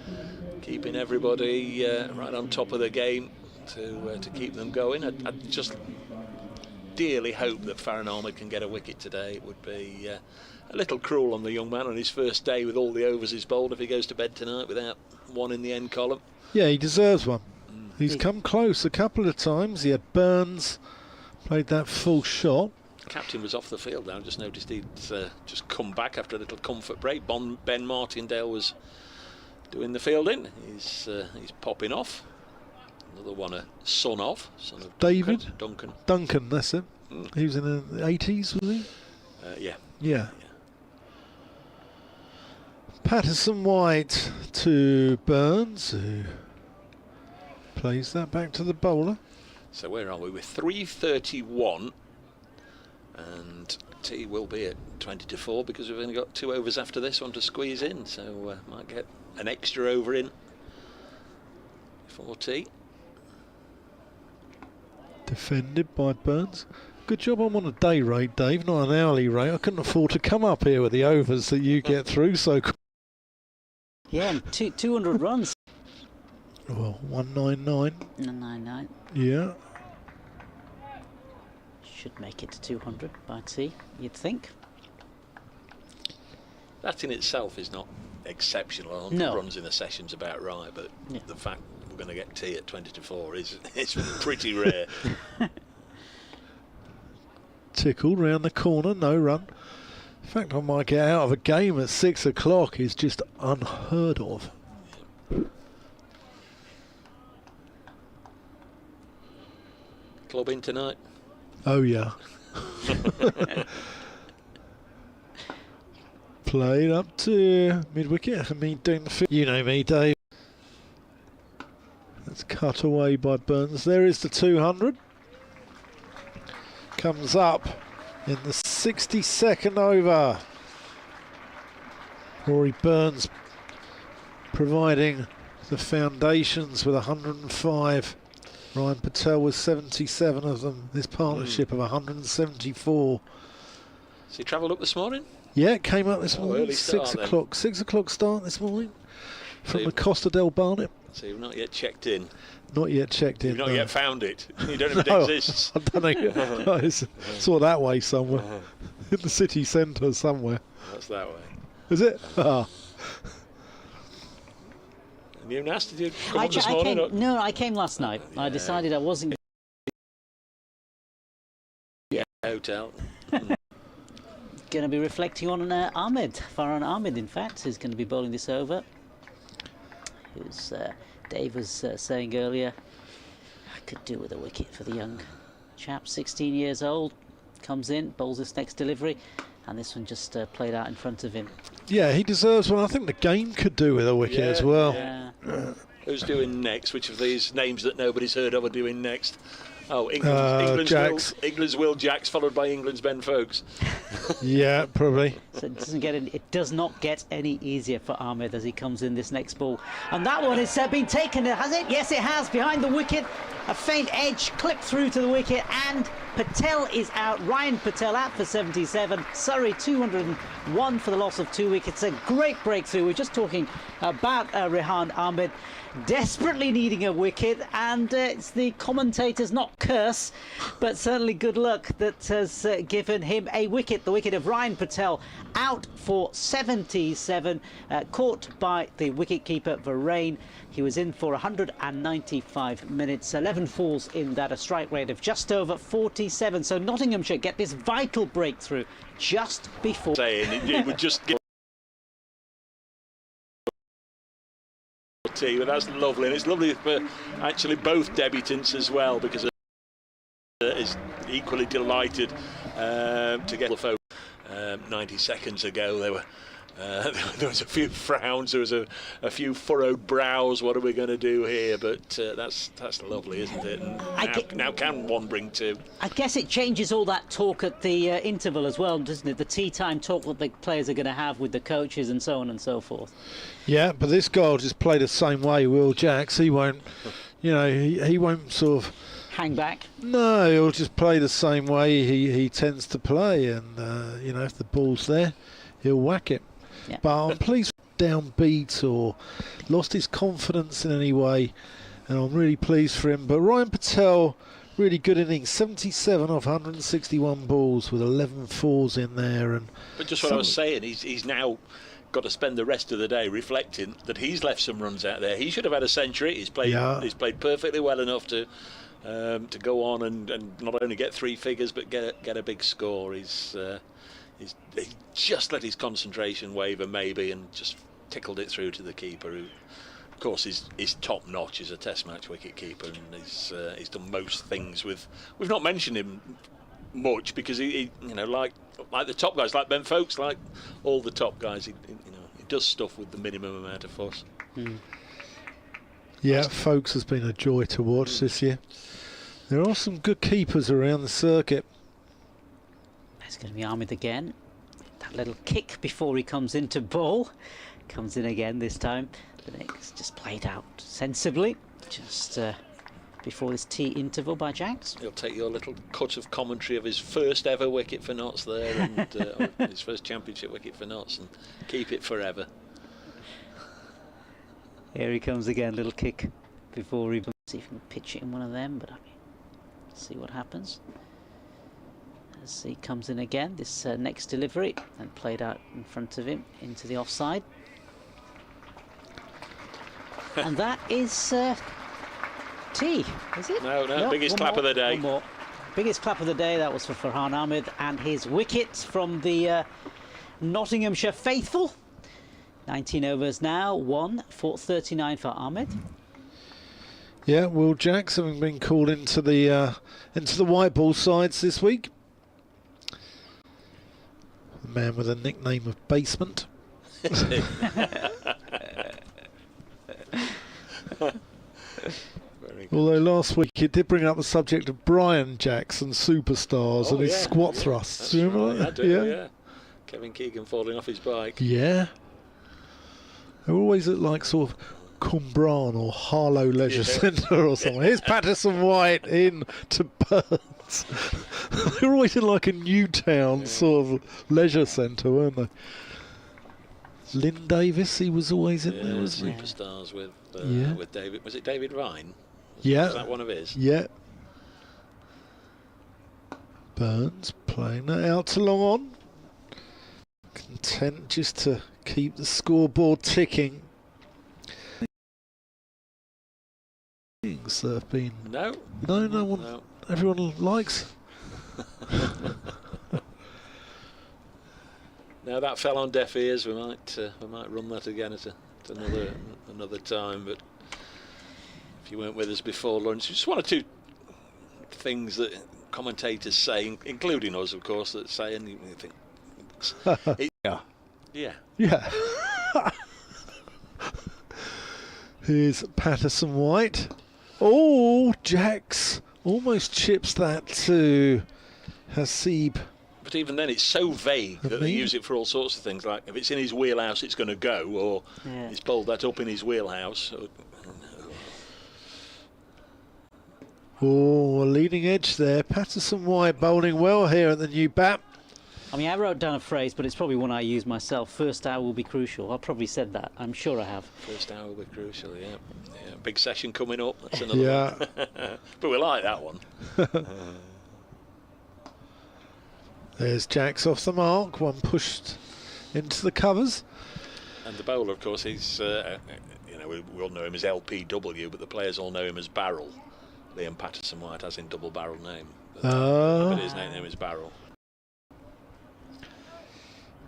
keeping everybody right on top of the game to keep them going. I just dearly hope that Farhan Ahmed can get a wicket today. It would be a little cruel on the young man on his first day with all the overs he's bowled if he goes to bed tonight without one in the end column. Yeah, he deserves one. He's come close a couple of times. He had Burns, played that full shot. Captain was off the field now. I just noticed he'd just come back after a little comfort break. Ben Martindale was doing the fielding. He's popping off. Another one, a son of David Duncan, that's it. He was in the 80s, was he? Yeah. Patterson wide to Burns, who plays that back to the bowler. So where are we? We're 3:31, and tea will be at 20-4 because we've only got 2 overs after this one to squeeze in. So might get an extra over in before tea. Defended by Burns. Good job I'm on a day rate, Dave, not an hourly rate. I couldn't afford to come up here with the overs that you get through so quick. Yeah, and 200 runs. Well, 199. 199. Yeah. Should make it to 200 by tea, you'd think. That in itself is not exceptional. 100 runs in a session's about right, but the fact that we're going to get tea at 20-4 is pretty rare. Tickled round the corner, no run. In fact, I might get out of a game at 6 o'clock is just unheard of. Club in tonight? Oh yeah. Played up to mid-wicket. I mean, doing the you know me, Dave. That's cut away by Burns. There is the 200. Comes up in the 62nd over. Rory Burns providing the foundations with 105. Ryan Patel with 77 of them. This partnership of 174. So you travelled up this morning? Yeah, it came up this morning. Early start, 6 o'clock. 6 o'clock start this morning from the Costa del Barnet. So you've not yet checked in? Not yet checked in. You've not yet found it? You don't know if it exists? I don't know. No, it's sort of that way somewhere. In the city centre somewhere. That's that way. Is it? Ah. And you, Nas, did you come up this morning? No, I came last night. I decided I wasn't. Hotel. Going to be reflecting on Ahmed, Farhan Ahmed, in fact, who's going to be bowling this over. Who's Dave was saying earlier, I could do with a wicket for the young chap, 16 years old, comes in, bowls this next delivery, and this one just played out in front of him. Yeah, he deserves one. I think the game could do with a wicket as well. Yeah. Who's doing next? Which of these names that nobody's heard of are doing next? Oh, England's Will Jacks, followed by England's Ben Foakes. Yeah, probably. So it does not get any easier for Ahmed as he comes in this next ball. And that one has been taken, has it? Yes, it has, behind the wicket. A faint edge clipped through to the wicket, and Patel is out. Ryan Patel out for 77. Surrey 201 for the loss of 2 wickets. A great breakthrough. We're just talking about Rehan Ahmed desperately needing a wicket, and it's the commentators, not curse, but certainly good luck that has given him a wicket. The wicket of Ryan Patel out for 77, caught by the wicketkeeper Varane. He was in for 195 minutes, 11 falls in that, a strike rate of just over 47. So Nottinghamshire get this vital breakthrough just before. Saying it would just give. But that's lovely, and it's lovely for actually both debutants as well, because is equally delighted to get the phone. 90 seconds ago there were there was a few frowns, there was a few furrowed brows. What are we going to do here? But that's lovely, isn't it? And now can one bring 2? I guess it changes all that talk at the interval as well, doesn't it? The tea time talk that the players are going to have with the coaches and so on and so forth. Yeah, but this guy will just play the same way, Will Jacks. He won't, he won't sort of hang back. No, he'll just play the same way he tends to play, and if the ball's there, he'll whack it. Yeah. But I'm pleased downbeat or lost his confidence in any way, and I'm really pleased for him. But Ryan Patel, really good innings, 77 off 161 balls with 11 fours in there. But just what I was saying, he's now got to spend the rest of the day reflecting that he's left some runs out there. He should have had a century. He's played perfectly well enough to go on and not only get 3 figures but get a big score. He just let his concentration waver maybe and just tickled it through to the keeper, who of course is top notch as a test match wicket keeper, and he's done most things with. We've not mentioned him much because he like the top guys, like Ben Foakes, like all the top guys, he does stuff with the minimum amount of fuss. Yeah, Foakes has been a joy to watch this year. There are some good keepers around the circuit. It's going to be Ahmed again. That little kick before he comes into ball. Comes in again this time. The next just played out sensibly. Just before this tea interval by Jacks. He'll take your little cut of commentary of his first ever wicket for Notts there, and his first championship wicket for Notts, and keep it forever. Here he comes again, little kick before he... See if he can pitch it in one of them, but I mean, see what happens. As he comes in again, this next delivery, and played out in front of him into the offside. And that is tea, is it? No, biggest clap of the day. One more. Biggest clap of the day, that was for Farhan Ahmed and his wicket from the Nottinghamshire faithful. 19 overs now, 1 for 39 for Ahmed. Yeah, Will Jacks having been called into the white ball sides this week. The man with a nickname of Basement. Although last week it did bring up the subject of Brian Jackson superstars and his squat thrusts. Do you remember that? I do, yeah. Kevin Keegan falling off his bike. Yeah. They always look like sort of Cumbrawn or Harlow Leisure Centre or something. Here's Patterson White in to Burns. They were always in like a Newtown sort of leisure centre, weren't they? Lynn Davis, he was always in there, wasn't he? Superstars with David. Was it David Ryan? Was that one of his? Yeah. Burns playing that out to long on. Content just to keep the scoreboard ticking. Things that have been no one. No. Everyone likes. No, that fell on deaf ears. We might run that again at another time. But if you weren't with us before lunch, just one or two things that commentators say, including us, of course, that say, and you think, yeah. Here's Patterson White. Oh, Jax almost chips that to Hasib. But even then, it's so vague that they use it for all sorts of things. Like if it's in his wheelhouse, it's going to go, or he's pulled that up in his wheelhouse. Oh, leading edge there. Patterson White bowling well here at the new bat. I mean, I wrote down a phrase, but it's probably one I use myself. First hour will be crucial. I've probably said that. I'm sure I have. First hour will be crucial, yeah. Big session coming up. That's another one. But we like that one. There's Jax off the mark. One pushed into the covers. And the bowler, of course, he's, we all know him as LPW, but the players all know him as Barrel. Liam Patterson White has in double barrel name. But his name is Barrel.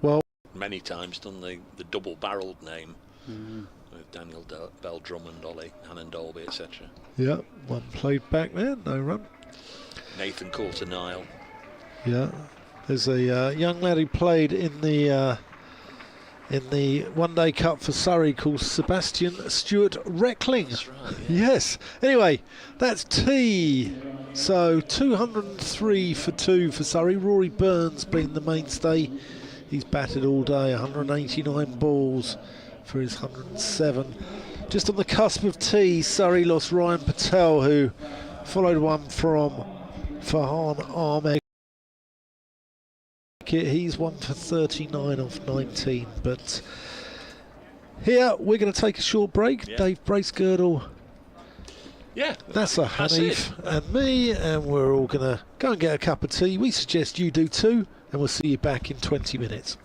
Well, many times done the double-barrelled name with Daniel Bell Drummond, Ollie Hannon Dolby, etc. Yeah, one played back there, no run. Nathan Coulter-Nile. Yeah, there's a young lad who played in the one-day cup for Surrey called Sebastian Stewart Reckling. That's right. Yeah. Yes. Anyway, that's tea. So 203 for 2 for Surrey. Rory Burns being the mainstay. He's batted all day, 189 balls for his 107. Just on the cusp of tea, Surrey lost Ryan Patel, who followed one from Farhan Ahmed. He's 1 for 39 off 19. But here, we're going to take a short break. Yeah. Dave Bracegirdle. Yeah, that's a Hanif and me, and we're all going to go and get a cup of tea. We suggest you do too, and we'll see you back in 20 minutes.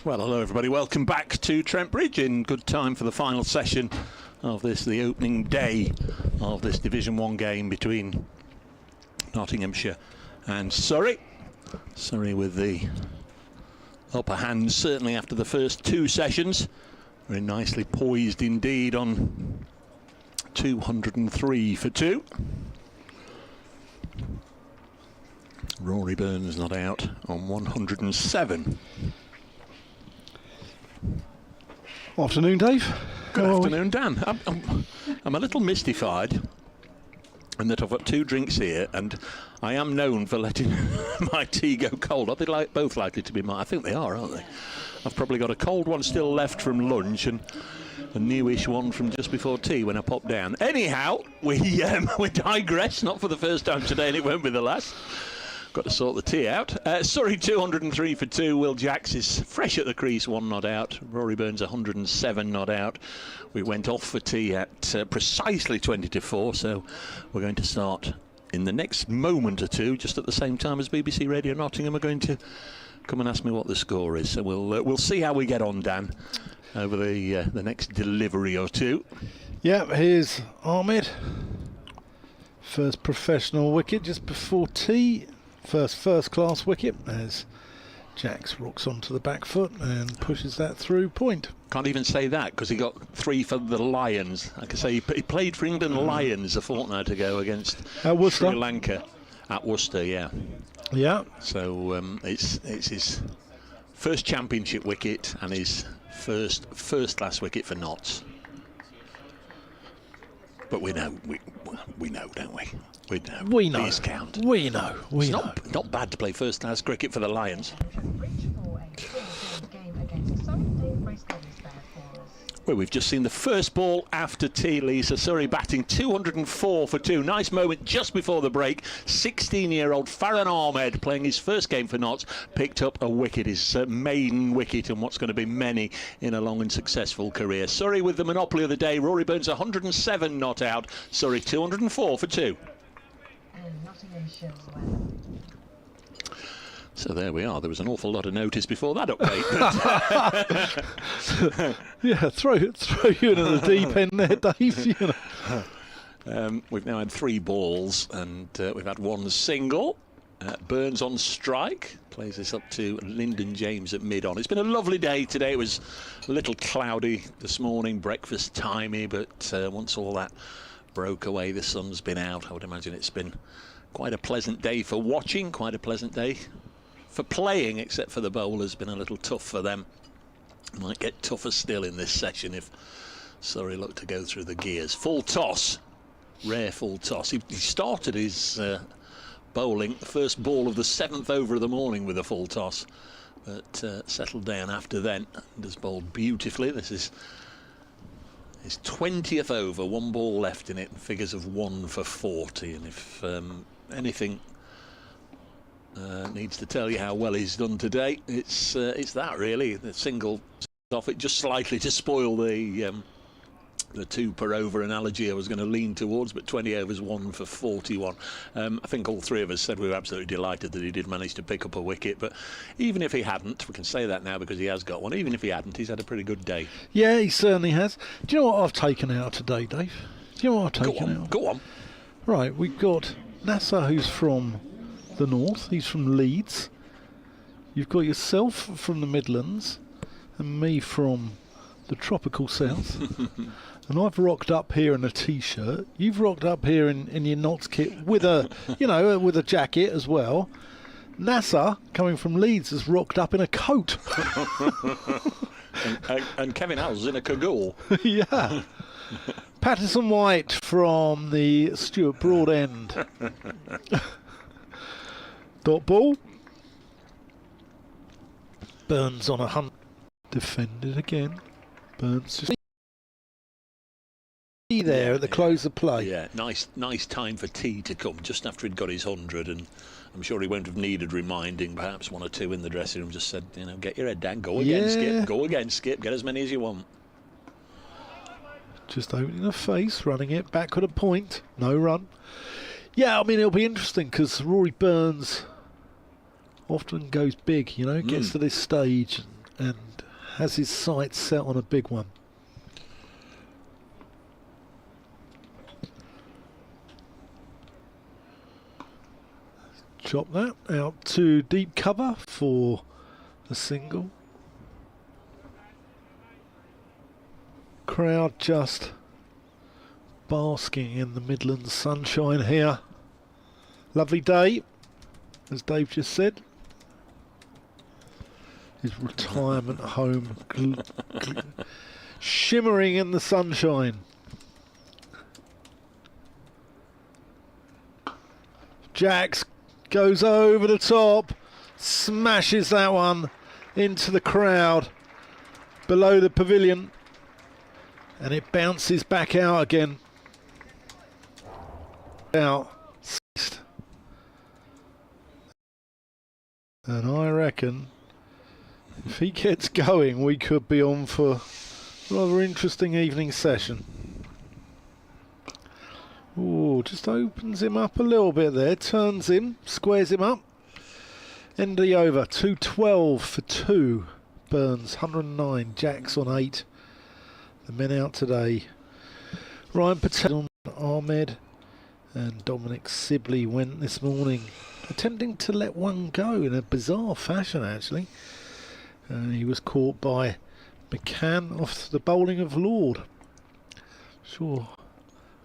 Well, hello everybody. Welcome back to Trent Bridge in good time for the final session of this, the opening day of this Division 1 game between Nottinghamshire and Surrey. Surrey with the upper hand, certainly after the first two sessions. Very nicely poised indeed on 203 for 2. Rory Burns not out on 107. Afternoon, Dave. Good afternoon, Dan. I'm a little mystified in that I've got 2 drinks here, and I am known for letting my tea go cold. Are they both likely to be mine? I think they are, aren't they? I've probably got a cold one still left from lunch and a newish one from just before tea when I popped down. Anyhow, we digress, not for the first time today, and it won't be the last. Got to sort the tea out. Surrey 203 for 2. Will Jacks is fresh at the crease, 1 not out. Rory Burns 107 not out. We went off for tea at precisely 20 to 4, so we're going to start in the next moment or two, just at the same time as BBC Radio Nottingham are going to come and ask me what the score is. So we'll see how we get on, Dan, over the next delivery or two. Yeah, here's Ahmed. First professional wicket just before tea. First class wicket as Jacks rocks onto the back foot and pushes that through point. Can't even say that because he got 3 for the Lions. Like I say, he played for England Lions a fortnight ago against Sri Lanka at Worcester. Yeah. So it's his first championship wicket and his first class wicket for Notts. But we know, don't we? We know. These count. We know. It's not bad to play first class cricket for the Lions. Well, we've just seen the first ball after tea, Lisa. Surrey batting 204 for 2. Nice moment just before the break. 16-year-old Farhan Ahmed, playing his first game for Notts, picked up a wicket, his maiden wicket, and what's going to be many in a long and successful career. Surrey with the monopoly of the day. Rory Burns 107 not out. Surrey 204 for 2. And Nottinghamshire as well. So there we are. There was an awful lot of notice before that update. Yeah, throw you into the deep end there, Dave. You know. We've now had 3 balls and we've had 1 single. Burns on strike. Plays this up to Lyndon James at mid-on. It's been a lovely day today. It was a little cloudy this morning, breakfast timey, but once all that broke away, the sun's been out. I would imagine it's been quite a pleasant day for watching, quite a pleasant day for playing, except for the bowlers. Been a little tough for them. Might get tougher still in this session if Surrey look to go through the gears. Full toss, rare full toss. He started his bowling, the first ball of the 7th over of the morning with a full toss, but settled down after then and has bowled beautifully. This is his 20th over, 1 ball left in it, figures of 1 for 40, and if anything needs to tell you how well he's done today, it's that really. The single off it just slightly to spoil the 2 per over analogy I was going to lean towards, but 20 overs, 1 for 41. I think all 3 of us said we were absolutely delighted that he did manage to pick up a wicket, but even if he hadn't, we can say that now because he has got one, even if he hadn't, he's had a pretty good day. Yeah, he certainly has. Do you know what I've taken out today, Dave? Do you know what I've taken out? Go on. Right, we've got Nasser, who's from the north. He's from Leeds. You've got yourself from the Midlands and me from the tropical south. And I've rocked up here in a t-shirt. You've rocked up here in your Notts kit with a with a jacket as well. Nasser, coming from Leeds, has rocked up in a coat. and Kevin Howell's in a cagoule. Yeah. Patterson White from the Stuart Broad end. Dot ball. Burns on a hunt. Defended again. Burns just there at the close of play. Yeah, nice time for tea to come just after he'd got his 100, and I'm sure he won't have needed reminding. Perhaps 1 or 2 in the dressing room just said, get your head down, go again, Skip, go again, Skip, get as many as you want. Just opening the face, running it back at a point, no run. Yeah, I mean, it'll be interesting because Rory Burns often goes big, gets to this stage and has his sights set on a big one. Chop that out to deep cover for a single. Crowd just basking in the Midlands sunshine here. Lovely day, as Dave just said. His retirement home shimmering in the sunshine. Jax goes over the top, smashes that one into the crowd below the pavilion, and it bounces back out again. Out. And I reckon if he gets going, we could be on for a rather interesting evening session. Oh, just opens him up a little bit there, turns him, squares him up. End of the over, 212 for 2. Burns, 109, Jacks on 8. The men out today. Ryan Patel, Ahmed, and Dominic Sibley went this morning, attempting to let one go in a bizarre fashion, actually. He was caught by McCann off the bowling of Lord. Sure,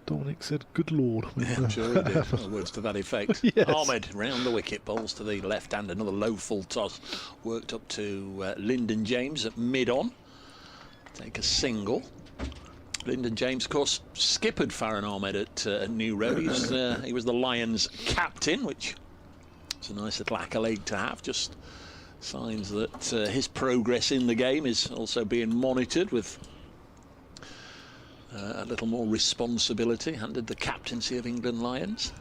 Dominic said, "Good Lord." Yeah, I'm sure he did. Well, words to that effect. Yes. Ahmed round the wicket, bowls to the left hand, another low full toss, worked up to Lyndon James at mid-on. Take a single. Lyndon James, of course, skippered Farron Ahmed at New Road. He was the Lions captain, which is a nice little accolade to have. Just signs that his progress in the game is also being monitored with a little more responsibility. Handed the captaincy of England Lions.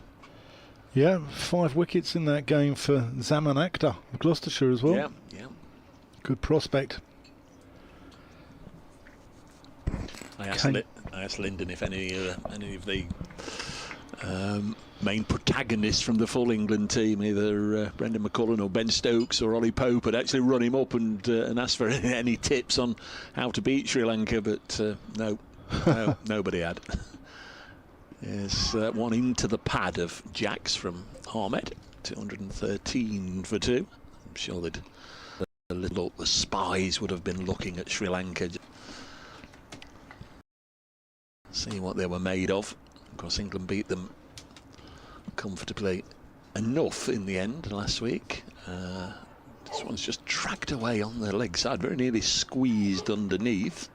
Yeah, 5 wickets in that game for Zaman Akhtar of Gloucestershire as well. Yeah, yeah. Good prospect. I asked Lyndon if any of the main protagonists from the full England team, either Brendan McCullum or Ben Stokes or Ollie Pope, had actually run him up and asked for any tips on how to beat Sri Lanka, but no, nobody had. There's one into the pad of Jacks from Ahmed, 213 for 2. I'm sure that the spies would have been looking at Sri Lanka, see what they were made of. Of course, England beat them comfortably enough in the end last week. This one's just tracked away on the leg side, very nearly squeezed underneath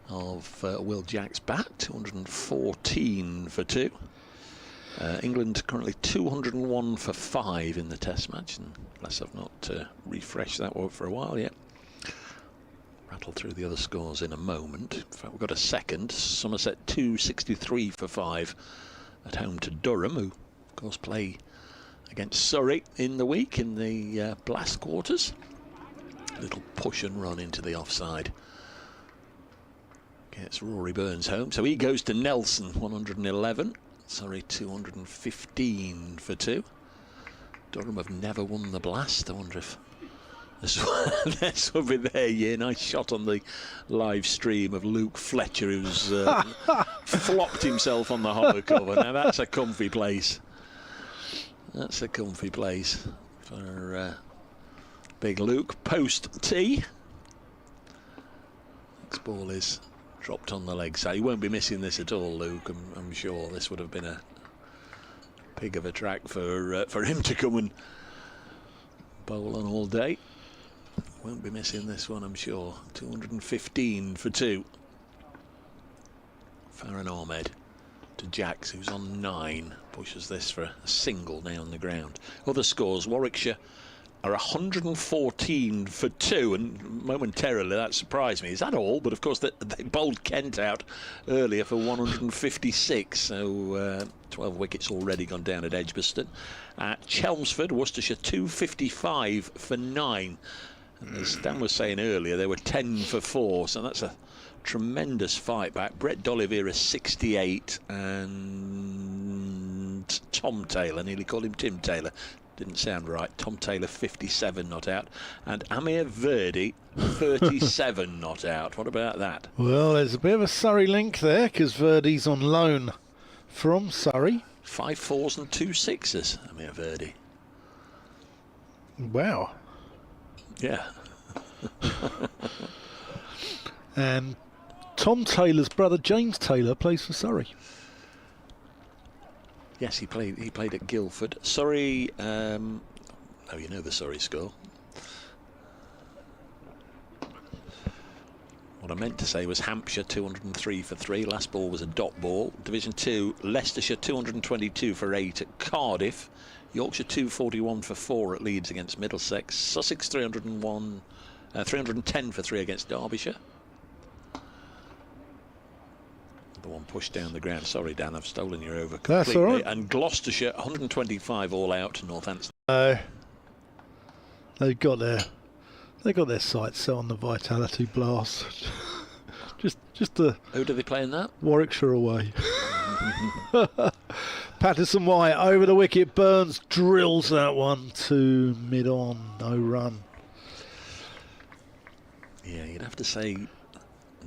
of Will Jack's bat, 214 for 2. England currently 201 for 5 in the Test match, unless I've not refreshed that one for a while yet. Rattle through the other scores in a moment. In fact, we've got a second. Somerset 263 for 5 at home to Durham, who of course play against Surrey in the week in the blast quarters. Little push and run into the offside. Gets Rory Burns home, so he goes to Nelson, 111. Surrey 215 for 2. Durham have never won the blast. I wonder if this will be their year. Nice shot on the live stream of Luke Fletcher, who's flopped himself on the hollow cover. Now that's a comfy place. That's a comfy place for big Luke. Post tee. Next ball is dropped on the leg side. He won't be missing this at all, Luke. I'm sure this would have been a pig of a track for him to come and bowl on all day. Won't be missing this one, I'm sure. 215 for 2. Farron Ahmed to Jacks, who's on 9. Pushes this for a single down the ground. Other scores, Warwickshire are 114 for 2, and momentarily that surprised me. Is that all? But of course they bowled Kent out earlier for 156, so 12 wickets already gone down at Edgbaston. At Chelmsford, Worcestershire 255 for 9. And as Dan was saying earlier, they were 10 for 4, so that's a tremendous fight back. Brett D'Oliveira 68, and Tom Taylor, nearly called him Tim Taylor, Didn't sound right. Tom Taylor 57 not out, and Amir Verdi 37 not out. What about that? Well, there's a bit of a Surrey link there because Verdi's on loan from Surrey. 5 4s and 2 6s, Amir Verdi. Wow. Yeah. And Tom Taylor's brother James Taylor plays for Surrey. Yes, he played at Guildford. Surrey. Oh, you know the Surrey score. What I meant to say was Hampshire 203 for 3. Last ball was a dot ball. Division 2, Leicestershire 222 for 8 at Cardiff. Yorkshire 241 for 4 at Leeds against Middlesex. Sussex 310 for 3 against Derbyshire. The one pushed down the ground. Sorry, Dan, I've stolen your over completely. That's all right. And Gloucestershire 125 all out to Northampton. They've got their sights set on the Vitality Blast. just the. Who do they play in that? Warwickshire away. Patterson White over the wicket. Burns drills that one to mid-on. No run. Yeah, you'd have to say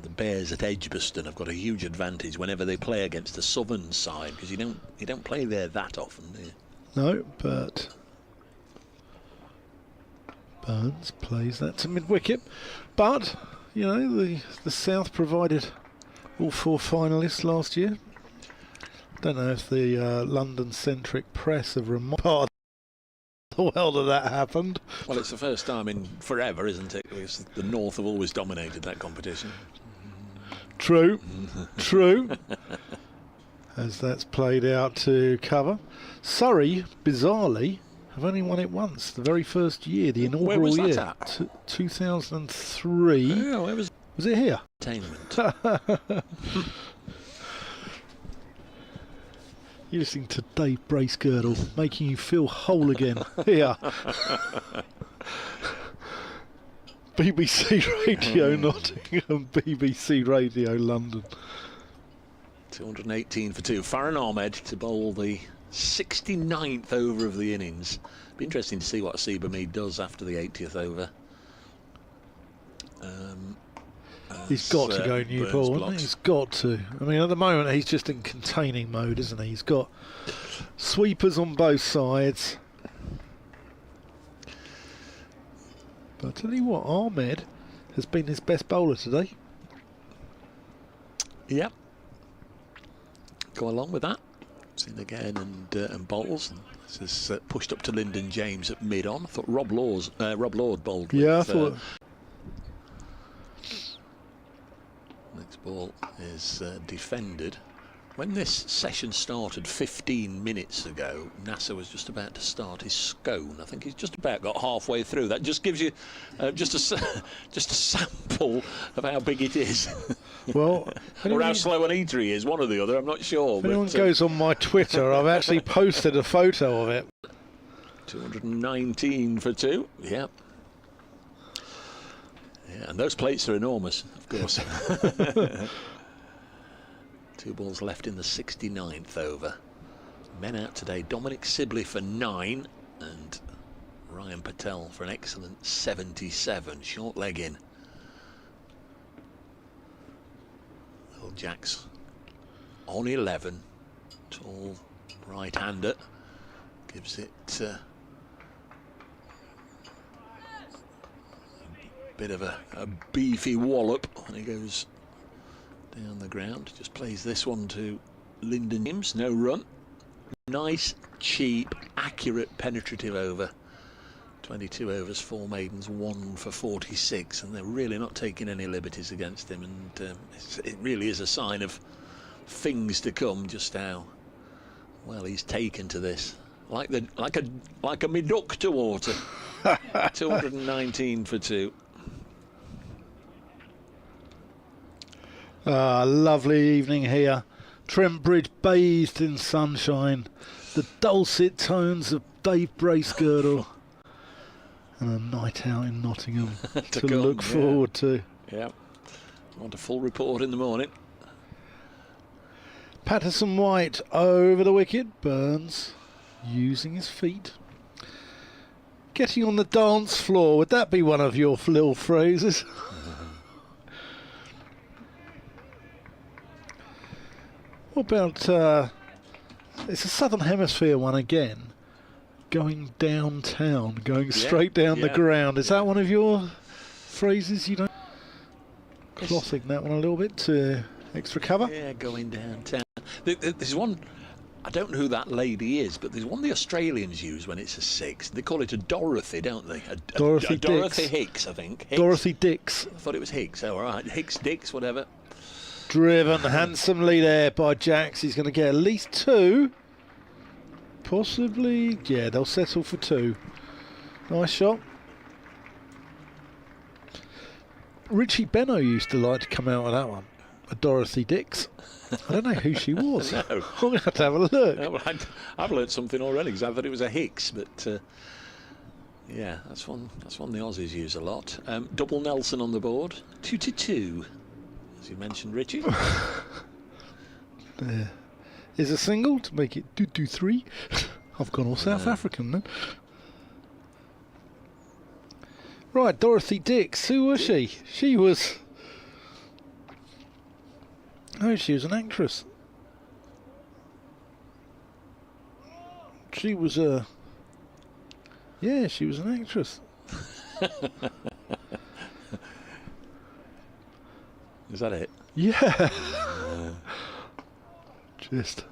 the Bears at Edgbaston have got a huge advantage whenever they play against the southern side, because you don't play there that often, do you? No, but Burns plays that to mid-wicket. But, you know, the South provided all 4 finalists last year. Don't know if the London-centric press have reminded the world that happened. Well, it's the first time in forever, isn't it? Because the North have always dominated that competition. True, true. As that's played out to cover. Surrey, bizarrely, have only won it once, the very first year, the inaugural Where was that year. at? 2003. Yeah, where was it here? Entertainment. You're listening to Dave Bracegirdle, making you feel whole again. Here. BBC Radio Nottingham, BBC Radio London. 218 for 2. Farhan Ahmed to bowl the 69th over of the innings. Be interesting to see what Seabermead does after the 80th over. He's got to go new ball, hasn't he? He's got to. I mean, at the moment, he's just in containing mode, isn't he? He's got sweepers on both sides. But I'll tell you what, Ahmed has been his best bowler today. Yep. Go along with that. Seen again and bowls. This is pushed up to Lyndon James at mid-on. I thought Rob Lord bowled. Yeah, with, I thought. Next ball is defended. When this session started 15 minutes ago, NASA was just about to start his scone. I think he's just about got halfway through. That just gives you just a sample of how big it is. Well, or how slow an eater he is, one or the other, I'm not sure. If anyone goes on my Twitter, I've actually posted a photo of it. 219 for 2, yeah. Yeah, and those plates are enormous, of course. 2 balls left in the 69th over. Men out today, Dominic Sibley for 9 and Ryan Patel for an excellent 77. Short leg in. Little Jacks on 11. Tall right-hander. Gives it a bit of a beefy wallop when he goes down the ground. Just plays this one to Lyndon James. No run. Nice, cheap, accurate, penetrative over. 22 overs, 4 maidens, 1 for 46, and they're really not taking any liberties against him. And it really is a sign of things to come. Just how well he's taken to this, like a midduck to water. 219 for 2. Lovely evening here. Trent Bridge bathed in sunshine. The dulcet tones of Dave Bracegirdle. And a night out in Nottingham to look forward to. Yeah. Want a full report in the morning. Patterson White over the wicket. Burns using his feet. Getting on the dance floor, would that be one of your little phrases? What about, it's a Southern Hemisphere one again, going downtown, going straight down the ground. Is that one of your phrases, you know? Clothing that one a little bit to extra cover? Yeah, going downtown. There's one, I don't know who that lady is, but there's one the Australians use when it's a 6. They call it a Dorothy, don't they? Dorothy Dix. Dorothy Hicks, I think. Hicks. Dorothy Dix. I thought it was Hicks. Oh, all right. Hicks, Dix, whatever. Driven handsomely there by Jax. He's going to get at least 2. Possibly, yeah, they'll settle for 2. Nice shot. Richie Benno used to like to come out with that one. A Dorothy Dix. I don't know who she was. No. I'm going to have a look. No, well, I've learnt something already because I thought it was a Hicks, but yeah, that's one the Aussies use a lot. Double Nelson on the board, 2-2, as you mentioned, Richie. There is a single to make it 2-3. I've gone all South African then. Right, Dorothy Dix. Who was she? She was... Oh, she was an actress. She was a... Yeah, she was an actress. Is that it? Yeah. Just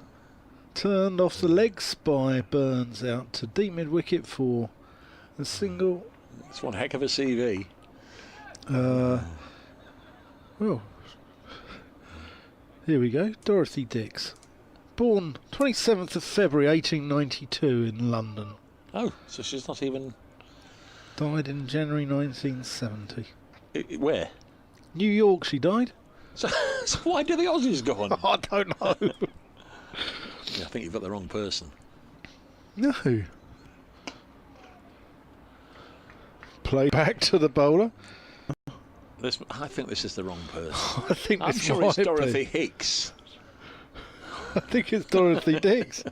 turned off the legs by Burns out to deep mid wicket for a single. It's one heck of a CV. Well, here we go. Dorothy Dix, born 27th of February 1892 in London. Oh, so she's not even... Died in January 1970. Where? New York she died. So why do the Aussies go on? I don't know. Yeah, I think you've got the wrong person. No. Play back to the bowler. I think this is the wrong person. I think I'm sure it's Dorothy Hicks. I think it's Dorothy Dix.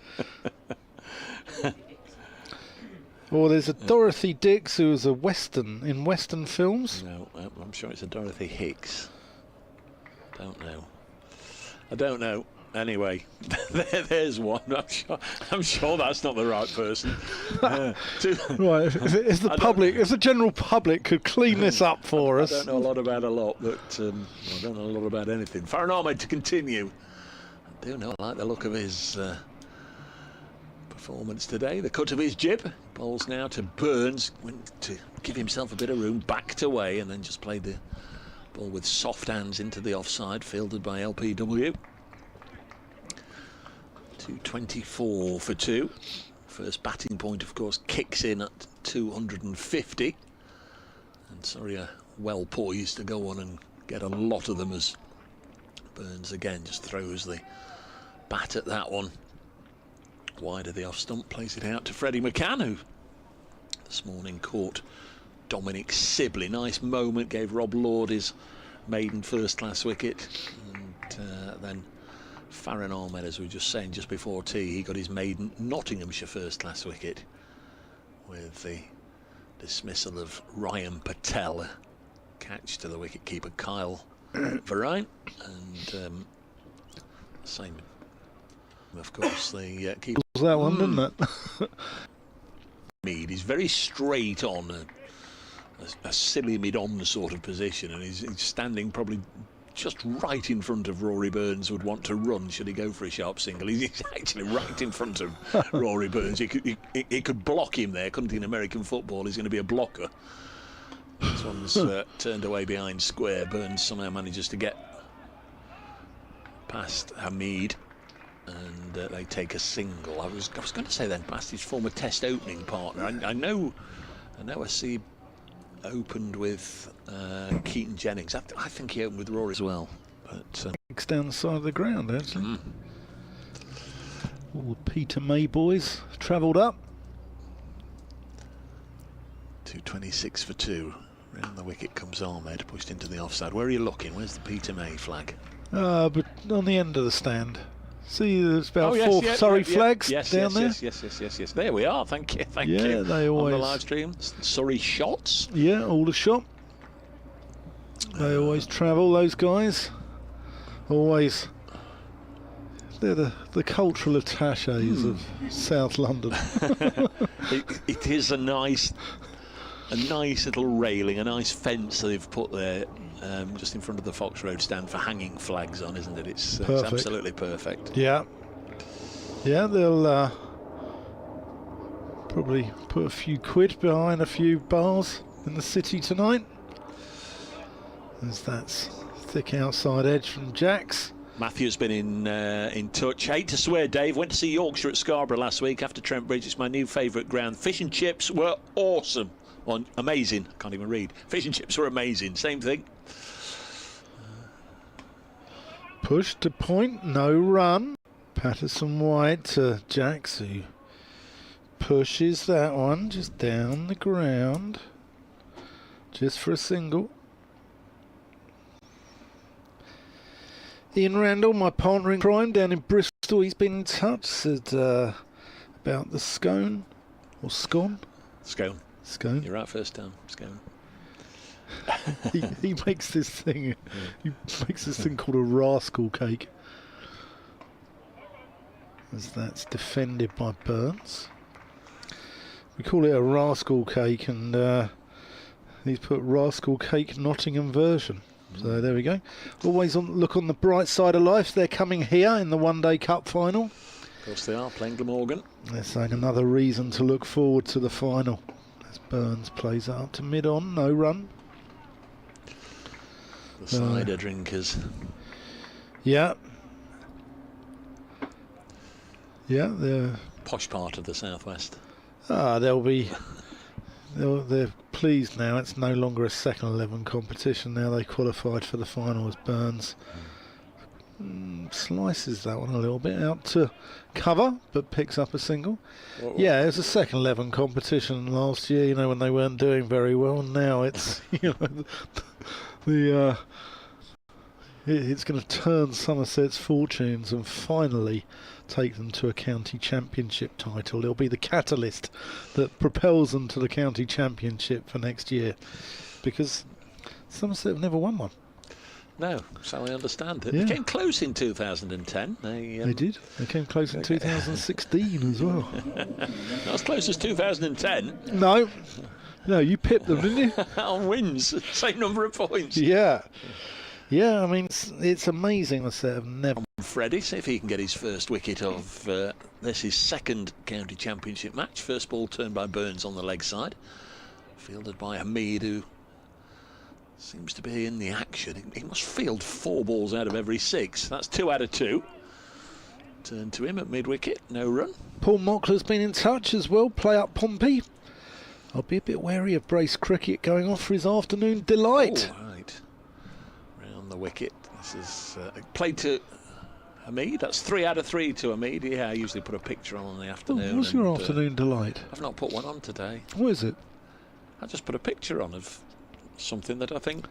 Or there's a Dorothy Dix who was a Western in Western films. No, I'm sure it's a Dorothy Hicks. Don't know. I don't know. Anyway, there's one. I'm sure that's not the right person. Right, if the general public could clean this up for us. I don't know a lot about a lot, but I don't know a lot about anything. Farron Ahmed to continue. I do know I like the look of his performance today. The cut of his jib. Bowls now to Burns, went to give himself a bit of room, backed away, and then just played the ball with soft hands into the offside, fielded by LPW. 224 for 2. First batting point, of course, kicks in at 250. And Surrey are well poised to go on and get a lot of them as Burns again just throws the bat at that one. Wide of the off stump, plays it out to Freddie McCann, who this morning caught Dominic Sibley. Nice moment, gave Rob Lord his maiden first-class wicket. And then Farron Ahmed, as we were just saying just before tea, he got his maiden Nottinghamshire first-class wicket with the dismissal of Ryan Patel. Catch to the wicket-keeper Kyle Varine. And same, of course, the keeper. Was that one, didn't it? He's very straight on, a silly mid-on sort of position, and he's standing probably just right in front of Rory Burns would want to run should he go for a sharp single. He's actually right in front of Rory Burns. He could block him there, couldn't he? In American football, he's going to be a blocker. This one's turned away behind square. Burns somehow manages to get past Hamid, and they take a single. I was going to say then past his former Test opening partner. I know Hasib opened with Keaton Jennings. I think he opened with Rory as well. But down the side of the ground, actually. All the Peter May boys travelled up. 226 for 2. Round the wicket comes Ahmed, pushed into the offside. Where are you looking? Where's the Peter May flag? But on the end of the stand. See, there's about four Surrey flags down there. Yes. There we are. Thank you. Yeah, they always on the live stream. Surrey shots. Yeah, all the shot. They always travel. Those guys. Always. They're the cultural attaches of South London. It is a nice little railing, a nice fence they've put there. Just in front of the Fox Road stand for hanging flags on, isn't it? It's absolutely perfect. Yeah. Yeah, they'll probably put a few quid behind a few bars in the city tonight. As that's thick outside edge from Jacks. Matthew's been in touch. Hate to swear, Dave. Went to see Yorkshire at Scarborough last week after Trent Bridge. It's my new favourite ground. Fish and chips were awesome. Well, amazing. I can't even read. Fish and chips were amazing. Same thing. Push to point, no run. Patterson wide to Jacks, who pushes that one just down the ground. Just for a single. Ian Randall, my partner in crime down in Bristol, he's been in touch, said about the scone, or scone? Scone. Scone. You're right first time, scone. he makes this thing. He makes this thing called a rascal cake. As that's defended by Burns. We call it a rascal cake, and he's put rascal cake Nottingham version. So there we go. Always look on the bright side of life. They're coming here in the one-day cup final. Of course they are, playing Glamorgan. They're saying another reason to look forward to the final. As Burns plays it up to mid-on, no run. The cider drinkers. Yeah. Yeah, the posh part of the southwest. They're pleased now. It's no longer a second 11 competition. Now they qualified for the final as Burns slices that one a little bit out to cover, but picks up a single. Yeah, it was a second 11 competition last year, when they weren't doing very well. And now it's, it's going to turn Somerset's fortunes and finally take them to a county championship title. It'll be the catalyst that propels them to the county championship for next year, because Somerset have never won one. No, so I understand it. Yeah. They came close in 2010. They did. They came close in 2016 as well. Not as close as 2010. No, you pipped them, didn't you? On wins, same number of points. Yeah. Yeah, I mean, it's amazing. I said, I've never. Freddie, see if he can get his first wicket of this is second county championship match. First ball turned by Burns on the leg side, fielded by Hamid, who seems to be in the action. He must field 4 balls out of every 6. That's 2 out of 2. Turn to him at mid wicket, no run. Paul Mockler's been in touch as well. Play up Pompey. I'll be a bit wary of brace cricket going off for his afternoon delight. Oh, right. Round the wicket. This is played to Hamid. That's 3 out of 3 to Hamid. Yeah, I usually put a picture on the afternoon. What's your afternoon delight? I've not put one on today. What is it? I just put a picture on of something that I think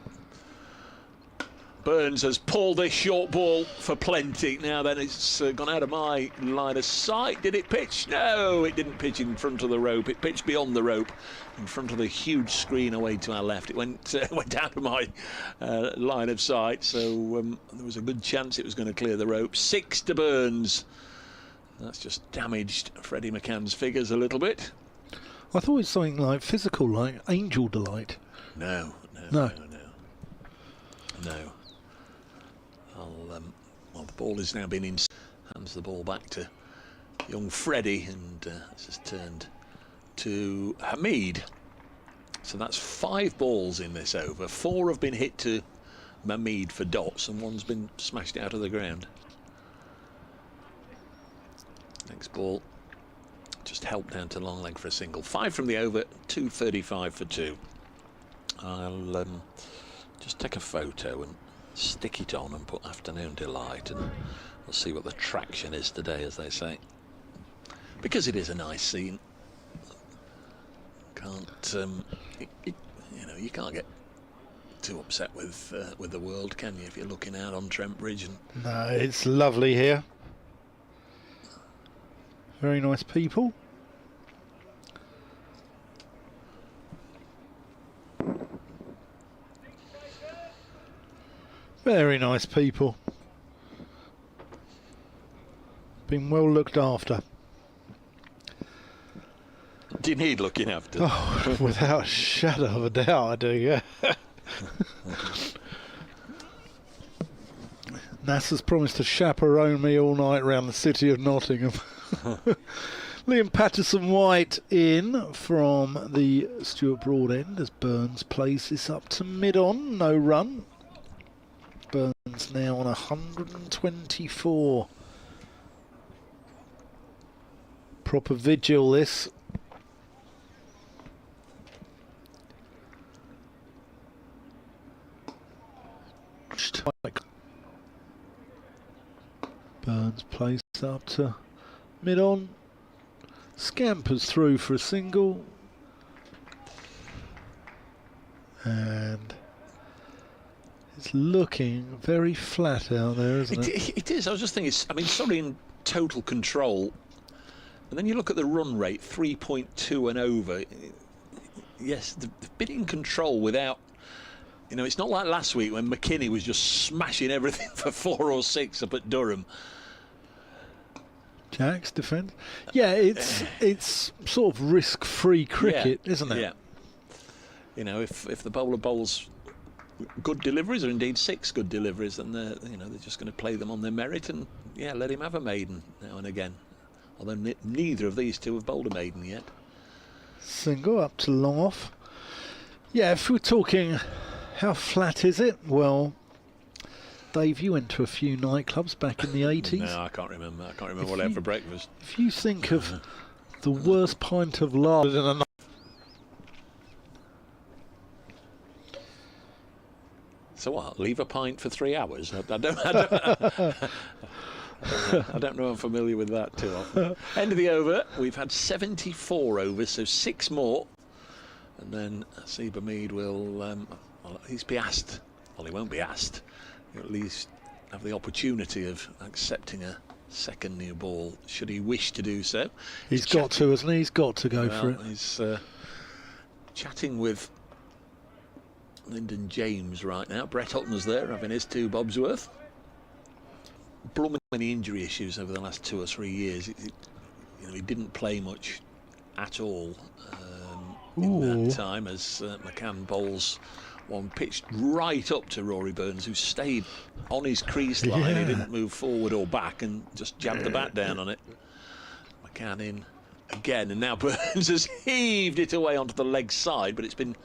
Burns has pulled this short ball for plenty. Now then, it's gone out of my line of sight. Did it pitch? No, it didn't pitch in front of the rope. It pitched beyond the rope, in front of the huge screen away to our left. It went out of my line of sight, so there was a good chance it was going to clear the rope. 6 to Burns. That's just damaged Freddie McCann's figures a little bit. I thought it was something like physical, like Angel Delight. No. No. Well, the ball has now been in. Hands the ball back to young Freddie, and this has turned to Hamid. So that's 5 balls in this over. 4 have been hit to Hamid for dots, and 1's been smashed out of the ground. Next ball just helped down to long leg for a single. 5 from the over, 2.35 for 2. I'll just take a photo and stick it on and put afternoon delight, and we'll see what the traction is today, as they say, because it is a nice scene. You can't get too upset with the world, can you, if you're looking out on Trent Bridge? No, it's lovely here. Very nice people. Very nice people. Been well looked after. Do you need looking after? Oh, without a shadow of a doubt, I do, yeah. NASA's promised to chaperone me all night around the city of Nottingham. Liam Patterson-White in from the Stuart Broad end as Burns plays this up to mid-on, no run. Burns now on 124. Proper vigil this. Burns plays up to mid-on. Scampers through for a single. And it's looking very flat out there, isn't it? It is. I was just thinking, I mean, Surrey in total control. And then you look at the run rate, 3.2 and over. Yes, they've been in control without... You know, it's not like last week when McKinney was just smashing everything for 4 or 6 up at Durham. Jack's defence. Yeah, it's sort of risk-free cricket, isn't it? Yeah. You know, if the bowler bowls good deliveries, or indeed 6 good deliveries, then they're just going to play them on their merit and let him have a maiden now and again. Although neither of these two have bowled a maiden yet. Single up to long off. Yeah, if we're talking, how flat is it? Well, Dave, you went to a few nightclubs back in the 80s. No, I can't remember. I can't remember what I had for breakfast. If you think of the worst pint of lager in a night. So what? Leave a pint for 3 hours? I don't I don't know. I'm familiar with that too often. End of the over. We've had 74 overs, so 6 more, and then Seba Mead will at least be asked. Well, he won't be asked. He'll at least have the opportunity of accepting a second new ball, should he wish to do so. He's got to, hasn't he? He's got to go for it. He's chatting with Lyndon James right now. Brett Hutton's there, having his 2 bobs worth. Blooming many injury issues over the last 2 or 3 years. He didn't play much at all in that time as McCann bowls one pitched right up to Rory Burns, who stayed on his crease line. He didn't move forward or back and just jabbed the bat down on it. McCann in again, and now Burns has heaved it away onto the leg side, but it's been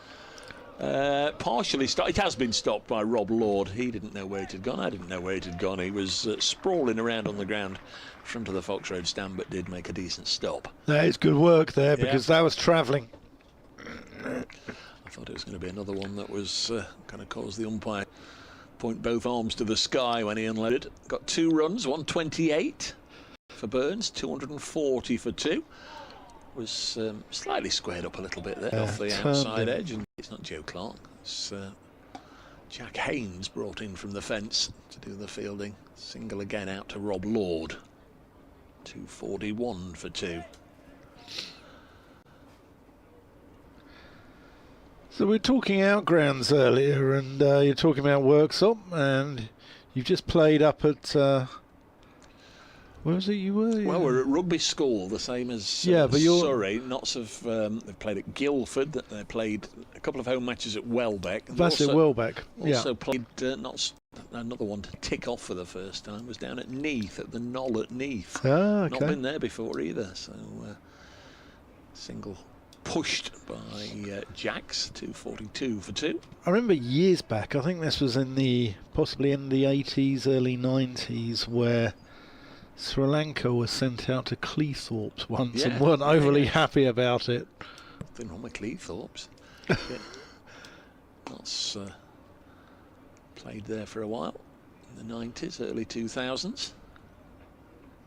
partially stopped. It has been stopped by Rob Lord. He didn't know where it had gone. I didn't know where it had gone. He was sprawling around on the ground in front of the Fox Road stand, but did make a decent stop. That is good work there, because that was travelling. I thought it was going to be another one that was going to cause the umpire point both arms to the sky when he unloaded. Got 2 runs, 128 for Burns, 240 for 2. Was slightly squared up a little bit there off the outside edge, and it's not Joe Clark, it's Jack Haynes brought in from the fence to do the fielding. Single again out to Rob Lord. 241 for 2. So we're talking outgrounds earlier, and you're talking about Worksop, and you've just played up at where was it you were? Well, we're at Rugby School, the same as Surrey. Lots of they've played at Guildford. They played a couple of home matches at Welbeck. That's at Welbeck. Also played another one to tick off for the first time was down at Neath, at the Knoll at Neath. Ah, okay. Not been there before either. So single pushed by Jacks, 242 for 2. I remember years back, I think this was possibly in the 80s, early 90s, where Sri Lanka was sent out to Cleethorpes once and weren't overly happy about it. Nothing wrong with Cleethorpes. That's played there for a while in the 90s, early 2000s.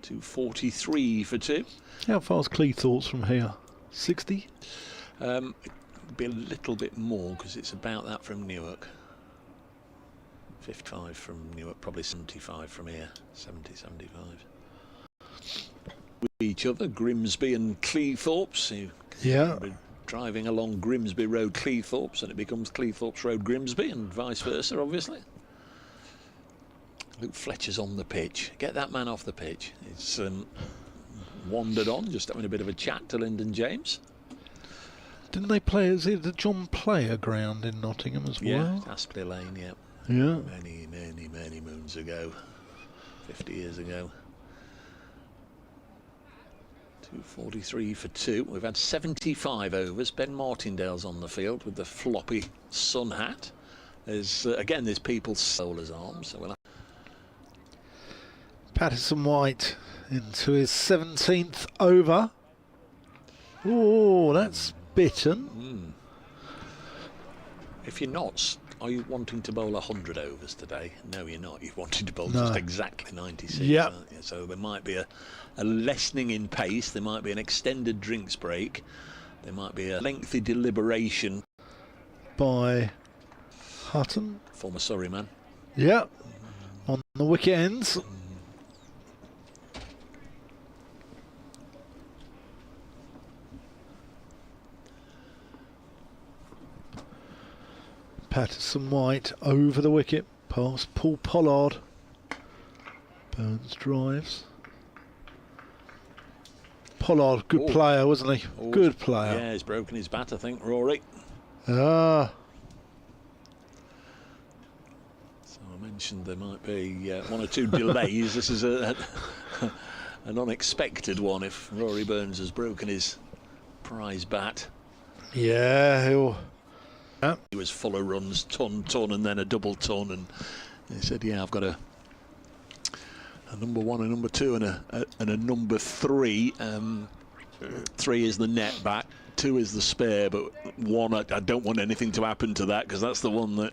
243 for 2. How far's Cleethorpes from here? 60? It'd be a little bit more because it's about that from Newark. 55 from Newark, probably 75 from here. 70, 75. each other, Grimsby and Cleethorpes. Driving along Grimsby Road, Cleethorpes, and it becomes Cleethorpes Road, Grimsby, and vice versa, obviously. Luke Fletcher's on the pitch. Get that man off the pitch. He's wandered on, just having a bit of a chat to Lyndon James. Didn't they play at the John Player ground in Nottingham as well? Yeah, Aspley Lane, yeah. Yeah. Many moons ago. 50 years ago. 2:43 for 2. We've had 75 overs. Ben Martindale's on the field with the floppy sun hat. Again, there's people's solar's arms. So Patterson White into his 17th over. Oh, that's bitten. If you're not, are you wanting to bowl 100 overs today? No, you're not. You're wanting to bowl just exactly 96. Yeah. So there might be a lessening in pace. There might be an extended drinks break. There might be a lengthy deliberation. By Hutton. Former Surrey man. Yeah. On the wicket ends. Patterson White over the wicket, past Paul Pollard. Burns drives. Pollard, good player, wasn't he? Good player. Yeah, he's broken his bat, I think, Rory. Ah. So I mentioned there might be one or two delays. This is an unexpected one if Rory Burns has broken his prize bat. Yeah, he was full of runs, ton, and then a double ton, and he said, "Yeah, I've got a number 1, a number 2, and a number 3. 3 is the net back, 2 is the spare, but 1 I don't want anything to happen to that because that's the one that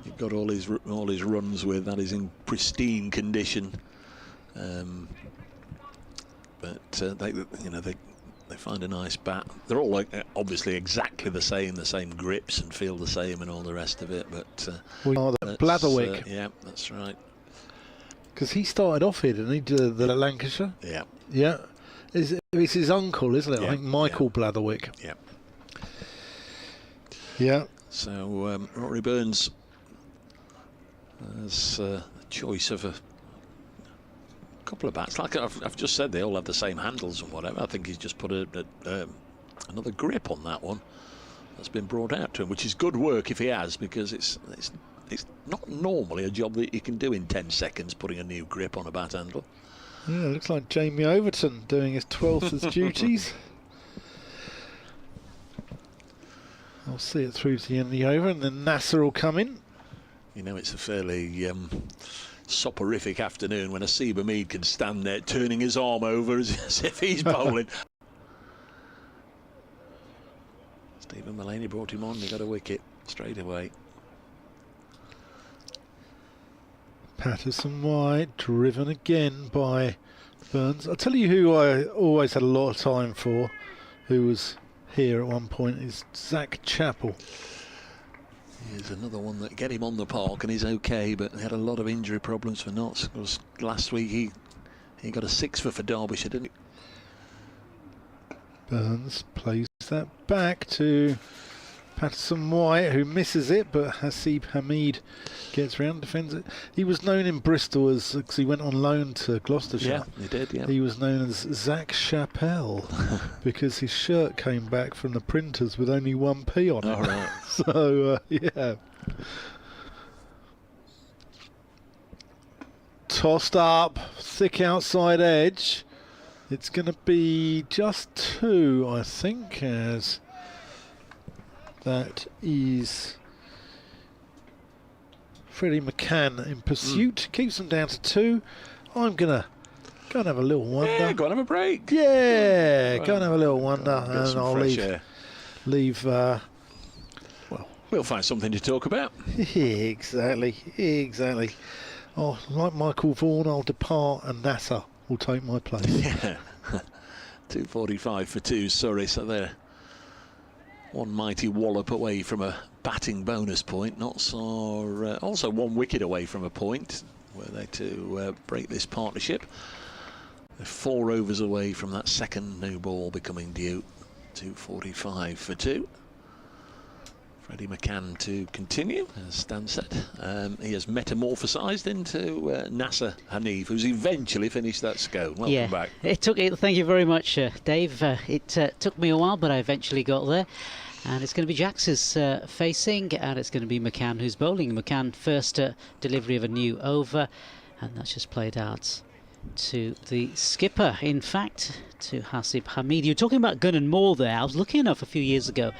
you've got all his runs with. That is in pristine condition." But they find a nice bat. They're all obviously exactly the same grips and feel the same and all the rest of it. But Blatherwick. Yeah, that's right. Because he started off here, didn't he? The Lancashire. Yeah. Yeah. It's his uncle, isn't it? Yeah, I think Michael Blatherwick. Yeah. Yeah. So Rory Burns has a choice of a couple of bats. Like I've just said, they all have the same handles and whatever. I think he's just put another grip on that one that's been brought out to him, which is good work if he has, because it's not normally a job that you can do in 10 seconds, putting a new grip on a bat handle. Yeah, looks like Jamie Overton doing his 12th as duties. I'll see it through to the end of the over, and then Nasser will come in. You know, it's a fairly soporific afternoon when a Seba Mead can stand there turning his arm over as if he's bowling. Stephen Mullaney brought him on, he got a wicket straight away. Patterson White driven again by Burns. I'll tell you who I always had a lot of time for, who was here at one point, is Zach Chappell. Here's another one that get him on the park and he's okay, but he had a lot of injury problems for Notts. Because last week he got a 6 for Derbyshire, didn't he? Burns plays that back to Patterson White, who misses it, but Hasib Hamid gets round, defends it. He was known in Bristol as, because he went on loan to Gloucestershire. Yeah, he did, yeah. He was known as Zach Chappell because his shirt came back from the printers with only 1p on it. All right. So, yeah. Tossed up, thick outside edge. It's going to be just 2, I think, as that is Freddie McCann in pursuit. Keeps them down to 2. I'm going to go and have a little wander. Yeah, go and have a break. Yeah, go and have a little wander, and I'll leave. Well, we'll find something to talk about. Exactly. Oh, like Michael Vaughan, I'll depart, and Nasser will take my place. Yeah. 2:45 for 2, Surrey, so they're one mighty wallop away from a batting bonus point. Notts are also 1 wicket away from a point were they to break this partnership. They're 4 overs away from that second new ball becoming due. 2:45 for 2. Freddie McCann to continue, as Stan said. He has metamorphosised into Nasser Hanif, who's eventually finished that scone. Welcome back. It took it. Thank you very much, Dave. It took me a while, but I eventually got there. And it's going to be Jax's facing, and it's going to be McCann who's bowling. McCann first delivery of a new over, and that's just played out to the skipper, in fact, to Hasib Hamid. You were talking about Gunn and Moore there. I was lucky enough a few years ago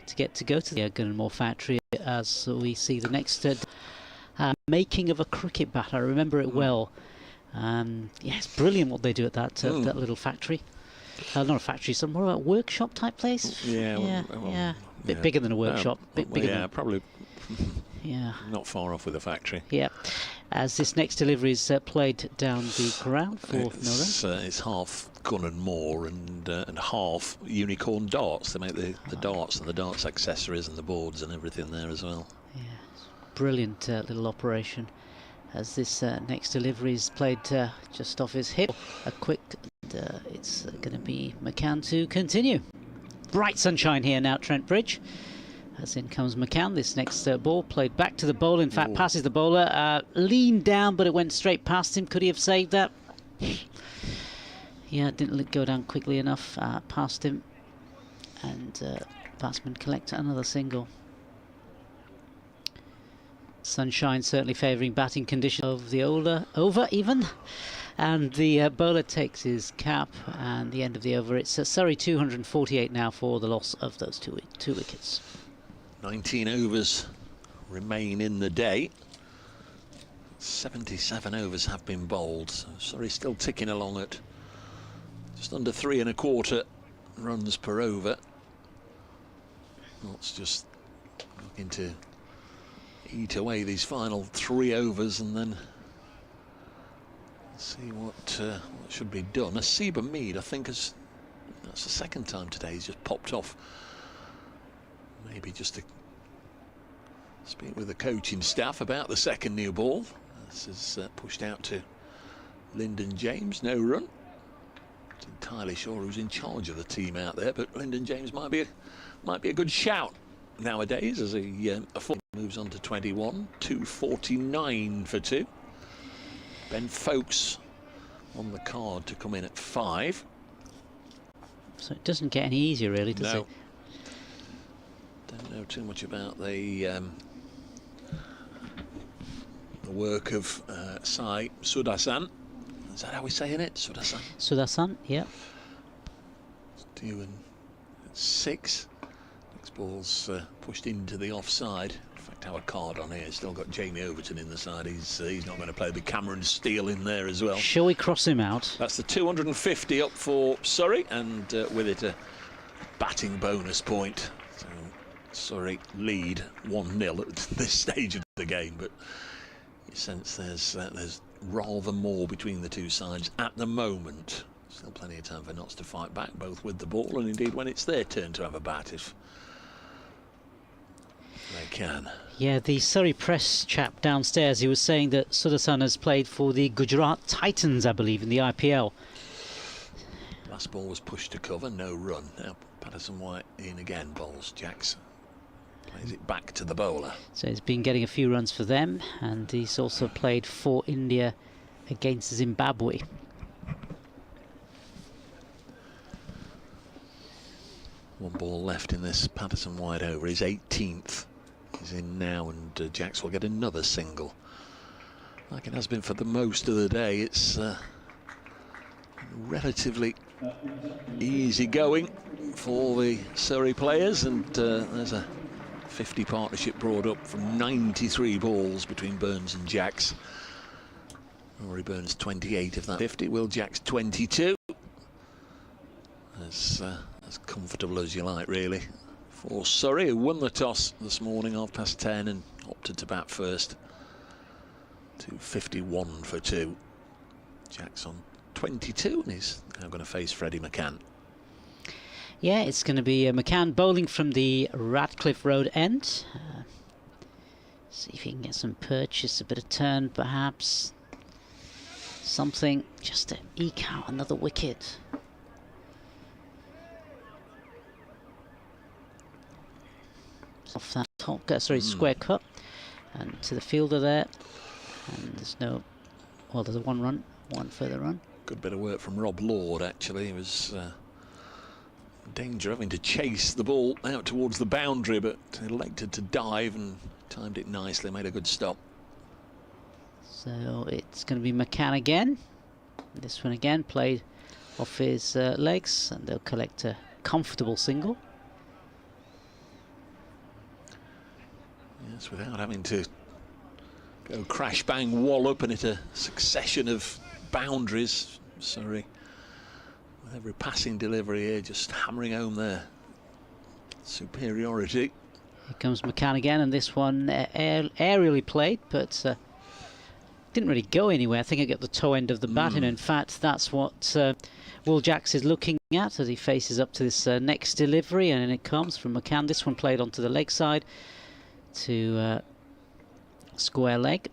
to get to go to the Gunn and Moore factory as we see the next making of a cricket bat. I remember it well. Yeah, it's brilliant what they do at that that little factory. Not a factory, some more a workshop type place. Yeah, a bit bigger than a workshop. Bit bigger. Yeah, probably. Yeah, not far off with a factory. Yeah, as this next delivery is played down the ground for it's half Gunn and Moore and half Unicorn darts. They make the darts and the darts accessories and the boards and everything there as well. Yeah, brilliant little operation. As this next delivery is played just off his hip, a quick. It's going to be McCann to continue. Bright sunshine here now, Trent Bridge. As in comes McCann. This next ball played back to the bowler. In fact, passes the bowler. Leaned down, but it went straight past him. Could he have saved that? Yeah, it didn't go down quickly enough. Past him. And batsman collect another single. Sunshine certainly favouring batting condition of the over even. And the bowler takes his cap, and the end of the over. It's Surrey 248 now for the loss of those two wickets. 19 overs remain in the day. 77 overs have been bowled. So Surrey still ticking along at just under 3 1/4 runs per over. Let's just looking to eat away these final 3 overs and then see what should be done. Hasib Hamid, I think, that's the second time today he's just popped off. Maybe just to speak with the coaching staff about the second new ball. This is pushed out to Lyndon James, no run. Not entirely sure who's in charge of the team out there, but Lyndon James might be a good shout nowadays as he moves on to 21. 249 for 2. Ben Folkes on the card to come in at 5. So it doesn't get any easier, really, does it? Don't know too much about the work of Sai Sudasan. Is that how we're saying it? Sudasan? Sudasan, yeah. Due in 6. Next ball's pushed into the offside. In fact, our card on here still got Jamie Overton in the side. He's not going to play the Cameron Steele in there as well. Shall we cross him out? That's the 250 up for Surrey, and with it a batting bonus point. So Surrey lead 1-0 at this stage of the game, but you sense there's rather more between the two sides at the moment. Still plenty of time for Notts to fight back, both with the ball and indeed when it's their turn to have a bat, if they can. Yeah, the Surrey press chap downstairs, he was saying that Sudasan has played for the Gujarat Titans, I believe, in the IPL. Last ball was pushed to cover, no run. Now Patterson White in again, bowls Jackson. Plays it back to the bowler. So he's been getting a few runs for them, and he's also played for India against Zimbabwe. One ball left in this Patterson White over. His 18th. He's in now, and Jacks will get another single. Like it has been for the most of the day, it's relatively easy going for the Surrey players, and there's a 50 partnership brought up from 93 balls between Burns and Jacks. Rory Burns 28 of that 50, Will Jacks 22. As comfortable as you like, really, for Surrey, who won the toss this morning 10:30 and opted to bat first. 251 for 2. Jacks on 22, and he's now going to face Freddie McCann. Yeah, it's going to be McCann bowling from the Radcliffe Road end. See if he can get some purchase, a bit of turn perhaps. something just to eke out another wicket. Off that top, square cut, and to the fielder there, and there's no, well, there's one further run. Good bit of work from Rob Lord, actually. He was in danger of having to chase the ball out towards the boundary, but elected to dive and timed it nicely, made a good stop. So it's going to be McCann again. This one again played off his legs, and they'll collect a comfortable single. Yes, without having to go crash bang wallop and hit a succession of boundaries. Sorry, with every passing delivery here, just hammering home their superiority. Here comes McCann again, and this one aerially played, but didn't really go anywhere. I think it got the toe end of the bat, and in fact that's what Will Jacks is looking at as he faces up to this next delivery, and it comes from McCann. This one played onto the leg side to square leg.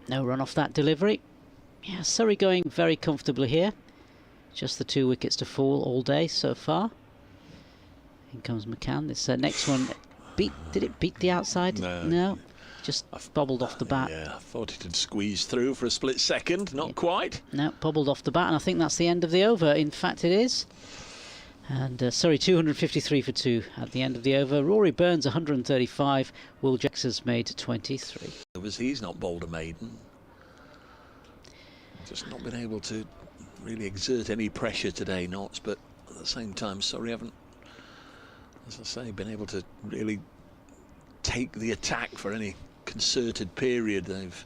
No run off that delivery. Yeah, Surrey going very comfortably here. Just the 2 wickets to fall all day so far. In comes McCann. This next one, did it beat the outside? No. Just bobbled off the bat. Yeah, I thought it had squeezed through for a split second. Not quite. No, bobbled off the bat, and I think that's the end of the over. In fact, it is. And Surrey 253 for 2 at the end of the over. Rory Burns 135. Will Jacks has made 23. He's not bowled a maiden. Just not been able to really exert any pressure today, Notts. But at the same time, Surrey haven't, as I say, been able to really take the attack for any concerted period. They've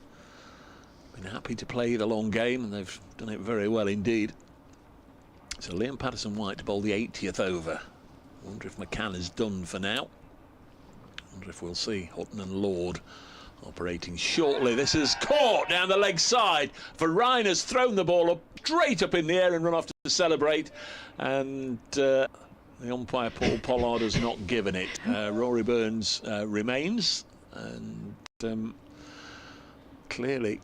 been happy to play the long game, and they've done it very well indeed. So Liam Patterson-White to bowl the 80th over. Wonder if McCann is done for now. Wonder if we'll see Hutton and Lord operating shortly. This is caught down the leg side. Varine has thrown the ball up straight up in the air and run off to celebrate. And the umpire Paul Pollard has not given it. Rory Burns remains, and clearly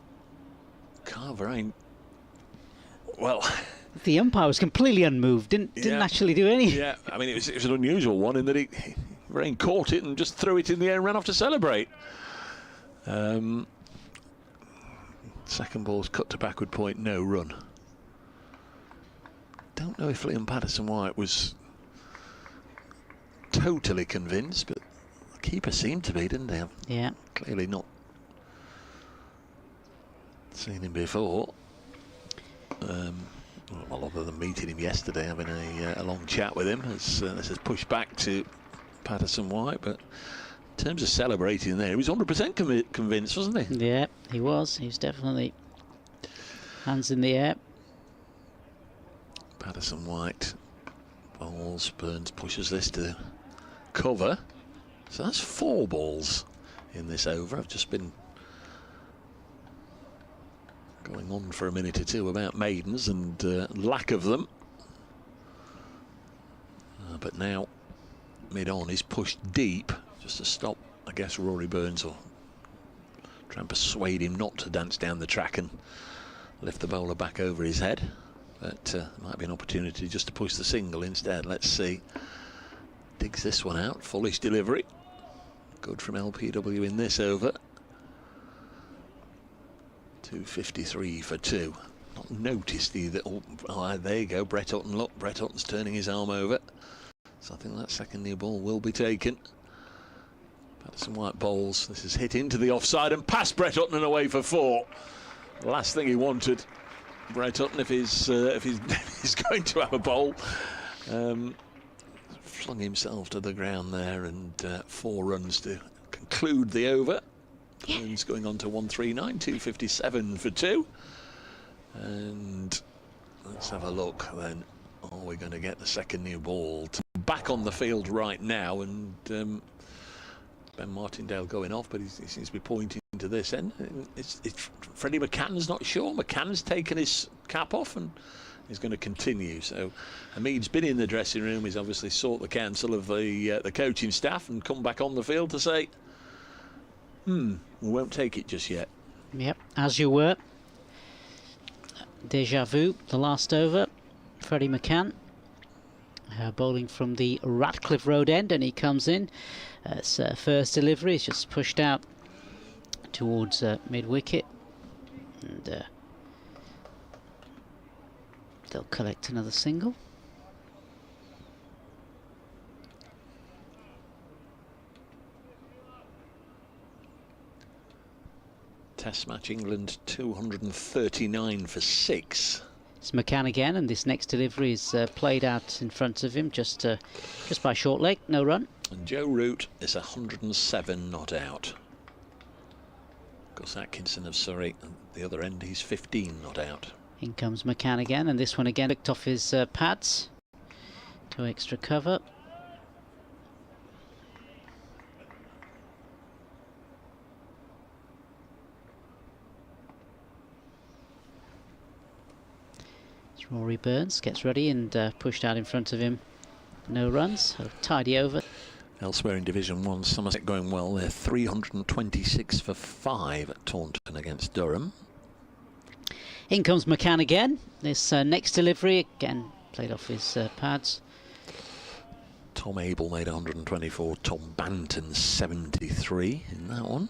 Varine, well, the umpire was completely unmoved, didn't actually do anything. Yeah, I mean, it was an unusual one in that Varine caught it and just threw it in the air and ran off to celebrate. Second ball's cut to backward point, no run. Don't know if Liam Patterson-White was totally convinced, but the keeper seemed to be, didn't he? Yeah. Clearly not seen him before. A lot of them meeting him yesterday, having a long chat with him. This has pushed back to Patterson-White, but in terms of celebrating there, he was 100% convinced, wasn't he? Yeah, he was. He was definitely hands in the air. Patterson-White bowls, Burns pushes this to cover. So that's 4 balls in this over. I've just been going on for a minute or two about maidens and lack of them. But now mid-on is pushed deep just to stop, I guess, Rory Burns, or try and persuade him not to dance down the track and lift the bowler back over his head. But there might be an opportunity just to push the single instead. Let's see. Digs this one out. Fullish delivery. Good from LPW in this over. 253 for 2. Not noticed either. Oh, there you go. Brett Hutton. Look, Brett Hutton's turning his arm over. So I think that second new ball will be taken. Patterson-White bowls. This is hit into the offside and past Brett Hutton and away for 4. Last thing he wanted, Brett Hutton, if he's going to have a bowl. Flung himself to the ground there, and 4 runs to conclude the over. Burns going on to 139, 257 for 2. And let's have a look then. Are we going to get the second new ball? Back on the field right now, and Ben Martindale going off, but he seems to be pointing to this end. It's Freddie McCann's not sure. McCann's taken his cap off and is going to continue. So Hamid's been in the dressing room. He's obviously sought the counsel of the coaching staff and come back on the field to say, we won't take it just yet. Yep, as you were. Deja vu, the last over. Freddie McCann bowling from the Ratcliffe Road end, and he comes in. First delivery is just pushed out towards mid-wicket, and they'll collect another single. Test match England 239 for 6. It's McCann again, and this next delivery is played out in front of him, just by short leg, no run. And Joe Root is 107 not out. Gus Atkinson of Surrey, at the other end, he's 15 not out. In comes McCann again, and this one again picked off his pads to extra cover. Rory Burns gets ready and pushed out in front of him. No runs, so tidy over. Elsewhere in Division 1, Somerset going well. They're 326 for 5 at Taunton against Durham. In comes McCann again. This next delivery, again, played off his pads. Tom Abel made 124. Tom Banton 73 in that one.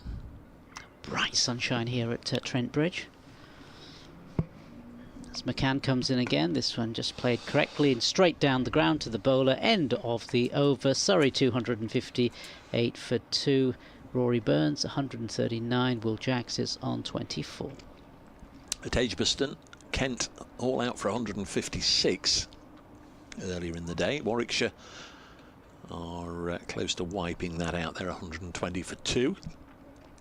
Bright sunshine here at Trent Bridge. As McCann comes in again, this one just played correctly and straight down the ground to the bowler. End of the over. Surrey 258 for 2. Rory Burns 139. Will Jacks is on 24. At Edgbaston, Kent all out for 156 earlier in the day. Warwickshire are close to wiping that out. They're 120 for 2.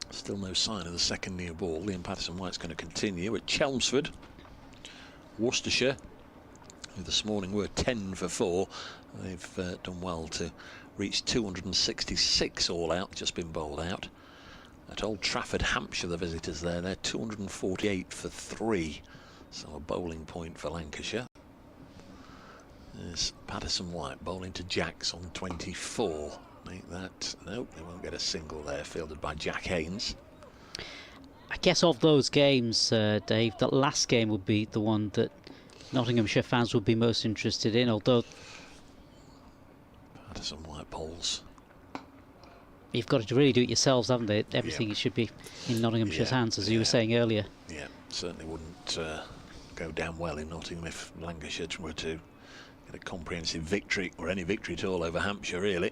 Still no sign of the second near ball. Liam Patterson-White's going to continue. At Chelmsford, Worcestershire, who this morning were 10 for 4, they've done well to reach 266 all out, just been bowled out. At Old Trafford, Hampshire, the visitors there, they're 248 for 3, so a bowling point for Lancashire. There's Patterson-White bowling to Jacks on 24. Make that, nope, they won't get a single there, fielded by Jack Haynes. I guess of those games, Dave, that last game would be the one that Nottinghamshire fans would be most interested in, although Patterson-White bowls. You've got to really do it yourselves, haven't they? Everything should be in Nottinghamshire's hands, as you were saying earlier. Yeah, certainly wouldn't go down well in Nottingham if Lancashire were to get a comprehensive victory, or any victory at all, over Hampshire, really.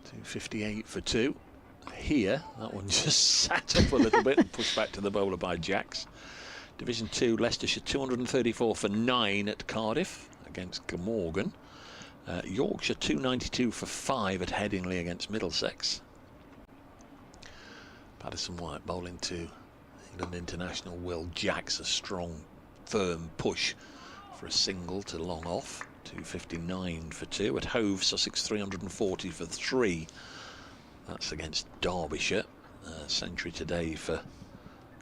258 for 2. Here, that one just sat up a little bit and pushed back to the bowler by Jacks. Division 2, Leicestershire 234 for 9 at Cardiff against Glamorgan. Yorkshire 292 for 5 at Headingley against Middlesex. Patterson-White bowling to England international Will Jacks. A strong, firm push for a single to long off. 259 for 2. At Hove, Sussex 340 for 3. That's against Derbyshire. Century today for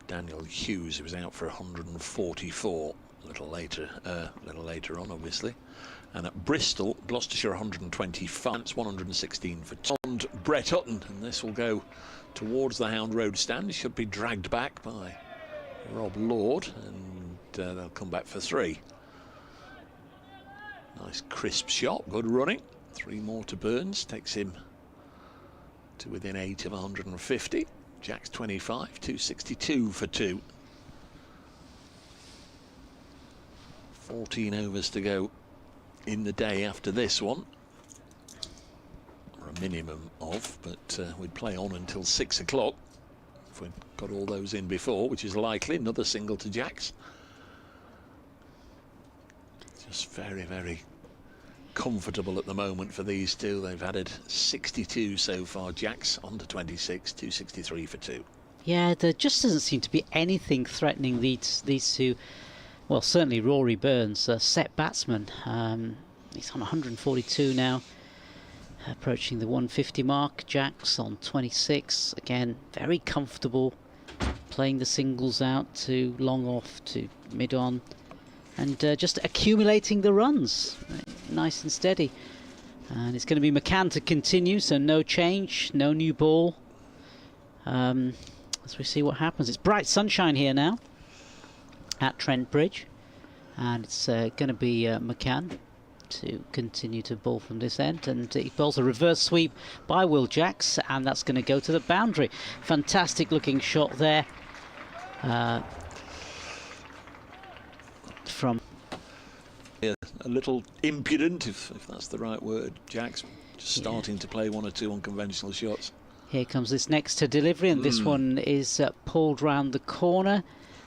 Daniel Hughes, who was out for 144 a little later on, obviously. And at Bristol, Gloucestershire 125, 116 for 2. And Brett Hutton, and this will go towards the Hound Road stand. Should be dragged back by Rob Lord, and they'll come back for 3. Nice crisp shot, good running. 3 more to Burns, takes him to within 8 of 150. Jack's 25, 262 for 2. 14 overs to go in the day after this one, or a minimum of, but we'd play on until 6 o'clock if we'd got all those in before, which is likely. Another single to Jacks. Just very, very comfortable at the moment for these two. They've added 62 so far. Jacks on to 26, 263 for 2. Yeah, there just doesn't seem to be anything threatening these two. Well, certainly Rory Burns, set batsman. He's on 142 now, approaching the 150 mark. Jacks on 26, again very comfortable, playing the singles out to long off to mid on, and just accumulating the runs, nice and steady. And it's going to be McCann to continue, so no change, no new ball. As we see what happens, it's bright sunshine here now. at Trent Bridge, and it's going to be McCann to continue to bowl from this end, and he bowls a reverse sweep by Will Jacks, and that's going to go to the boundary. Fantastic looking shot there from a little impudent, if that's the right word. Jacks just starting to play one or two unconventional shots. Here comes this next to delivery, and this one is pulled round the corner,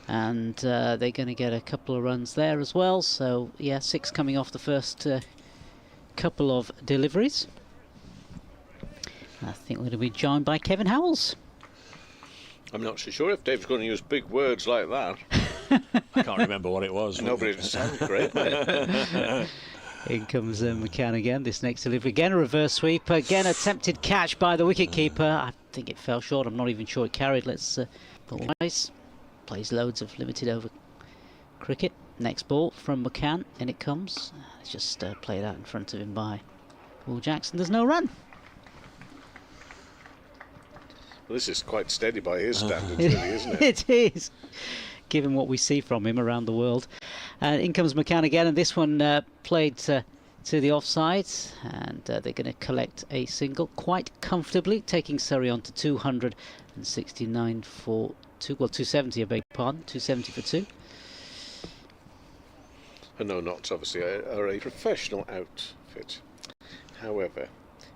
and they're going to get a couple of runs there as well. So yeah, 6 coming off the first couple of deliveries. I think we're going to be joined by Kevin Howells. I'm not so sure if Dave's going to use big words like that. I can't remember what it was. No, but it sounds great, mate. In comes McCann again. This next delivery, again a reverse sweep, again attempted catch by the wicket-keeper. I think it fell short. I'm not even sure it carried. Let's but Wise plays loads of limited over cricket. Next ball from McCann, and it comes. It's just played out in front of him by Will Jackson. There's no run. Well, this is quite steady by his standards, really, isn't it? It is, given what we see from him around the world. In comes McCann again, and this one played to the offside, and they're going to collect a single quite comfortably, taking Surrey on to 269 for 2. Well, 270, I beg your pardon, 270 for 2. And no, Notts obviously are a professional outfit. However,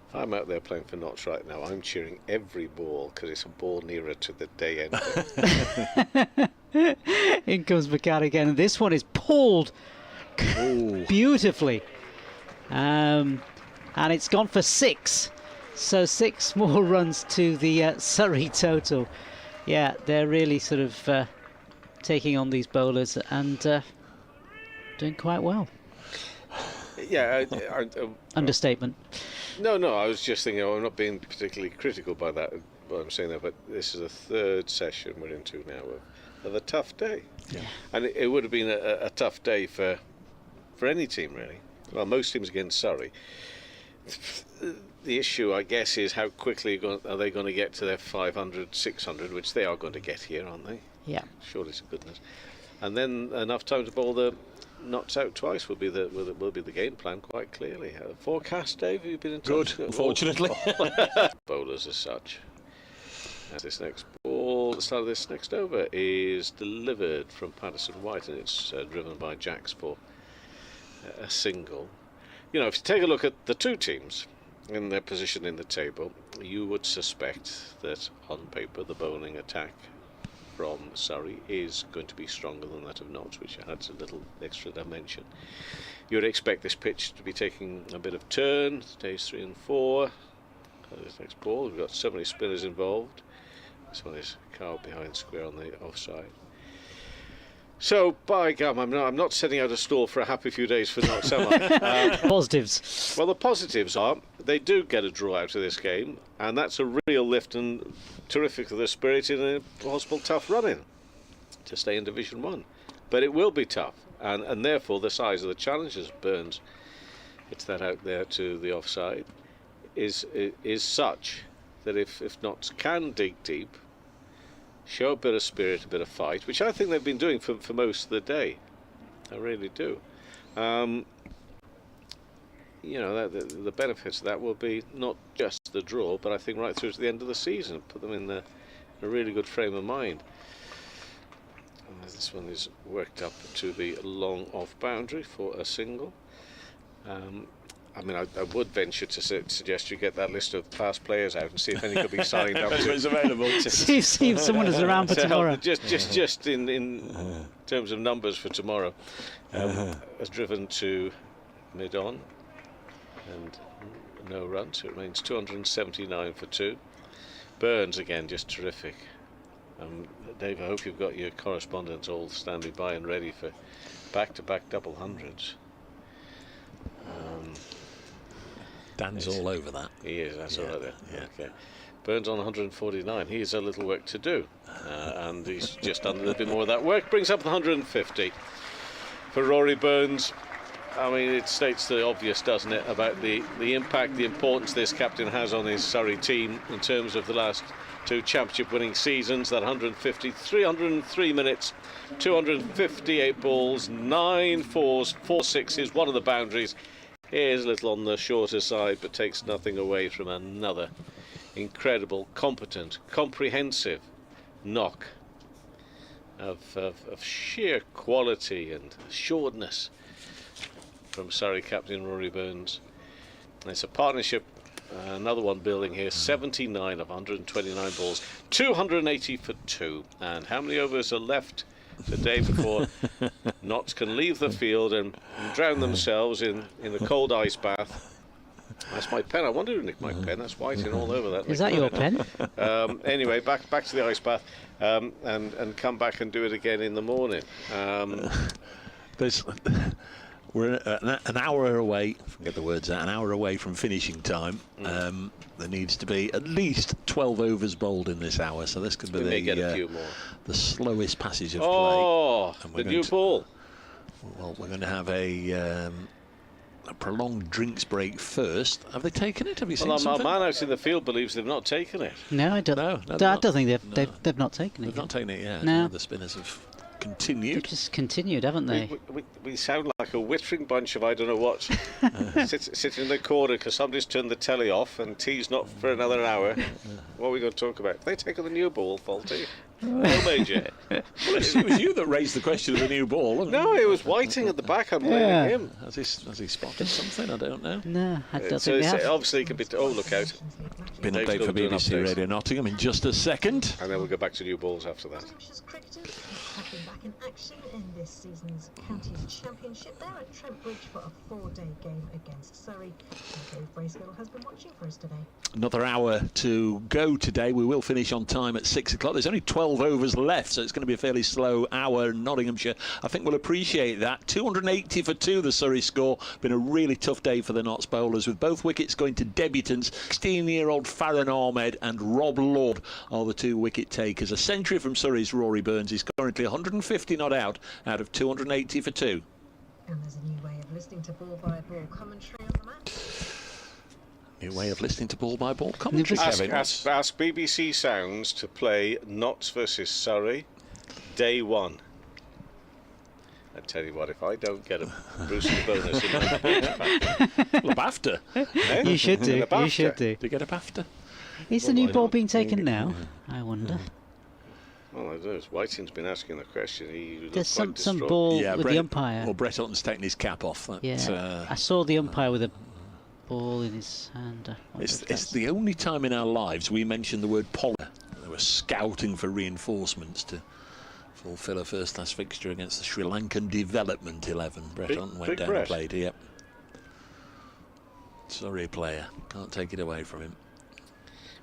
if I'm out there playing for Notts right now, I'm cheering every ball because it's a ball nearer to the day ending. In comes McCann again, and this one is pulled beautifully, and it's gone for 6. So 6 more runs to the Surrey total. Yeah, they're really sort of taking on these bowlers and doing quite well. Yeah, understatement. No, I was just thinking, I'm not being particularly critical by that, what I'm saying there, but this is the 3rd session we're into now of a tough day. Yeah. And it would have been a tough day for any team, really. Well, most teams against Surrey. The issue, I guess, is how quickly are they going to get to their 500, 600, which they are going to get here, aren't they? Yeah. Surely to goodness. And then enough time to bowl the Notts out twice will be the game plan, quite clearly. Forecast, Dave, have you been in touch? Good, unfortunately. Bowlers as such. And this next ball, the start of this next over, is delivered from Patterson White, and it's driven by Jacks for a single. You know, if you take a look at the two teams in their position in the table, you would suspect that on paper the bowling attack from Surrey is going to be stronger than that of Notts, which adds a little extra dimension. You would expect this pitch to be taking a bit of turn, days 3 and 4. This next ball, we've got so many spinners involved. This one is carved behind square on the offside. So, by gum, I'm not setting out a stall for a happy few days for Notts, am I? Positives. Well, the positives are they do get a draw out of this game, and that's a real lift and terrific for the spirit in a possible tough run-in to stay in Division 1. But it will be tough, and therefore the size of the challenges Burns hits that out there to the offside is such that if Notts can dig deep, show a bit of spirit, a bit of fight, which I think they've been doing for most of the day. I really do. You know, the benefits of that will be not just the draw, but I think right through to the end of the season, put them in a really good frame of mind. And this one is worked up to the long off boundary for a single. I mean, I would venture to suggest you get that list of past players out and see if any could be signed up. It's available. See if someone is around for tomorrow. Just in terms of numbers for tomorrow, has driven to mid-on and no run, so it remains 279 for 2. Burns again, just terrific. Dave, I hope you've got your correspondents all standing by and ready for back-to-back double hundreds. Dan's all over that. He is, that's all right there. Yeah. Okay. Burns on 149. He has a little work to do. And he's just done a little bit more of that work. Brings up the 150 for Rory Burns. I mean, it states the obvious, doesn't it, about the impact, the importance this captain has on his Surrey team in terms of the last 2 championship winning seasons. That 303 minutes, 258 balls, 9 fours, 4 sixes, 1 of the boundaries. Is a little on the shorter side, but takes nothing away from another incredible, competent, comprehensive knock of sheer quality and assuredness from Surrey captain Rory Burns. It's a partnership, another one building here. 79 of 129 balls, 280 for 2. And how many overs are left today before Notts can leave the field and drown themselves in the cold ice bath? That's my pen. I wanted to nick my pen. That's whiting all over that. Is that your pen? Anyway, back to the ice bath, and come back and do it again in the morning. We're an hour away, forget the words out, an hour away from finishing time. There needs to be at least 12 overs bowled in this hour, so this could be the slowest passage of play. Oh, the new ball. Well, we're going to have a prolonged drinks break first. Have they taken it? Have you seen something? Our man out in the field believes they've not taken it. No, I don't. No, I don't think they've not taken it. They've not taken it yet. No. The spinners have continued. They've just continued, haven't they? We sound like a whittering bunch of I don't know what, sitting in the corner because somebody's turned the telly off and tea's not for another hour. What are we going to talk about? Have they taken the new ball, Faulty? Well, Major. Well, it was you that raised the question of the new ball. No, it was Whiting at the back. I'm blaming him. Has he spotted something? I don't know. No, I don't so think they have. Obviously, it could be. Oh, look out! Been update for BBC Radio Nottingham in just a second. And then we'll go back to new balls after that. Cricketers have been back in action in this season's Counties Championship. They're at Trent Bridge for a 4-day game against Surrey. Dave Braceville has been watching for us today. Another hour to go today. We will finish on time at 6 o'clock. There's only 12 overs left, so it's going to be a fairly slow hour. Nottinghamshire, I think, will appreciate that. 280 for 2, the Surrey score. Been a really tough day for the Notts bowlers, with both wickets going to debutants. 16-year-old Farron Ahmed and Rob Lord are the 2 wicket takers. A century from Surrey's Rory Burns is currently 150 not out of 280 for 2. And there's a new way of listening to ball-by-ball commentary on the match. New way of listening to ball-by-ball commentary, Kevin. Ask BBC Sounds to play Notts versus Surrey, day 1. I tell you what, if I don't get a Brewster bonus in my Well, a BAFTA. You should do. You should do. Do you get a BAFTA? Is the new ball being taken now? I wonder. Well, I don't know. Whiting's been asking the question. There's some ball with the umpire. Well, Brett Hutton's taking his cap off. I saw the umpire with a ball in his hand. It's the only time in our lives we mentioned the word poly. They were scouting for reinforcements to fulfil a first-class fixture against the Sri Lankan Development 11. Brett Hutton went down and played here. Sorry, player. Can't take it away from him.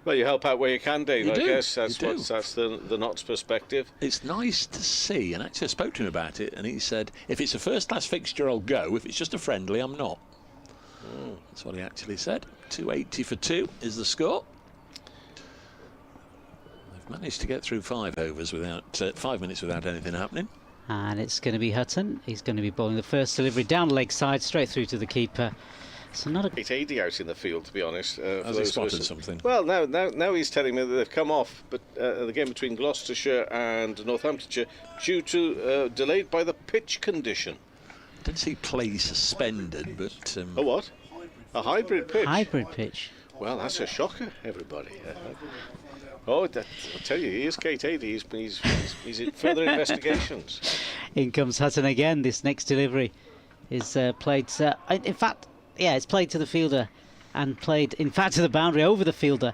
Well, you help out where you can, Dave. I guess that's the Notts perspective. It's nice to see, and actually I spoke to him about it, and he said, if it's a first-class fixture, I'll go. If it's just a friendly, I'm not. That's what he actually said. 280 for 2 is the score. They've managed to get through 5 overs without 5 minutes without anything happening. And it's going to be Hutton. He's going to be bowling the first delivery down leg side, straight through to the keeper. So not a 880 out in the field, to be honest. Has he spotted something? Well, now he's telling me that they've come off, but the game between Gloucestershire and Northamptonshire due to delayed by the pitch condition. I didn't see play suspended, but a what? A hybrid pitch. Hybrid pitch. Well, that's a shocker, everybody. I'll tell you, he is Kate 80. He's in further investigations. In comes Hutton again. This next delivery is played. In fact. Yeah, it's played to the fielder and played, in fact, to the boundary over the fielder,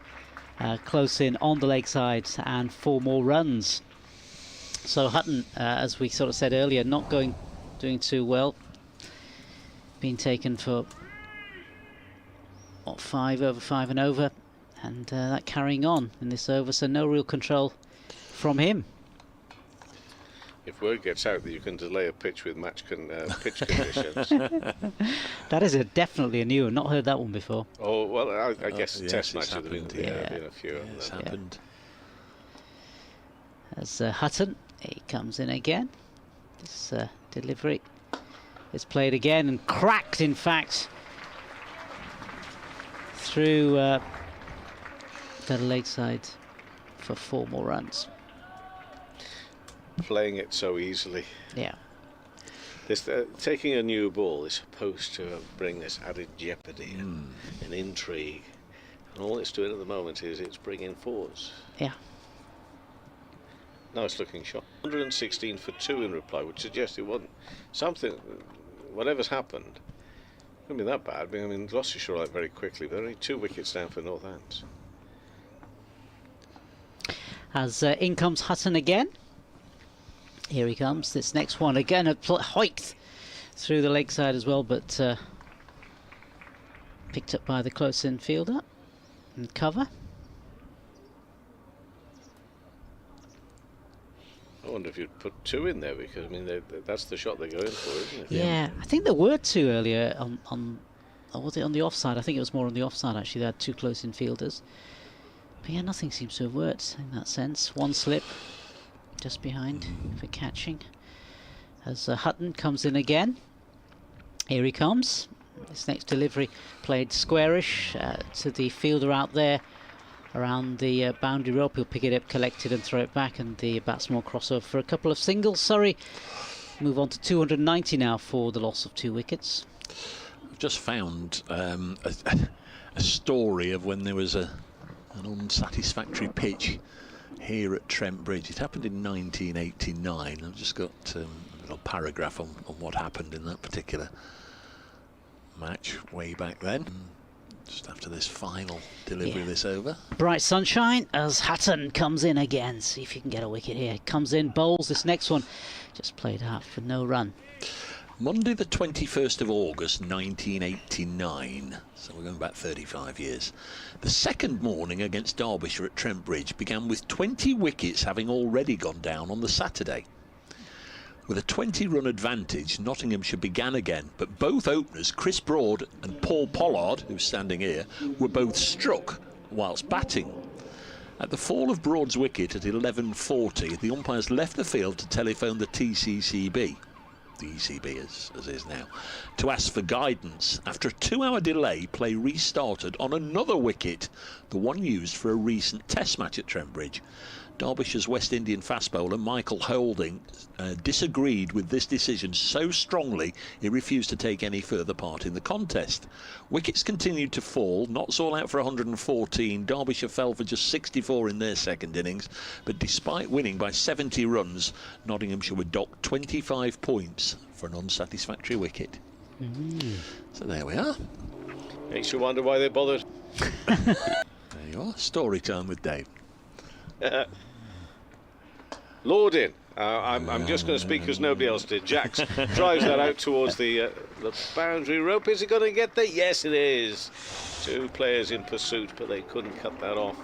close in on the leg side, and 4 more runs. So Hutton, as we sort of said earlier, not doing too well. Being taken for 5 over 5 and over, and that carrying on in this over. So no real control from him. If word gets out that you can delay a pitch with pitch conditions. That is definitely a new one. Not heard that one before. Oh, well, I guess yes, test matches have been a few. It's happened. As Hutton, he comes in again. This delivery It's played again and cracked, in fact, through the leg side for 4 more runs. Playing it so easily. Yeah. This taking a new ball is supposed to bring this added jeopardy and intrigue, and all it's doing at the moment is it's bringing fours. Yeah. Nice looking shot. 116 for 2 in reply, which suggests it wasn't something. Whatever's happened, it couldn't be that bad. I mean, Gloucestershire are out very quickly, but only 2 wickets down for Northants. As in comes Hutton again. Here he comes. This next one again, hiked through the leg side as well, but picked up by the close-in fielder and cover. I wonder if you'd put 2 in there, because I mean that's the shot they're going for, isn't it? Yeah, I think there were 2 earlier on or was it on the offside? I think it was more on the offside actually. They had 2 close-in fielders. But yeah, nothing seems to have worked in that sense. 1 slip just behind for catching. As Hutton comes in again. Here he comes. This next delivery played squarish to the fielder out there around the boundary rope. He'll pick it up, collect it and throw it back, and the batsman will cross over for a couple of singles. Surrey move on to 290 now for the loss of 2 wickets. I've just found a story of when there was an unsatisfactory pitch here at Trent Bridge. It happened in 1989. I've just got a little paragraph on what happened in that particular match way back then. Just after this final delivery of this over. Bright sunshine as Hutton comes in again. See if you can get a wicket here. Comes in, bowls this next one. Just played out for no run. Monday the 21st of August 1989, so we're going back 35 years. The second morning against Derbyshire at Trent Bridge began with 20 wickets having already gone down on the Saturday. With a 20-run advantage, Nottinghamshire began again, but both openers, Chris Broad and Paul Pollard, who's standing here, were both struck whilst batting. At the fall of Broad's wicket at 11:40, the umpires left the field to telephone the TCCB, the ECB as is now, to ask for guidance. After a 2-hour delay, play restarted on another wicket, the one used for a recent test match at Trent Bridge. Derbyshire's West Indian fast bowler Michael Holding disagreed with this decision so strongly he refused to take any further part in the contest. Wickets continued to fall. Notts all out for 114. Derbyshire fell for just 64 in their second innings, but despite winning by 70 runs, Nottinghamshire were docked 25 points for an unsatisfactory wicket. So there we are. Makes you wonder why they bothered. There you are. Story time with Dave. Lordin. I'm just going to speak because nobody else did. Jax drives that out towards the boundary rope. Is it going to get there? Yes, it is. 2 players in pursuit, but they couldn't cut that off.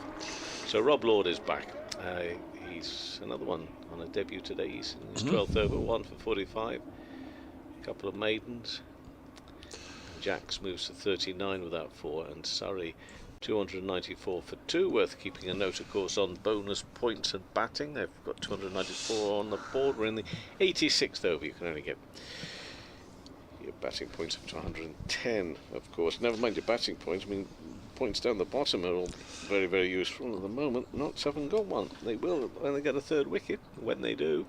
So Rob Lord is back. He's another one on a debut today. He's in his 12th over, 1 for 45. A couple of maidens. Jax moves to 39 without 4, and Surrey 294 for 2, worth keeping a note, of course, on bonus points and batting. They've got 294 on the board. We're in the 86th over. You can only get your batting points up to 110, of course. Never mind your batting points. I mean, points down the bottom are all very, very useful at the moment. Notts haven't got one. They will when they get a 3rd wicket. When they do,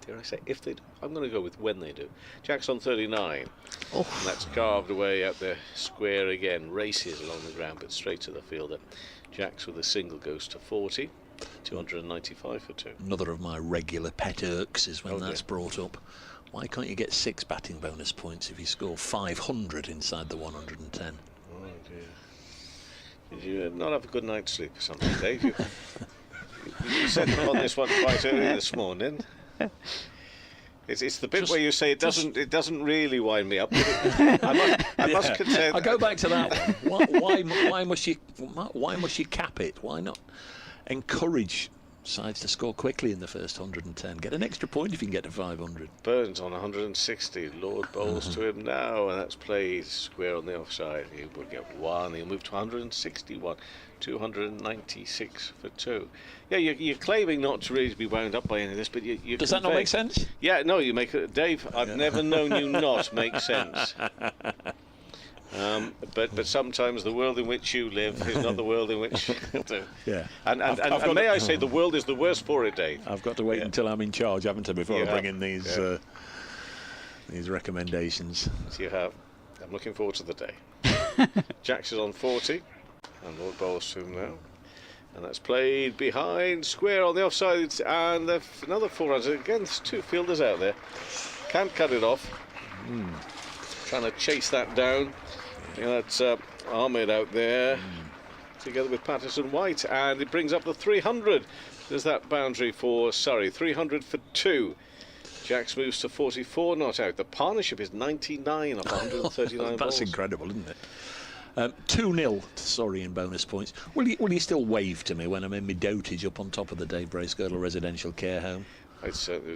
dare I say, if they do, I'm going to go with when they do. Jack's on 39. And that's carved away out the square again. Races along the ground, but straight to the fielder. Jack's with a single goes to 40. 295 for 2. Another of my regular pet irks is when that's brought up. Why can't you get 6 batting bonus points if you score 500 inside the 110? Oh dear. Did you not have a good night's sleep or something, Dave? You said on this one quite early this morning. It's the bit where you say it doesn't really wind me up. I must contend. I go back to that one. Why must you cap it? Why not encourage sides to score quickly in the first 110. Get an extra point if you can get to 500. Burns on 160. Lord bowls to him now, and that's played square on the offside. He will get one. He'll move to 161. 296 for 2. Yeah, you're claiming not to really be wound up by any of this, but you does that not make sense? Yeah, no, you make it, Dave. I've never known you not make sense. But sometimes the world in which you live is not the world in which you do. Yeah. And may I say, the world is the worse for it, Dave. I've got to wait until I'm in charge, haven't I, before I bring in these recommendations. Yes, you have. I'm looking forward to the day. Jacks is on 40, and Lord bowls to him now. And that's played behind, square on the offside, and another 4 runs. Again, there's 2 fielders out there. Can't cut it off. Trying to chase that down. That's Ahmed out there, together with Patterson White, and it brings up the 300. There's that boundary for Surrey, 300 for 2. Jacks moves to 44, not out. The partnership is 99 off 139 balls. That's incredible, isn't it? 2-0 to Surrey in bonus points. Will you still wave to me when I'm in my dotage up on top of the Dave Bracegirdle residential care home?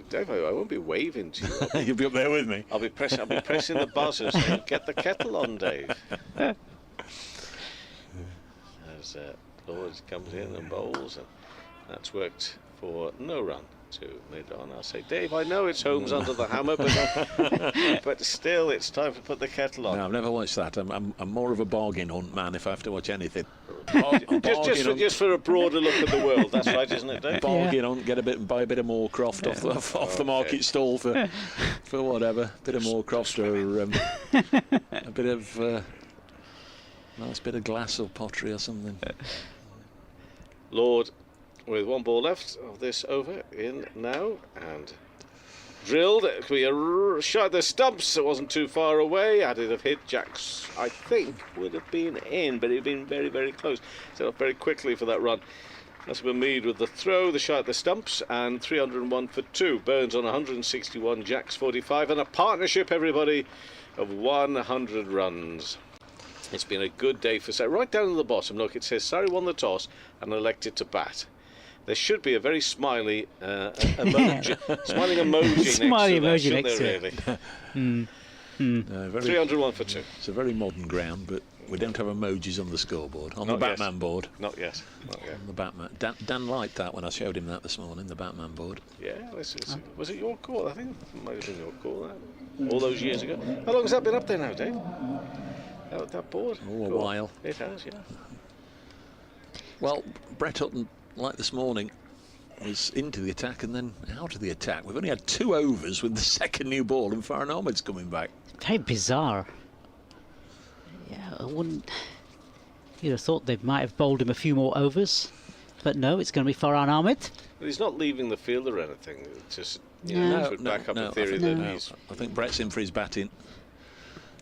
Dave, I won't be waving to you. You'll be up there with me. I'll be pressing the buzzer saying, "Get the kettle on, Dave." As Lord comes in and bowls, and that's worked for no run to mid-on. I'll say, Dave, I know it's Holmes under the hammer, but still, it's time to put the kettle on. No, I've never watched that. I'm more of a bargain hunt man if I have to watch anything. Just for a broader look at the world, that's right, isn't it, Dave? Bargain hunt, buy a bit of Moorcroft off the market stall for whatever. A bit of Moorcroft or a bit of nice bit of glass or pottery or something. Lord, with 1 ball left of this over, in now, and drilled. It could be a shot at the stumps. It wasn't too far away. Had it have hit, Jacks, I think, would have been in, but it had been very, very close. Set off very quickly for that run. That's been Mead with the throw, the shot at the stumps, and 301 for 2. Burns on 161, Jacks 45, and a partnership, everybody, of 100 runs. It's been a good day for Surrey. Right down at the bottom, look, it says Surrey won the toss and elected to bat. There should be a very smiley emoji, smiling emoji next to that, really? 301 for 2. It's a very modern ground, but we don't have emojis on the scoreboard. On the Batman board. Not yet. On the Batman. Dan liked that when I showed him that this morning, the Batman board. Yeah, was it your call? I think it might have been your call, all those years ago. How long has that been up there now, Dave? That board? Oh, a while. It has, yeah. Well, Brett Hutton, like this morning, was into the attack and then out of the attack. We've only had 2 overs with the second new ball, and Farhan Ahmed's coming back. Very bizarre. Yeah, you'd have thought they might have bowled him a few more overs, but no, it's going to be Farhan Ahmed. But he's not leaving the field or anything. It's just back up the theory that he's. I think Brett's in for his batting.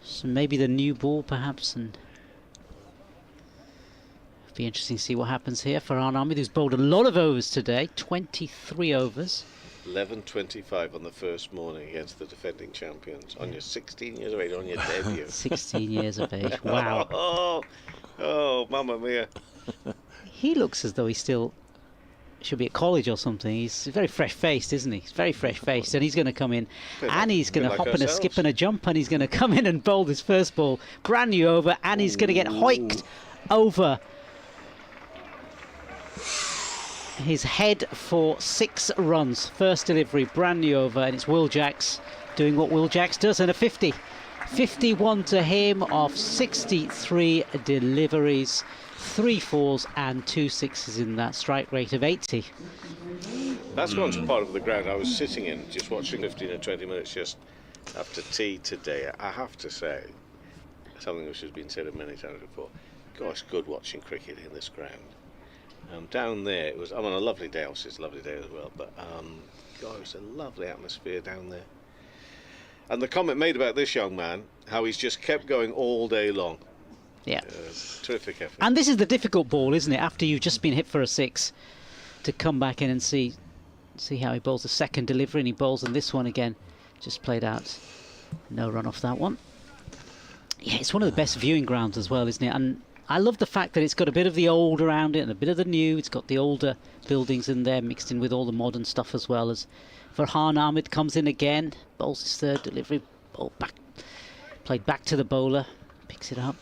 So maybe the new ball, perhaps, and it'll be interesting to see what happens here. Farhan Ahmed, who's bowled a lot of overs today, 23 overs. 11.25 on the first morning against the defending champions. On your 16 years of age, on your debut. 16 years of age, wow. Oh, mamma mia. He looks as though he still should be at college or something. He's very fresh-faced, isn't he? He's very fresh-faced, and he's going to come in, and he's going to hop and a skip and a jump, and he's going to come in and bowl his first ball, brand new over, and he's going to get hoiked over his head for 6 runs. First delivery, brand new over, and it's Will Jacks doing what Will Jacks does, and a 50. 51 to him off 63 deliveries, 3 4s and 2 6s in that strike rate of 80. That's one part of the ground I was sitting in, just watching 15 and 20 minutes just after tea today. I have to say, something which has been said many times before, gosh, good watching cricket in this ground. Down there, it was, a lovely day, obviously it's a lovely day as well, but God, it was a lovely atmosphere down there. And the comment made about this young man, how he's just kept going all day long. Yeah. Terrific effort. And this is the difficult ball, isn't it? After you've just been hit for a 6, to come back in and see how he bowls the second delivery, and he bowls on this one again. Just played out. No run off that one. Yeah, it's one of the best viewing grounds as well, isn't it? And I love the fact that it's got a bit of the old around it and a bit of the new. It's got the older buildings in there mixed in with all the modern stuff as well. As Farhan Ahmed comes in again, bowls his third delivery, ball back, played back to the bowler, picks it up.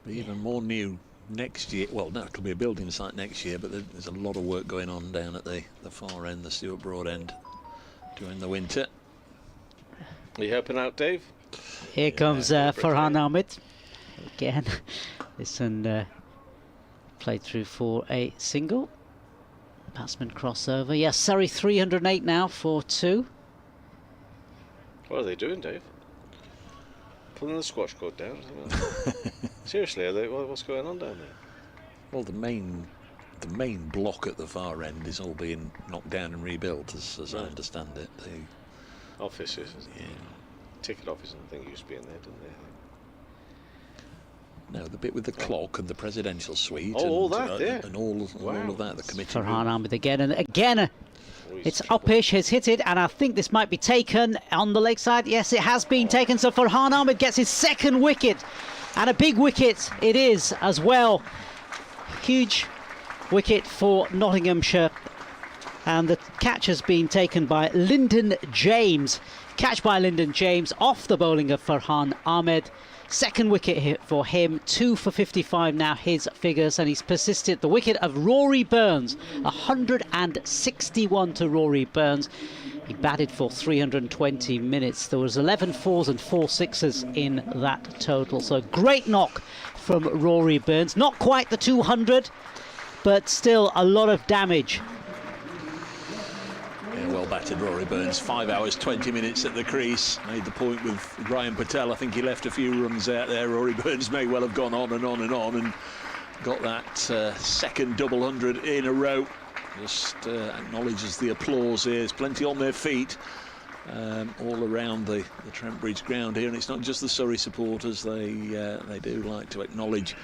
Even more new next year. Well, no, it'll be a building site next year, but there's a lot of work going on down at the far end, the Stuart Broad end, during the winter. Are you helping out, Dave? Here comes Farhan Ahmed again. This one played through for a single. Batsman crossover. Yes, Surrey 308 now for 2. What are they doing, Dave? Pulling the squash court down? Seriously, are they, what's going on down there? Well, the main block at the far end is all being knocked down and rebuilt, as I understand it. The offices, yeah. Ticket office, I think, used to be in there, didn't they? No, the bit with the clock and the presidential suite. Oh, and, all that, yeah. And all of that, the committee. Farhan Ahmed again and again. It's upish, has hit it, and I think this might be taken on the leg side. Yes, it has been taken, so Farhan Ahmed gets his second wicket, and a big wicket it is as well. Huge wicket for Nottinghamshire, and the catch has been taken by Lyndon James. Catch by Lyndon James off the bowling of Farhan Ahmed. Second wicket hit for him, 2 for 55 now his figures, and he's persisted. The wicket of Rory Burns, 161 to Rory Burns. He batted for 320 minutes. There was 11 fours and 4 sixes in that total. So great knock from Rory Burns. Not quite the 200, but still a lot of damage. Yeah, well battered Rory Burns, 5 hours 20 minutes at the crease. Made the point with Ryan Patel. I think he left a few runs out there. Rory Burns may well have gone on and on and on and got that second double 100 in a row. Just acknowledges the applause here. There's plenty on their feet all around the Trent Bridge ground here, and it's not just the Surrey supporters. They do like to acknowledge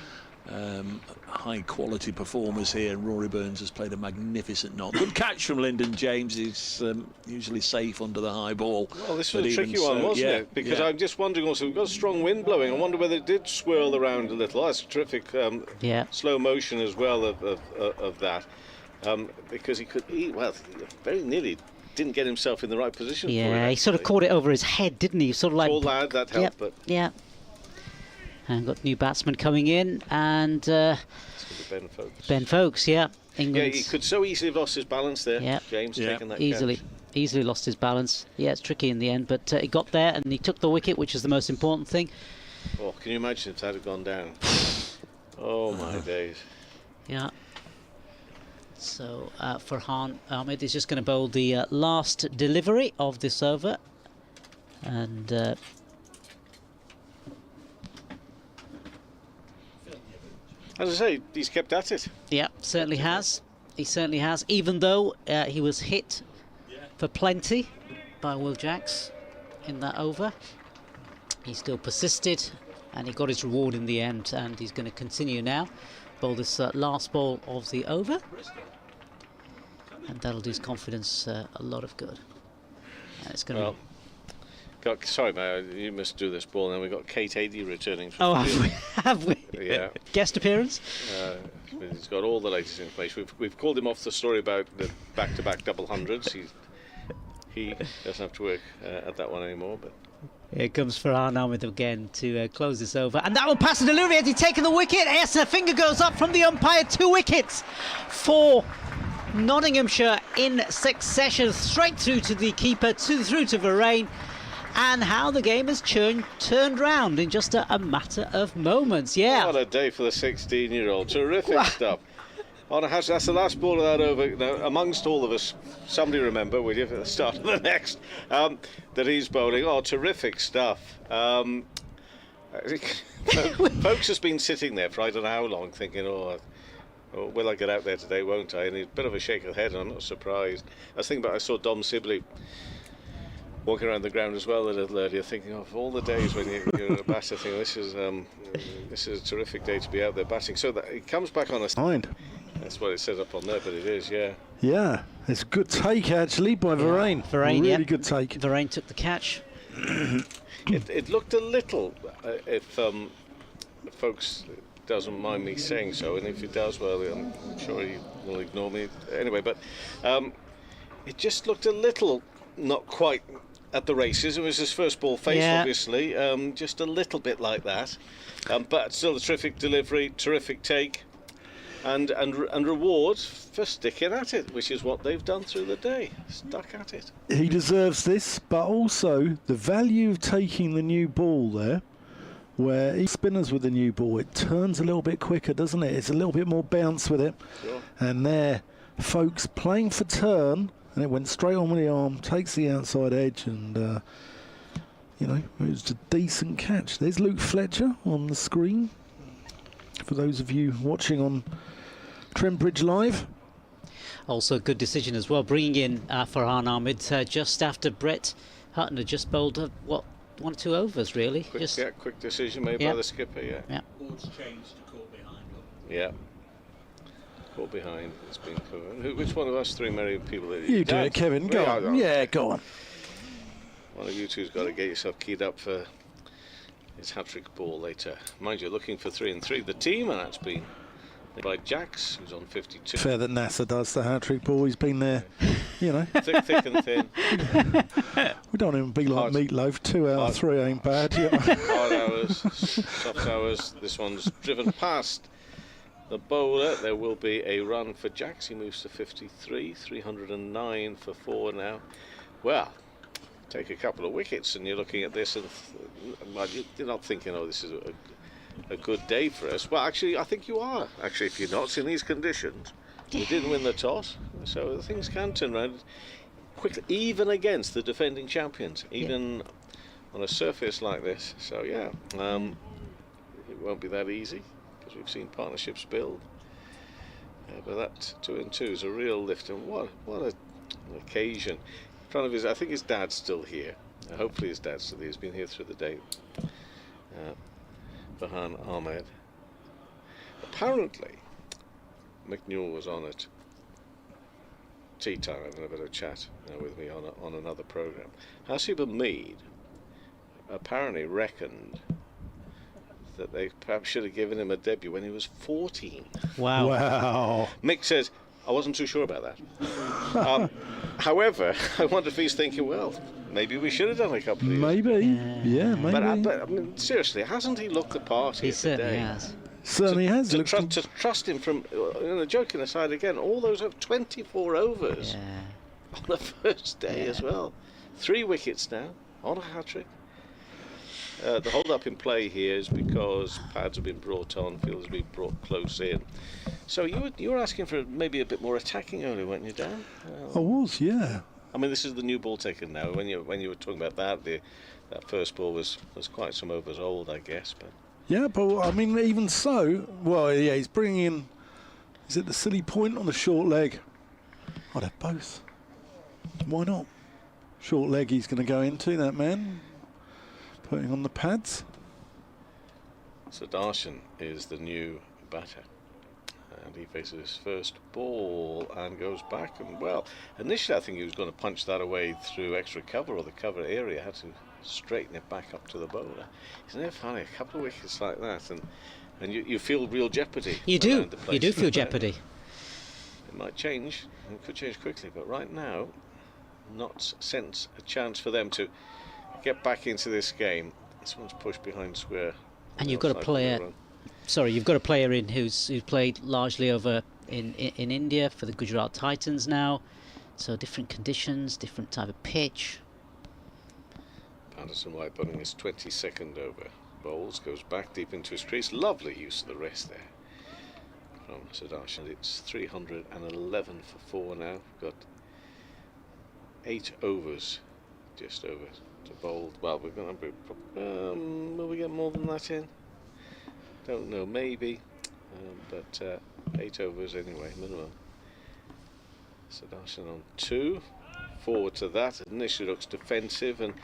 high quality performers here, and Rory Burns has played a magnificent knock. Good catch from Lyndon James. He's usually safe under the high ball. Well, this was a tricky one, wasn't it? Because I'm just wondering also, we've got a strong wind blowing. I wonder whether it did swirl around a little. That's terrific slow motion as well of that. Because he could, very nearly didn't get himself in the right position. Yeah, he sort of caught it over his head, didn't he? Sort of like tall lad, that helped, but yeah. And got new batsman coming in, and Ben Folkes. Ben Folkes, yeah. Yeah, he could so easily have lost his balance there. Yeah. James taking that easily lost his balance. Yeah, it's tricky in the end, but he got there and he took the wicket, which is the most important thing. Oh, can you imagine if that had gone down? Oh my days. Yeah. So Farhan Ahmed is just going to bowl the last delivery of this over, and as I say, he's kept at it. Yeah, certainly has. He certainly has, even though he was hit for plenty by Will Jacks in that over. He still persisted, and he got his reward in the end, and he's going to continue now. Bowl this last ball of the over, and that'll do his confidence a lot of good. And it's going to sorry, mate, you must do this ball. Then we've got Kate Adey returning. Oh, have we? Yeah. Guest appearance? He's got all the latest information. We've called him off the story about the back-to-back double hundreds. He doesn't have to work at that one anymore. But here comes Farhan Ahmed again to close this over, and that will pass the delivery. Has he taken the wicket? Yes, a finger goes up from the umpire. 2 wickets for Nottinghamshire in succession, straight through to the keeper, through to Varane. And how the game has turned round in just a matter of moments. Yeah. What a day for the 16-year-old. Terrific stuff. That's the last ball of that over. Now, amongst all of us, somebody remember, will you, at the start of the next, that he's bowling. Oh, terrific stuff. Folks has been sitting there for I don't know how long thinking, will I get out there today, won't I? And he's a bit of a shake of the head, and I'm not surprised. I saw Dom Sibley walking around the ground as well a little earlier, thinking of all the days when you're a batter, thinking this is a terrific day to be out there batting. So that it comes back on a mind. That's what it says up on there, but it is, yeah. Yeah, it's a good take actually by Varane. Varane, really good take. Varane took the catch. It looked a little, if folks doesn't mind me saying so, and if he does, well, I'm sure he will ignore me anyway. But it just looked a little not quite at the races. It was his first ball face, obviously, just a little bit like that. But still a terrific delivery, terrific take, and reward for sticking at it, which is what they've done through the day. Stuck at it. He deserves this, but also the value of taking the new ball there, where he spinners with the new ball, it turns a little bit quicker, doesn't it? It's a little bit more bounce with it. Sure. And there, folks, playing for turn, and it went straight on with the arm, takes the outside edge, and you know, it was a decent catch. There's Luke Fletcher on the screen for those of you watching on Trent Bridge Live. Also a good decision as well, bringing in Farhan Ahmed just after Brett Hutton had just bowled what, 1 or 2 overs really. Quick decision made by the skipper. Ball's changed to caught behind. Yeah. Caught behind. It's been covered. Which one of us three merry people? You do it, Kevin. Go on. Yeah, go on. One of you two's got to get yourself keyed up for his hat-trick ball later. Mind you, looking for 3 and 3. The team, and that's been by Jax, who's on 52. Fair that NASA does the hat-trick ball. He's been there, you know. thick and thin. We don't even be like Meatloaf. 2 out of 3 ain't bad. Yeah. Hard hours, soft hours. This one's driven past the bowler. There will be a run for Jax. He moves to 53, 309 for 4 now. Well, take a couple of wickets and you're looking at this and you're not thinking, oh, this is a good day for us. Well, actually, I think you are. Actually, if you're not in these conditions, you didn't win the toss, so things can turn around quickly, even against the defending champions, even on a surface like this. So yeah, it won't be that easy because we've seen partnerships build. But that 2 and 2 is a real lift, and what an occasion! In front of his, I think his dad's still here. Hopefully his dad's still here. He's been here through the day. Farhan Ahmed. Apparently, McNewell was on at tea time having a bit of chat with me on another programme. Hasib Hamid apparently reckoned that they perhaps should have given him a debut when he was 14. Wow. Mick says, I wasn't too sure about that. However, I wonder if he's thinking, well, maybe we should have done a couple of years. Maybe. Yeah, maybe. But I mean, seriously, hasn't he looked the part here today? Certainly has. Certainly has. To trust him from, joking aside again, all those 24 overs on the first day as well. 3 wickets now on a hat-trick. The hold-up in play here is because pads have been brought on, fields have been brought close in. So you were asking for maybe a bit more attacking earlier, weren't you, Dan? I was, yeah. I mean, this is the new ball taken now. When you were talking about that first ball was quite some overs old, I guess. But yeah, but I mean, even so, well, yeah, he's bringing in. Is it the silly point on the short leg? Oh, they're both. Why not? Short leg he's going to go into, that man. Putting on the pads. Sudarshan is the new batter. And he faces his first ball and goes back. And, well, initially I think he was going to punch that away through extra cover, or the cover area had to straighten it back up to the bowler. Isn't it funny? A couple of wickets like that, and you feel real jeopardy. You do. You do feel jeopardy. It might change. It could change quickly, but right now, not sense a chance for them to get back into this game. This one's pushed behind square. And you've got a player. Sorry, you've got a player in who's played largely over in India for the Gujarat Titans now. So different conditions, different type of pitch. Anderson White bowling his 22nd over. Bowles goes back deep into his crease. Lovely use of the rest there from Sudarshan. It's 311 for 4 now. Got 8 overs just over to bowl. Well, we're going to will we get more than that in? Don't know, maybe, but 8 overs anyway, minimum. Sudarshan on 2, forward to that. Initially looks defensive, and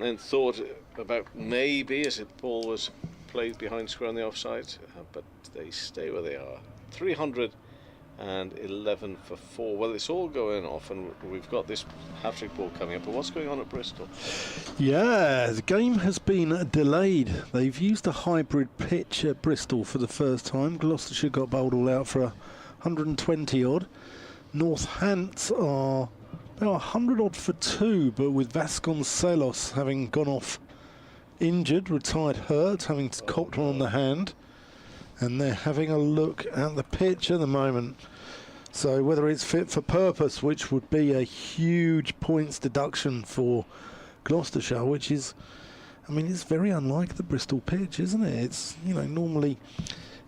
then thought about maybe as the ball was played behind square on the offside, but they stay where they are. 309 and 11 for 4. Well, it's all going off, and we've got this hat-trick ball coming up. But what's going on at Bristol? Yeah, the game has been delayed. They've used a hybrid pitch at Bristol for the first time. Gloucestershire got bowled all out for 120 odd. Northants are about 100 odd for 2, but with Vasconcelos having gone off injured, retired hurt, having copped one on the hand, and they're having a look at the pitch at the moment. So whether it's fit for purpose, which would be a huge points deduction for Gloucestershire, which is, I mean, it's very unlike the Bristol pitch, isn't it? It's, you know, normally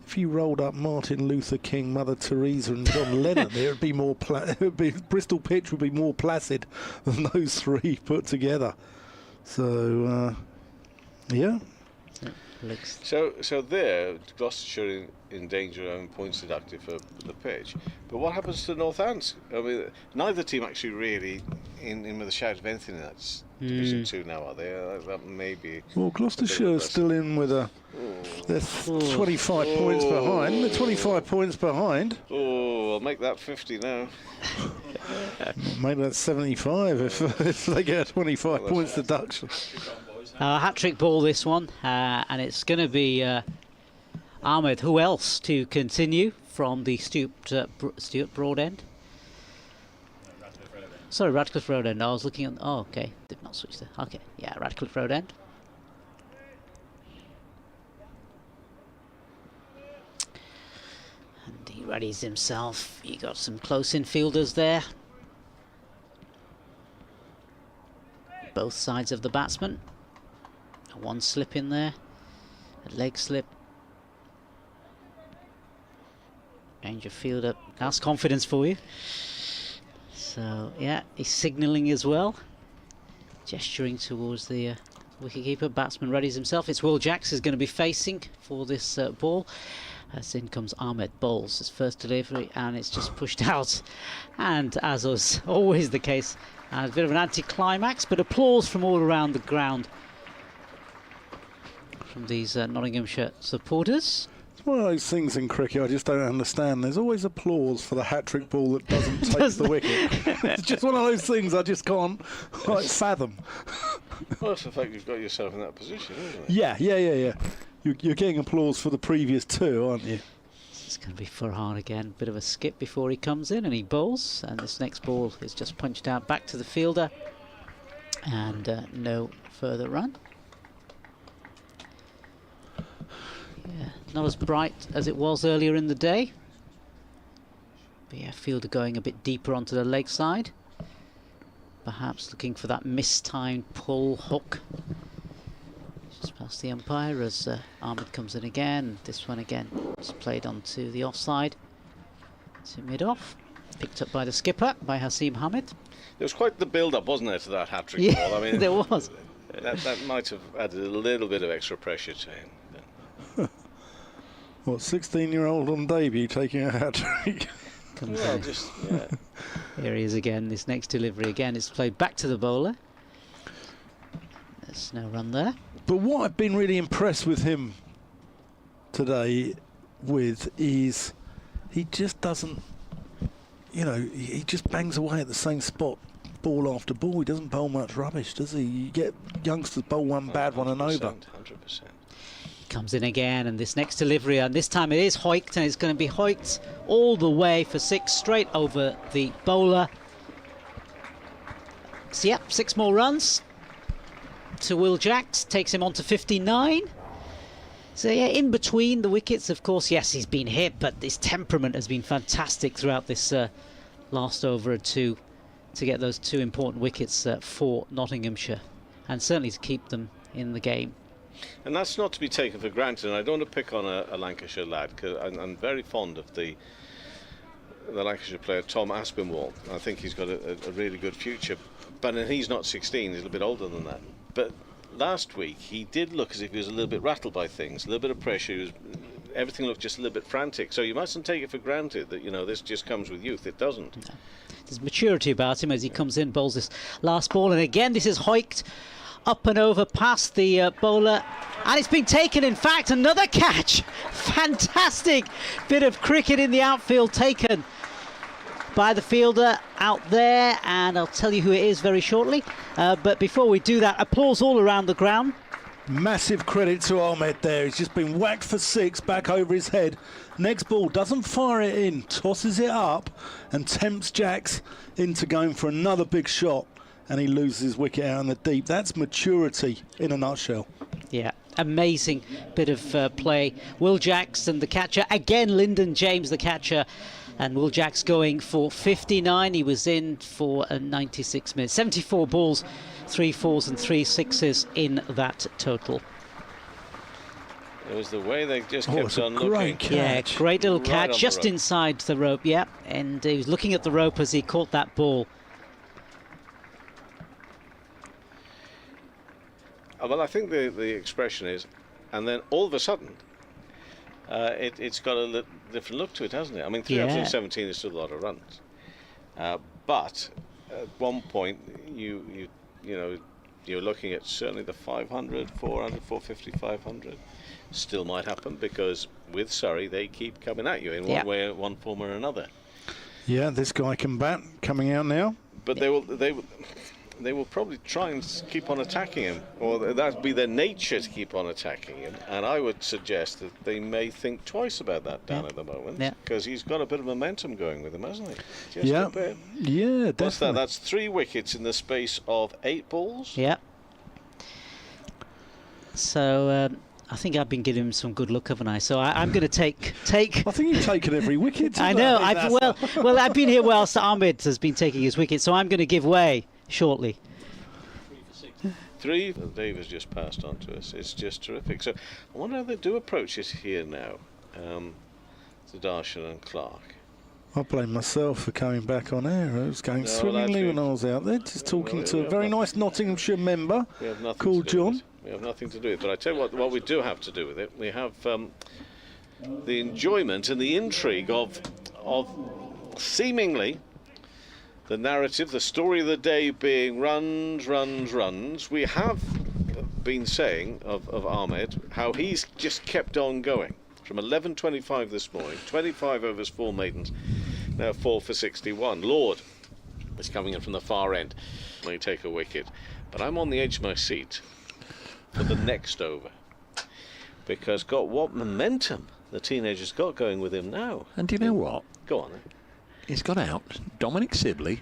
if you rolled up Martin Luther King, Mother Teresa and John Lennon, it would be more Bristol pitch would be more placid than those three put together. So yeah. So there, Gloucestershire in danger of having points deducted for the pitch. But what happens to Northants? I mean, neither team actually really in with a shout of anything in that Division 2 now, are they? That may be. Well, Gloucestershire is still in with a. They're 25 points behind. They're 25 points behind. Oh, I'll make that 50 now. Maybe that's 75 if they get a 25 points deduction. Hat-trick ball, this one, and it's going to be Ahmed. Who else to continue from the Stuart Broad end? Sorry, Radcliffe Road end. I was looking at. Oh, okay. Did not switch there. Okay, yeah, Radcliffe Road end. And he readies himself. You got some close infielders there. Both sides of the batsman. One slip in there, a leg slip. Danger fielder, that's confidence for you. So yeah, he's signalling as well, gesturing towards the wicketkeeper. Batsman readies himself. It's Will Jacks who's going to be facing for this ball. As in comes Ahmed, bowls his first delivery, and it's just pushed out. And as was always the case, a bit of an anticlimax, but applause from all around the ground from these Nottinghamshire supporters. It's one of those things in cricket I just don't understand. There's always applause for the hat-trick ball that doesn't take the wicket. It's just one of those things I just can't quite fathom. Well, that's the fact you've got yourself in that position, isn't it? Yeah. You're getting applause for the previous two, aren't you? It's going to be Farhan again. Bit of a skip before he comes in, and he bowls. And this next ball is just punched out back to the fielder. And no further run. Yeah, not as bright as it was earlier in the day. But yeah, fielder going a bit deeper onto the leg side. Perhaps looking for that mistimed pull hook. Just past the umpire as Ahmed comes in again. This one again is played onto the offside. To mid-off. Picked up by the skipper, by Haseem Hamid. There was quite the build-up, wasn't there, to that hat-trick ball? I mean, there was. That might have added a little bit of extra pressure to him. What, 16-year-old on debut taking a hat-trick? Well, just, yeah. Here he is again. This next delivery again is played back to the bowler. There's no run there. But what I've been really impressed with him today with is he just doesn't, you know, he just bangs away at the same spot ball after ball. He doesn't bowl much rubbish, does he? You get youngsters bowl one bad one and over. 100%. Comes in again, and this next delivery, and this time it is hoiked, and it's going to be hoiked all the way for 6 straight over the bowler. So yeah, 6 more runs to Will Jacks, takes him on to 59. So yeah, in between the wickets, of course, yes, he's been hit, but his temperament has been fantastic throughout this last over or two to get those 2 important wickets for Nottinghamshire, and certainly to keep them in the game. And that's not to be taken for granted. And I don't want to pick on a Lancashire lad, because I'm very fond of the Lancashire player Tom Aspinwall. I think he's got a really good future. But he's not 16, he's a little bit older than that. But last week he did look as if he was a little bit rattled by things, a little bit of pressure. Everything looked just a little bit frantic. So you mustn't take it for granted that, you know, this just comes with youth. It doesn't. No. There's maturity about him as he comes in, bowls this last ball, and again this is hoiked up and over past the bowler, and it's been taken. In fact, another catch. Fantastic bit of cricket in the outfield taken by the fielder out there, and I'll tell you who it is very shortly. But before we do that, applause all around the ground. Massive credit to Ahmed there. He's just been whacked for 6 back over his head. Next ball, doesn't fire it in, tosses it up and tempts Jacks into going for another big shot, and he loses his wicket out in the deep. That's maturity in a nutshell. Yeah, amazing bit of play. Will Jackson, the catcher. Again, Lyndon James, the catcher. And Will Jacks going for 59. He was in for 96 minutes. 74 balls, 3 4s and 3 6s in that total. It was the way they just kept on looking. Great catch. Yeah, great little Right catch, on the just rope. inside the rope, yeah. And he was looking at the rope as he caught that ball. Well, I think the expression is, and then all of a sudden, it's got a different look to it, hasn't it? I mean, 317 is still a lot of runs, but at one point you know you're looking at certainly the 500, 400, 450, 500 still might happen, because with Surrey they keep coming at you in one way, one form or another. Yeah, this guy can bat, coming out now. But they will probably try and keep on attacking him, or that'd be their nature to keep on attacking him. And I would suggest that they may think twice about that down at the moment, because he's got a bit of momentum going with him, hasn't he? Just a bit. Yeah, definitely. What's that? That's 3 wickets in the space of 8 balls. Yeah. So I think I've been giving him some good luck, haven't I? So I'm going to take. I think you've taken every wicket. I know. I've been here whilst Ahmed has been taking his wicket, so I'm going to give way shortly. 3. Dave has just passed on to us. It's just terrific. So I wonder how they do approach it here now. Sudarshan and Clark. I blame myself for coming back on air. I was going swimmingly when I was out there, just talking to a very nice Nottinghamshire member called John. We have nothing to do with it. But I tell you what we do have to do with it. We have the enjoyment and the intrigue of seemingly the narrative, the story of the day being runs. We have been saying of Ahmed how he's just kept on going. From 11.25 this morning, 25 overs, 4 maidens, now 4 for 61. Lord is coming in from the far end. May take a wicket. But I'm on the edge of my seat for the next over, because what momentum the teenager's got going with him now. And do you know what? Go on then. He's got out Dominic Sibley,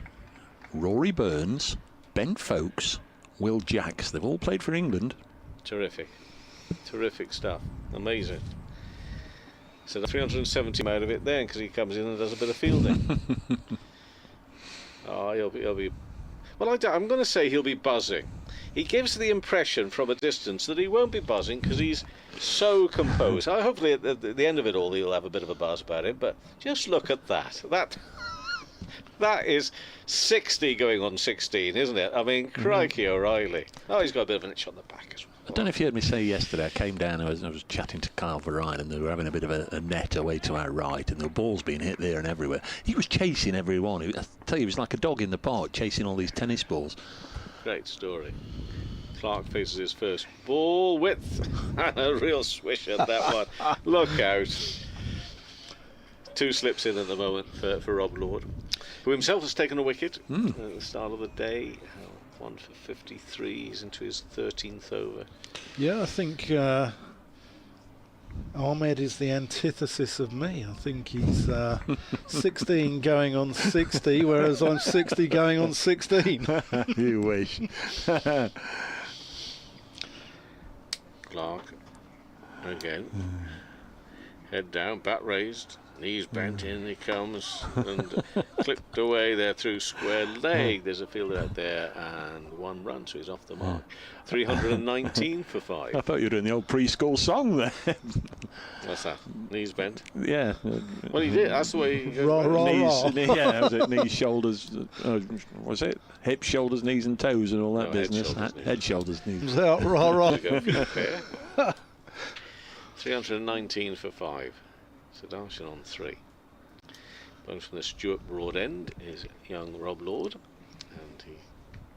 Rory Burns, Ben Folkes, Will Jacks. They've all played for England. Terrific stuff. Amazing. So the 370 out of it then, because he comes in and does a bit of fielding. Oh, he'll be. Well, I'm going to say he'll be buzzing. He gives the impression from a distance that he won't be buzzing because he's so composed. Hopefully at the end of it all he'll have a bit of a buzz about it. But just look at that. That is 60 going on 16, isn't it? I mean, crikey O'Reilly. Oh, he's got a bit of an itch on the back as well. I don't know if you heard me say yesterday, I came down and I was chatting to Carl Verine, and they were having a bit of a net away to our right, and the ball's being hit there and everywhere. He was chasing everyone. I tell you, he was like a dog in the park chasing all these tennis balls. Great story. Clark faces his first ball width and a real swish at that one. Look out. 2 slips in at the moment for Rob Lord, who himself has taken a wicket at the start of the day. 1 for 53. He's into his 13th over. Yeah, I think Ahmed is the antithesis of me. I think he's 16 going on 60, whereas I'm 60 going on 16. You wish. Clark again. Head down, bat raised, knees bent, in he comes, and clipped away there through square leg. There's a fielder out there, and 1 run, so he's off the mark. 319 for 5. I thought you were doing the old preschool song there. What's that? Knees bent? Yeah. Well, he did. That's the way he goes. Yeah, was it knees, shoulders, was it? Hips, shoulders, knees and toes and all that business. Head, shoulders, knees. Rah. 319 for 5. Sudarshan on 3. Bones from the Stuart Broad end is young Rob Lord, and he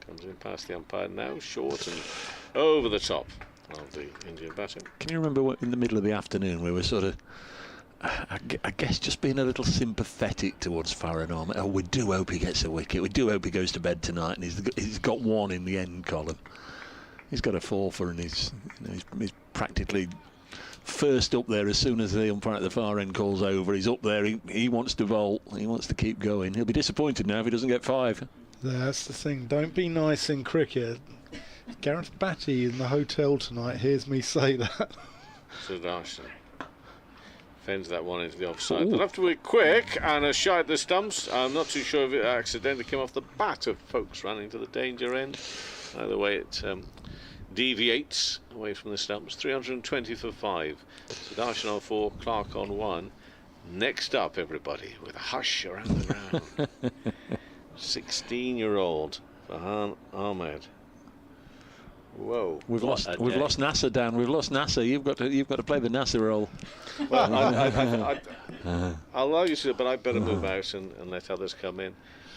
comes in past the umpire now, short and over the top of the Indian batter. Can you remember in the middle of the afternoon we were sort of I guess just being a little sympathetic towards Farron Ahmed. Oh, we do hope he gets a wicket. We do hope he goes to bed tonight, and he's got one in the end column. He's got a fourfer, and he's practically first up there as soon as the umpire at the far end calls over. He's up there. He wants to bowl. He wants to keep going. He'll be disappointed now if he doesn't get 5. That's the thing. Don't be nice in cricket. Gareth Batty in the hotel tonight hears me say that. Sudarshan fends that one into the offside. They'll have to be quick, and a shot at the stumps. I'm not too sure if it accidentally came off the bat of folks running to the danger end. Either way, it deviates away from the stumps. 320 for 5. Sudarshan on 4, Clark on 1. Next up, everybody, with a hush around the ground. 16-year-old Farhan Ahmed. Whoa! We've lost NASA, Dan. We've lost NASA. You've got to play the NASA role. Well, I'll allow you to, but I better move out and let others come in.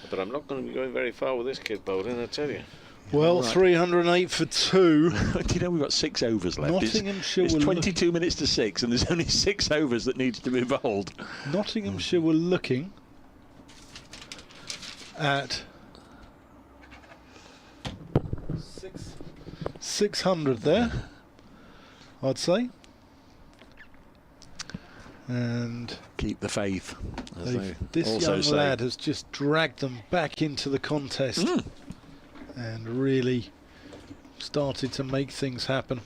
But I'm not going to be going very far with this kid bowling, I tell you. Well, right. 308 for 2. Do you know we've got 6 overs left? Nottinghamshire it's 22 minutes to 6, and there's only 6 overs that needs to be bowled. Nottinghamshire were looking at 600 there, I'd say. And keep the faith. This young lad has just dragged them back into the contest and really started to make things happen.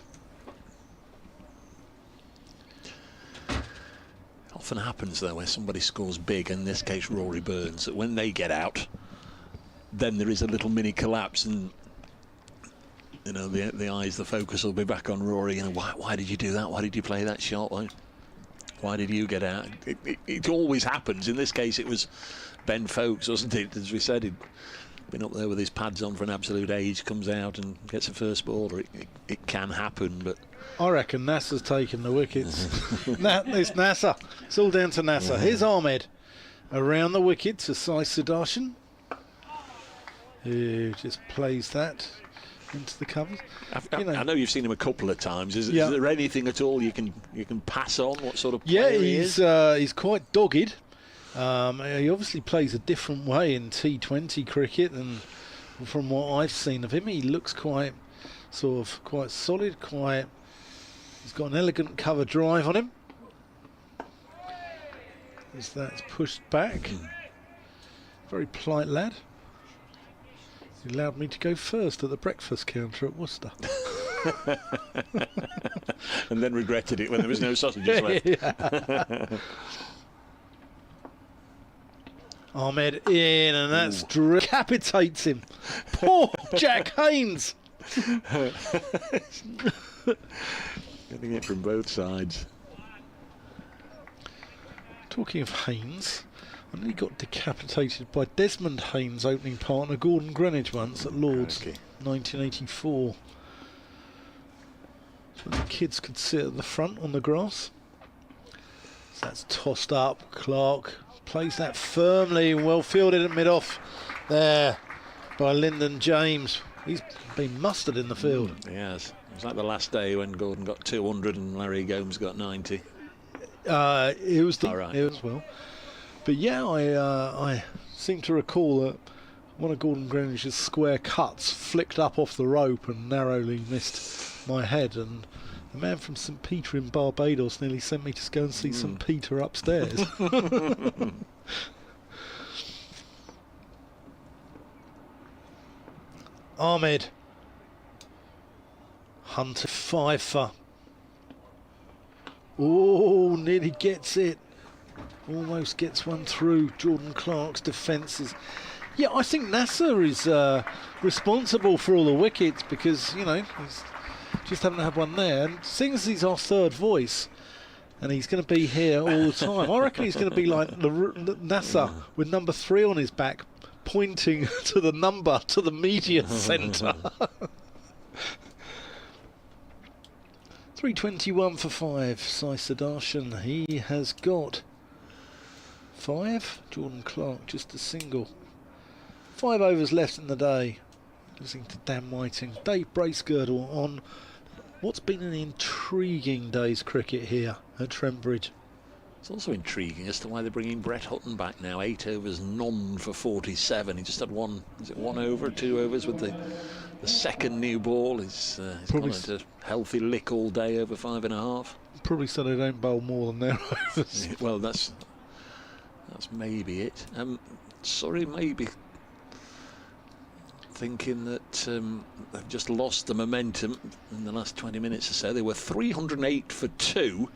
Often happens though when somebody scores big, in this case Rory Burns, that when they get out, then there is a little mini collapse, and you know the eyes, the focus will be back on Rory. You know, why did you do that? Why did you play that shot? Why did you get out? It always happens. In this case, it was Ben Foakes, wasn't it? As we said, he'd been up there with his pads on for an absolute age, comes out and gets a first baller. It can happen, but I reckon NASA's taken the wickets. It's NASA. It's all down to NASA. Here's Ahmed around the wicket to Sai Sudarshan, who just plays that into the covers. I know you've seen him a couple of times. Is there anything at all you can pass on? What sort of player he is? He's quite dogged. He obviously plays a different way in T20 cricket, and from what I've seen of him, he looks quite solid. He's got an elegant cover drive on him. As that's pushed back. Very polite lad. He allowed me to go first at the breakfast counter at Worcester. And then regretted it when there was no sausages left. Ahmed in, and that decapitates him. Poor Jack Haynes. Getting it from both sides. Talking of Haynes, I nearly got decapitated by Desmond Haynes' opening partner Gordon Greenwich once at Lord's, 1984. So the kids could sit at the front on the grass. So that's tossed up. Clark plays that firmly, well fielded at mid-off there by Lyndon James. He's been mustered in the field. Yes, it was like the last day when Gordon got 200 and Larry Gomes got 90. It was as well. But yeah, I seem to recall that one of Gordon Greenwich's square cuts flicked up off the rope and narrowly missed my head, and the man from St Peter in Barbados nearly sent me to go and see St Peter upstairs. Ahmed Hunter 5 for. Oh, nearly gets it. Almost gets one through. Jordan Clark's defences. Yeah, I think NASA is responsible for all the wickets because, you know, he's just haven't had one there. And seeing as he's our third voice and he's going to be here all the time, I reckon he's going to be like NASA with number 3 on his back, pointing to the number to the media centre. 321 for 5. Sai Sudarshan, he has got 5. Jordan Clark just a single. 5 overs left in the day. Losing to Dan Whiting. Dave Bracegirdle on what's been an intriguing day's cricket here at Trent Bridge. It's also intriguing as to why they're bringing Brett Hutton back now. 8 overs, none for 47. He just had one over, 2 overs with the second new ball. He's gone into healthy lick all day over 5.5. Probably so they don't bowl more than their overs. Well, that's maybe it. Surrey maybe thinking that they've just lost the momentum in the last 20 minutes or so. They were 308 for 2.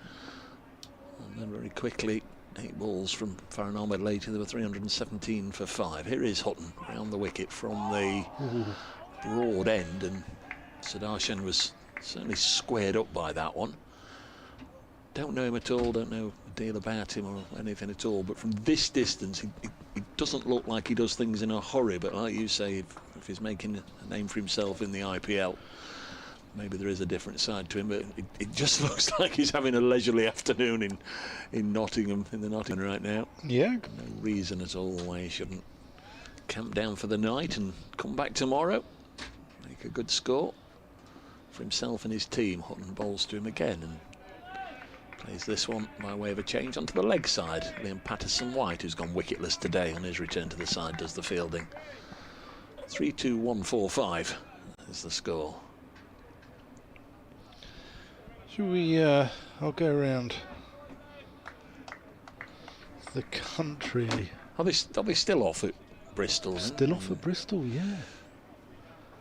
And then very quickly, 8 balls from Farhan Ahmed later, they were 317 for 5. Here is Hutton round the wicket from the broad end, and Sudarshan was certainly squared up by that one. Don't know him at all, don't know a deal about him or anything at all, but from this distance, he doesn't look like he does things in a hurry, but like you say, if he's making a name for himself in the IPL, maybe there is a different side to him, but it just looks like he's having a leisurely afternoon in Nottingham, in the Nottingham right now. Yeah. No reason at all why he shouldn't camp down for the night and come back tomorrow, make a good score for himself and his team. Hutton bowls to him again and plays this one by way of a change onto the leg side. Liam Patterson-White, who's gone wicketless today on his return to the side, does the fielding. 3-2-1-4-5 is the score. Should we, I'll go around the country. Are they still off at Bristol? Still off at Bristol, yeah.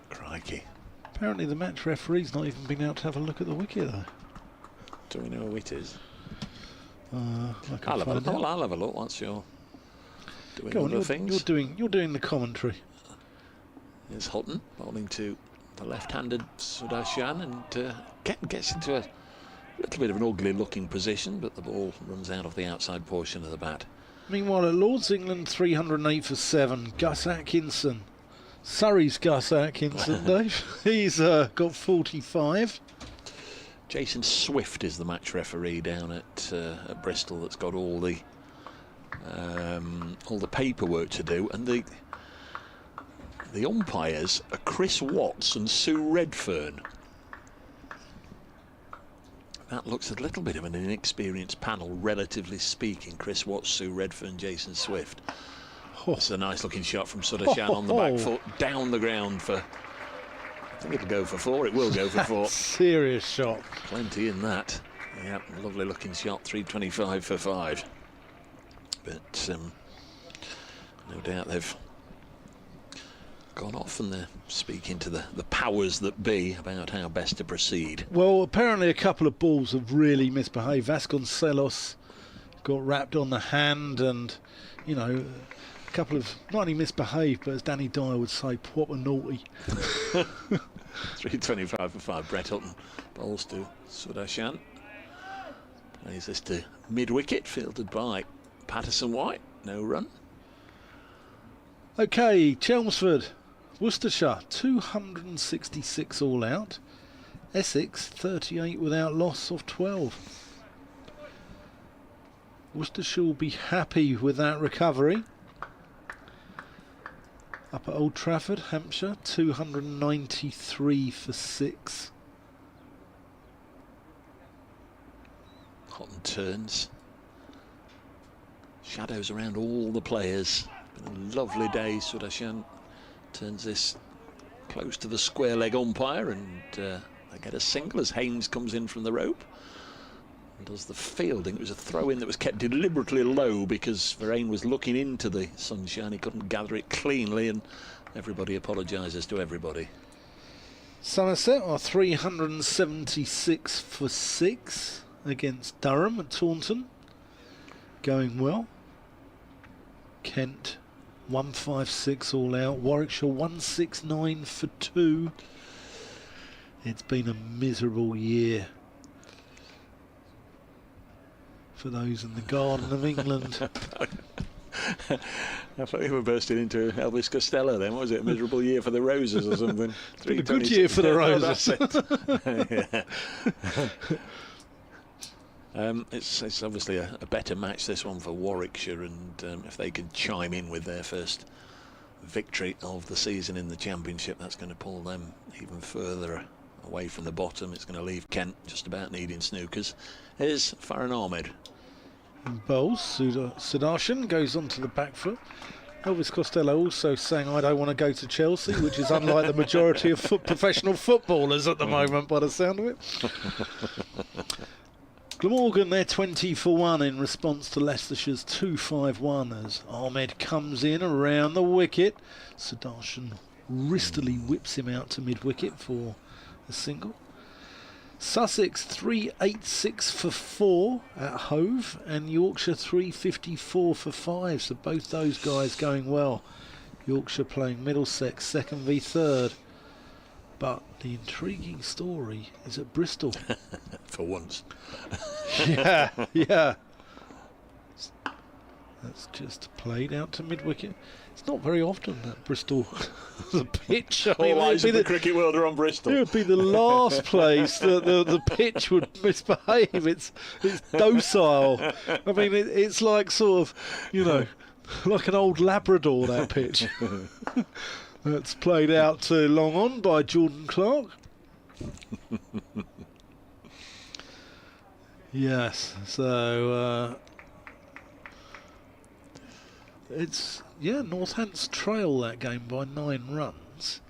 Crikey. Apparently the match referee's not even been out to have a look at the wicket, though. Do we know who it is? I'll have a look once you're doing other things. You're doing the commentary. Here's Hutton bowling to the left-handed Sudarshan, and gets into a little bit of an ugly-looking position, but the ball runs out of the outside portion of the bat. Meanwhile, at Lord's, England 308 for 7. Gus Atkinson, Surrey's Gus Atkinson, Dave. He's got 45. Jason Swift is the match referee down at Bristol. That's got all the paperwork to do, and the umpires are Chris Watts and Sue Redfern. That looks a little bit of an inexperienced panel, relatively speaking. Chris Watts, Sue Redfern, Jason Swift. It's a nice looking shot from Sudarshan on the back foot, down the ground for, I think it'll go for 4. It will go for 4. Serious shot. Plenty in that. Yeah, lovely looking shot, 325 for 5. But no doubt they've gone off and they're speaking to the powers that be about how best to proceed. Well, apparently a couple of balls have really misbehaved. Vasconcelos got wrapped on the hand, and, you know, a couple of, not only misbehaved, but as Danny Dyer would say, proper naughty. 325 for 5. Brett Hutton bowls to Sudarshan. Plays this to mid-wicket, fielded by Patterson-White. No run. OK, Chelmsford, Worcestershire, 266 all out. Essex, 38 without loss of 12. Worcestershire will be happy with that recovery. Up at Old Trafford, Hampshire, 293 for 6. Hutton turns. Shadows around all the players. Been a lovely day. Sudarshan turns this close to the square leg umpire, and they get a single as Haynes comes in from the rope and does the fielding. It was a throw-in that was kept deliberately low because Verheyen was looking into the sunshine. He couldn't gather it cleanly, and everybody apologises to everybody. Somerset are 376 for 6 against Durham at Taunton. Going well. Kent 156 all out. Warwickshire 169 for 2. It's been a miserable year for those in the Garden of England. I thought you were bursting into Elvis Costello then. What was it? A miserable year for the Roses or something? It's been a good year for the Roses. It's obviously a better match, this one, for Warwickshire, and if they can chime in with their first victory of the season in the Championship, that's going to pull them even further away from the bottom. It's going to leave Kent just about needing snookers. Here's Farhan Ahmed. bowls. Sudarshan goes onto the back foot. Elvis Costello also saying, "I don't want to go to Chelsea," which is unlike the majority of professional footballers at the moment, by the sound of it. Glamorgan, they're 20 for 1 in response to Leicestershire's 2-5-1 as Ahmed comes in around the wicket. Sudarshan wristily whips him out to mid-wicket for a single. Sussex 386 for 4 at Hove, and Yorkshire 354 for 5, so both those guys going well. Yorkshire playing Middlesex 2nd v 3rd. But the intriguing story is at Bristol. For once. Yeah. That's just played out to mid-wicket. It's not very often that Bristol the pitch. All eyes of the cricket world are on Bristol. It would be the last place that the pitch would misbehave. It's docile. I mean, it's like sort of, like an old Labrador, that pitch. That's played out to long on by Jordan Clark. Yes, so it's Northants trail that game by 9 runs.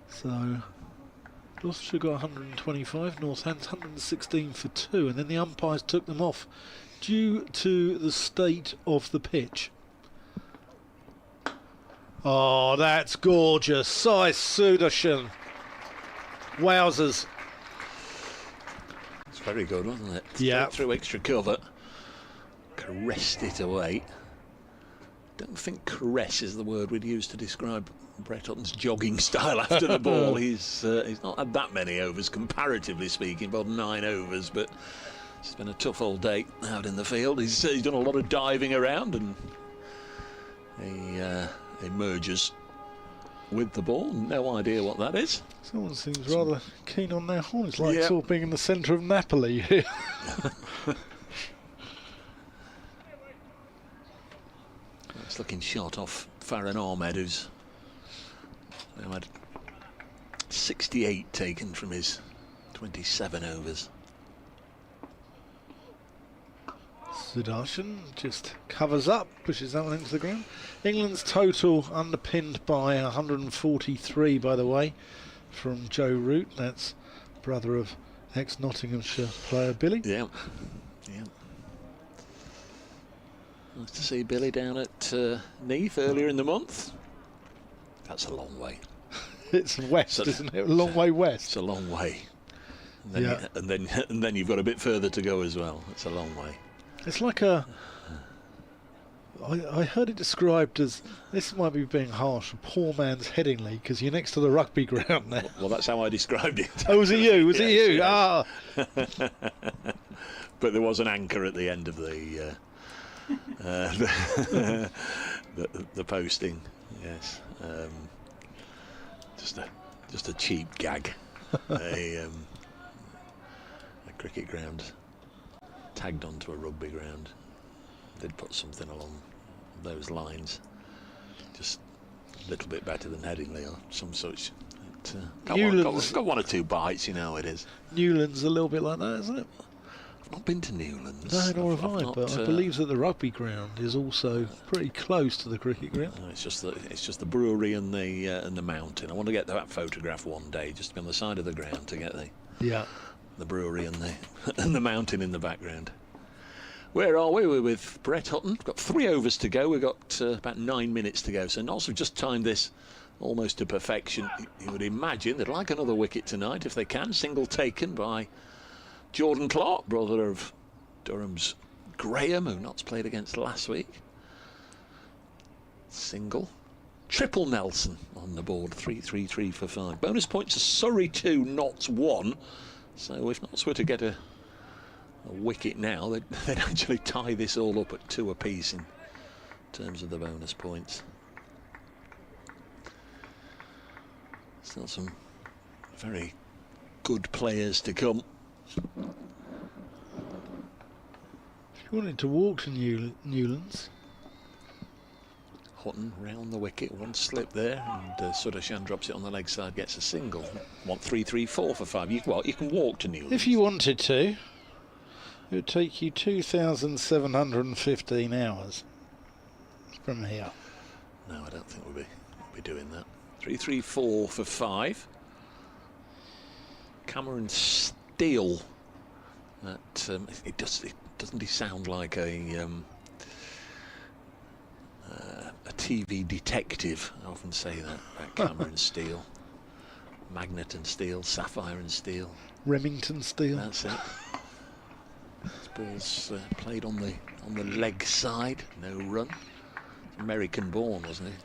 So Gloucestershire got 125, Northants 116 for 2, and then the umpires took them off due to the state of the pitch. Oh, that's gorgeous. Sai Sudarshan. Wowzers. It's very good, wasn't it? Yeah. Through extra cover. Caressed it away. Don't think caress is the word we'd use to describe Brett Hutton's jogging style after the ball. He's not had that many overs, comparatively speaking, about 9 overs, but it's been a tough old day out in the field. He's done a lot of diving around, and he emerges with the ball. No idea what that is. Someone seems rather keen on their horn. It's like sort of being in the centre of Napoli here. It's looking shot off Farhan Ahmed, who's now had 68 taken from his 27 overs. Sudarshan just covers up, pushes that one into the ground. England's total underpinned by 143, by the way, from Joe Root. That's brother of ex-Nottinghamshire player Billy. Yeah. Nice to see Billy down at Neath earlier in the month. That's a long way. It's west, isn't it? A long way west. It's a long way. And then you've got a bit further to go as well. It's a long way. It's like I heard it described as, this might be being harsh, a poor man's Headingley, because you're next to the rugby ground there. Well, that's how I described it. Oh, was it you? Was it you? Yes. Ah. But there was an anchor at the end of the posting. Yes. Just a cheap gag. A cricket ground tagged onto a rugby ground. They'd put something along those lines, just a little bit better than Headingley or some such. Got 1 or 2 bites, it is. Newland's a little bit like that, isn't it? I've not been to Newlands. No, nor have I, but I believe that the rugby ground is also pretty close to the cricket ground. No, it's just the brewery and the mountain. I want to get that photograph one day, just to be on the side of the ground to get the brewery and the mountain in the background. Where are we? We're with Brett Hutton. We've got 3 overs to go. We've got about 9 minutes to go. So Notts have just timed this almost to perfection. You would imagine they'd like another wicket tonight if they can. Single taken by Jordan Clark, brother of Durham's Graham, who Notts played against last week. Single. Triple Nelson on the board. 3 for 5. Bonus points to Surrey 2, Notts 1. So if Notts were to get a wicket now, they'd actually tie this all up at 2 apiece in terms of the bonus points. Still some very good players to come. If you wanted to walk to Newlands. Hutton round the wicket, 1 slip there, and Sudarshan drops it on the leg side, gets a single. Want 3, 3, 4 for 5. You can walk to Newlands. If you wanted to. It would take you 2,715 hours from here. No, I don't think we'll be doing that. 3-3-4 for 5. Cameron Steele. That doesn't he sound like a TV detective? I often say that about Cameron Steele. Magnet and steel, sapphire and steel. Remington Steele. That's it. This ball's played on the leg side. No run. American born, wasn't he?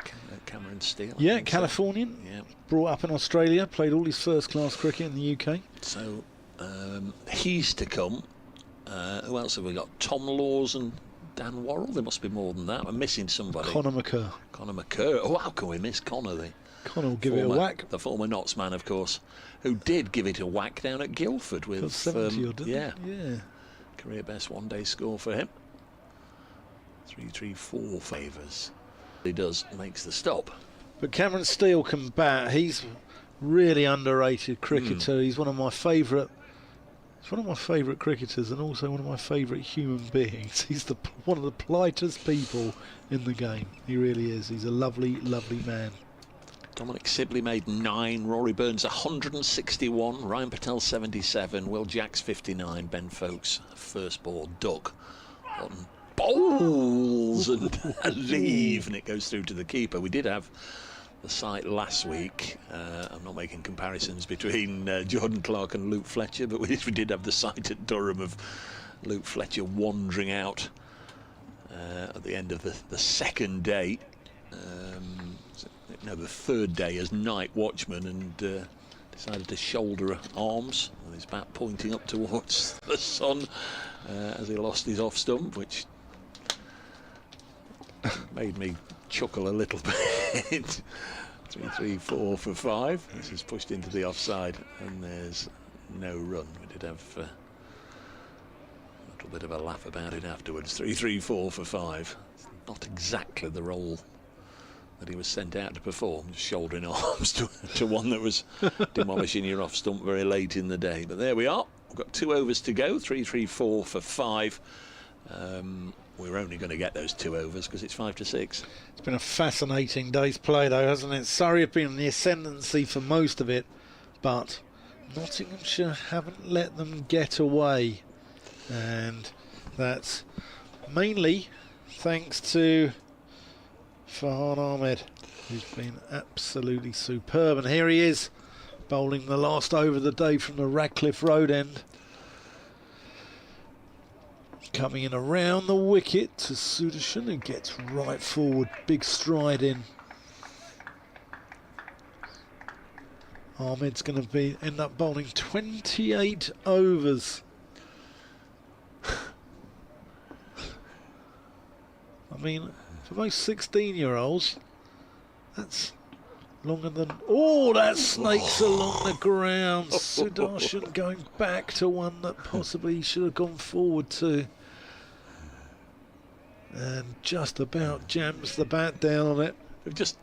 Cameron Steele. Yeah, Californian. So. Yeah. Brought up in Australia. Played all his first class cricket in the UK. So he's to come. Who else have we got? Tom Laws and Dan Worrell. There must be more than that. I'm missing somebody. Connor McCurr. Oh, how can we miss Connor? Connor will give it a whack. The former Notts man, of course, who did give it a whack down at Guildford with 70 didn't yeah. Yeah. Career best one-day score for him. 3-3-4 favours. He makes the stop. But Cameron Steele can bat. He's really underrated cricketer. He's one of my favourite. He's one of my favourite cricketers, and also one of my favourite human beings. He's one of the politest people in the game. He really is. He's a lovely, lovely man. Dominic Sibley made 9, Rory Burns 161, Ryan Patel 77, Will Jacks 59, Ben Folkes first ball duck on bowls and a leave, and it goes through to the keeper. We did have the sight last week. I'm not making comparisons between Jordan Clark and Luke Fletcher, but we did have the sight at Durham of Luke Fletcher wandering out at the end of the second day. The third day as night watchman, and decided to shoulder arms with his bat pointing up towards the sun as he lost his off stump, which made me chuckle a little bit. 3-3-4 for 5. This is pushed into the offside, and there's no run. We did have a little bit of a laugh about it afterwards. 3-3-4 for 5. It's not exactly the role that he was sent out to perform, just shouldering arms to one that was demolishing your off stump very late in the day. But there we are. We've got 2 overs to go. 3-3-4 for 5. We're only going to get those 2 overs because it's 5 to 6. It's been a fascinating day's play, though, hasn't it? Surrey have been in the ascendancy for most of it, but Nottinghamshire haven't let them get away, and that's mainly thanks to Farhan Ahmed, who's been absolutely superb. And here he is, bowling the last over of the day from the Radcliffe Road end. Coming in around the wicket to Sudarshan, who gets right forward, big stride in. Ahmed's going to end up bowling 28 overs. I mean, for most 16-year-olds, that's longer than... Oh, that snakes along the ground. Sudarshan going back to one that possibly he should have gone forward to. And just about jams the bat down on it. They've just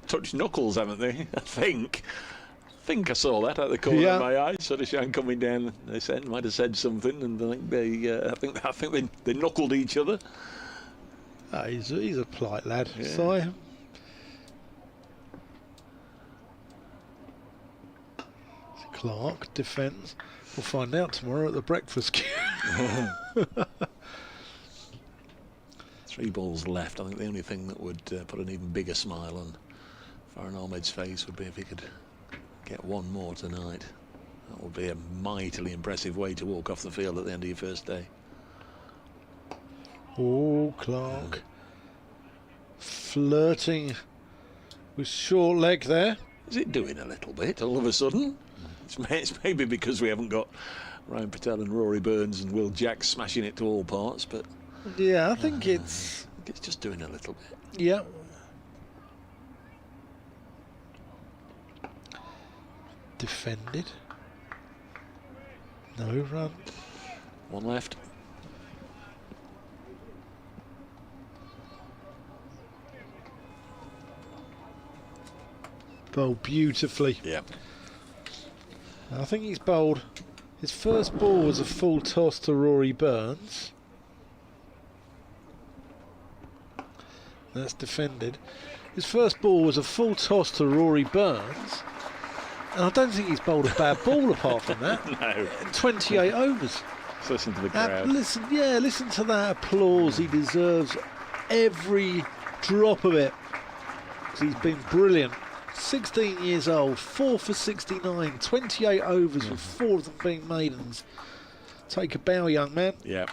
touched knuckles, haven't they? I think I saw that out the corner of my eye. Sudarshan coming down, they said, might have said something, and I think they knuckled each other. He's a polite lad. Yeah. So Clark defends. We'll find out tomorrow at the breakfast queue. 3 balls left. I think the only thing that would put an even bigger smile on Farhan Ahmed's face would be if he could get 1 more tonight. That would be a mightily impressive way to walk off the field at the end of your first day. Oh, Clark flirting with short leg there. Is it doing a little bit all of a sudden? It's maybe because we haven't got Ryan Patel and Rory Burns and Will Jacks smashing it to all parts, but yeah, I think it's just doing a little bit. Yeah. Defended. No run. 1 left. Bowled beautifully. Yeah. I think he's bowled His first ball was a full toss to Rory Burns. That's defended. His first ball was a full toss to Rory Burns. And I don't think he's bowled a bad ball apart from that. No. 28 overs. Let's listen to the crowd. Listen to that applause. He deserves every drop of it. 'Cause he's been brilliant. 16 years old, 4 for 69, 28 overs with 4 of them being maidens. Take a bow, young man. Yeah.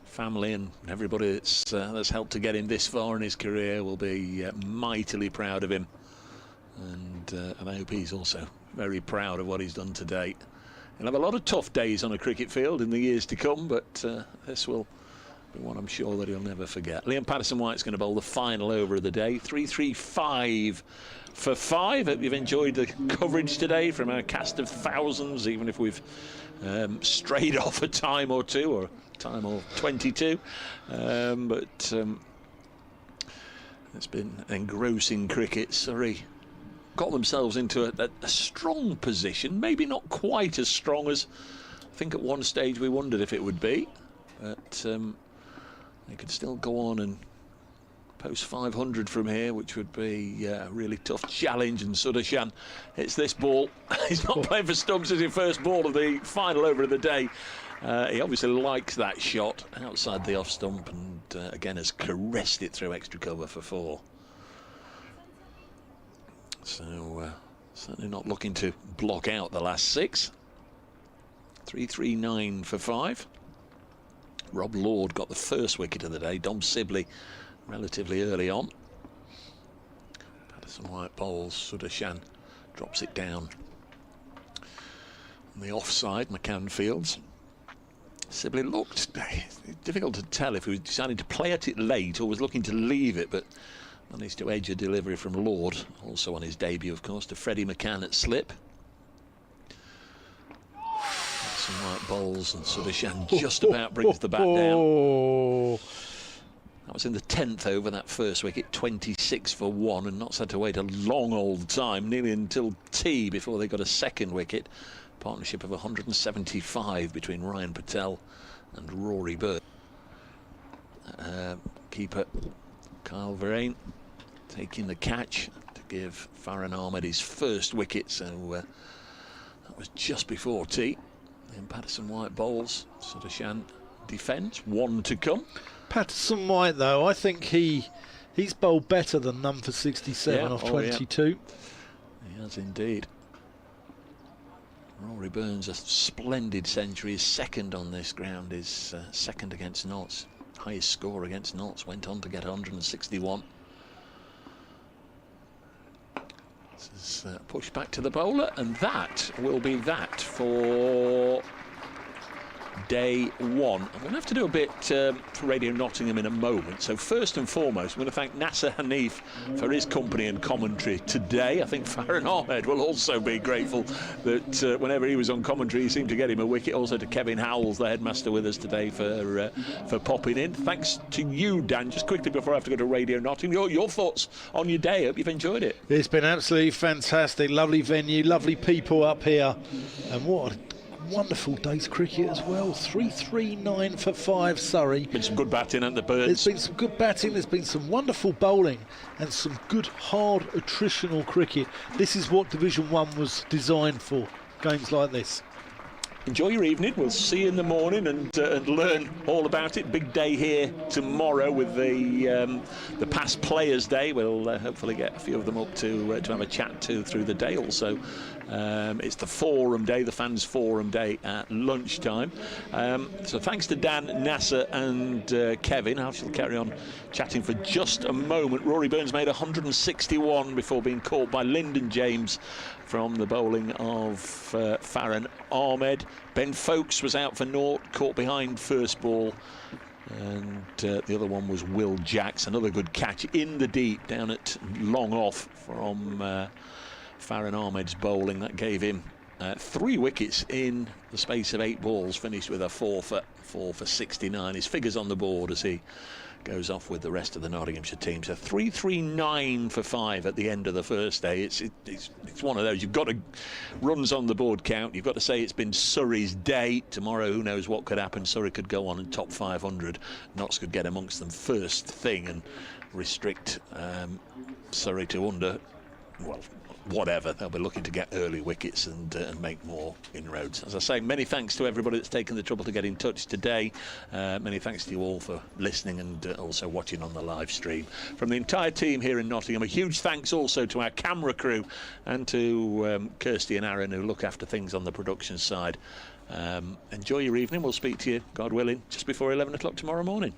Family and everybody that's helped to get him this far in his career will be mightily proud of him. And I hope he's also very proud of what he's done to date. He'll have a lot of tough days on a cricket field in the years to come, but this will be one I'm sure that he'll never forget. Liam Patterson-White's going to bowl the final over of the day. 3-3-5 for 5. Hope you've enjoyed the coverage today from our cast of thousands, even if we've strayed off a time or two, or time or 22. But it's been engrossing cricket. Surrey got themselves into a strong position, maybe not quite as strong as I think at one stage we wondered if it would be, but they could still go on and post 500 from here, which would be a really tough challenge. And Sudarshan hits this ball. He's not playing for stumps as his first ball of the final over of the day. He obviously likes that shot outside the off stump, and again has caressed it through extra cover for 4. So certainly not looking to block out the last 6. 3-3-9 for 5. Rob Lord got the first wicket of the day. Dom Sibley relatively early on. Patterson-White bowls. Sudarshan drops it down. On the offside, McCann fields. Sibley looked difficult to tell if he was deciding to play at it late or was looking to leave it, but managed to edge a delivery from Lord, also on his debut, of course, to Freddie McCann at slip. Some white bowls, and Sudarshan just about brings the bat down. That was in the 10th over, that first wicket, 26 for 1, and Notts had to wait a long old time, nearly until tea, before they got a second wicket. Partnership of 175 between Ryan Patel and Rory Bird. Keeper Kyle Verheyen taking the catch to give Farhan Ahmed his first wicket, so that was just before tea. Then Patterson-White bowls, Sudarshan defends, 1 to come. Patterson-White, though, I think he's bowled better than none for 67 off 22. Yeah. He has indeed. Rory Burns, a splendid century, his second on this ground, his second against Notts. Highest score against Notts, went on to get 161. This is pushed back to the bowler, and that will be that for day 1. I'm going to have to do a bit for Radio Nottingham in a moment. So first and foremost, I'm going to thank Nasser Hanif for his company and commentary today. I think Farhan Ahmed will also be grateful that whenever he was on commentary, he seemed to get him a wicket. Also to Kevin Howells, the headmaster, with us today for popping in. Thanks to you, Dan. Just quickly before I have to go to Radio Nottingham, your thoughts on your day. Hope you've enjoyed it. It's been absolutely fantastic. Lovely venue, lovely people up here, and what a wonderful day's cricket as well. 3-3-9 for 5, Surrey. Been some good batting at the Birds. There's been some good batting, there's been some wonderful bowling and some good hard attritional cricket. This is what Division 1 was designed for, games like this. Enjoy your evening. We'll see you in the morning and learn all about it. Big day here tomorrow with the Past Players Day. We'll hopefully get a few of them up to have a chat to through the day. Also, it's the forum day, the fans forum day at lunchtime. So thanks to Dan, Nasser and Kevin. I shall carry on chatting for just a moment. Rory Burns made 161 before being caught by Lyndon James from the bowling of Farhan Ahmed. Ben Folkes was out for naught, caught behind first ball. And the other one was Will Jacks, another good catch in the deep down at long off from Farhan Ahmed's bowling. That gave him 3 wickets in the space of 8 balls, finished with a 4 for 69. His figures on the board as he goes off with the rest of the Nottinghamshire team. So 339 for 5 at the end of the first day. It's one of those. You've got to runs on the board count. You've got to say it's been Surrey's day. Tomorrow, who knows what could happen. Surrey could go on and top 500. Notts could get amongst them first thing and restrict Surrey to under, well, whatever. They'll be looking to get early wickets and make more inroads. As I say, many thanks to everybody that's taken the trouble to get in touch today. Many thanks to you all for listening and also watching on the live stream. From the entire team here in Nottingham, a huge thanks also to our camera crew and to Kirsty and Aaron, who look after things on the production side. Enjoy your evening. We'll speak to you, God willing, just before 11 o'clock tomorrow morning.